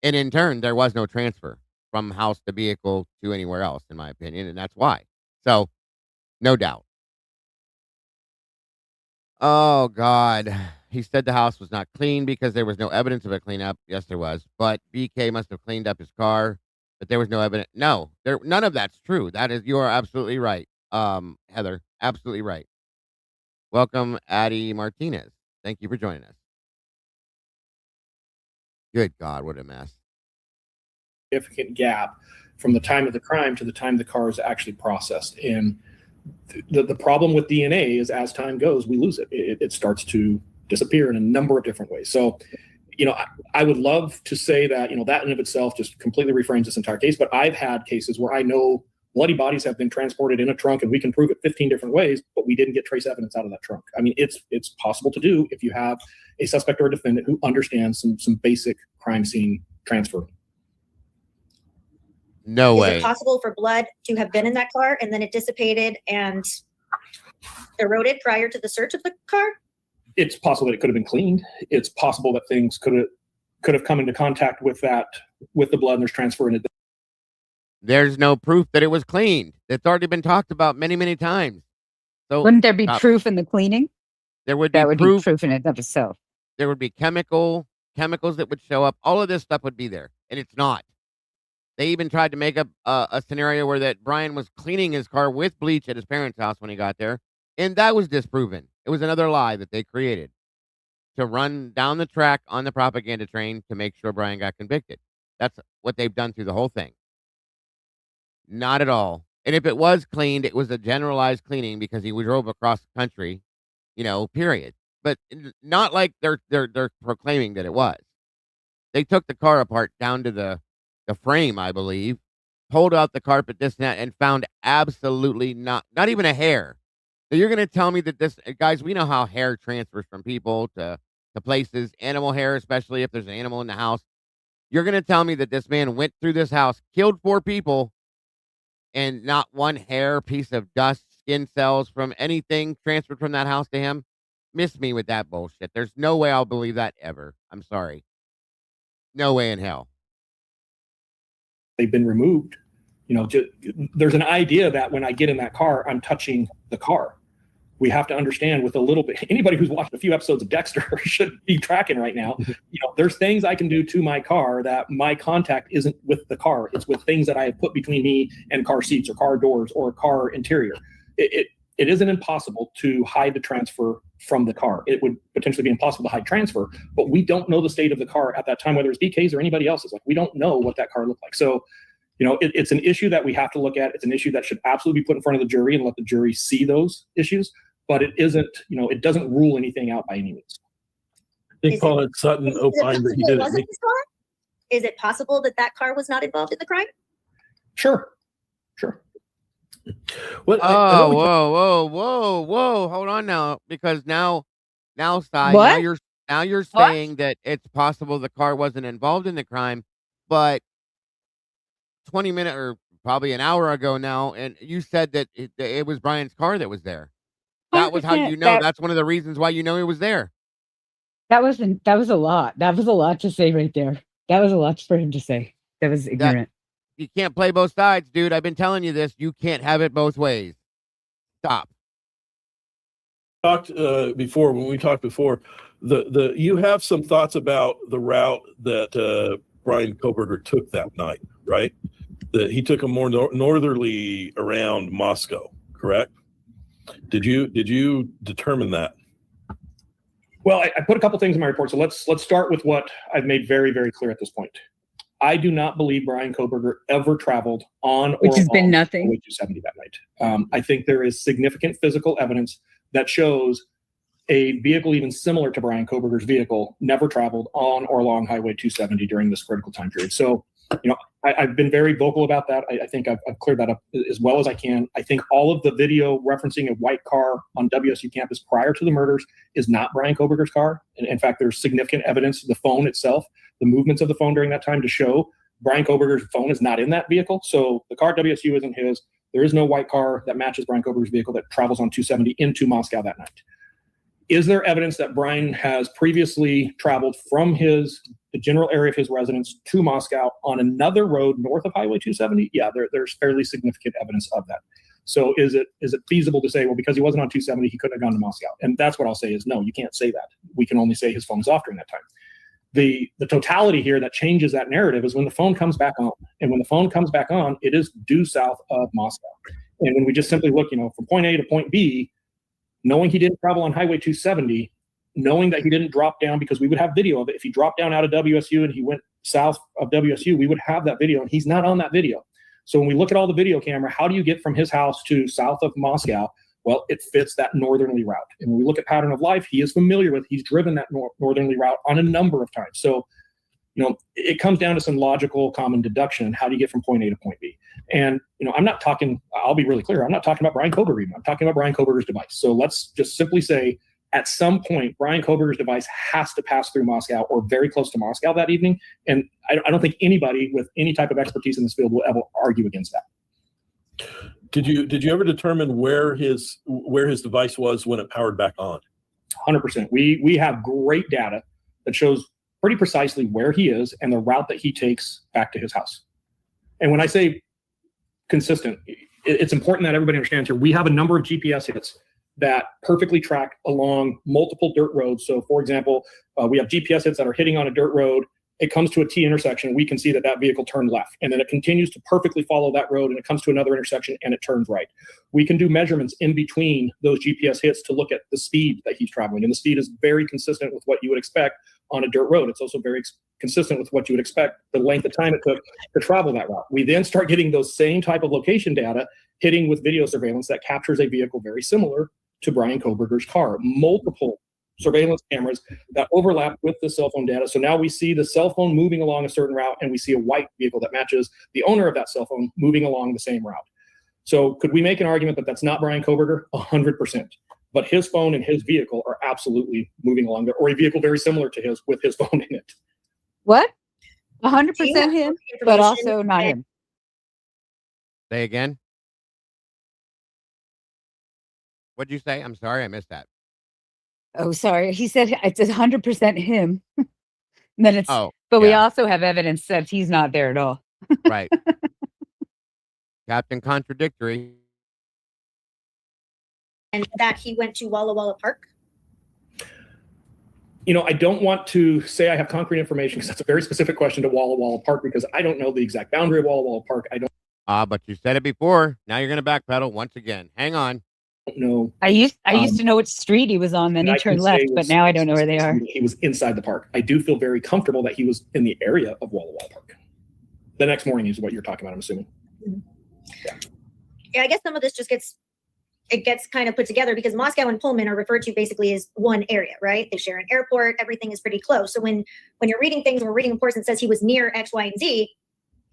And in turn, there was no transfer from house to vehicle to anywhere else, in my opinion, and that's why. So, no doubt. Oh, God. He said the house was not clean because there was no evidence of a cleanup. Yes, there was. But BK must have cleaned up his car, but there was no evidence. No, none of that's true. You are absolutely right. Heather, absolutely right. Welcome, Addie Martinez. Thank you for joining us. Good God, what a mess. Significant gap from the time of the crime to the time the car is actually processed. And the problem with DNA is, as time goes, we lose it. It starts to disappear in a number of different ways. So, I would love to say that, that in of itself just completely reframes this entire case. But I've had cases where I know bloody bodies have been transported in a trunk and we can prove it 15 different ways, but we didn't get trace evidence out of that trunk. I mean, it's possible to do if you have a suspect or a defendant who understands some basic crime scene transfer. No way. Is it possible for blood to have been in that car and then it dissipated and eroded prior to the search of the car? It's possible that it could have been cleaned. It's possible that things could have come into contact with the blood and there's transfer in it. There's no proof that it was cleaned. It's already been talked about many, many times. So wouldn't there be proof in the cleaning? There would be that would proof. be proof in and of itself. There would be chemicals that would show up. All of this stuff would be there, and it's not. They even tried to make up a scenario where that Brian was cleaning his car with bleach at his parents' house when he got there, and that was disproven. It was another lie that they created to run down the track on the propaganda train to make sure Brian got convicted. That's what they've done through the whole thing. Not at all. And if it was cleaned, it was a generalized cleaning because he drove across the country, period. But not like they're proclaiming that it was. They took the car apart down to the frame, I believe, pulled out the carpet, this and that, and found absolutely not even a hair. So you're going to tell me that guys, we know how hair transfers from people to places, animal hair, especially if there's an animal in the house. You're going to tell me that this man went through this house, killed 4 people, and not one hair, piece of dust, skin cells from anything transferred from that house to him? Miss me with that bullshit. There's no way I'll believe that ever. I'm sorry. No way in hell. They've been removed. There's an idea that when I get in that car, I'm touching the car. We have to understand with a little bit, anybody who's watched a few episodes of Dexter should be tracking right now. There's things I can do to my car that my contact isn't with the car. It's with things that I have put between me and car seats or car doors or car interior. It isn't impossible to hide the transfer from the car. It would potentially be impossible to hide transfer, but we don't know the state of the car at that time, whether it's BK's or anybody else's. Like, we don't know what that car looked like. So, it's an issue that we have to look at. It's an issue that should absolutely be put in front of the jury and let the jury see those issues. But it isn't, it doesn't rule anything out by any means. They call it Sutton opined that he did it. Is it possible that car was not involved in the crime? Sure. What? Whoa! Hold on now, because now, Sai, What? now you're Now you're What? saying that it's possible the car wasn't involved in the crime, but 20 minutes or probably an hour ago now, and you said that it was Brian's car that was there. That was how 100%. you know. That's one of the reasons why you know he was there. That was a lot. That was a lot to say right there. That was a lot for him to say. That was ignorant. You can't play both sides, dude. I've been telling you this. You can't have it both ways. Stop. Talked before when we talked before. You have some thoughts about the route that Brian Koberger took that night, right? That he took a more northerly around Moscow, correct? Did you determine that? Well, I put a couple things in my report. So let's start with what I've made very, very clear at this point. I do not believe Brian Koberger ever traveled on or Which has been off nothing. Highway 270 that night. I think there is significant physical evidence that shows a vehicle even similar to Brian Koberger's vehicle never traveled on or along Highway 270 during this critical time period. So, I've been very vocal about that. I think I've cleared that up as well as I can. I think all of the video referencing a white car on WSU campus prior to the murders is not Brian Koberger's car. And in fact, there's significant evidence, the phone itself, the movements of the phone during that time to show Brian Koberger's phone is not in that vehicle. So the car at WSU isn't his. There is no white car that matches Brian Koberger's vehicle that travels on 270 into Moscow that night. Is there evidence that Brian has previously traveled from the general area of his residence to Moscow on another road north of Highway 270? Yeah, there's fairly significant evidence of that. So is it feasible to say, well, because he wasn't on 270, he couldn't have gone to Moscow? And that's what I'll say is no, you can't say that. We can only say his phone was off during that time. The totality here that changes that narrative is when the phone comes back on. And when the phone comes back on, it is due south of Moscow. And when we just simply look, from point A to point B, knowing he didn't travel on Highway 270, knowing that he didn't drop down, because we would have video of it. If he dropped down out of WSU and he went south of WSU, we would have that video, and he's not on that video. So when we look at all the video camera, how do you get from his house to south of Moscow? Well, it fits that northerly route. And when we look at pattern of life, he is familiar with, he's driven that northerly route on a number of times. So, it comes down to some logical common deduction. How do you get from point A to point B? And, I'm not talking, I'll be really clear. I'm not talking about Brian Koberger. I'm talking about Brian Koberger's device. So let's just simply say at some point, Brian Koberger's device has to pass through Moscow or very close to Moscow that evening. And I don't think anybody with any type of expertise in this field will ever argue against that. Did you ever determine where his device was when it powered back on? 100%. We have great data that shows pretty precisely where he is and the route that he takes back to his house. And when I say consistent, it's important that everybody understands here. We have a number of GPS hits that perfectly track along multiple dirt roads. So for example, we have GPS hits that are hitting on a dirt road. It comes to a T intersection. We can see that vehicle turned left, and then it continues to perfectly follow that road, and it comes to another intersection and it turns right. We can do measurements in between those GPS hits to look at the speed that he's traveling, and the speed is very consistent with what you would expect on a dirt road. It's also very consistent with what you would expect the length of time it took to travel that route. We then start getting those same type of location data hitting with video surveillance that captures a vehicle very similar to Brian Koberger's car. Multiple surveillance cameras that overlap with the cell phone data. So now we see the cell phone moving along a certain route, and we see a white vehicle that matches the owner of that cell phone moving along the same route. So could we make an argument that that's not Brian Koberger? 100%. But his phone and his vehicle are absolutely moving along there, or a vehicle very similar to his with his phone in it. What? 100% him, but also not him. Say again. What'd you say? I'm sorry, I missed that. Oh, sorry. He said it's 100% him. And then it's, Oh, but we yeah. also have evidence that he's not there at all. Right. Captain Contradictory. And that he went to Walla Walla Park? I don't want to say I have concrete information because that's a very specific question to Walla Walla Park, because I don't know the exact boundary of Walla Walla Park. I don't. But you said it before. Now you're going to backpedal once again. Hang on. know. I used to know which street he was on, then he turned left, but now I don't know where they are. He was inside the park. I do feel very comfortable that he was in the area of Walla Walla Park. The next morning is what you're talking about, I'm assuming. Yeah, I guess some of this just gets kind of put together because Moscow and Pullman are referred to basically as one area, right? They share an airport, everything is pretty close. So when you're reading things, we're reading reports that says he was near X, Y, and Z,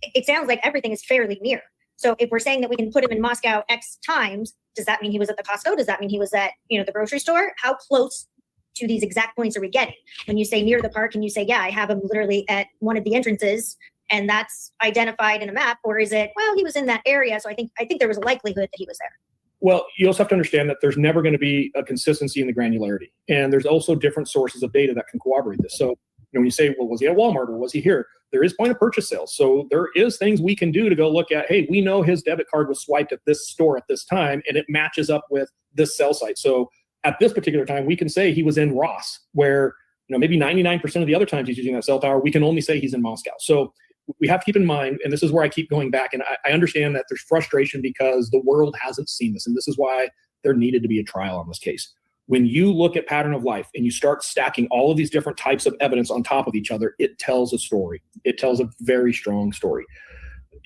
it sounds like everything is fairly near. So if we're saying that we can put him in Moscow X times, does that mean he was at the Costco? Does that mean he was at, the grocery store? How close to these exact points are we getting? When you say near the park and you say, yeah, I have him literally at one of the entrances and that's identified in a map, or is it, well, he was in that area, so I think there was a likelihood that he was there. Well, you also have to understand that there's never going to be a consistency in the granularity. And there's also different sources of data that can corroborate this. So, when you say, well, was he at Walmart or was he here? There is point of purchase sales. So there is things we can do to go look at, hey, we know his debit card was swiped at this store at this time, and it matches up with this cell site. So at this particular time, we can say he was in Ross, where maybe 99% of the other times he's using that cell tower, we can only say he's in Moscow. So we have to keep in mind, and this is where I keep going back, and I understand that there's frustration because the world hasn't seen this, and this is why there needed to be a trial on this case. When you look at pattern of life and you start stacking all of these different types of evidence on top of each other, it tells a story. It tells a very strong story.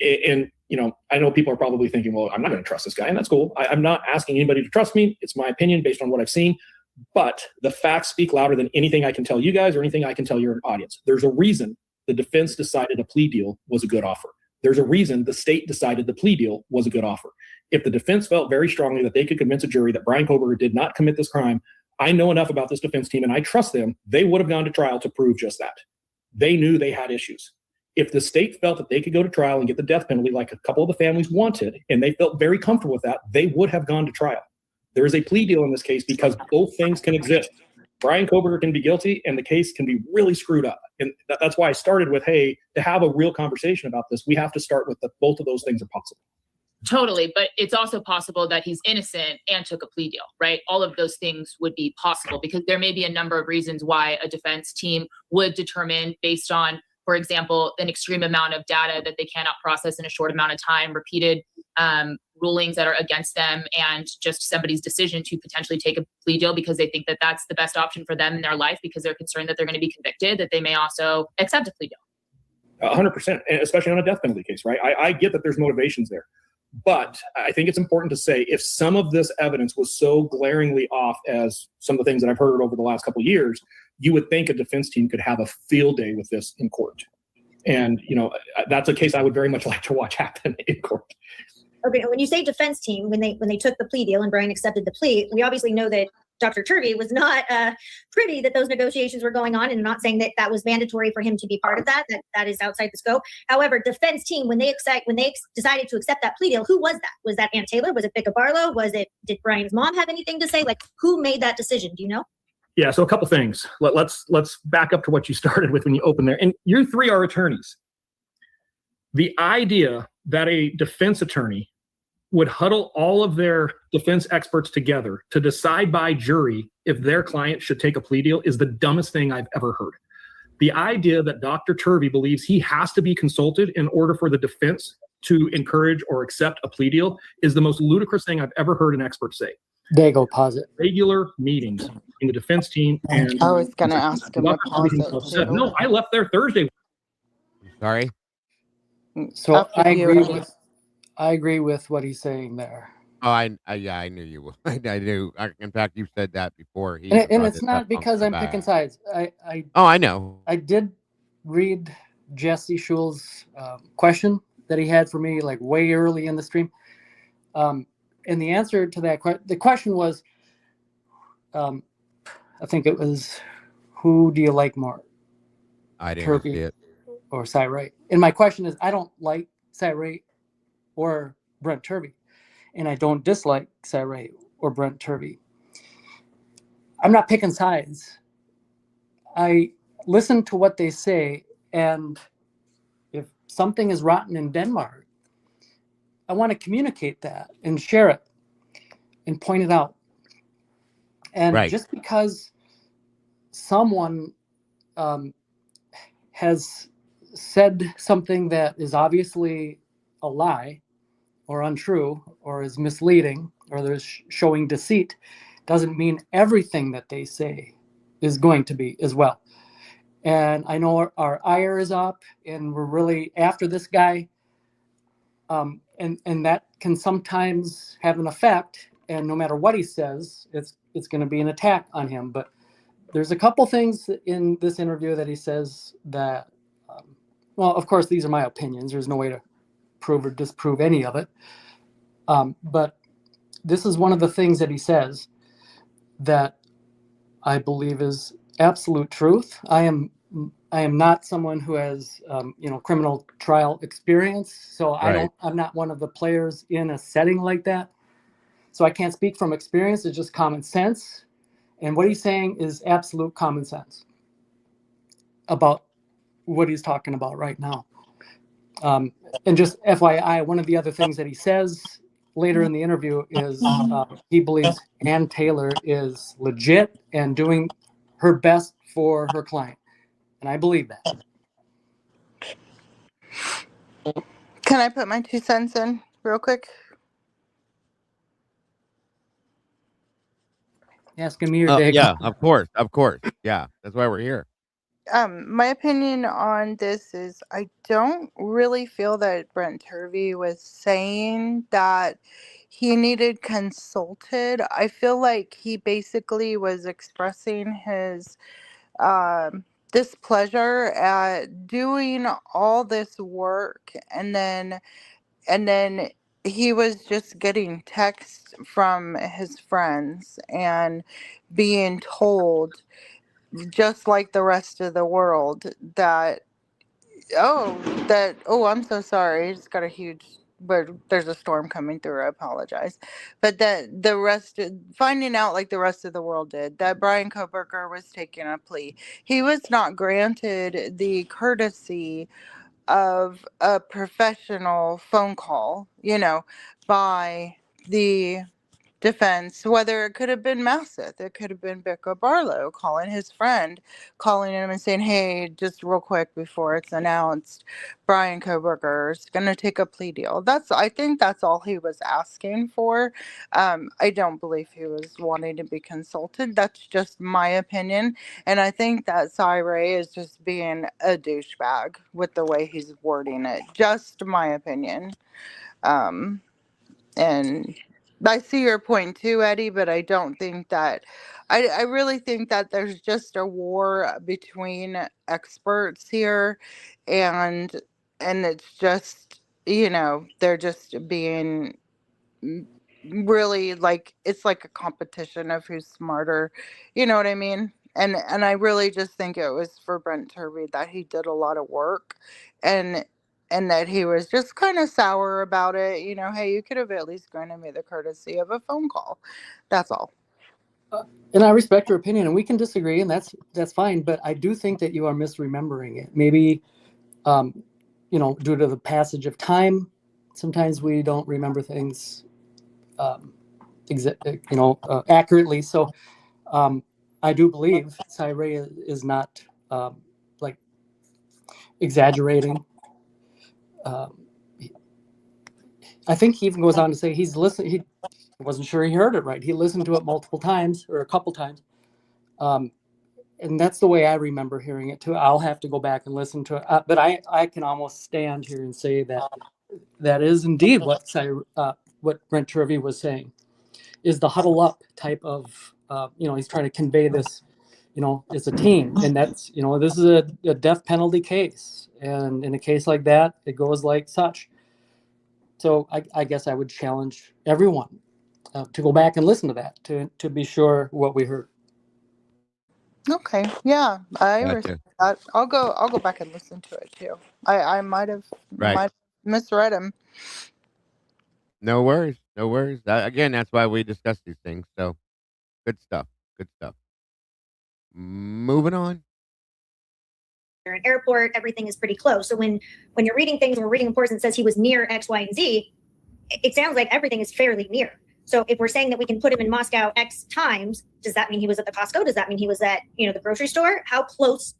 And, I know people are probably thinking, well, I'm not going to trust this guy, and that's cool. I'm not asking anybody to trust me. It's my opinion based on what I've seen. But the facts speak louder than anything I can tell you guys or anything I can tell your audience. There's a reason the defense decided a plea deal was a good offer. There's a reason the state decided the plea deal was a good offer. If the defense felt very strongly that they could convince a jury that Bryan Kohberger did not commit this crime, I know enough about this defense team and I trust them, they would have gone to trial to prove just that. They knew they had issues. If the state felt that they could go to trial and get the death penalty like a couple of the families wanted, and they felt very comfortable with that, they would have gone to trial. There is a plea deal in this case because both things can exist. Bryan Kohberger can be guilty and the case can be really screwed up. And that's why I started with, hey, to have a real conversation about this, we have to start with both of those things are possible. Totally. But it's also possible that he's innocent and took a plea deal, right? All of those things would be possible because there may be a number of reasons why a defense team would determine based on, for example, an extreme amount of data that they cannot process in a short amount of time, repeated rulings that are against them, and just somebody's decision to potentially take a plea deal because they think that that's the best option for them in their life because they're concerned that they're going to be convicted, that they may also accept a plea deal. 100%, especially on a death penalty case, right? I get that there's motivations there. But I think it's important to say if some of this evidence was so glaringly off as some of the things that I've heard over the last couple of years, you would think a defense team could have a field day with this in court. And, that's a case I would very much like to watch happen in court. Okay, when you say defense team, when they took the plea deal and Bryan accepted the plea, we obviously know that Dr. Turvey was not privy that those negotiations were going on, and not saying that that was mandatory for him to be part of that. That is outside the scope. However, defense team, when they decided to accept that plea deal, who was that? Was that Ann Taylor? Was it Becca Barlow? Did Bryan's mom have anything to say? Like, who made that decision? Do you know? Yeah, so a couple things. Let's back up to what you started with when you opened there. And you three are attorneys. The idea that a defense attorney would huddle all of their defense experts together to decide by jury if their client should take a plea deal is the dumbest thing I've ever heard. The idea that Dr. Turvey believes he has to be consulted in order for the defense to encourage or accept a plea deal is the most ludicrous thing I've ever heard an expert say. Dago, pause it. Regular meetings in the defense team and I was going to ask him to pause it said, too. no, I left there Thursday. Sorry. So After I agree with what he's saying there. Oh, I knew you would. I knew. In fact, you said that before. And it's not because I'm picking sides. I know. I did read Jesse Schul's question that he had for me like way early in the stream. And the answer to that the question was, I think it was, who do you like more? I didn't Turvey see it. or Cy Wright? And my question is, I don't like Cy Wright or Brent Turvey, and I don't dislike Cy Wright or Brent Turvey. I'm not picking sides. I listen to what they say, and if something is rotten in Denmark, I want to communicate that and share it and point it out. And Right. Just because someone has said something that is obviously a lie or untrue or is misleading or there's showing deceit doesn't mean everything that they say is going to be as well. And I know our ire is up and we're really after this guy. And that can sometimes have an effect, and no matter what he says, it's going to be an attack on him. But there's a couple things in this interview that he says that, well, of course, these are my opinions. There's no way to prove or disprove any of it. But this is one of the things that he says, that I believe is absolute truth. I am not someone who has criminal trial experience, so Right. I'm not one of the players in a setting like that. So I can't speak from experience. It's just common sense. And what he's saying is absolute common sense about what he's talking about right now. And just FYI, one of the other things that he says later in the interview is he believes Ann Taylor is legit and doing her best for her client. And I believe that. Can I put my 2 cents in real quick? Asking me or Dago? Yeah, of course. Yeah, that's why we're here. My opinion on this is I don't really feel that Brent Turvey was saying that he needed consulted. I feel like he basically was expressing his displeasure at doing all this work, and then he was just getting texts from his friends and being told, just like the rest of the world, that I'm so sorry, it's got a huge, but there's a storm coming through, I apologize, but that the rest, finding out like the rest of the world did, that Brian Koberger was taking a plea. He was not granted the courtesy of a professional phone call, by the defense, whether it could have been Masseth, it could have been Bicco Barlow calling his friend, calling him and saying, hey, just real quick before it's announced, Brian Koberger is going to take a plea deal. I think that's all he was asking for. I don't believe he was wanting to be consulted. That's just my opinion. And I think that Cy Ray is just being a douchebag with the way he's wording it. Just my opinion. And I see your point too, Eddie, but I don't think that I really think that there's just a war between experts here, and it's just, they're just being really, like, it's like a competition of who's smarter, you know what I mean? And I really just think it was for Brent Turvey that he did a lot of work, and that he was just kind of sour about it. Hey, you could have at least granted me the courtesy of a phone call. That's all. And I respect your opinion, and we can disagree, and that's fine. But I do think that you are misremembering it. Maybe, due to the passage of time, sometimes we don't remember things, accurately. So, I do believe Cy Ray is not like exaggerating. I think he even goes on to say he's listened. He wasn't sure he heard it right. He listened to it multiple times or a couple times. And that's the way I remember hearing it too. I'll have to go back and listen to it. But I can almost stand here and say that is indeed what Brent Turvey was saying, is the huddle up type of, he's trying to convey this, it's a team. And that's, this is a death penalty case. And in a case like that, it goes like such. So I guess I would challenge everyone to go back and listen to that to be sure what we heard. Okay, yeah, I Gotcha. respect that. I'll go back and listen to it too. I might have misread him. No worries. Again, that's why we discuss these things. So, good stuff. Moving on. An airport, everything is pretty close. So when you're reading things, we're reading reports and says he was near X, Y, and Z, it sounds like everything is fairly near. So if we're saying that we can put him in Moscow X times, does that mean he was at the Costco? Does that mean he was at, the grocery store? How close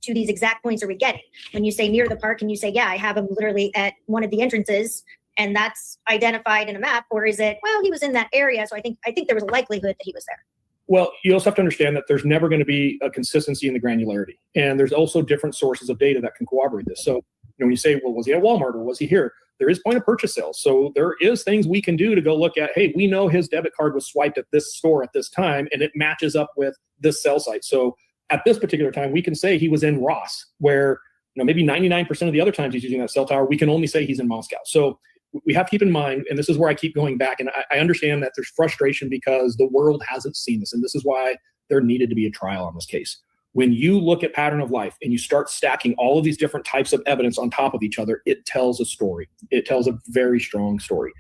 to these exact points are we getting? When you say near the park and you say, yeah, I have him literally at one of the entrances and that's identified in a map, or is it, well, he was in that area. So I think there was a likelihood that he was there. Well, you also have to understand that there's never going to be a consistency in the granularity. And there's also different sources of data that can corroborate this. So, when you say, well, was he at Walmart or was he here? There is point of purchase sales. So there is things we can do to go look at, hey, we know his debit card was swiped at this store at this time, and it matches up with this cell site. So at this particular time, we can say he was in Ross, where maybe 99% of the other times he's using that cell tower, we can only say he's in Moscow. So we have to keep in mind, and this is where I keep going back, and I understand that there's frustration because the world hasn't seen this. And this is why there needed to be a trial on this case. When you look at pattern of life and you start stacking all of these different types of evidence on top of each other, it tells a story. It tells a very strong story.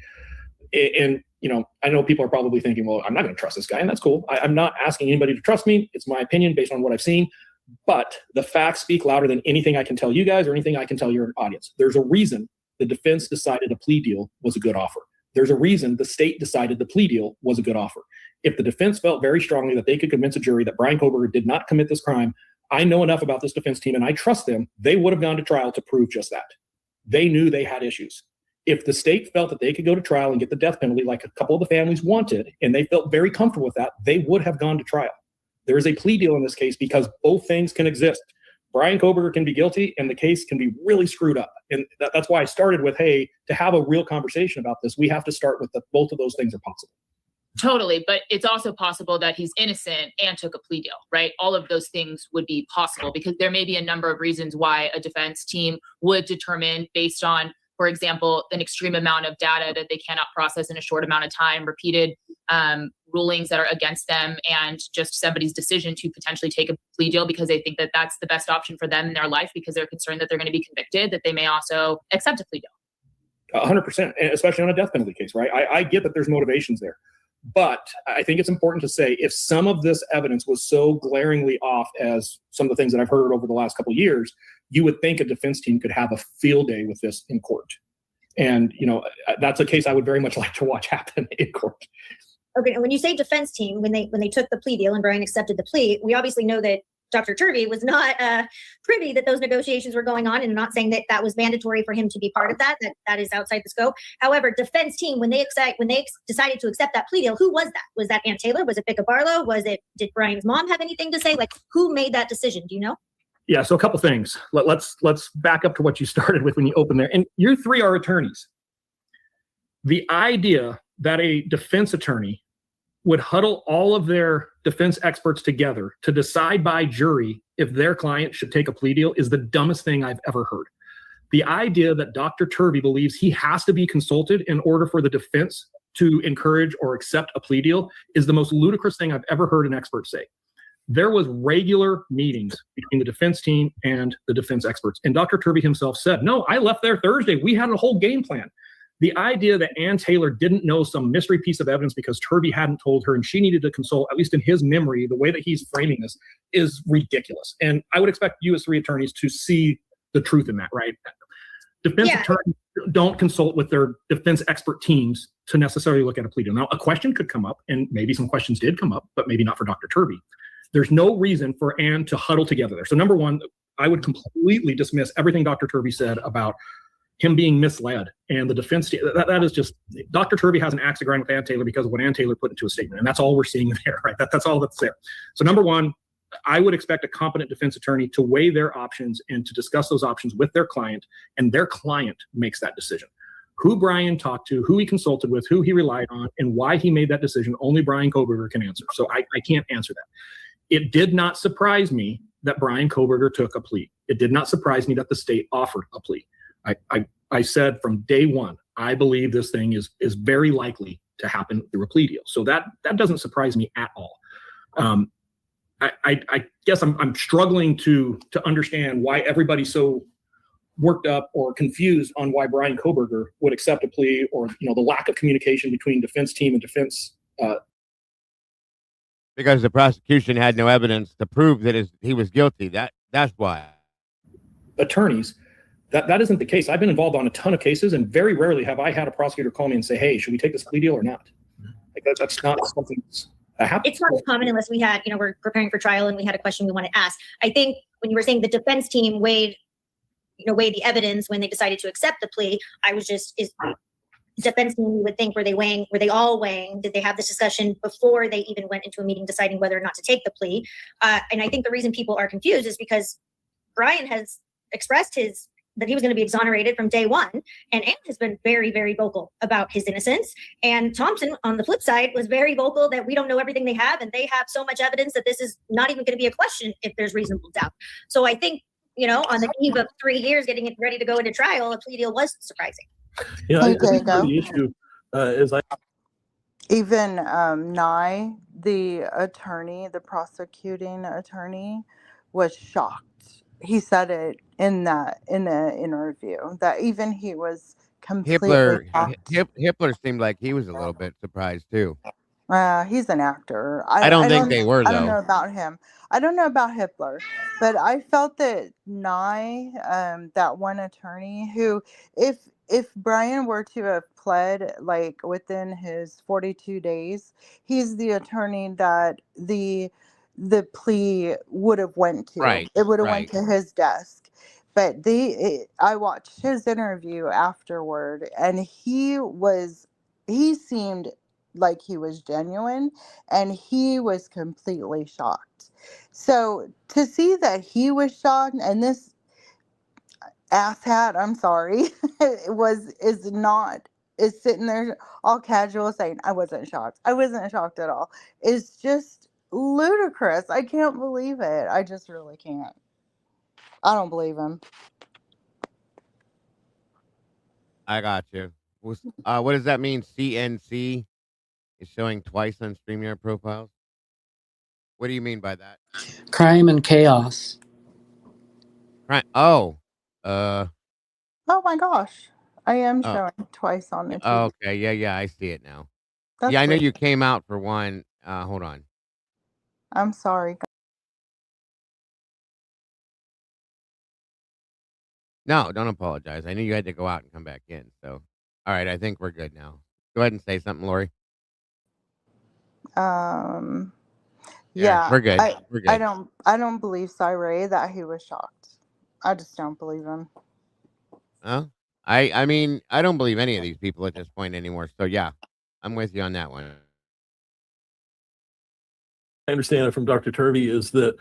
And, you know, I know people are probably thinking, well, I'm not going to trust this guy, and that's cool. I'm not asking anybody to trust me. It's my opinion based on what I've seen. But the facts speak louder than anything I can tell you guys or anything I can tell your audience. There's a reason the defense decided a plea deal was a good offer. There's a reason the state decided the plea deal was a good offer. If the defense felt very strongly that they could convince a jury that Bryan Kohberger did not commit this crime, I know enough about this defense team and I trust them, they would have gone to trial to prove just that. They knew they had issues. If the state felt that they could go to trial and get the death penalty like a couple of the families wanted, and they felt very comfortable with that, they would have gone to trial. There is a plea deal in this case because both things can exist. Bryan Kohberger can be guilty and the case can be really screwed up. And that's why I started with, hey, to have a real conversation about this, we have to start with both of those things are possible. Totally. But it's also possible that he's innocent and took a plea deal, right? All of those things would be possible because there may be a number of reasons why a defense team would determine based on, for example, an extreme amount of data that they cannot process in a short amount of time, repeated rulings that are against them, and just somebody's decision to potentially take a plea deal because they think that that's the best option for them in their life because they're concerned that they're going to be convicted, that they may also accept a plea deal. 100%, and especially on a death penalty case, right? I get that there's motivations there. But I think it's important to say if some of this evidence was so glaringly off as some of the things that I've heard over the last couple of years, you would think a defense team could have a field day with this in court. And, you know, that's a case I would very much like to watch happen in court. Okay, and when you say defense team, when they took the plea deal and Bryan accepted the plea, we obviously know that Dr. Turvey was not privy that those negotiations were going on, and not saying that that was mandatory for him to be part of that is outside the scope. However, defense team, when they decided to accept that plea deal, who was that? Was that Ann Taylor? Was it Becca Barlow? Did Brian's mom have anything to say? Like, who made that decision? Do you know? Yeah, so a couple things. Let's back up to what you started with when you opened there. And you three are attorneys. The idea that a defense attorney would huddle all of their defense experts together to decide by jury if their client should take a plea deal is the dumbest thing I've ever heard. The idea that Dr. Turvey believes he has to be consulted in order for the defense to encourage or accept a plea deal is the most ludicrous thing I've ever heard an expert say. There was regular meetings between the defense team and the defense experts. And Dr. Turvey himself said, no, I left there Thursday. We had a whole game plan. The idea that Ann Taylor didn't know some mystery piece of evidence because Turvey hadn't told her and she needed to consult, at least in his memory, the way that he's framing this is ridiculous. And I would expect you as three attorneys to see the truth in that, right? Defense attorneys don't consult with their defense expert teams to necessarily look at a plea deal. Now, a question could come up, and maybe some questions did come up, but maybe not for Dr. Turvey. There's no reason for Ann to huddle together there. So number one, I would completely dismiss everything Dr. Turvey said about him being misled and the defense team. That is just, Dr. Turvey has an axe to grind with Ann Taylor because of what Ann Taylor put into a statement. And that's all we're seeing there, right? That's all that's there. So number one, I would expect a competent defense attorney to weigh their options and to discuss those options with their client, and their client makes that decision. Who Bryan talked to, who he consulted with, who he relied on, and why he made that decision, only Bryan Kohberger can answer. So I can't answer that. It did not surprise me that Bryan Kohberger took a plea. It did not surprise me that the state offered a plea. I said from day one, I believe this thing is very likely to happen through a plea deal. So that doesn't surprise me at all. I guess I'm struggling to understand why everybody's so worked up or confused on why Bryan Kohberger would accept a plea, or the lack of communication between defense team and defense. Because the prosecution had no evidence to prove that he was guilty. That's why. Attorneys, that isn't the case. I've been involved on a ton of cases, and very rarely have I had a prosecutor call me and say, "Hey, should we take this plea deal or not?" Like that's not something that happens. It's not as common unless we had, we're preparing for trial and we had a question we want to ask. I think when you were saying the defense team weighed the evidence when they decided to accept the plea, defense team, you would think, were they all weighing? Did they have this discussion before they even went into a meeting deciding whether or not to take the plea? And I think the reason people are confused is because Bryan has expressed that he was going to be exonerated from day one, and Ann has been very, very vocal about his innocence. And Thompson, on the flip side, was very vocal that we don't know everything they have, and they have so much evidence that this is not even going to be a question if there's reasonable doubt. So I think, on the eve of 3 years getting it ready to go into trial, a plea deal was surprising. I think the issue is Even Nye, the attorney, the prosecuting attorney, was shocked. He said it in the interview that even he was completely shocked. Hitler seemed like he was a little bit surprised too. He's an actor. I don't think they were I don't though. know about him. I don't know about Hitler, but I felt that Nye, that one attorney who, if Brian were to have pled like within his 42 days, he's the attorney that the plea would have went to. Right, It would have went right. to his desk. But I watched his interview afterward, and he seemed like he was genuine, and he was completely shocked. So to see that he was shocked, and this asshat, I'm sorry, is sitting there all casual saying, I wasn't shocked. I wasn't shocked at all. It's just ludicrous. I can't believe it. I just really can't. I don't believe him. I got you. What does that mean? CNC is showing twice on StreamYard profiles. What do you mean by that? Crime and chaos. Right. Oh. Uh. Oh my gosh. I am Oh. showing twice on the TV. Okay. Yeah. I see it now. That's Yeah, I know weird. you came out for one. Hold on. I'm sorry. No, don't apologize. I knew you had to go out and come back in. So, all right. I think we're good now. Go ahead and say something, Lori. Yeah, we're good. We're good. I don't believe Cyree that he was shocked. I just don't believe him. Huh? I mean, I don't believe any of these people at this point anymore. So yeah, I'm with you on that one. I understand it from Dr. Turvey is that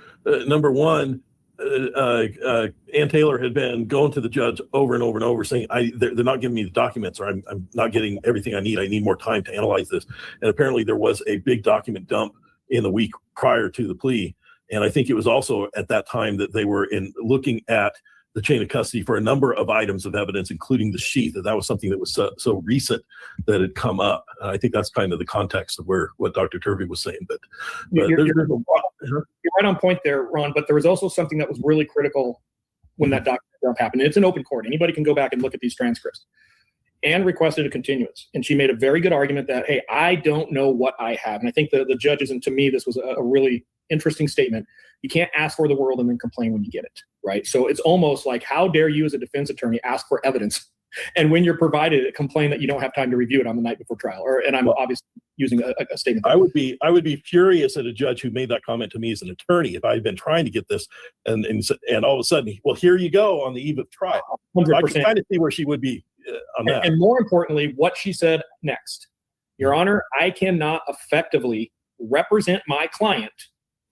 number one, Ann Taylor had been going to the judge over and over and over saying, they're not giving me the documents, or I'm not getting everything I need. I need more time to analyze this. And apparently there was a big document dump in the week prior to the plea. And I think it was also at that time that they were looking at the chain of custody for a number of items of evidence, including the sheath. That was something that was so recent that had come up. I think that's kind of the context of what Dr. Turvey was saying. But you're right on point there, Ron. But there was also something that was really critical when that document dump happened. It's an open court. Anybody can go back and look at these transcripts. Anne requested a continuance, and she made a very good argument that, hey, I don't know what I have. And I think the judges, and to me, this was a really interesting statement. You can't ask for the world and then complain when you get it, right? So it's almost like, how dare you as a defense attorney ask for evidence, and when you're provided it, complain that you don't have time to review it on the night before trial? And I'm obviously using a statement. I would be furious at a judge who made that comment to me as an attorney if I had been trying to get this, and all of a sudden, well, here you go on the eve of trial. 100%. I can kind of see where she would be on that. And more importantly, what she said next. Your Honor, I cannot effectively represent my client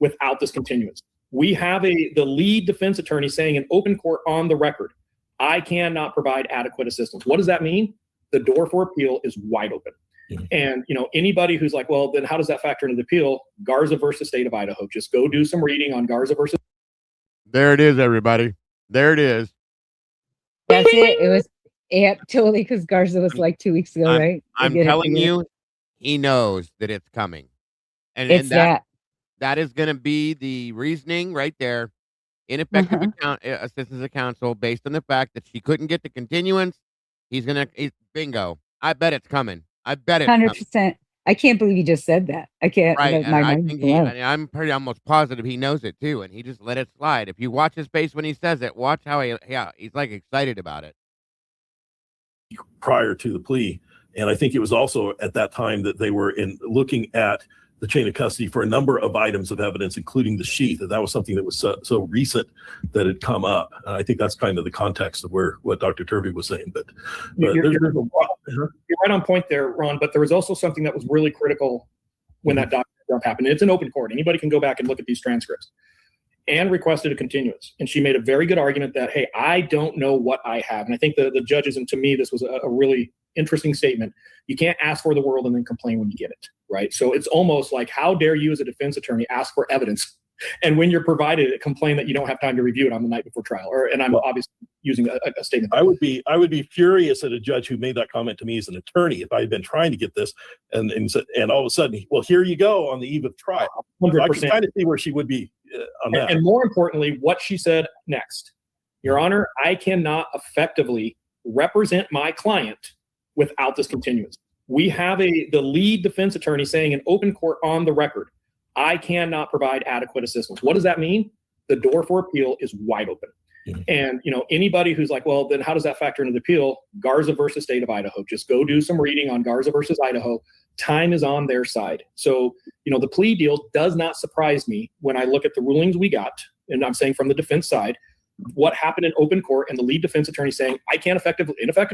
without this continuance. We have the lead defense attorney saying in open court on the record, I cannot provide adequate assistance. What does that mean? The door for appeal is wide open. Mm-hmm. And anybody who's like, well, then how does that factor into the appeal? Garza versus State of Idaho. Just go do some reading on Garza versus. There it is, everybody. There it is. That's it. It was totally, because Garza was like 2 weeks ago, right? I'm telling you, he knows that it's coming. And that is going to be the reasoning right there. Ineffective assistance of counsel based on the fact that she couldn't get the continuance. He's bingo. I bet it's coming. I bet it's 100%. I can't believe you just said that. I can't. Right. I'm pretty almost positive he knows it too, and he just let it slide. If you watch his face when he says it, watch how he's like excited about it. Prior to the plea. And I think it was also at that time that they were looking at the chain of custody for a number of items of evidence, including the sheath. That was something that was so recent that had come up. I think that's kind of the context of what Dr. Turvey was saying. But you're right on point there, Ron. But there was also something that was really critical when that document dump happened. It's an open court. Anybody can go back and look at these transcripts. Anne requested a continuance, and she made a very good argument that, hey, I don't know what I have. And I think the judges, and to me, this was a really interesting statement. You can't ask for the world and then complain when you get it, right? So it's almost like, how dare you as a defense attorney ask for evidence, And when you're provided, complain that you don't have time to review it on the night before trial. And I'm obviously using a statement. I would be furious at a judge who made that comment to me as an attorney if I had been trying to get this and all of a sudden, well, here you go on the eve of trial. 100%. I can kind of see where she would be on that. And more importantly, what she said next. Your Honor, I cannot effectively represent my client without this continuance. We have the lead defense attorney saying in open court on the record, I cannot provide adequate assistance. What does that mean? The door for appeal is wide open. Yeah. And anybody who's like, well, then how does that factor into the appeal? Garza versus State of Idaho. Just go do some reading on Garza versus Idaho. Time is on their side. So, the plea deal does not surprise me when I look at the rulings we got, and I'm saying from the defense side, what happened in open court and the lead defense attorney saying, ineffective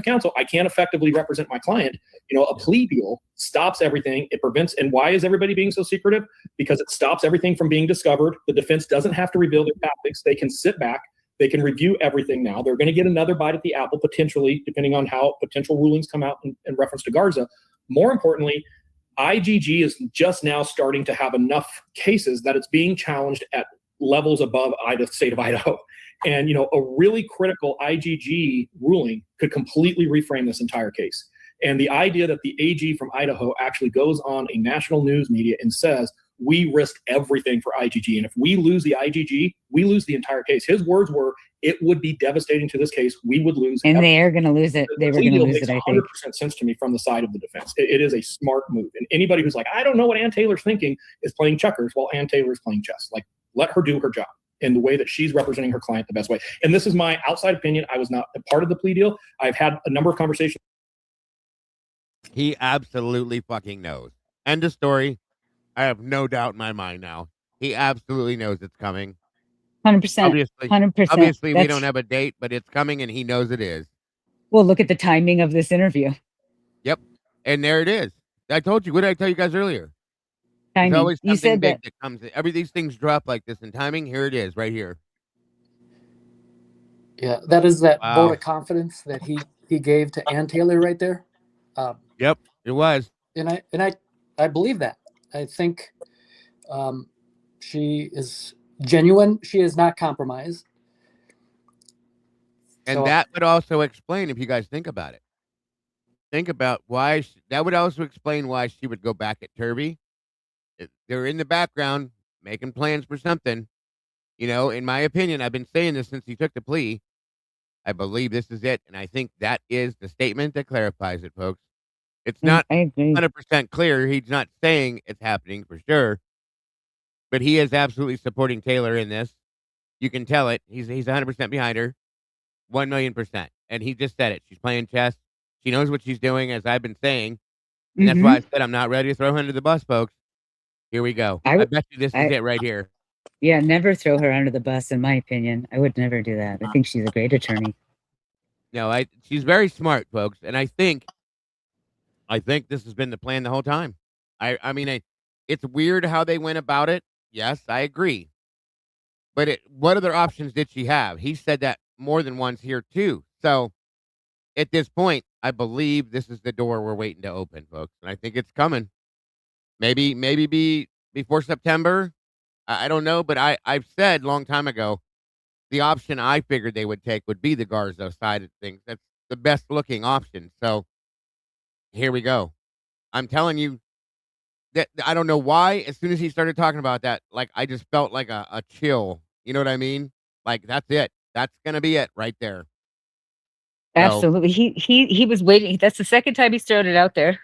counsel, I can't effectively represent my client. A plea deal stops everything. It prevents, and why is everybody being so secretive? Because it stops everything from being discovered. The defense doesn't have to reveal their tactics. They can sit back. They can review everything now. They're going to get another bite at the apple, potentially, depending on how potential rulings come out in reference to Garza. More importantly, IGG is just now starting to have enough cases that it's being challenged at levels above the state of Idaho. And, a really critical IGG ruling could completely reframe this entire case. And the idea that the AG from Idaho actually goes on a national news media and says, we risk everything for IGG. And if we lose the IGG, we lose the entire case. His words were, it would be devastating to this case. We would lose. And they are going to lose it. They were going to lose it, I think. 100% sense to me from the side of the defense. It is a smart move. And anybody who's like, I don't know what Ann Taylor's thinking is playing checkers while Ann Taylor is playing chess. Like, let her do her job in the way that she's representing her client the best way. And this is my outside opinion. I was not a part of the plea deal. I've had a number of conversations. He absolutely fucking knows. End of story. I have no doubt in my mind now. He absolutely knows it's coming. 100%. Obviously, 100%. Obviously, we don't have a date, but it's coming and he knows it is. Well, look at the timing of this interview. Yep. And there it is. I told you. What did I tell you guys earlier? Timing. There's always You something said big that. comes. These things drop like this in timing. Here it is, right here. Yeah, that is that Wow. vote of confidence that he gave to Ann Taylor right there. Yep, it was. And I believe that. I think she is genuine. She is not compromised. And So- that would also explain, if you guys think about it. Think about why. That would also explain why she would go back at Turvey. They're in the background making plans for something. In my opinion, I've been saying this since he took the plea. I believe this is it. And I think that is the statement that clarifies it, folks. It's not I agree. 100% clear. He's not saying it's happening for sure. But he is absolutely supporting Taylor in this. You can tell it. He's 100% behind her. 1,000,000%. And he just said it. She's playing chess. She knows what she's doing, as I've been saying. And that's why I said I'm not ready to throw her under the bus, folks. Here we go. I bet you this is it right here. Yeah, never throw her under the bus, in my opinion. I would never do that. I think she's a great attorney. No, she's very smart, folks. And I think this has been the plan the whole time. I mean, it's weird how they went about it. Yes, I agree. But what other options did she have? He said that more than once here, too. So at this point, I believe this is the door we're waiting to open, folks. And I think it's coming. Maybe before September. I don't know. But I've said a long time ago, the option I figured they would take would be the Garza side of things. That's the best looking option. So here we go. I'm telling you that I don't know why. As soon as he started talking about that, like I just felt like a chill. You know what I mean? Like that's it. That's gonna be it right there. So, Absolutely. He was waiting. That's the second time he's thrown it out there.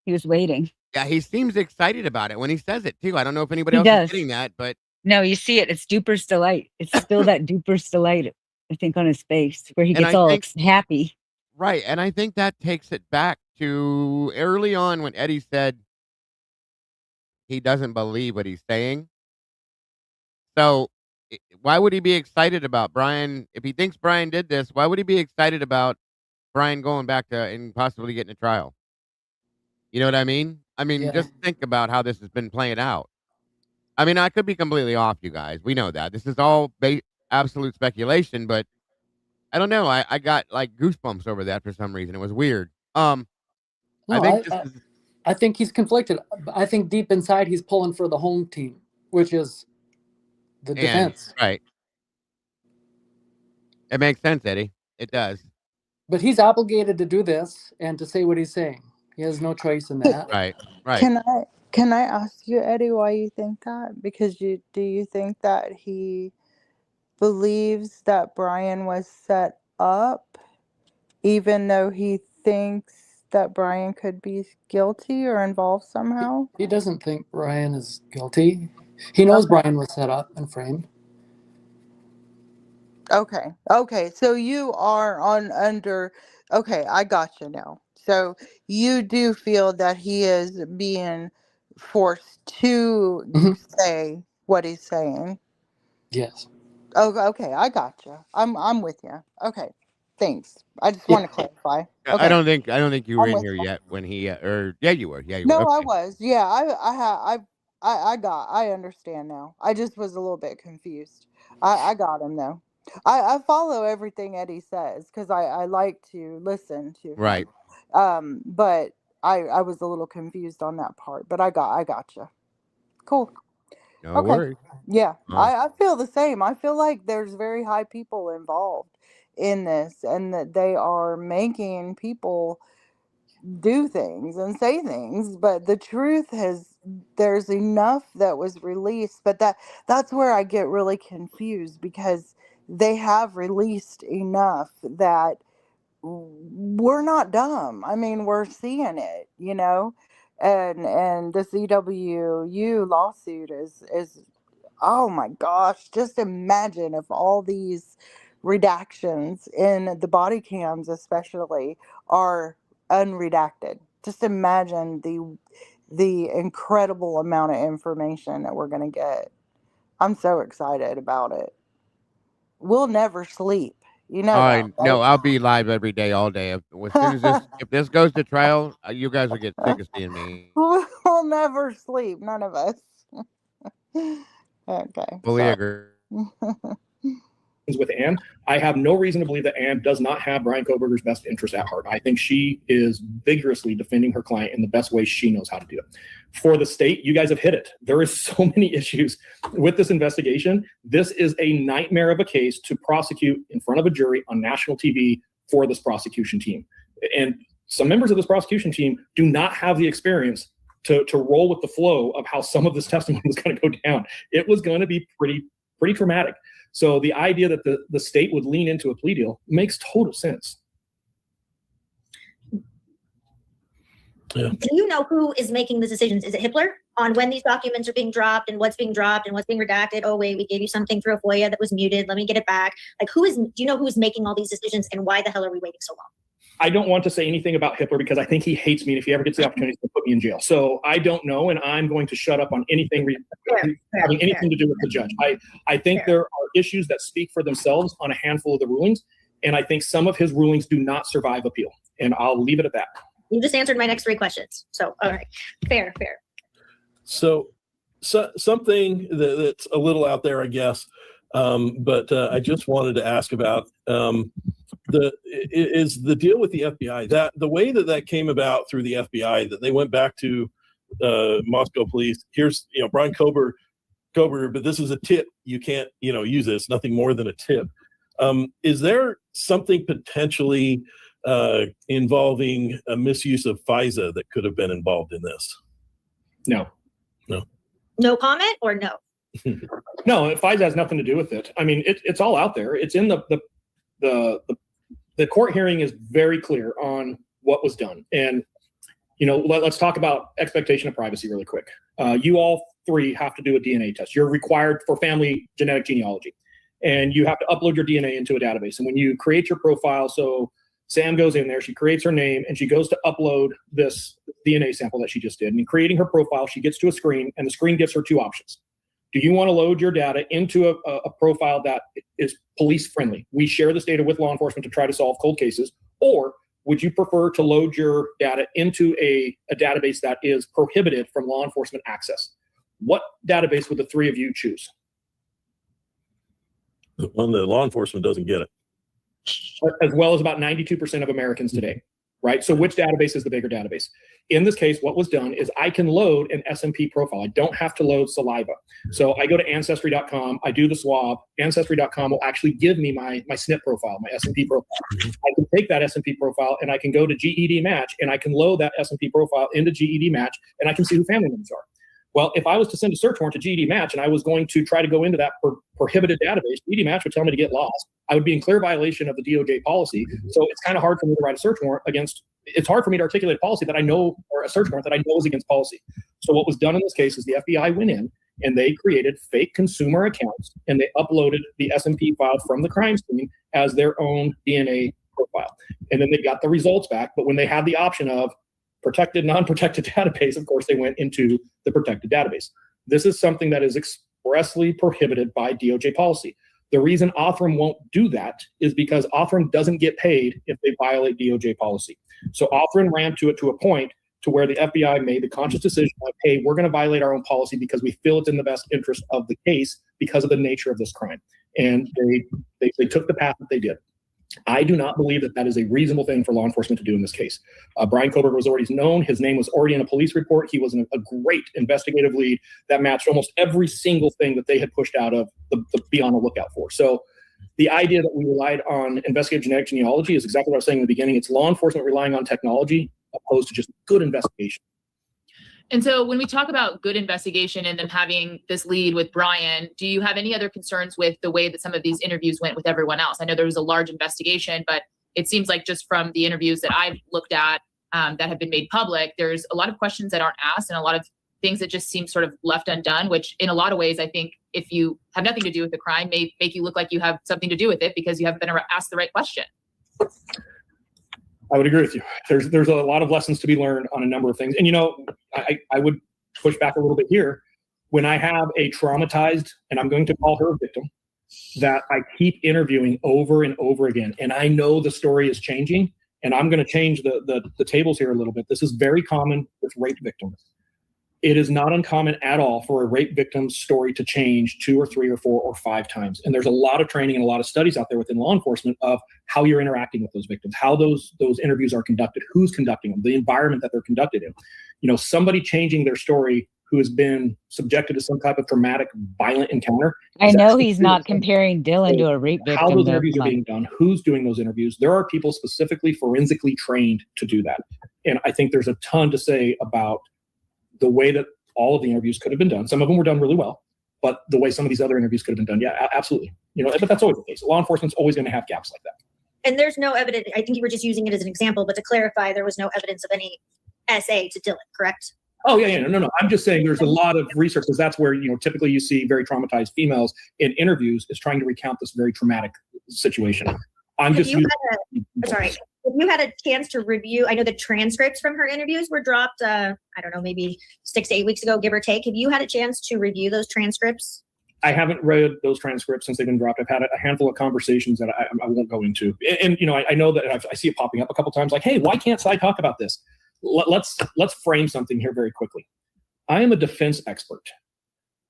He was waiting. yeah, he seems excited about it when he says it too. I don't know if anybody He else does. is getting that, but No, you see it. It's Duper's delight. It's still that Duper's delight, I think, on his face where he And gets I all think- happy. right. And I think that takes it back to early on when Eddie said he doesn't believe what he's saying. So why would he be excited about Brian? If he thinks Brian did this, why would he be excited about Brian going back to and possibly getting a trial? You know what I mean? I mean, Yeah. just think about how this has been playing out. I mean, I could be completely off, you guys. We know that. This is all absolute speculation, but I don't know. I got like goosebumps over that for some reason. It was weird. No, I think this is I think he's conflicted. I think deep inside he's pulling for the home team. which is the And defense. right. It makes sense, Eddie. It does. But he's obligated to do this and to say what he's saying. He has no choice in that. Right. Right. Can I ask you, Eddie, why you think that? Because do you think that he believes that Brian was set up, even though he thinks that Brian could be guilty or involved somehow? He doesn't think Brian is guilty. He knows Brian was set up and framed. Okay. So you are okay, I got you now. So you do feel that he is being forced to say what he's saying. Yes. Oh, okay, I got you. I'm with you. Okay, thanks. I just Yeah. want to clarify. I Okay, don't think you were I'm in with here you. yet when he or yeah, you were. Yeah, you were. No, I Okay. was. Yeah, I understand now. I just was a little bit confused. I got him though. I follow everything Eddie says because I like to listen to Right. him. But I was a little confused on that part. But I got you. Cool. No Okay. worries. Yeah, Oh. I feel the same. I feel like there's very high people involved in this, and that they are making people do things and say things, but the truth there's enough that was released, but that's where I get really confused because they have released enough that we're not dumb. I mean, we're seeing it, and this EWU lawsuit is oh my gosh, just imagine if all these redactions in the body cams especially are unredacted. Just imagine the incredible amount of information that we're going to get. I'm so excited about it. We'll never sleep. You know that, I right? no, I'll be live every day, all day. As soon as this goes to trial, you guys will get sick of seeing me. We'll never sleep. None of us. Okay, Fully sorry. agree. With Anne, I have no reason to believe that Anne does not have Brian Koberger's best interest at heart. I think she is vigorously defending her client in the best way she knows how to do it. For the state, you guys have hit it. There is so many issues with this investigation. This is a nightmare of a case to prosecute in front of a jury on national TV for this prosecution team. And some members of this prosecution team do not have the experience to roll with the flow of how some of this testimony was going to go down. It was going to be pretty traumatic. So the idea that the state would lean into a plea deal makes total sense. Yeah. Do you know who is making the decisions? Is it Hippler on when these documents are being dropped and what's being dropped and what's being redacted? Oh, wait, we gave you something through a FOIA that was muted. Let me get it back. Like, do you know who's making all these decisions and why the hell are we waiting so long? I don't want to say anything about Hippler because I think he hates me. And if he ever gets the opportunity to put me in jail. So I don't know. And I'm going to shut up on anything having anything to do with the judge. I think there are issues that speak for themselves on a handful of the rulings. And I think some of his rulings do not survive appeal. And I'll leave it at that. You just answered my next 3 questions. So, all right. Fair. So something that's a little out there, I guess. But I just wanted to ask about is the deal with the FBI, that the way that came about through the FBI, that they went back to Moscow police. Here's Brian Kober, but this is a tip. You can't use this. Nothing more than a tip. Is there something potentially involving a misuse of FISA that could have been involved in this? No. No comment or no? No, FISA has nothing to do with it. I mean, it's all out there. It's in the court hearing is very clear on what was done. And, let's talk about expectation of privacy really quick. You all 3 have to do a DNA test. You're required for family genetic genealogy. And you have to upload your DNA into a database. And when you create your profile, so Sam goes in there, she creates her name, and she goes to upload this DNA sample that she just did. And in creating her profile, she gets to a screen, and the screen gives her 2 options. Do you want to load your data into a profile that is police friendly? We share this data with law enforcement to try to solve cold cases. Or would you prefer to load your data into a database that is prohibited from law enforcement access? What database would the 3 of you choose? The one that law enforcement doesn't get it. As well as about 92% of Americans today. right? So which database is the bigger database? In this case, what was done is I can load an SMP profile. I don't have to load saliva. So I go to Ancestry.com, I do the swab. Ancestry.com will actually give me my SNP profile, my SMP profile. I can take that SMP profile and I can go to GED Match and I can load that SMP profile into GED Match and I can see who family members are. Well, if I was to send a search warrant to GED Match and I was going to try to go into that prohibited database, GED Match would tell me to get lost. I would be in clear violation of the DOJ policy. So it's kind of hard for me to write a search warrant against, it's hard for me to articulate a policy that I know, or a search warrant that I know is against policy. So what was done in this case is the FBI went in and they created fake consumer accounts and they uploaded the SMP file from the crime scene as their own DNA profile. And then they got the results back. But when they had the option of protected, non-protected database, of course, they went into the protected database. This is something that is expressly prohibited by DOJ policy. The reason Othram won't do that is because Othram doesn't get paid if they violate DOJ policy. So Othram ran to it to a point to where the FBI made the conscious decision of, hey, we're going to violate our own policy because we feel it's in the best interest of the case because of the nature of this crime. And they took the path that they did. I do not believe that that is a reasonable thing for law enforcement to do in this case. Brian Koberger was already known. His name was already in a police report. He was a great investigative lead that matched almost every single thing that they had pushed out of the be on the lookout for. So the idea that we relied on investigative genetic genealogy is exactly what I was saying in the beginning. It's law enforcement relying on technology opposed to just good investigation. And so when we talk about good investigation and them having this lead with Brian, do you have any other concerns with the way that some of these interviews went with everyone else? I know there was a large investigation, but it seems like just from the interviews that I've looked at that have been made public, there's a lot of questions that aren't asked and a lot of things that just seem sort of left undone, which in a lot of ways, I think if you have nothing to do with the crime, may make you look like you have something to do with it because you haven't been asked the right question. I would agree with you. There's a lot of lessons to be learned on a number of things. And, you know, I would push back a little bit here. When I have a traumatized, and I'm going to call her a victim, that I keep interviewing over and over again, and I know the story is changing, and I'm going to change the tables here a little bit. This is very common with rape victims. It is not uncommon at all for a rape victim's story to change 2 or 3 or 4 or 5 times. And there's a lot of training and a lot of studies out there within law enforcement of how you're interacting with those victims, how those interviews are conducted, who's conducting them, the environment that they're conducted in. You know, somebody changing their story who has been subjected to some type of traumatic, violent encounter. I know he's not comparing Dylan to a rape victim. How those interviews are being done, who's doing those interviews. There are people specifically forensically trained to do that. And I think there's a ton to say about the way that all of the interviews could have been done. Some of them were done really well, but the way some of these other interviews could have been done, yeah, absolutely. You know, but that's always the case. Law enforcement's always going to have gaps like that. And there's no evidence. I think you were just using it as an example, but to clarify, there was no evidence of any SA to Dylan, correct? Oh, yeah, no. I'm just saying there's a lot of research because that's where, you know, typically you see very traumatized females in interviews is trying to recount this very traumatic situation. If you had a chance to review, I know the transcripts from her interviews were dropped, I don't know, maybe 6 to 8 weeks ago, give or take. Have you had a chance to review those transcripts? I haven't read those transcripts since they've been dropped. I've had a handful of conversations that I won't go into. And you know, I know that I see it popping up a couple times like, hey, why can't I talk about this? Let's frame something here very quickly. I am a defense expert.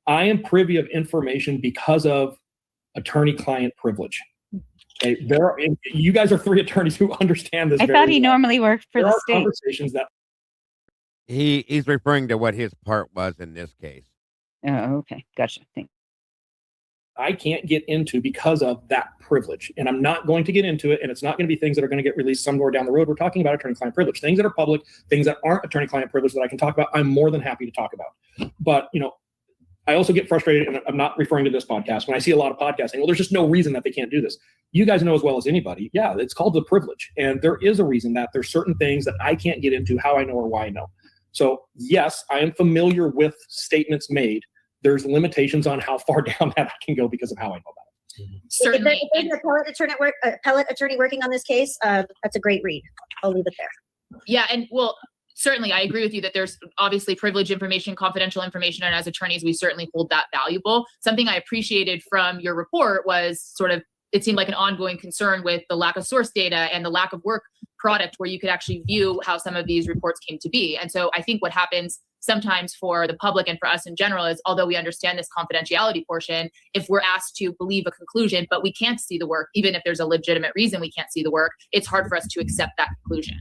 I am privy of information because of attorney-client privilege. Okay, you guys are 3 attorneys who understand this. I thought he normally worked for the state. Conversations that he's referring to what his part was in this case. Oh, okay, gotcha. Thanks. I can't get into because of that privilege, and I'm not going to get into it. And it's not going to be things that are going to get released somewhere down the road. We're talking about attorney-client privilege, things that are public, things that aren't attorney-client privilege that I can talk about. I'm more than happy to talk about. But you know, I also get frustrated, and I'm not referring to this podcast, when I see a lot of podcasts saying, well, there's just no reason that they can't do this. You guys know as well as anybody, yeah, it's called the privilege. And there is a reason that there's certain things that I can't get into how I know or why I know. So yes, I am familiar with statements made. There's limitations on how far down that I can go because of how I know about it. Certainly. If there's an appellate attorney working on this case, that's a great read. I'll leave it there. Yeah, and well, certainly, I agree with you that there's obviously privileged information, confidential information, and as attorneys, we certainly hold that valuable. Something I appreciated from your report was sort of, it seemed like an ongoing concern with the lack of source data and the lack of work product where you could actually view how some of these reports came to be. And so I think what happens sometimes for the public and for us in general is, although we understand this confidentiality portion, if we're asked to believe a conclusion, but we can't see the work, even if there's a legitimate reason we can't see the work, it's hard for us to accept that conclusion.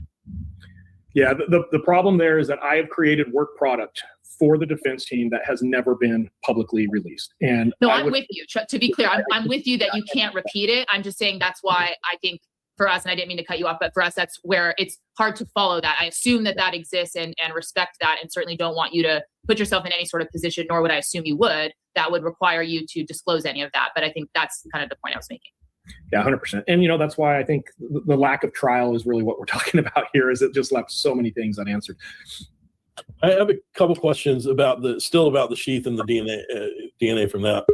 Yeah, the problem there is that I have created work product for the defense team that has never been publicly released. And no, I'm with you. To be clear, I'm with you that you can't repeat it. I'm just saying that's why I think for us, and I didn't mean to cut you off, but for us, that's where it's hard to follow that. I assume that exists and respect that, and certainly don't want you to put yourself in any sort of position, nor would I assume you would, that would require you to disclose any of that. But I think that's kind of the point I was making. Yeah, 100%. And, that's why I think the lack of trial is really what we're talking about here, is it just left so many things unanswered. I have a couple questions about the sheath and the DNA from that.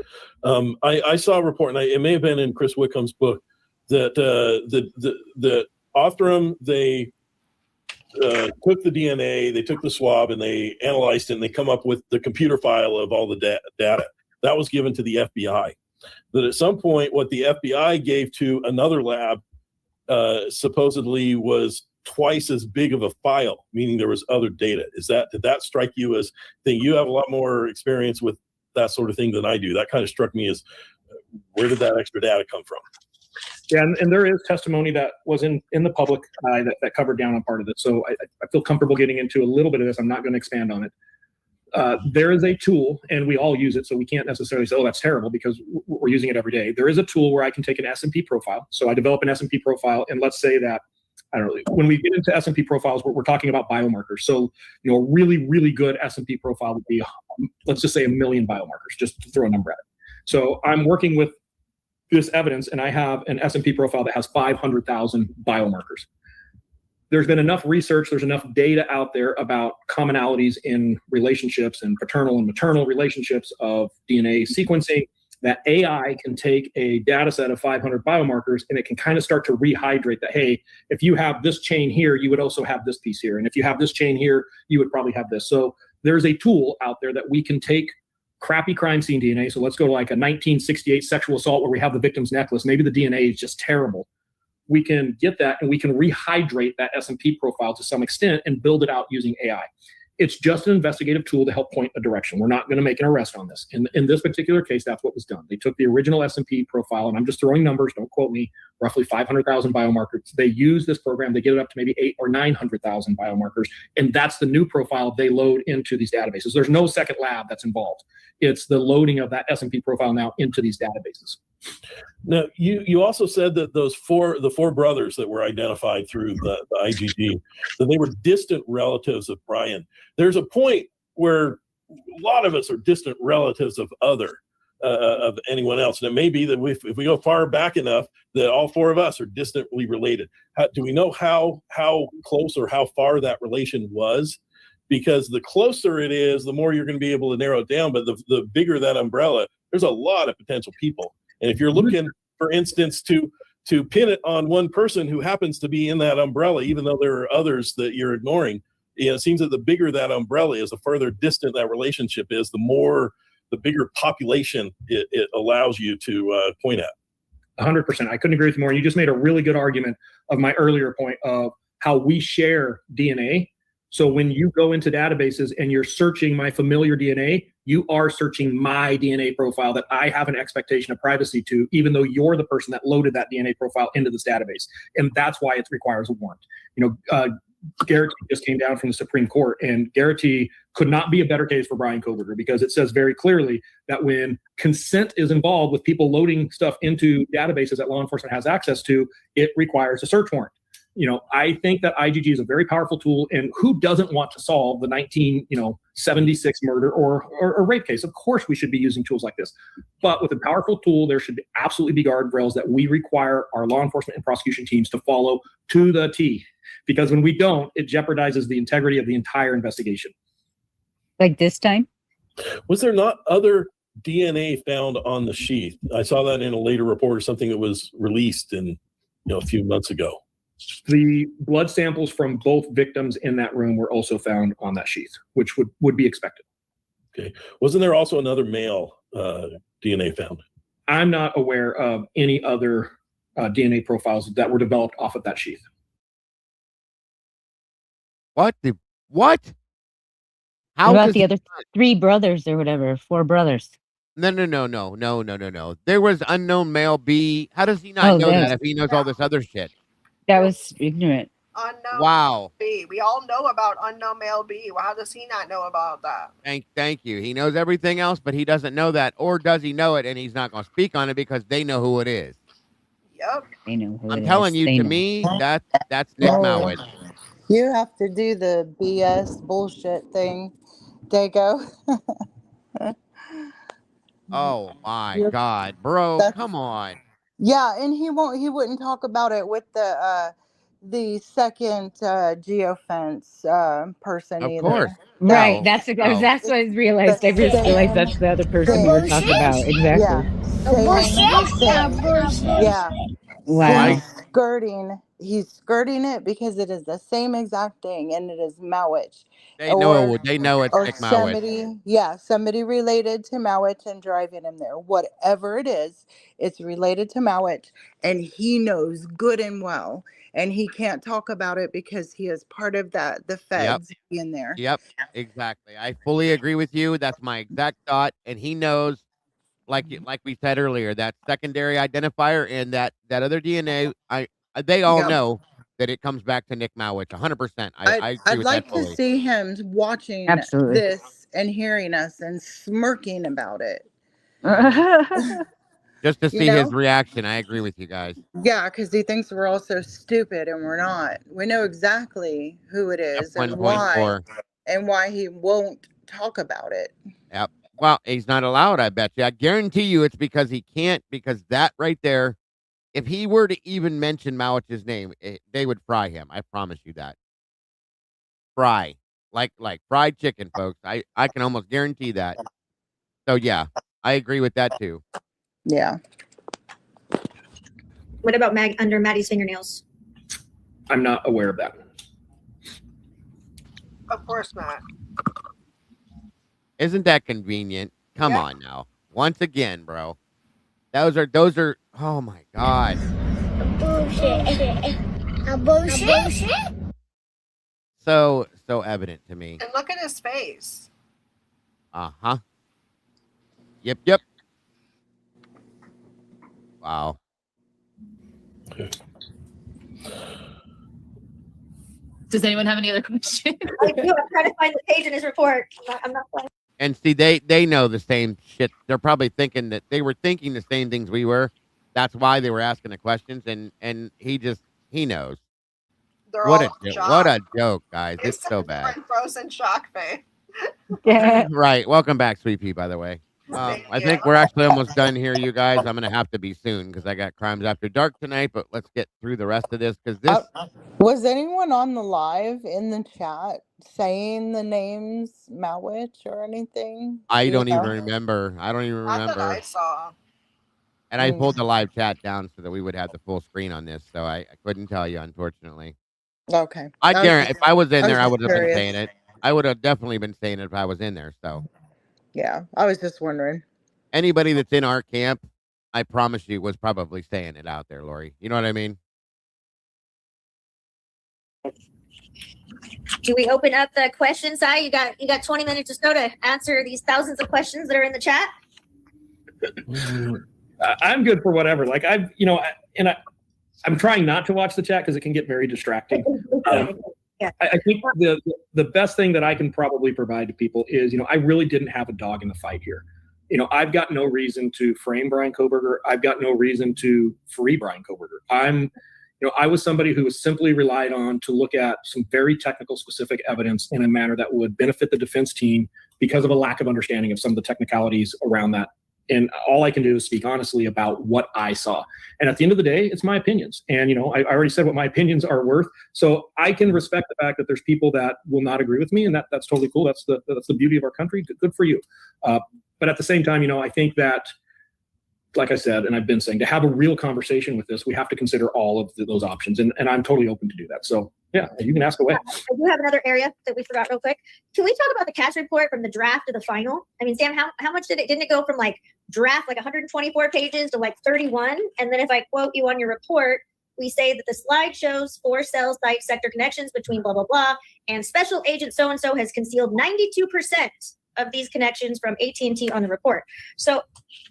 I saw a report, and it may have been in Chris Wickham's book, that the Othram, they took the DNA, they took the swab, and they analyzed it, and they come up with the computer file of all the data. That was given to the FBI. That at some point, what the FBI gave to another lab supposedly was twice as big of a file, meaning there was other data. Did that strike you as thing? You have a lot more experience with that sort of thing than I do. That kind of struck me as, where did that extra data come from? Yeah, and there is testimony that was in the public eye that covered down on part of it. So I feel comfortable getting into a little bit of this. I'm not going to expand on it. There is a tool, and we all use it, so we can't necessarily say, oh, that's terrible, because we're using it every day. There is a tool where I can take an S&P profile. So I develop an S&P profile, and let's say that, I don't know, when we get into S&P profiles, we're talking about biomarkers. So, a really, really good S&P profile would be, let's just say 1 million biomarkers, just to throw a number at it. So I'm working with this evidence, and I have an S&P profile that has 500,000 biomarkers. There's been enough research, there's enough data out there about commonalities in relationships and paternal and maternal relationships of DNA sequencing, that AI can take a data set of 500 biomarkers, and it can kind of start to rehydrate that, hey, if you have this chain here, you would also have this piece here. And if you have this chain here, you would probably have this. So there's a tool out there that we can take crappy crime scene DNA. So let's go to like a 1968 sexual assault where we have the victim's necklace. Maybe the DNA is just terrible. We can get that, and we can rehydrate that S&P profile to some extent and build it out using AI. It's just an investigative tool to help point a direction. We're not going to make an arrest on this. In this particular case, that's what was done. They took the original S&P profile, and I'm just throwing numbers, don't quote me, roughly 500,000 biomarkers. They use this program, they get it up to maybe 800,000 or 900,000 biomarkers, and that's the new profile they load into these databases. There's no second lab that's involved. It's the loading of that S&P profile now into these databases. Now, you also said that the four brothers that were identified through the IGG, that they were distant relatives of Brian. There's a point where a lot of us are distant relatives of anyone else, and it may be that if we go far back enough, that all four of us are distantly related. Do we know how close or how far that relation was? Because the closer it is, the more you're going to be able to narrow it down. But the bigger that umbrella, there's a lot of potential people. And if you're looking, for instance, to pin it on one person who happens to be in that umbrella, even though there are others that you're ignoring, it seems that the bigger that umbrella is, the further distant that relationship is, the bigger population it allows you to point at. 100%. I couldn't agree with you more. You just made a really good argument of my earlier point of how we share DNA. So when you go into databases and you're searching my familiar DNA, you are searching my DNA profile that I have an expectation of privacy to, even though you're the person that loaded that DNA profile into this database. And that's why it requires a warrant. Garrity just came down from the Supreme Court, and Garrity could not be a better case for Brian Kohberger, because it says very clearly that when consent is involved with people loading stuff into databases that law enforcement has access to, it requires a search warrant. I think that IGG is a very powerful tool, and who doesn't want to solve the 1976 murder or rape case? Of course, we should be using tools like this. But with a powerful tool, there should absolutely be guardrails that we require our law enforcement and prosecution teams to follow to the T. Because when we don't, it jeopardizes the integrity of the entire investigation. Like this time? Was there not other DNA found on the sheath? I saw that in a later report or something that was released a few months ago. The blood samples from both victims in that room were also found on that sheath, which would be expected. Okay. Wasn't there also another male DNA found? I'm not aware of any other DNA profiles that were developed off of that sheath. What? How about the other 3 brothers or whatever? 4 brothers. No. There was unknown male B. How does he not know that if he knows all this other shit? That was ignorant. Unknown Wow. B. We all know about unknown male B. Well, how does he not know about that? Thank you. He knows everything else, but he doesn't know that, or does he know it and he's not going to speak on it because they know who it is. Yep. They know who I'm it telling is. you, They to know. me, that's Nick Oh, Mowat. you have to do the BS bullshit thing, Dago. Oh my Yep. God, bro, That's come on. yeah, and he wouldn't talk about it with the second geofence person Of course. either. Right. No, That's no. that's what I The realized. I just realized same that's the other person we were thing. talking about. Yeah, Exactly. same thing. Yeah, Wow. he's skirting it because it is the same exact thing, and it is Mowich, They know it's or Nick Mowat. somebody related to Mowich and driving him there. Whatever it is, it's related to Mowich, and he knows good and well, and he can't talk about it because he is part of the Yep. feds in there. Yep. Exactly. I fully agree with you. That's my exact thought. And he knows, like we said earlier, that secondary identifier and that other DNA. They all Yep. know that it comes back to Nick Mowat. 100%. I agree I'd with that like to fully. see him watching Absolutely. this and hearing us and smirking about it. Just to You see his know? reaction. I agree with you guys. Yeah, because he thinks we're all so stupid and we're not. We know exactly who it is F1.4. and why he won't talk about it. Yep. Well, he's not allowed, I bet you. I guarantee you it's because he can't, because that right there, if he were to even mention Mowat's name, they would fry him. I promise you that. Fry. Like fried chicken, folks. I can almost guarantee that. So yeah, I agree with that too. Yeah. What about under Maddie's fingernails? I'm not aware of that. Of course not. Isn't that convenient? Come Yeah. on now. Once again, bro. Those are oh my God. Bullshit. So evident to me. And look at his face. Uh-huh. Yep. Wow. Does anyone have any other questions? I do. I'm trying to find the page in his report. I'm not playing. And see, they know the same shit. They're probably thinking that they were thinking the same things we were. That's why they were asking the questions, and he knows. They're What all a shocked. what a joke, guys! They It's said so they're bad. in frozen shock face. Right. Welcome back, Sweet Pea. By the way, Thank I you. think we're actually almost done here, you guys. I'm gonna have to be soon because I got Crimes After Dark tonight. But let's get through the rest of this because this. Was anyone on the live in the chat saying the names Mowich or anything? I Do you don't even know? remember. I don't even Not that I remember. saw. And I pulled the live chat down so that we would have the full screen on this. So I couldn't tell you, unfortunately. Okay. I guarantee if I was in there, I just would have been curious. saying it. I would have definitely been saying it if I was in there. So Yeah, I was just wondering. anybody that's in our camp, I promise you, was probably saying it out there, Lori. You know what I mean? Do we open up the question side? You got 20 minutes or so to answer these thousands of questions that are in the chat. I'm good for whatever. Like I'm trying not to watch the chat because it can get very distracting. Yeah. I think the best thing that I can probably provide to people is, I really didn't have a dog in the fight here. I've got no reason to frame Bryan Kohberger. I've got no reason to free Bryan Kohberger. I was somebody who was simply relied on to look at some very technical, specific evidence in a manner that would benefit the defense team because of a lack of understanding of some of the technicalities around that. And all I can do is speak honestly about what I saw. And at the end of the day, it's my opinions. And, I already said what my opinions are worth. So I can respect the fact that there's people that will not agree with me. And that's totally cool. That's the beauty of our country. Good for you. But at the same time, I think that, like I said, and I've been saying, to have a real conversation with this, we have to consider all of those options. And I'm totally open to do that. So, yeah, you can ask away. I do have another area that we forgot real quick. Can we talk about the CAS report from the draft to the final? I mean, Sam, how much didn't it go from like draft, like 124 pages to like 31? And then if I quote you on your report, we say that the slide shows 4 cell site sector connections between blah, blah, blah. And special agent so-and-so has concealed 92% of these connections from AT&T on the report. So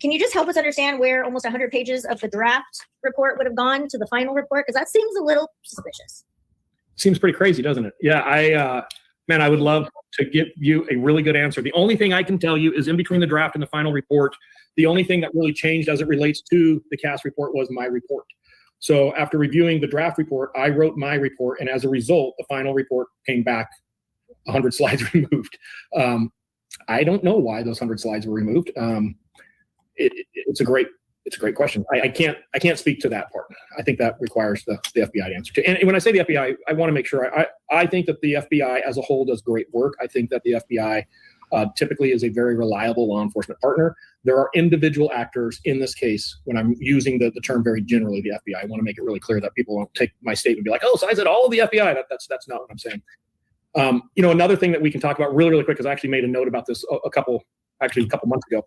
can you just help us understand where almost 100 pages of the draft report would have gone to the final report? Because that seems a little suspicious. Seems pretty crazy, doesn't it? Yeah, I would love to give you a really good answer. The only thing I can tell you is in between the draft and the final report, the only thing that really changed as it relates to the CAS report was my report. So after reviewing the draft report, I wrote my report, and as a result, the final report came back 100 slides removed. I don't know why those 100 slides were removed. It's a great question. I can't speak to that part. I think that requires the FBI to answer to. And when I say the FBI, I want to make sure I think that the FBI as a whole does great work. I think that the FBI typically is a very reliable law enforcement partner. There are individual actors in this case. When I'm using the term very generally, the FBI, I want to make it really clear that people won't take my statement and be like, oh, so I said all of the FBI. That's not what I'm saying. Another thing that we can talk about really, really quick, because I actually made a note about this a couple months ago,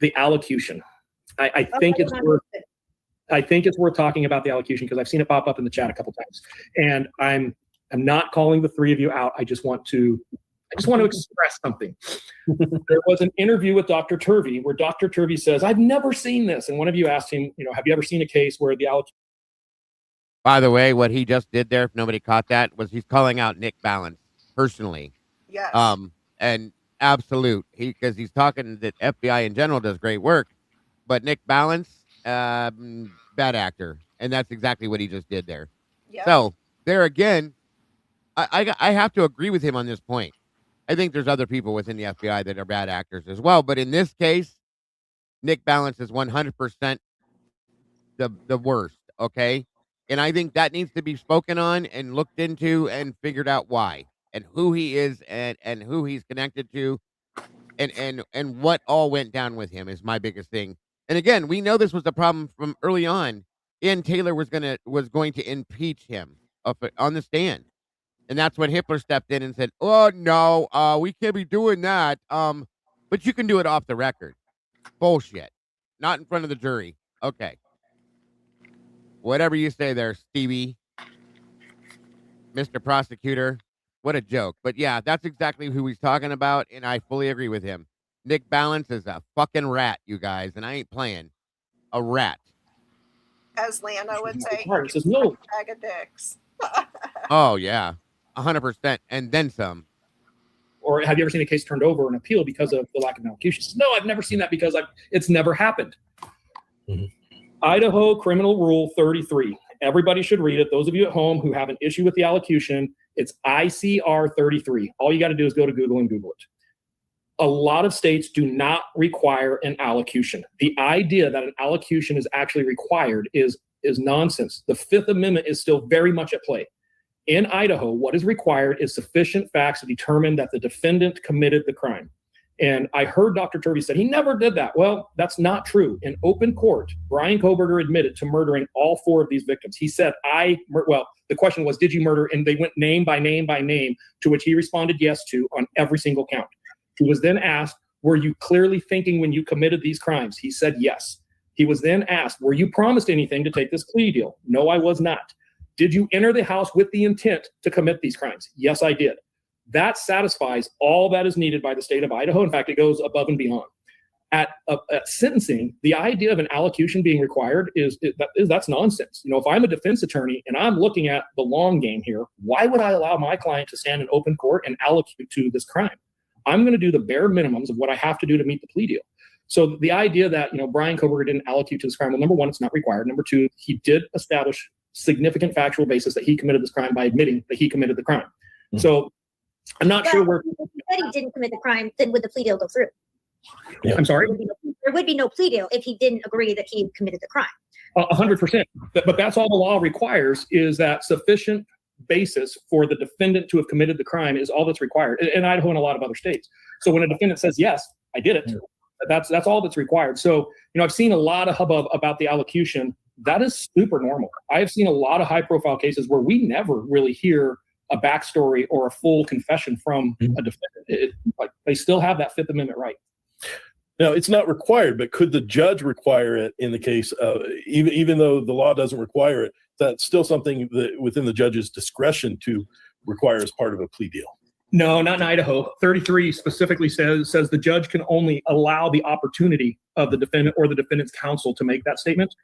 the allocution. I think it's worth talking about the allocution because I've seen it pop up in the chat a couple times, and I'm not calling the three of you out. I just want to express something. There was an interview with Dr. Turvey where Dr. Turvey says, I've never seen this. And one of you asked him, have you ever seen a case where the allocation? By the way, what he just did there, if nobody caught that, was he's calling out Nick Balance personally. Yes. And absolute, because he's talking that FBI in general does great work, but Nick Balance, bad actor. And that's exactly what he just did there. Yep. So there again, I have to agree with him on this point. I think there's other people within the FBI that are bad actors as well. But in this case, Nick Balance is 100% the worst, okay? And I think that needs to be spoken on and looked into and figured out why and who he is and who he's connected to and what all went down with him is my biggest thing. And again, we know this was the problem from early on. Ian Taylor was going to impeach him on the stand. And that's when Hitler stepped in and said, oh, no, we can't be doing that. But you can do it off the record. Bullshit. Not in front of the jury. Okay. Whatever you say there, Stevie. Mr. Prosecutor. What a joke. But yeah, that's exactly who he's talking about, and I fully agree with him. Nick Balance is a fucking rat, you guys, and I ain't playing. A rat. As Lana would say, he says no. Bag of dicks. Oh, yeah. 100%, and then some. Or have you ever seen a case turned over and appeal because of the lack of allocution? No, I've never seen that because it's never happened. Mm-hmm. Idaho Criminal Rule 33. Everybody should read it. Those of you at home who have an issue with the allocution, it's ICR 33. All you got to do is go to Google and Google it. A lot of states do not require an allocution. The idea that an allocution is actually required is nonsense. The Fifth Amendment is still very much at play. In Idaho, what is required is sufficient facts to determine that the defendant committed the crime. And I heard Dr. Turvey said he never did that. Well, that's not true. In open court, Brian Koberger admitted to murdering all four of these victims. He said, the question was, did you murder? And they went name by name by name, to which he responded yes to on every single count. He was then asked, were you clearly thinking when you committed these crimes? He said yes. He was then asked, were you promised anything to take this plea deal? No, I was not. Did you enter the house with the intent to commit these crimes? Yes, I did. That satisfies all that is needed by the state of Idaho. In fact, it goes above and beyond. At sentencing, the idea of an allocution being required that's nonsense. If I'm a defense attorney and I'm looking at the long game here, why would I allow my client to stand in open court and allocute to this crime? I'm going to do the bare minimums of what I have to do to meet the plea deal. So the idea that Brian Koberger didn't allocute to this crime, well, number one, it's not required. Number two, he did establish significant factual basis that he committed this crime by admitting that he committed the crime. Mm-hmm. So I'm not sure where. If he said he didn't commit the crime, then would the plea deal go through? Yeah. I'm sorry? There would be no plea deal if he didn't agree that he committed the crime. 100%. But that's all the law requires, is that sufficient basis for the defendant to have committed the crime is all that's required in Idaho and a lot of other states. So when a defendant says, yes, I did it, that's all that's required. So, I've seen a lot of hubbub about the allocution. That is super normal. I've seen a lot of high profile cases where we never really hear a backstory or a full confession from a defendant. They still have that Fifth Amendment right. Now, it's not required, but could the judge require it in the case of, even though the law doesn't require it, that's still something that within the judge's discretion to require as part of a plea deal? No, not in Idaho. 33 specifically says the judge can only allow the opportunity of the defendant or the defendant's counsel to make that statement.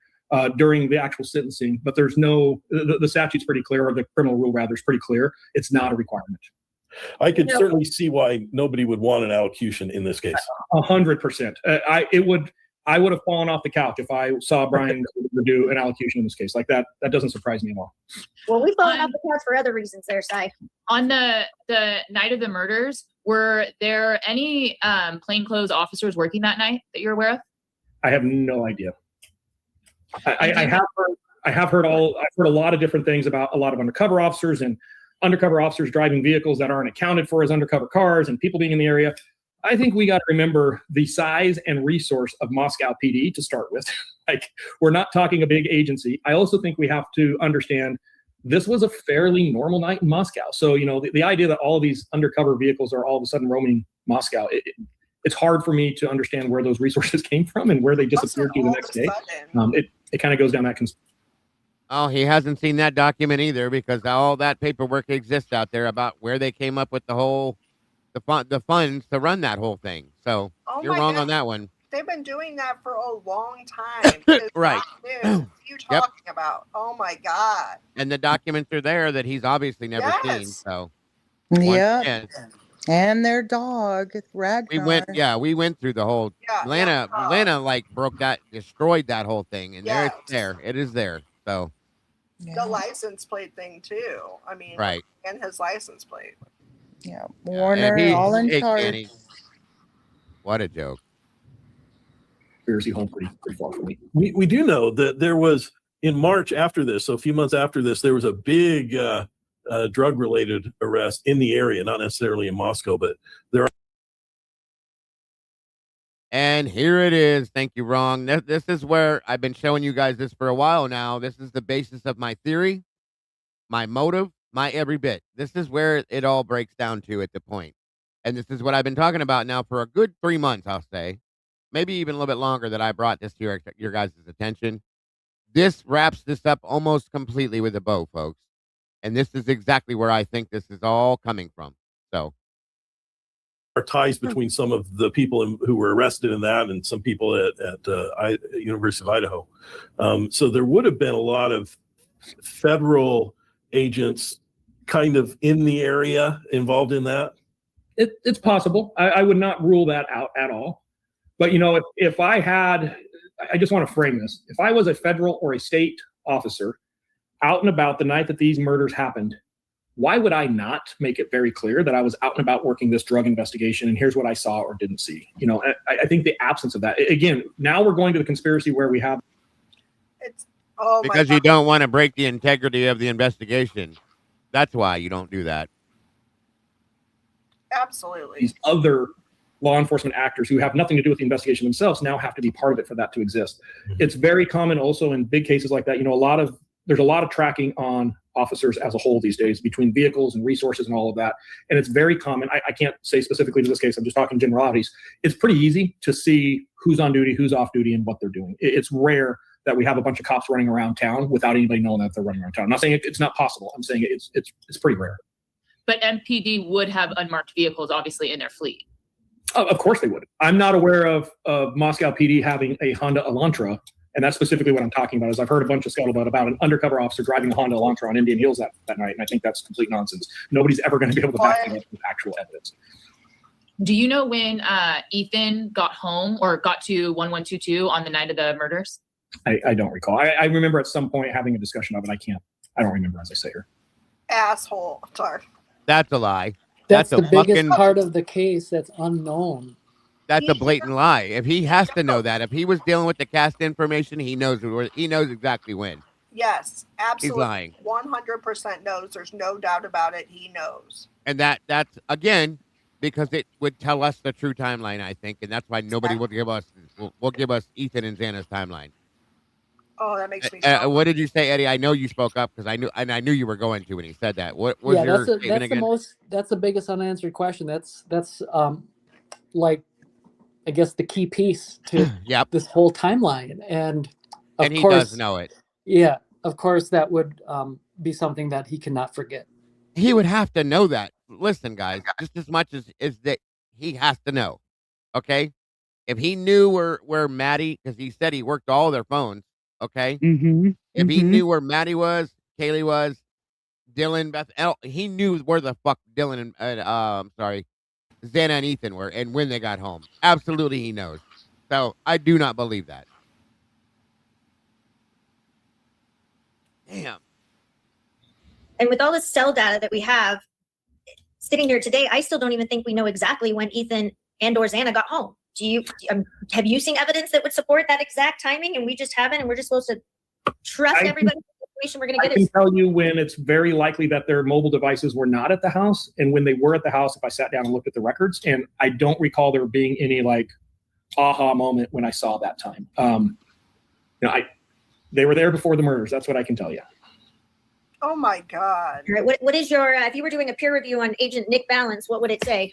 during the actual sentencing, but there's no, the statute's pretty clear, or the criminal rule rather is pretty clear. It's not a requirement. I could certainly see why nobody would want an allocution in this case. 100%. I would have fallen off the couch if I saw Brian do an allocution in this case. Like that doesn't surprise me at all. Well, we've fallen off the couch for other reasons there, Sai. On the night of the murders, were there any plainclothes officers working that night that you're aware of? I have no idea. I have heard a lot of different things about a lot of undercover officers and undercover officers driving vehicles that aren't accounted for as undercover cars and people being in the area. I think we got to remember the size and resource of Moscow PD to start with. Like, we're not talking a big agency. I also think we have to understand this was a fairly normal night in Moscow. So, the idea that all of these undercover vehicles are all of a sudden roaming Moscow, it's hard for me to understand where those resources came from and where they disappeared to the next day. It kind of goes down that. Oh, he hasn't seen that document either, because all that paperwork exists out there about where they came up with the funds to run that whole thing. So you're wrong on that one. They've been doing that for a long time. It's right. What are you talking about? Oh my God. And the documents are there that he's obviously never seen. So yeah. And their dog, Ragnar. We went through the whole Lana like destroyed that whole thing, and it is there. So the license plate thing too. I mean, right. And his license plate. Yeah, Warner, all in charge. What a joke. Conspiracy home pretty far from me. We do know that there was, in March after this, so a few months after this, there was a big drug-related arrest in the area, not necessarily in Moscow, but there are. And here it is. Thank you, Wrong. This is where I've been showing you guys this for a while now. This is the basis of my theory, my motive, my every bit. This is where it all breaks down to at the point. And this is what I've been talking about now for a good 3 months, I'll say. Maybe even a little bit longer that I brought this to your guys' attention. This wraps this up almost completely with a bow, folks. And this is exactly where I think this is all coming from. So are ties between some of the people who were arrested in that and some people at University of Idaho. So there would have been a lot of federal agents kind of in the area involved in that. It's possible. I would not rule that out at all. But, if I just want to frame this. If I was a federal or a state officer out and about the night that these murders happened, why would I not make it very clear that I was out and about working this drug investigation and here's what I saw or didn't see? I think the absence of that, again, now we're going to the conspiracy where we have. Because you don't want to break the integrity of the investigation. That's why you don't do that. Absolutely. These other law enforcement actors who have nothing to do with the investigation themselves now have to be part of it for that to exist. Mm-hmm. It's very common also in big cases like that. There's a lot of tracking on officers as a whole these days between vehicles and resources and all of that. And it's very common. I can't say specifically to this case. I'm just talking generalities. It's pretty easy to see who's on duty, who's off duty, and what they're doing. It's rare that we have a bunch of cops running around town without anybody knowing that they're running around town. I'm not saying it's not possible. I'm saying it's pretty rare. But MPD would have unmarked vehicles, obviously, in their fleet. Oh, of course they would. I'm not aware of Moscow PD having a Honda Elantra, and that's specifically what I'm talking about. Is I've heard a bunch of scuttlebutt about an undercover officer driving a Honda Elantra on Indian Hills that night, and I think that's complete nonsense. Nobody's ever going to be able to back it up with actual evidence. Do you know when Ethan got home or got to 1122 on the night of the murders? I don't recall. I remember at some point having a discussion of it. I don't remember, as I say here. Asshole. Sorry. That's a lie. That's the biggest part of the case that's unknown. That's a blatant lie. If he has to know that, if he was dealing with the cast information, he knows exactly when. Yes, absolutely. He's lying. 100% knows. There's no doubt about it. He knows. And that's again because it would tell us the true timeline, I think, and that's why nobody will give us Ethan and Xana's timeline. Oh, that makes me shocked. What did you say, Eddie? I know you spoke up because I knew you were going to when he said that. What was your statement again? That's the biggest unanswered question. That's like, I guess, the key piece to this whole timeline. And he does know it. Yeah, of course, that would be something that he cannot forget. He would have to know that. Listen, guys, just as much as that he has to know. Okay? If he knew where Maddie, because he said he worked all their phones, Okay. Mm-hmm. If he knew where Maddie was, Kaylee was, Dylan, Beth, he knew where the fuck Dylan and Xana and Ethan were and when they got home. Absolutely, he knows. So I do not believe that. Damn. And with all the cell data that we have sitting here today, I still don't even think we know exactly when Ethan and or Xana got home. Have you seen evidence that would support that exact timing? And we just haven't, and we're just supposed to trust everybody. We're going to get I can tell you when it's very likely that their mobile devices were not at the house, and when they were at the house, if I sat down and looked at the records, and I don't recall there being any like aha moment when I saw that time. They were there before the murders. That's what I can tell you. Oh my God. All right, what is your, if you were doing a peer review on Agent Nick Balance, what would it say?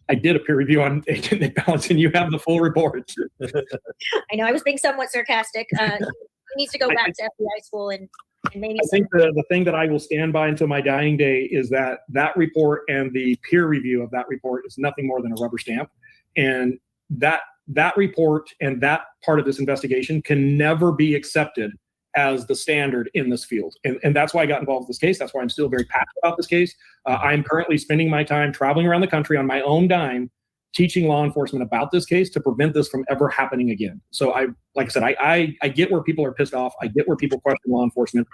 I did a peer review on Agent Nick Balance, and you have the full report. I know I was being somewhat sarcastic. He needs to go back to FBI school and maybe. I think the thing that I will stand by until my dying day is that report and the peer review of that report is nothing more than a rubber stamp. And that report and that part of this investigation can never be accepted as the standard in this field. And that's why I got involved in this case. That's why I'm still very passionate about this case. I'm currently spending my time traveling around the country on my own dime, teaching law enforcement about this case to prevent this from ever happening again. So like I said, I get where people are pissed off. I get where people question law enforcement.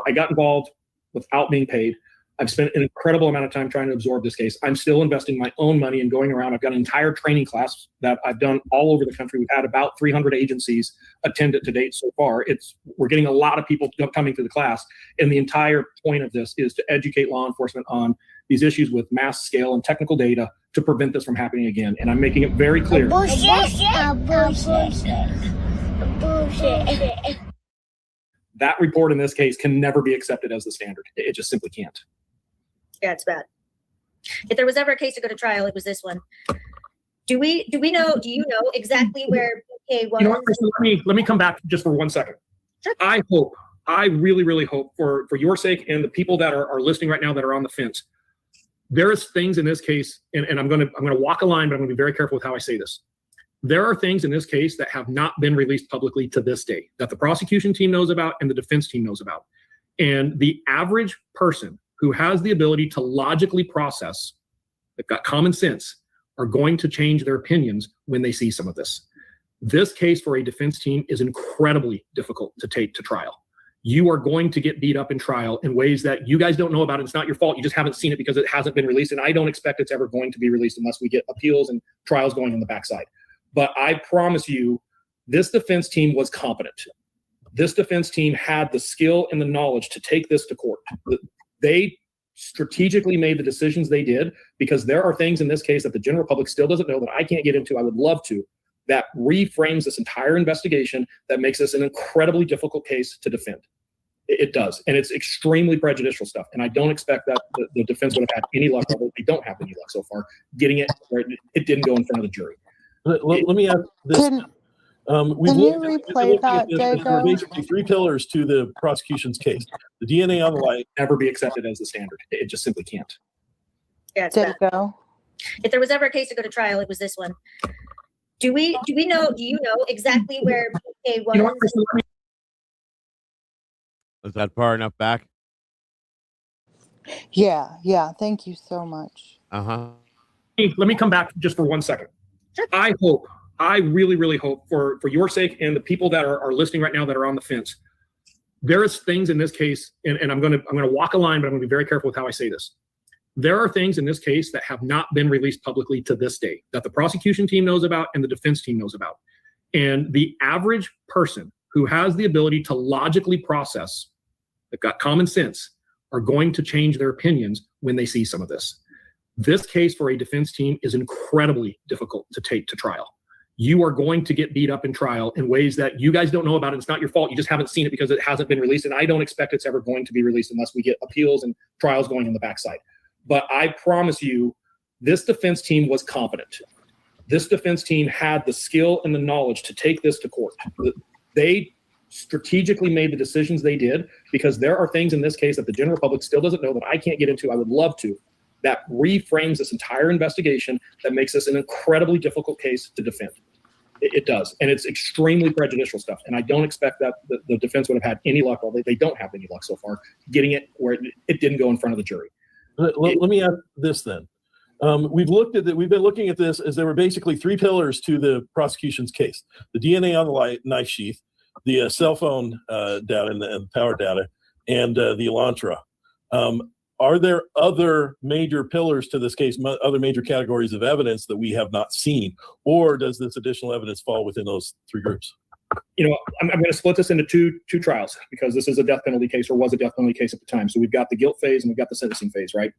I got involved without being paid. I've spent an incredible amount of time trying to absorb this case. I'm still investing my own money and going around. I've got an entire training class that I've done all over the country. We've had about 300 agencies attend it to date so far. We're getting a lot of people coming to the class. And the entire point of this is to educate law enforcement on these issues with mass scale and technical data to prevent this from happening again. And I'm making it very clear. That report in this case can never be accepted as the standard. It just simply can't. Yeah, it's bad. If there was ever a case to go to trial, it was this one. Do you know exactly where PK was? You know what, let me come back just for 1 second. Sure. I really, really hope for your sake and the people that are listening right now that are on the fence. There is things in this case, and I'm gonna walk a line, but I'm gonna be very careful with how I say this. There are things in this case that have not been released publicly to this day that the prosecution team knows about and the defense team knows about. And the average person who has the ability to logically process, they've got common sense, are going to change their opinions when they see some of this. This case for a defense team is incredibly difficult to take to trial. You are going to get beat up in trial in ways that you guys don't know about. It's not your fault. You just haven't seen it because it hasn't been released. And I don't expect it's ever going to be released unless we get appeals and trials going on the backside. But I promise you, this defense team was competent. This defense team had the skill and the knowledge to take this to court. They strategically made the decisions they did because there are things in this case that the general public still doesn't know that I can't get into. I would love to. That reframes this entire investigation that makes this an incredibly difficult case to defend. It does. And it's extremely prejudicial stuff. And I don't expect that the defense would have had any luck, although they don't have any luck so far, getting it where it didn't go in front of the jury. Let me ask this. Can you replay that, There are Dago? basically three pillars to the prosecution's case. The DNA on the light. Never be accepted as the standard. It just simply can't. Yeah, it's bad. Dago. If there was ever a case to go to trial, it was this one. Do you know exactly where PK was? You know what, Kristen, Was that far enough back? Yeah. Thank you so much. let me come back just for 1 second. Sure. I really, really hope for your sake and the people that are listening right now that are on the fence. There is things in this case, and I'm gonna walk a line, but I'm gonna be very careful with how I say this. There are things in this case that have not been released publicly to this day that the prosecution team knows about and the defense team knows about. And the average person who has the ability to logically process, they've got common sense, are going to change their opinions when they see some of this. This case for a defense team is incredibly difficult to take to trial. You are going to get beat up in trial in ways that you guys don't know about. It's not your fault. You just haven't seen it because it hasn't been released. And I don't expect it's ever going to be released unless we get appeals and trials going on the backside. But I promise you, this defense team was competent. This defense team had the skill and the knowledge to take this to court. They strategically made the decisions they did because there are things in this case that the general public still doesn't know that I can't get into. I would love to. That reframes this entire investigation that makes this an incredibly difficult case to defend. It does, and it's extremely prejudicial stuff. And I don't expect that the defense would have had any luck. Well, they don't have any luck so far getting it where it didn't go in front of the jury. Let me ask this then. We've been looking at this as there were basically three pillars to the prosecution's case: the DNA on the knife sheath, the cell phone data and the power data, and the Elantra. Are there other major pillars to this case, other major categories of evidence that we have not seen, or does this additional evidence fall within those three groups? You know, I'm going to split this into two trials because this is a death penalty case, or was a death penalty case at the time. So we've got the guilt phase and we've got the sentencing phase, right?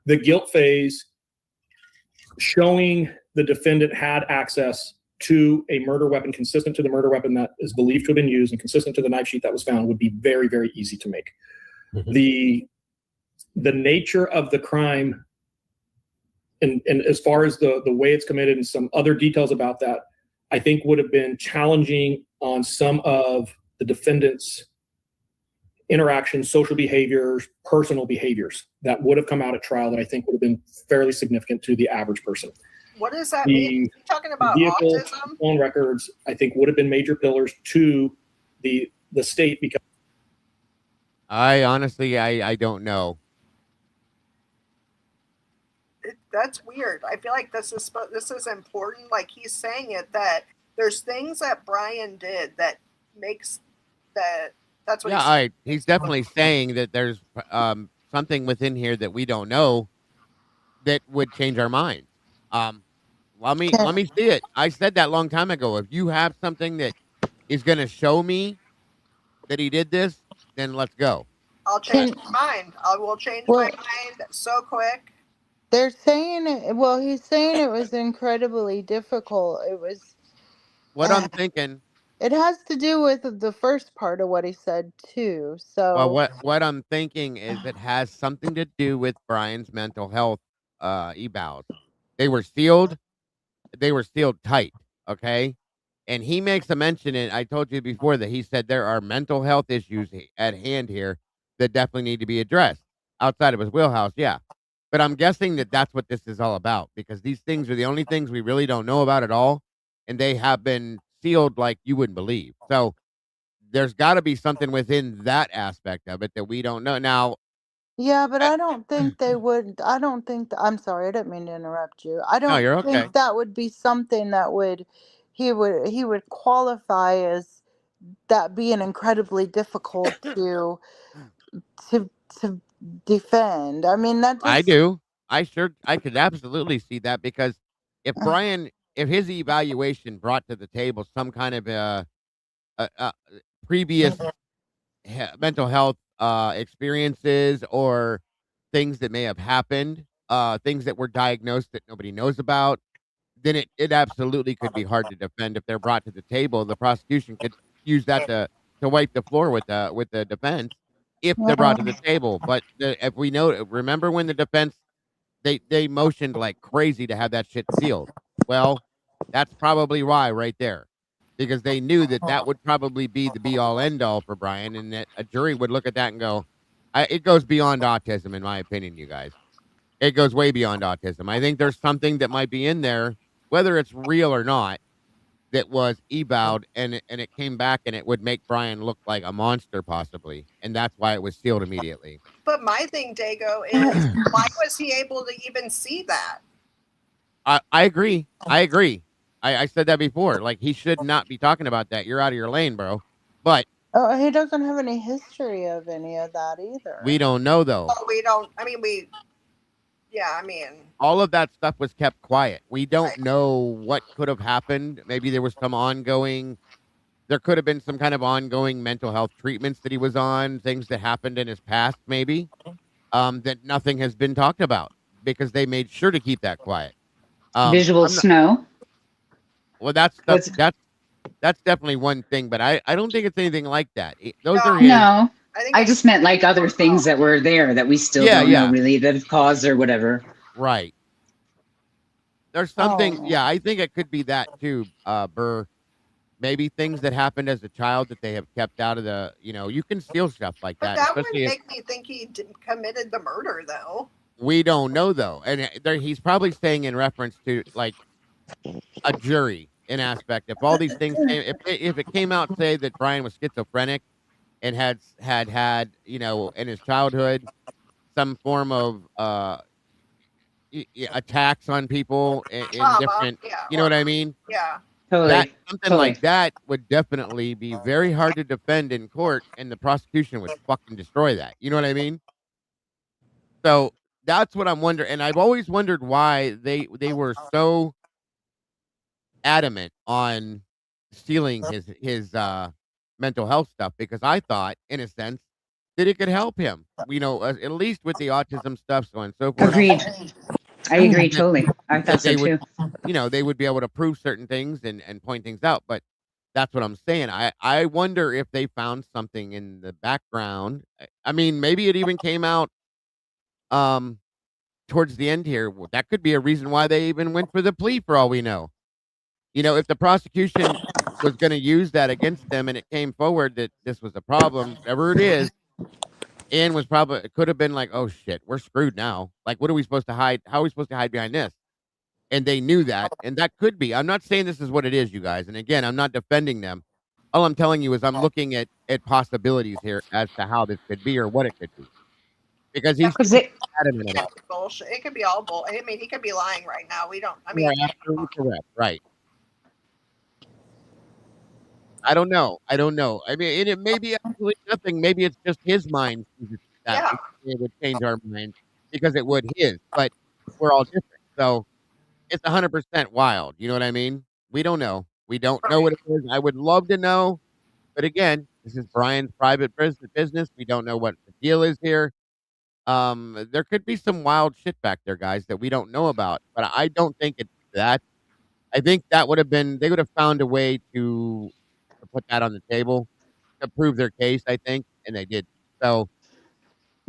The guilt phase, showing the defendant had access to a murder weapon consistent to the murder weapon that is believed to have been used and consistent to the knife sheath that was found, would be very, very easy to make. Mm-hmm. The nature of the crime and as far as the way it's committed and some other details about that, I think would have been challenging on some of the defendant's interactions, social behaviors, personal behaviors that would have come out at trial that I think would have been fairly significant to the average person. What does that mean? Are you talking about vehicle, autism? Phone records, I think, would have been major pillars to the state because I honestly, I don't know. That's weird. I feel like this is important. Like he's saying it, that there's things that Brian did that makes that's what. Yeah, he's definitely saying that there's something within here that we don't know that would change our minds. Let me see it. I said that a long time ago. If you have something that is going to show me that he did this, then let's go. I'll change my mind. I will change my mind so quick. They're saying it. Well, he's saying it was incredibly difficult. It was. What I'm thinking. It has to do with the first part of what he said too. So. Well, what I'm thinking is it has something to do with Brian's mental health evals. They were sealed. They were sealed tight. Okay. And he makes a mention, and I told you before that he said there are mental health issues at hand here that definitely need to be addressed outside of his wheelhouse. Yeah. But I'm guessing that that's what this is all about, because these things are the only things we really don't know about at all. And they have been sealed like you wouldn't believe. So there's got to be something within that aspect of it that we don't know. Now, yeah, but I don't think they would. I don't think. I'm sorry, I didn't mean to interrupt you. I no, don't you're think okay. that would be something that he would qualify as that being incredibly difficult to defend. I mean, that just, I do. I could absolutely see that, because if his evaluation brought to the table some kind of previous mental health experiences or things that may have happened, things that were diagnosed that nobody knows about, then it absolutely could be hard to defend if they're brought to the table. The prosecution could use that to wipe the floor with the defense if they're brought to the table. But if we remember when the defense they motioned like crazy to have that shit sealed. Well, that's probably why right there, because they knew that would probably be the be all end all for Brian, and that a jury would look at that and go, it goes beyond autism, in my opinion, you guys. It goes way beyond autism. I think there's something that might be in there, whether it's real or not, that was evaled and it came back, and it would make Brian look like a monster possibly. And that's why it was sealed immediately. But my thing, Dago, is why was he able to even see that? I agree. I said that before. Like, he should not be talking about that. You're out of your lane, bro. But he doesn't have any history of any of that either. We don't know, though. Oh, we don't. I mean, all of that stuff was kept quiet. We don't know what could have happened. Maybe there was there could have been some kind of ongoing mental health treatments that he was on, things that happened in his past, maybe, that nothing has been talked about because they made sure to keep that quiet. Visual snow. Well, that's definitely one thing, but I don't think it's anything like that. No. I just meant like other things that were there that we still don't know really that have caused or whatever. Right. There's something. Yeah, I think it could be that too, Burr. Maybe things that happened as a child that they have kept out of the. You can steal stuff like that. But that would make me think he committed the murder, though. We don't know, though, and he's probably saying in reference to like a jury. an aspect. If all these things came, if it came out, say that Brian was schizophrenic and had in his childhood some form of attacks on people in different, Yeah. you know what I mean? Yeah. That Totally. something Totally. like that would definitely be very hard to defend in court, and the prosecution would fucking destroy that. You know what I mean? So that's what I'm wondering, and I've always wondered why they were so adamant on stealing his mental health stuff, because I thought, in a sense, that it could help him. At least with the autism stuff, so on and so forth. Agreed. I agree that, totally. I thought that so they would, too. they would be able to prove certain things and point things out. But that's what I'm saying. I wonder if they found something in the background. I mean, maybe it even came out um towards the end here. That could be a reason why they even went for the plea, for all we know. If the prosecution was going to use that against them and it came forward that this was a problem, whatever it is, Ann was probably, it could have been like, oh shit, we're screwed now. Like, what are we supposed to hide? How are we supposed to hide behind this? And they knew that. And that could be. I'm not saying this is what it is, you guys. And again, I'm not defending them. All I'm telling you is I'm looking at possibilities here as to how this could be or what it could be. Because he's Because it, adamant It about could be bullshit. It could be all bull. I mean, he could be lying right now. We don't. I it. mean, You are absolutely correct. Right. I don't know. I don't know. I mean, and it may be absolutely nothing. Maybe it's just his mind chooses that. yeah. It would change our mind because it would his, but we're all different. So it's 100% wild. You know what I mean? We don't know. We don't know what it is. I would love to know, but again, this is Brian's private business. We don't know what the deal is here. There could be some wild shit back there, guys, that we don't know about, but I don't think it's that. I think that would have been, they would have found a way to put that on the table to prove their case, I think, and they did. So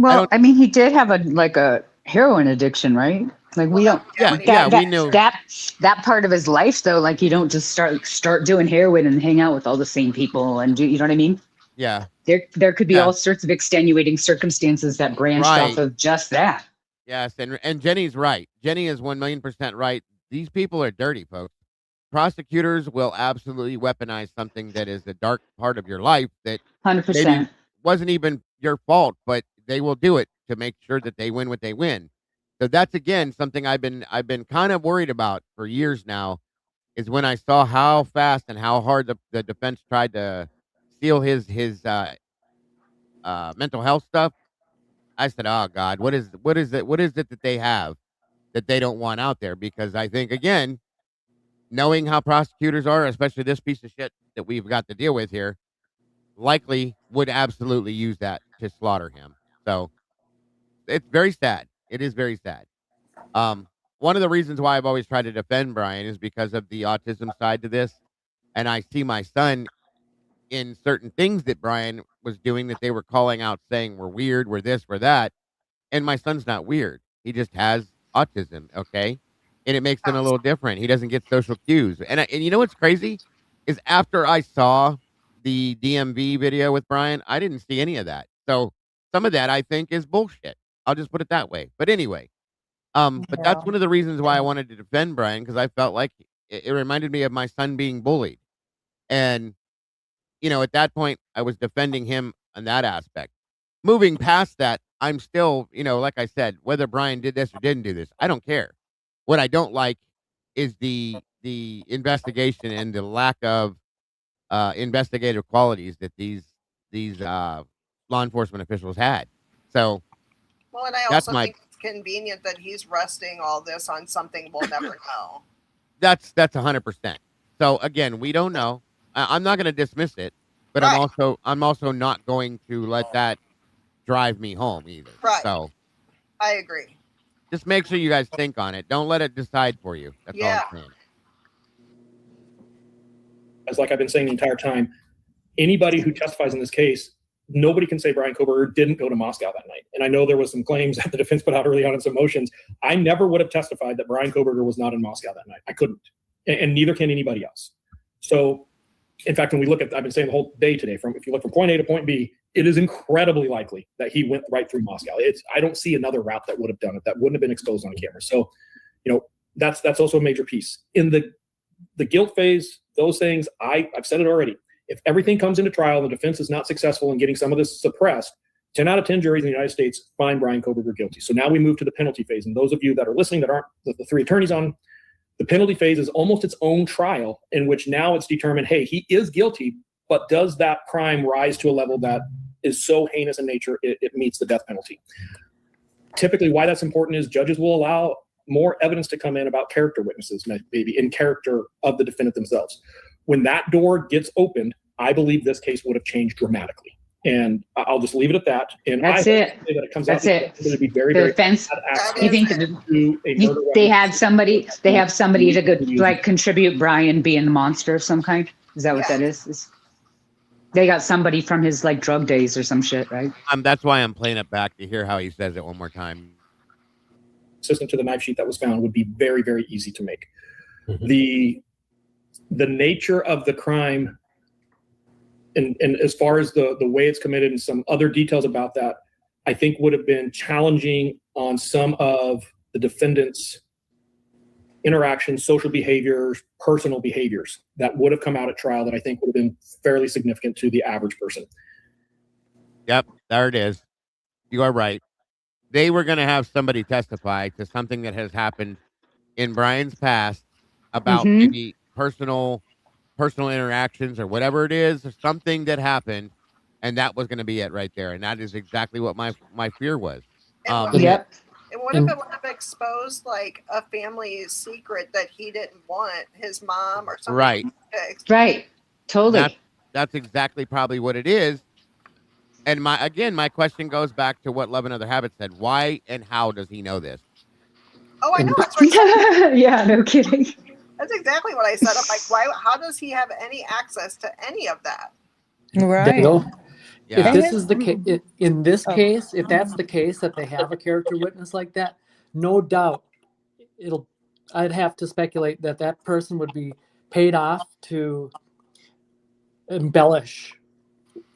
I well, don't. I mean, he did have a heroin addiction, right? Like we don't Yeah, we knew. that part of his life though. Like you don't just start doing heroin and hang out with all the same people and do, you know what I mean? Yeah, There could be yeah, all sorts of extenuating circumstances that branched off right. of just that. Yes, and Jenny's right. Jenny is 1,000,000% right. These people are dirty, folks. Prosecutors will absolutely weaponize something that is a dark part of your life that maybe 100%. wasn't even your fault, but they will do it to make sure that they win what they win. So that's again something I've been kind of worried about for years now, is when I saw how fast and how hard the defense tried to steal his mental health stuff. I said, "Oh God, what is it that they have that they don't want out there?" Because I think again, knowing how prosecutors are, especially this piece of shit that we've got to deal with here, likely would absolutely use that to slaughter him. So it's very sad. It is very sad. One of the reasons why I've always tried to defend Brian is because of the autism side to this, and I see my son in certain things that Brian was doing that they were calling out, saying we're weird, we're this, we're that. And my son's not weird. He just has autism, okay? And it makes him a little different. He doesn't get social cues. And you know what's crazy is after I saw the DMV video with Brian, I didn't see any of that. So some of that I think is bullshit. I'll just put it that way. But anyway, but Yeah. that's one of the reasons why I wanted to defend Brian, because I felt like it reminded me of my son being bullied. And at that point, I was defending him on that aspect. Moving past that, I'm still, like I said, whether Brian did this or didn't do this, I don't care. What I don't like is the investigation and the lack of investigative qualities that these law enforcement officials had. So Well, and I that's also my think it's convenient that he's resting all this on something we'll never know. that's 100%. So again, we don't know. I'm not going to dismiss it, but Right. I'm also not going to let that drive me home either. Right. So I agree. just make sure you guys think on it. Don't let it decide for you. That's all I'm saying. As like I've been saying the entire time, anybody who testifies in this case, nobody can say Brian Koberger didn't go to Moscow that night. And I know there was some claims that the defense put out early on in some motions. I never would have testified that Brian Koberger was not in Moscow that night. I couldn't, and neither can anybody else. So, in fact, when we look at, I've been saying the whole day today, if you look from point A to point B, it is incredibly likely that he went right through Moscow. I don't see another route that would have done it, that wouldn't have been exposed on camera. So, that's also a major piece. In the the guilt phase, those things, I've said it already. If everything comes into trial, the defense is not successful in getting some of this suppressed, 10 out of 10 juries in the United States find Bryan Kohberger guilty. So now we move to the penalty phase. And those of you that are listening that aren't the three attorneys on, the penalty phase is almost its own trial in which now it's determined, hey, he is guilty, but does that crime rise to a level that is so heinous in nature it meets the death penalty? Typically, why that's important is judges will allow more evidence to come in about character witnesses, maybe in character of the defendant themselves. When that door gets opened, I believe this case would have changed dramatically. And I'll just leave it at that. And That's I it. That it comes That's out it. to be very, The very defense. bad You think access to a murder they weapon. had somebody? They have somebody to go, like contribute Brian being a monster of some kind. Is that what that is? They got somebody from his like drug days or some shit, right? That's why I'm playing it back to hear how he says it one more time. Assistant to the knife sheet that was found would be very, very easy to make. The nature of the crime and as far as the way it's committed and some other details about that, I think would have been challenging on some of the defendant's interactions, social behaviors, personal behaviors that would have come out at trial that I think would have been fairly significant to the average person. Yep, there it is. You are right. They were going to have somebody testify to something that has happened in Brian's past about maybe personal interactions or whatever it is, or something that happened, and that was going to be it right there. And that is exactly what my fear was. Yep. And what if it would have exposed like a family secret that he didn't want his mom or something? Right. Right. Totally. That's exactly probably what it is. And my question goes back to what Love and Other Habits said. Why and how does he know this? Oh, I know. That's what yeah, no kidding. That's exactly what I said. I'm like, why? How does he have any access to any of that? Right. Dago, Yeah. if this is the case, in this case, if that's the case that they have a character witness like that, no doubt, I'd have to speculate that that person would be paid off to embellish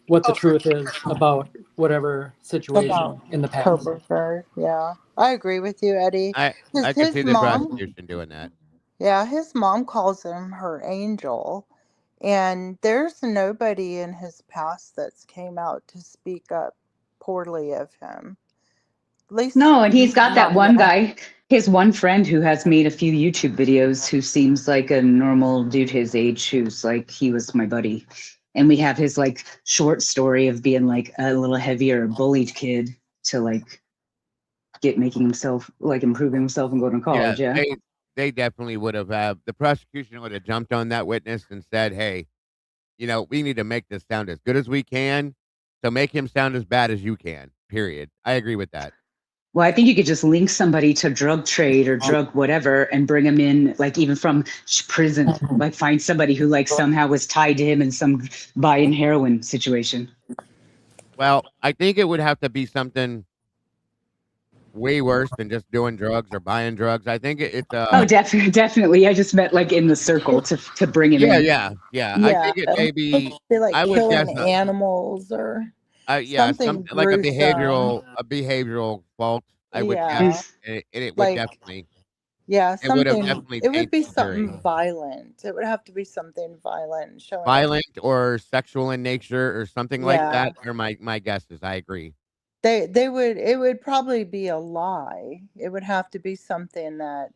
what the truth is about whatever situation in the past. Kohberger, yeah. I agree with you, Eddie. I could see the prosecution doing that. Yeah, his mom calls him her angel. And there's nobody in his past that's came out to speak up poorly of him. At least No, and he's got not that one yet. guy, his one friend who has made a few YouTube videos who seems like a normal dude his age who's like, he was my buddy. And we have his like short story of being like a little heavier bullied kid to like making himself like improving himself and going to college. Yeah. They definitely would have the prosecution would have jumped on that witness and said, hey, we need to make this sound as good as we can. So make him sound as bad as you can, period. I agree with that. Well, I think you could just link somebody to drug trade or drug whatever and bring them in, like even from prison, like find somebody who like somehow was tied to him in some buying heroin situation. Well, I think it would have to be something way worse than just doing drugs or buying drugs. I think it's oh, definitely. I just meant like in the circle to bring him in. Yeah. I think it may be like I would killing guess animals or something like a gruesome. behavioral fault. I would Yeah. guess it would Like, definitely. Yeah, It would have something. definitely It would be tainted the jury. something violent. It would have to be something violent, showing. Violent or sexual in nature or something like Yeah. that are my guesses. I agree. They would. It would probably be a lie. It would have to be something that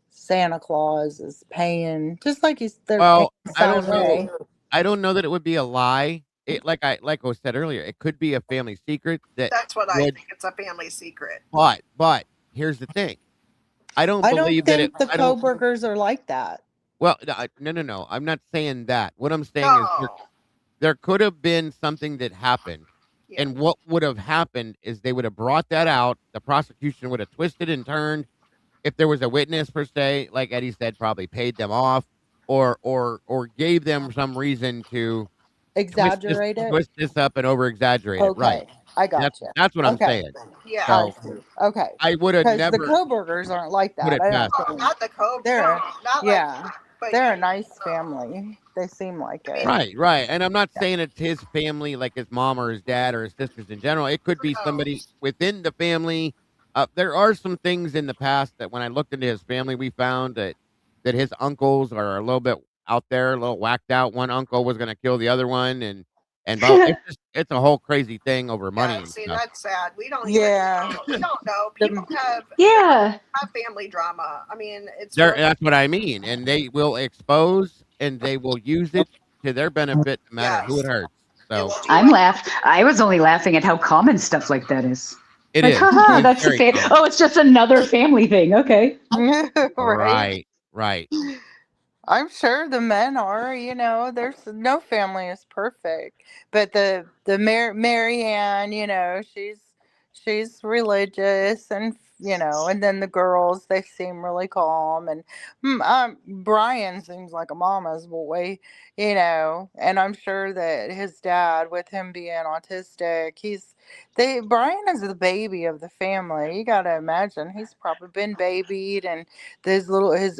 Santa Claus is paying, just like they're Well, paying I don't Saturday. know. I don't know that it would be a lie. It like I said earlier, it could be a family secret that That's what I would. think. It's a family secret. But here's the thing. I don't believe that think the Kohbergers are like that. Well, no. I'm not saying that. What I'm saying is there could have been something that happened. Yeah. And what would have happened is they would have brought that out. The prosecution would have twisted and turned. If there was a witness per se, like Eddie said, probably paid them off or gave them some reason to exaggerate twist this up and over exaggerate it. Right. I got you. That's what I'm saying. Yeah. So, okay. I would have never. The Kohbergers aren't like that. Not the Kohbergers. They're a nice family. They seem like it. Right. And I'm not saying it's his family, like his mom or his dad or his sisters in general. It could be somebody within the family. There are some things in the past that when I looked into his family, we found that that his uncles are a little bit out there, a little whacked out. One uncle was gonna kill the other one, and it's a whole crazy thing over money Yeah, and see, stuff. that's sad. We don't even Yeah. know. We don't know. The- People have Yeah. family drama. I mean, it's There, really that's what I mean, and they will expose and they will use it to their benefit, no matter who it yes. hurts. It So will do I'm it. laugh. I was only laughing at how common stuff like that is. it Like, is. haha, It is that's a very common. oh, it's just another family thing. Okay. right. Right. I'm sure the men are, there's no family is perfect, but the Marianne, she's religious, and and then the girls, they seem really calm, and Brian seems like a mama's boy, and I'm sure that his dad, with him being autistic, Brian is the baby of the family. You got to imagine he's probably been babied, and his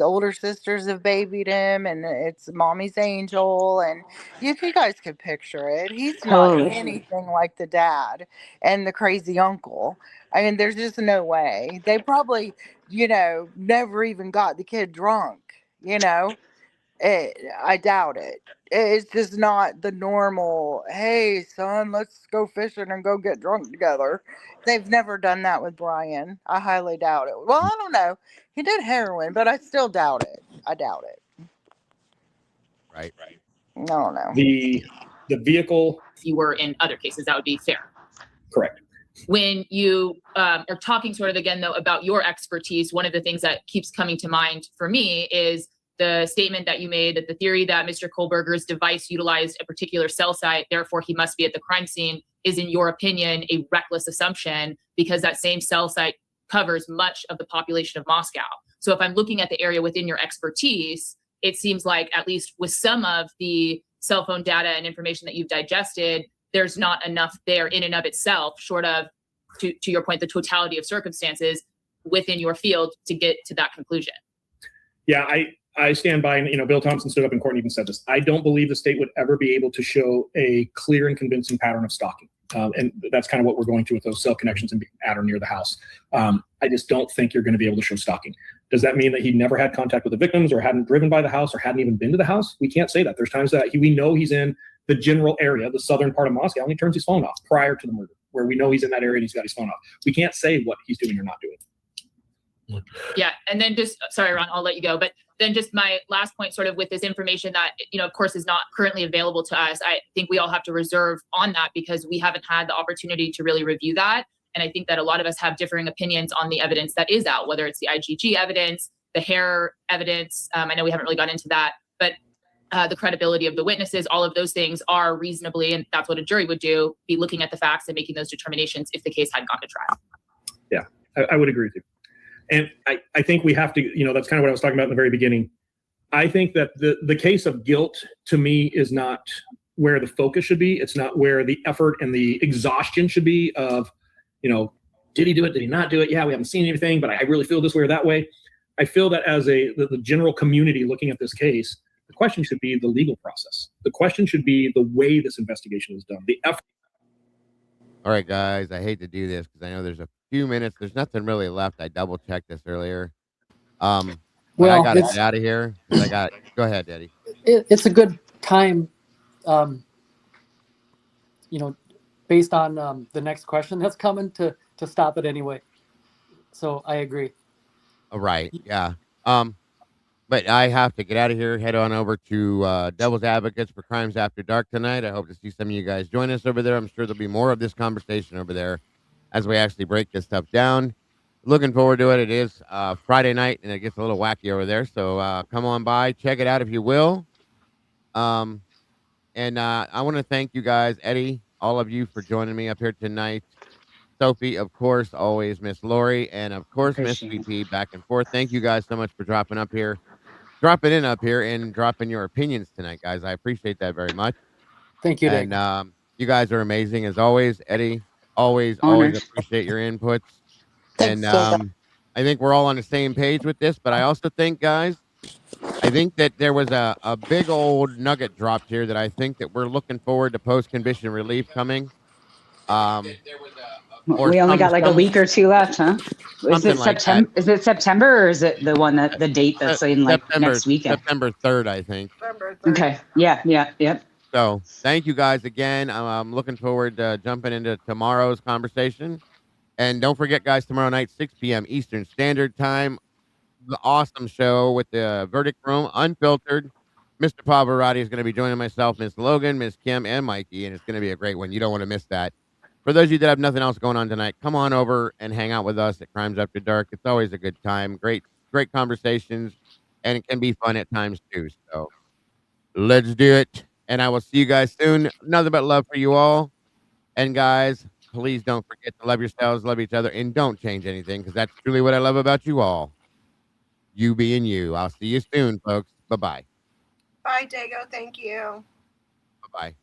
older sisters have babied him, and it's mommy's angel, and if you guys could picture it, he's not Totally. anything like the dad and the crazy uncle. I mean, there's just no way. They probably, never even got the kid drunk, I doubt it. It's just not the normal, hey, son, let's go fishing and go get drunk together. They've never done that with Brian. I highly doubt it. Well, I don't know. He did heroin, but I still doubt it. I doubt it. Right. I don't know. The vehicle, If you were in other cases, that would be fair. correct. When you are talking sort of again, though, about your expertise, one of the things that keeps coming to mind for me is the statement that you made that the theory that Mr. Kohlberger's device utilized a particular cell site, therefore he must be at the crime scene, is, in your opinion, a reckless assumption because that same cell site covers much of the population of Moscow. So if I'm looking at the area within your expertise, it seems like, at least with some of the cell phone data and information that you've digested, there's not enough there in and of itself, short of, to your point, the totality of circumstances within your field to get to that conclusion. Yeah, I stand by, and Bill Thompson stood up in court and even said this. I don't believe the state would ever be able to show a clear and convincing pattern of stalking. And that's kind of what we're going through with those cell connections and being at or near the house. I just don't think you're going to be able to show stalking. Does that mean that he never had contact with the victims or hadn't driven by the house or hadn't even been to the house? We can't say that. There's times that we know he's in the general area, the southern part of Moscow, and he turns his phone off prior to the murder, where we know he's in that area and he's got his phone off. We can't say what he's doing or not doing. Yeah. And then just, sorry, Ron, I'll let you go. But then just my last point, sort of with this information that, of course, is not currently available to us. I think we all have to reserve on that because we haven't had the opportunity to really review that. And I think that a lot of us have differing opinions on the evidence that is out, whether it's the IgG evidence, the hair evidence. I know we haven't really gone into that, but the credibility of the witnesses, all of those things are reasonably, and that's what a jury would do, be looking at the facts and making those determinations if the case had gone to trial. Yeah, I would agree with you. And I think we have to, that's kind of what I was talking about in the very beginning. I think that the case of guilt, to me, is not where the focus should be. It's not where the effort and the exhaustion should be of, did he do it? Did he not do it? Yeah, we haven't seen anything, but I really feel this way or that way. I feel that as the general community looking at this case, the question should be the legal process. The question should be the way this investigation is done, the effort. All right, guys, I hate to do this because I know there's a few minutes. There's nothing really left. I double checked this earlier. But Well, I got to get out of here. Go ahead, Eddie. It's a good time, based on the next question that's coming to stop it anyway. So I agree. All right, yeah. But I have to get out of here. Head on over to Devil's Advocates for Crimes After Dark tonight. I hope to see some of you guys join us over there. I'm sure there'll be more of this conversation over there as we actually break this stuff down. Looking forward to it. It is Friday night, and it gets a little wacky over there. So come on by, check it out if you will. And I want to thank you guys, Eddie, all of you, for joining me up here tonight. Sophie, of course, always Miss Lori, and of course, Miss VP, back and forth. Thank you guys so much for dropping in up here and dropping your opinions tonight, guys. I appreciate that very much. Thank you, and you guys are amazing as always. Eddie, always appreciate your inputs. Thanks, and I think we're all on the same page with this, but I also think, guys, I think that there was a big old nugget dropped here that I think that we're looking forward to post-conviction relief coming. Or We only got like a some- week or two left, huh? Is Something it like that. September? Is it September, or is it the one that the date that's in like next weekend? September 3rd, I think. September 3rd. Okay. Yeah. Yeah. Yep. So thank you guys again. I'm looking forward to jumping into tomorrow's conversation. And don't forget, guys, tomorrow night, 6 p.m. Eastern Standard Time, the awesome show with the Verdict Room, Unfiltered. Mr. Pavarotti is going to be joining myself, Miss Logan, Miss Kim, and Mikey, and it's going to be a great one. You don't want to miss that. For those of you that have nothing else going on tonight, come on over and hang out with us at Crimes After Dark. It's always a good time. Great conversations, and it can be fun at times too. So let's do it. And I will see you guys soon. Nothing but love for you all. And guys, please don't forget to love yourselves, love each other, and don't change anything, because that's truly what I love about you all. You being you. I'll see you soon, folks. Bye-bye. Bye, Dago. Thank you. Bye-bye.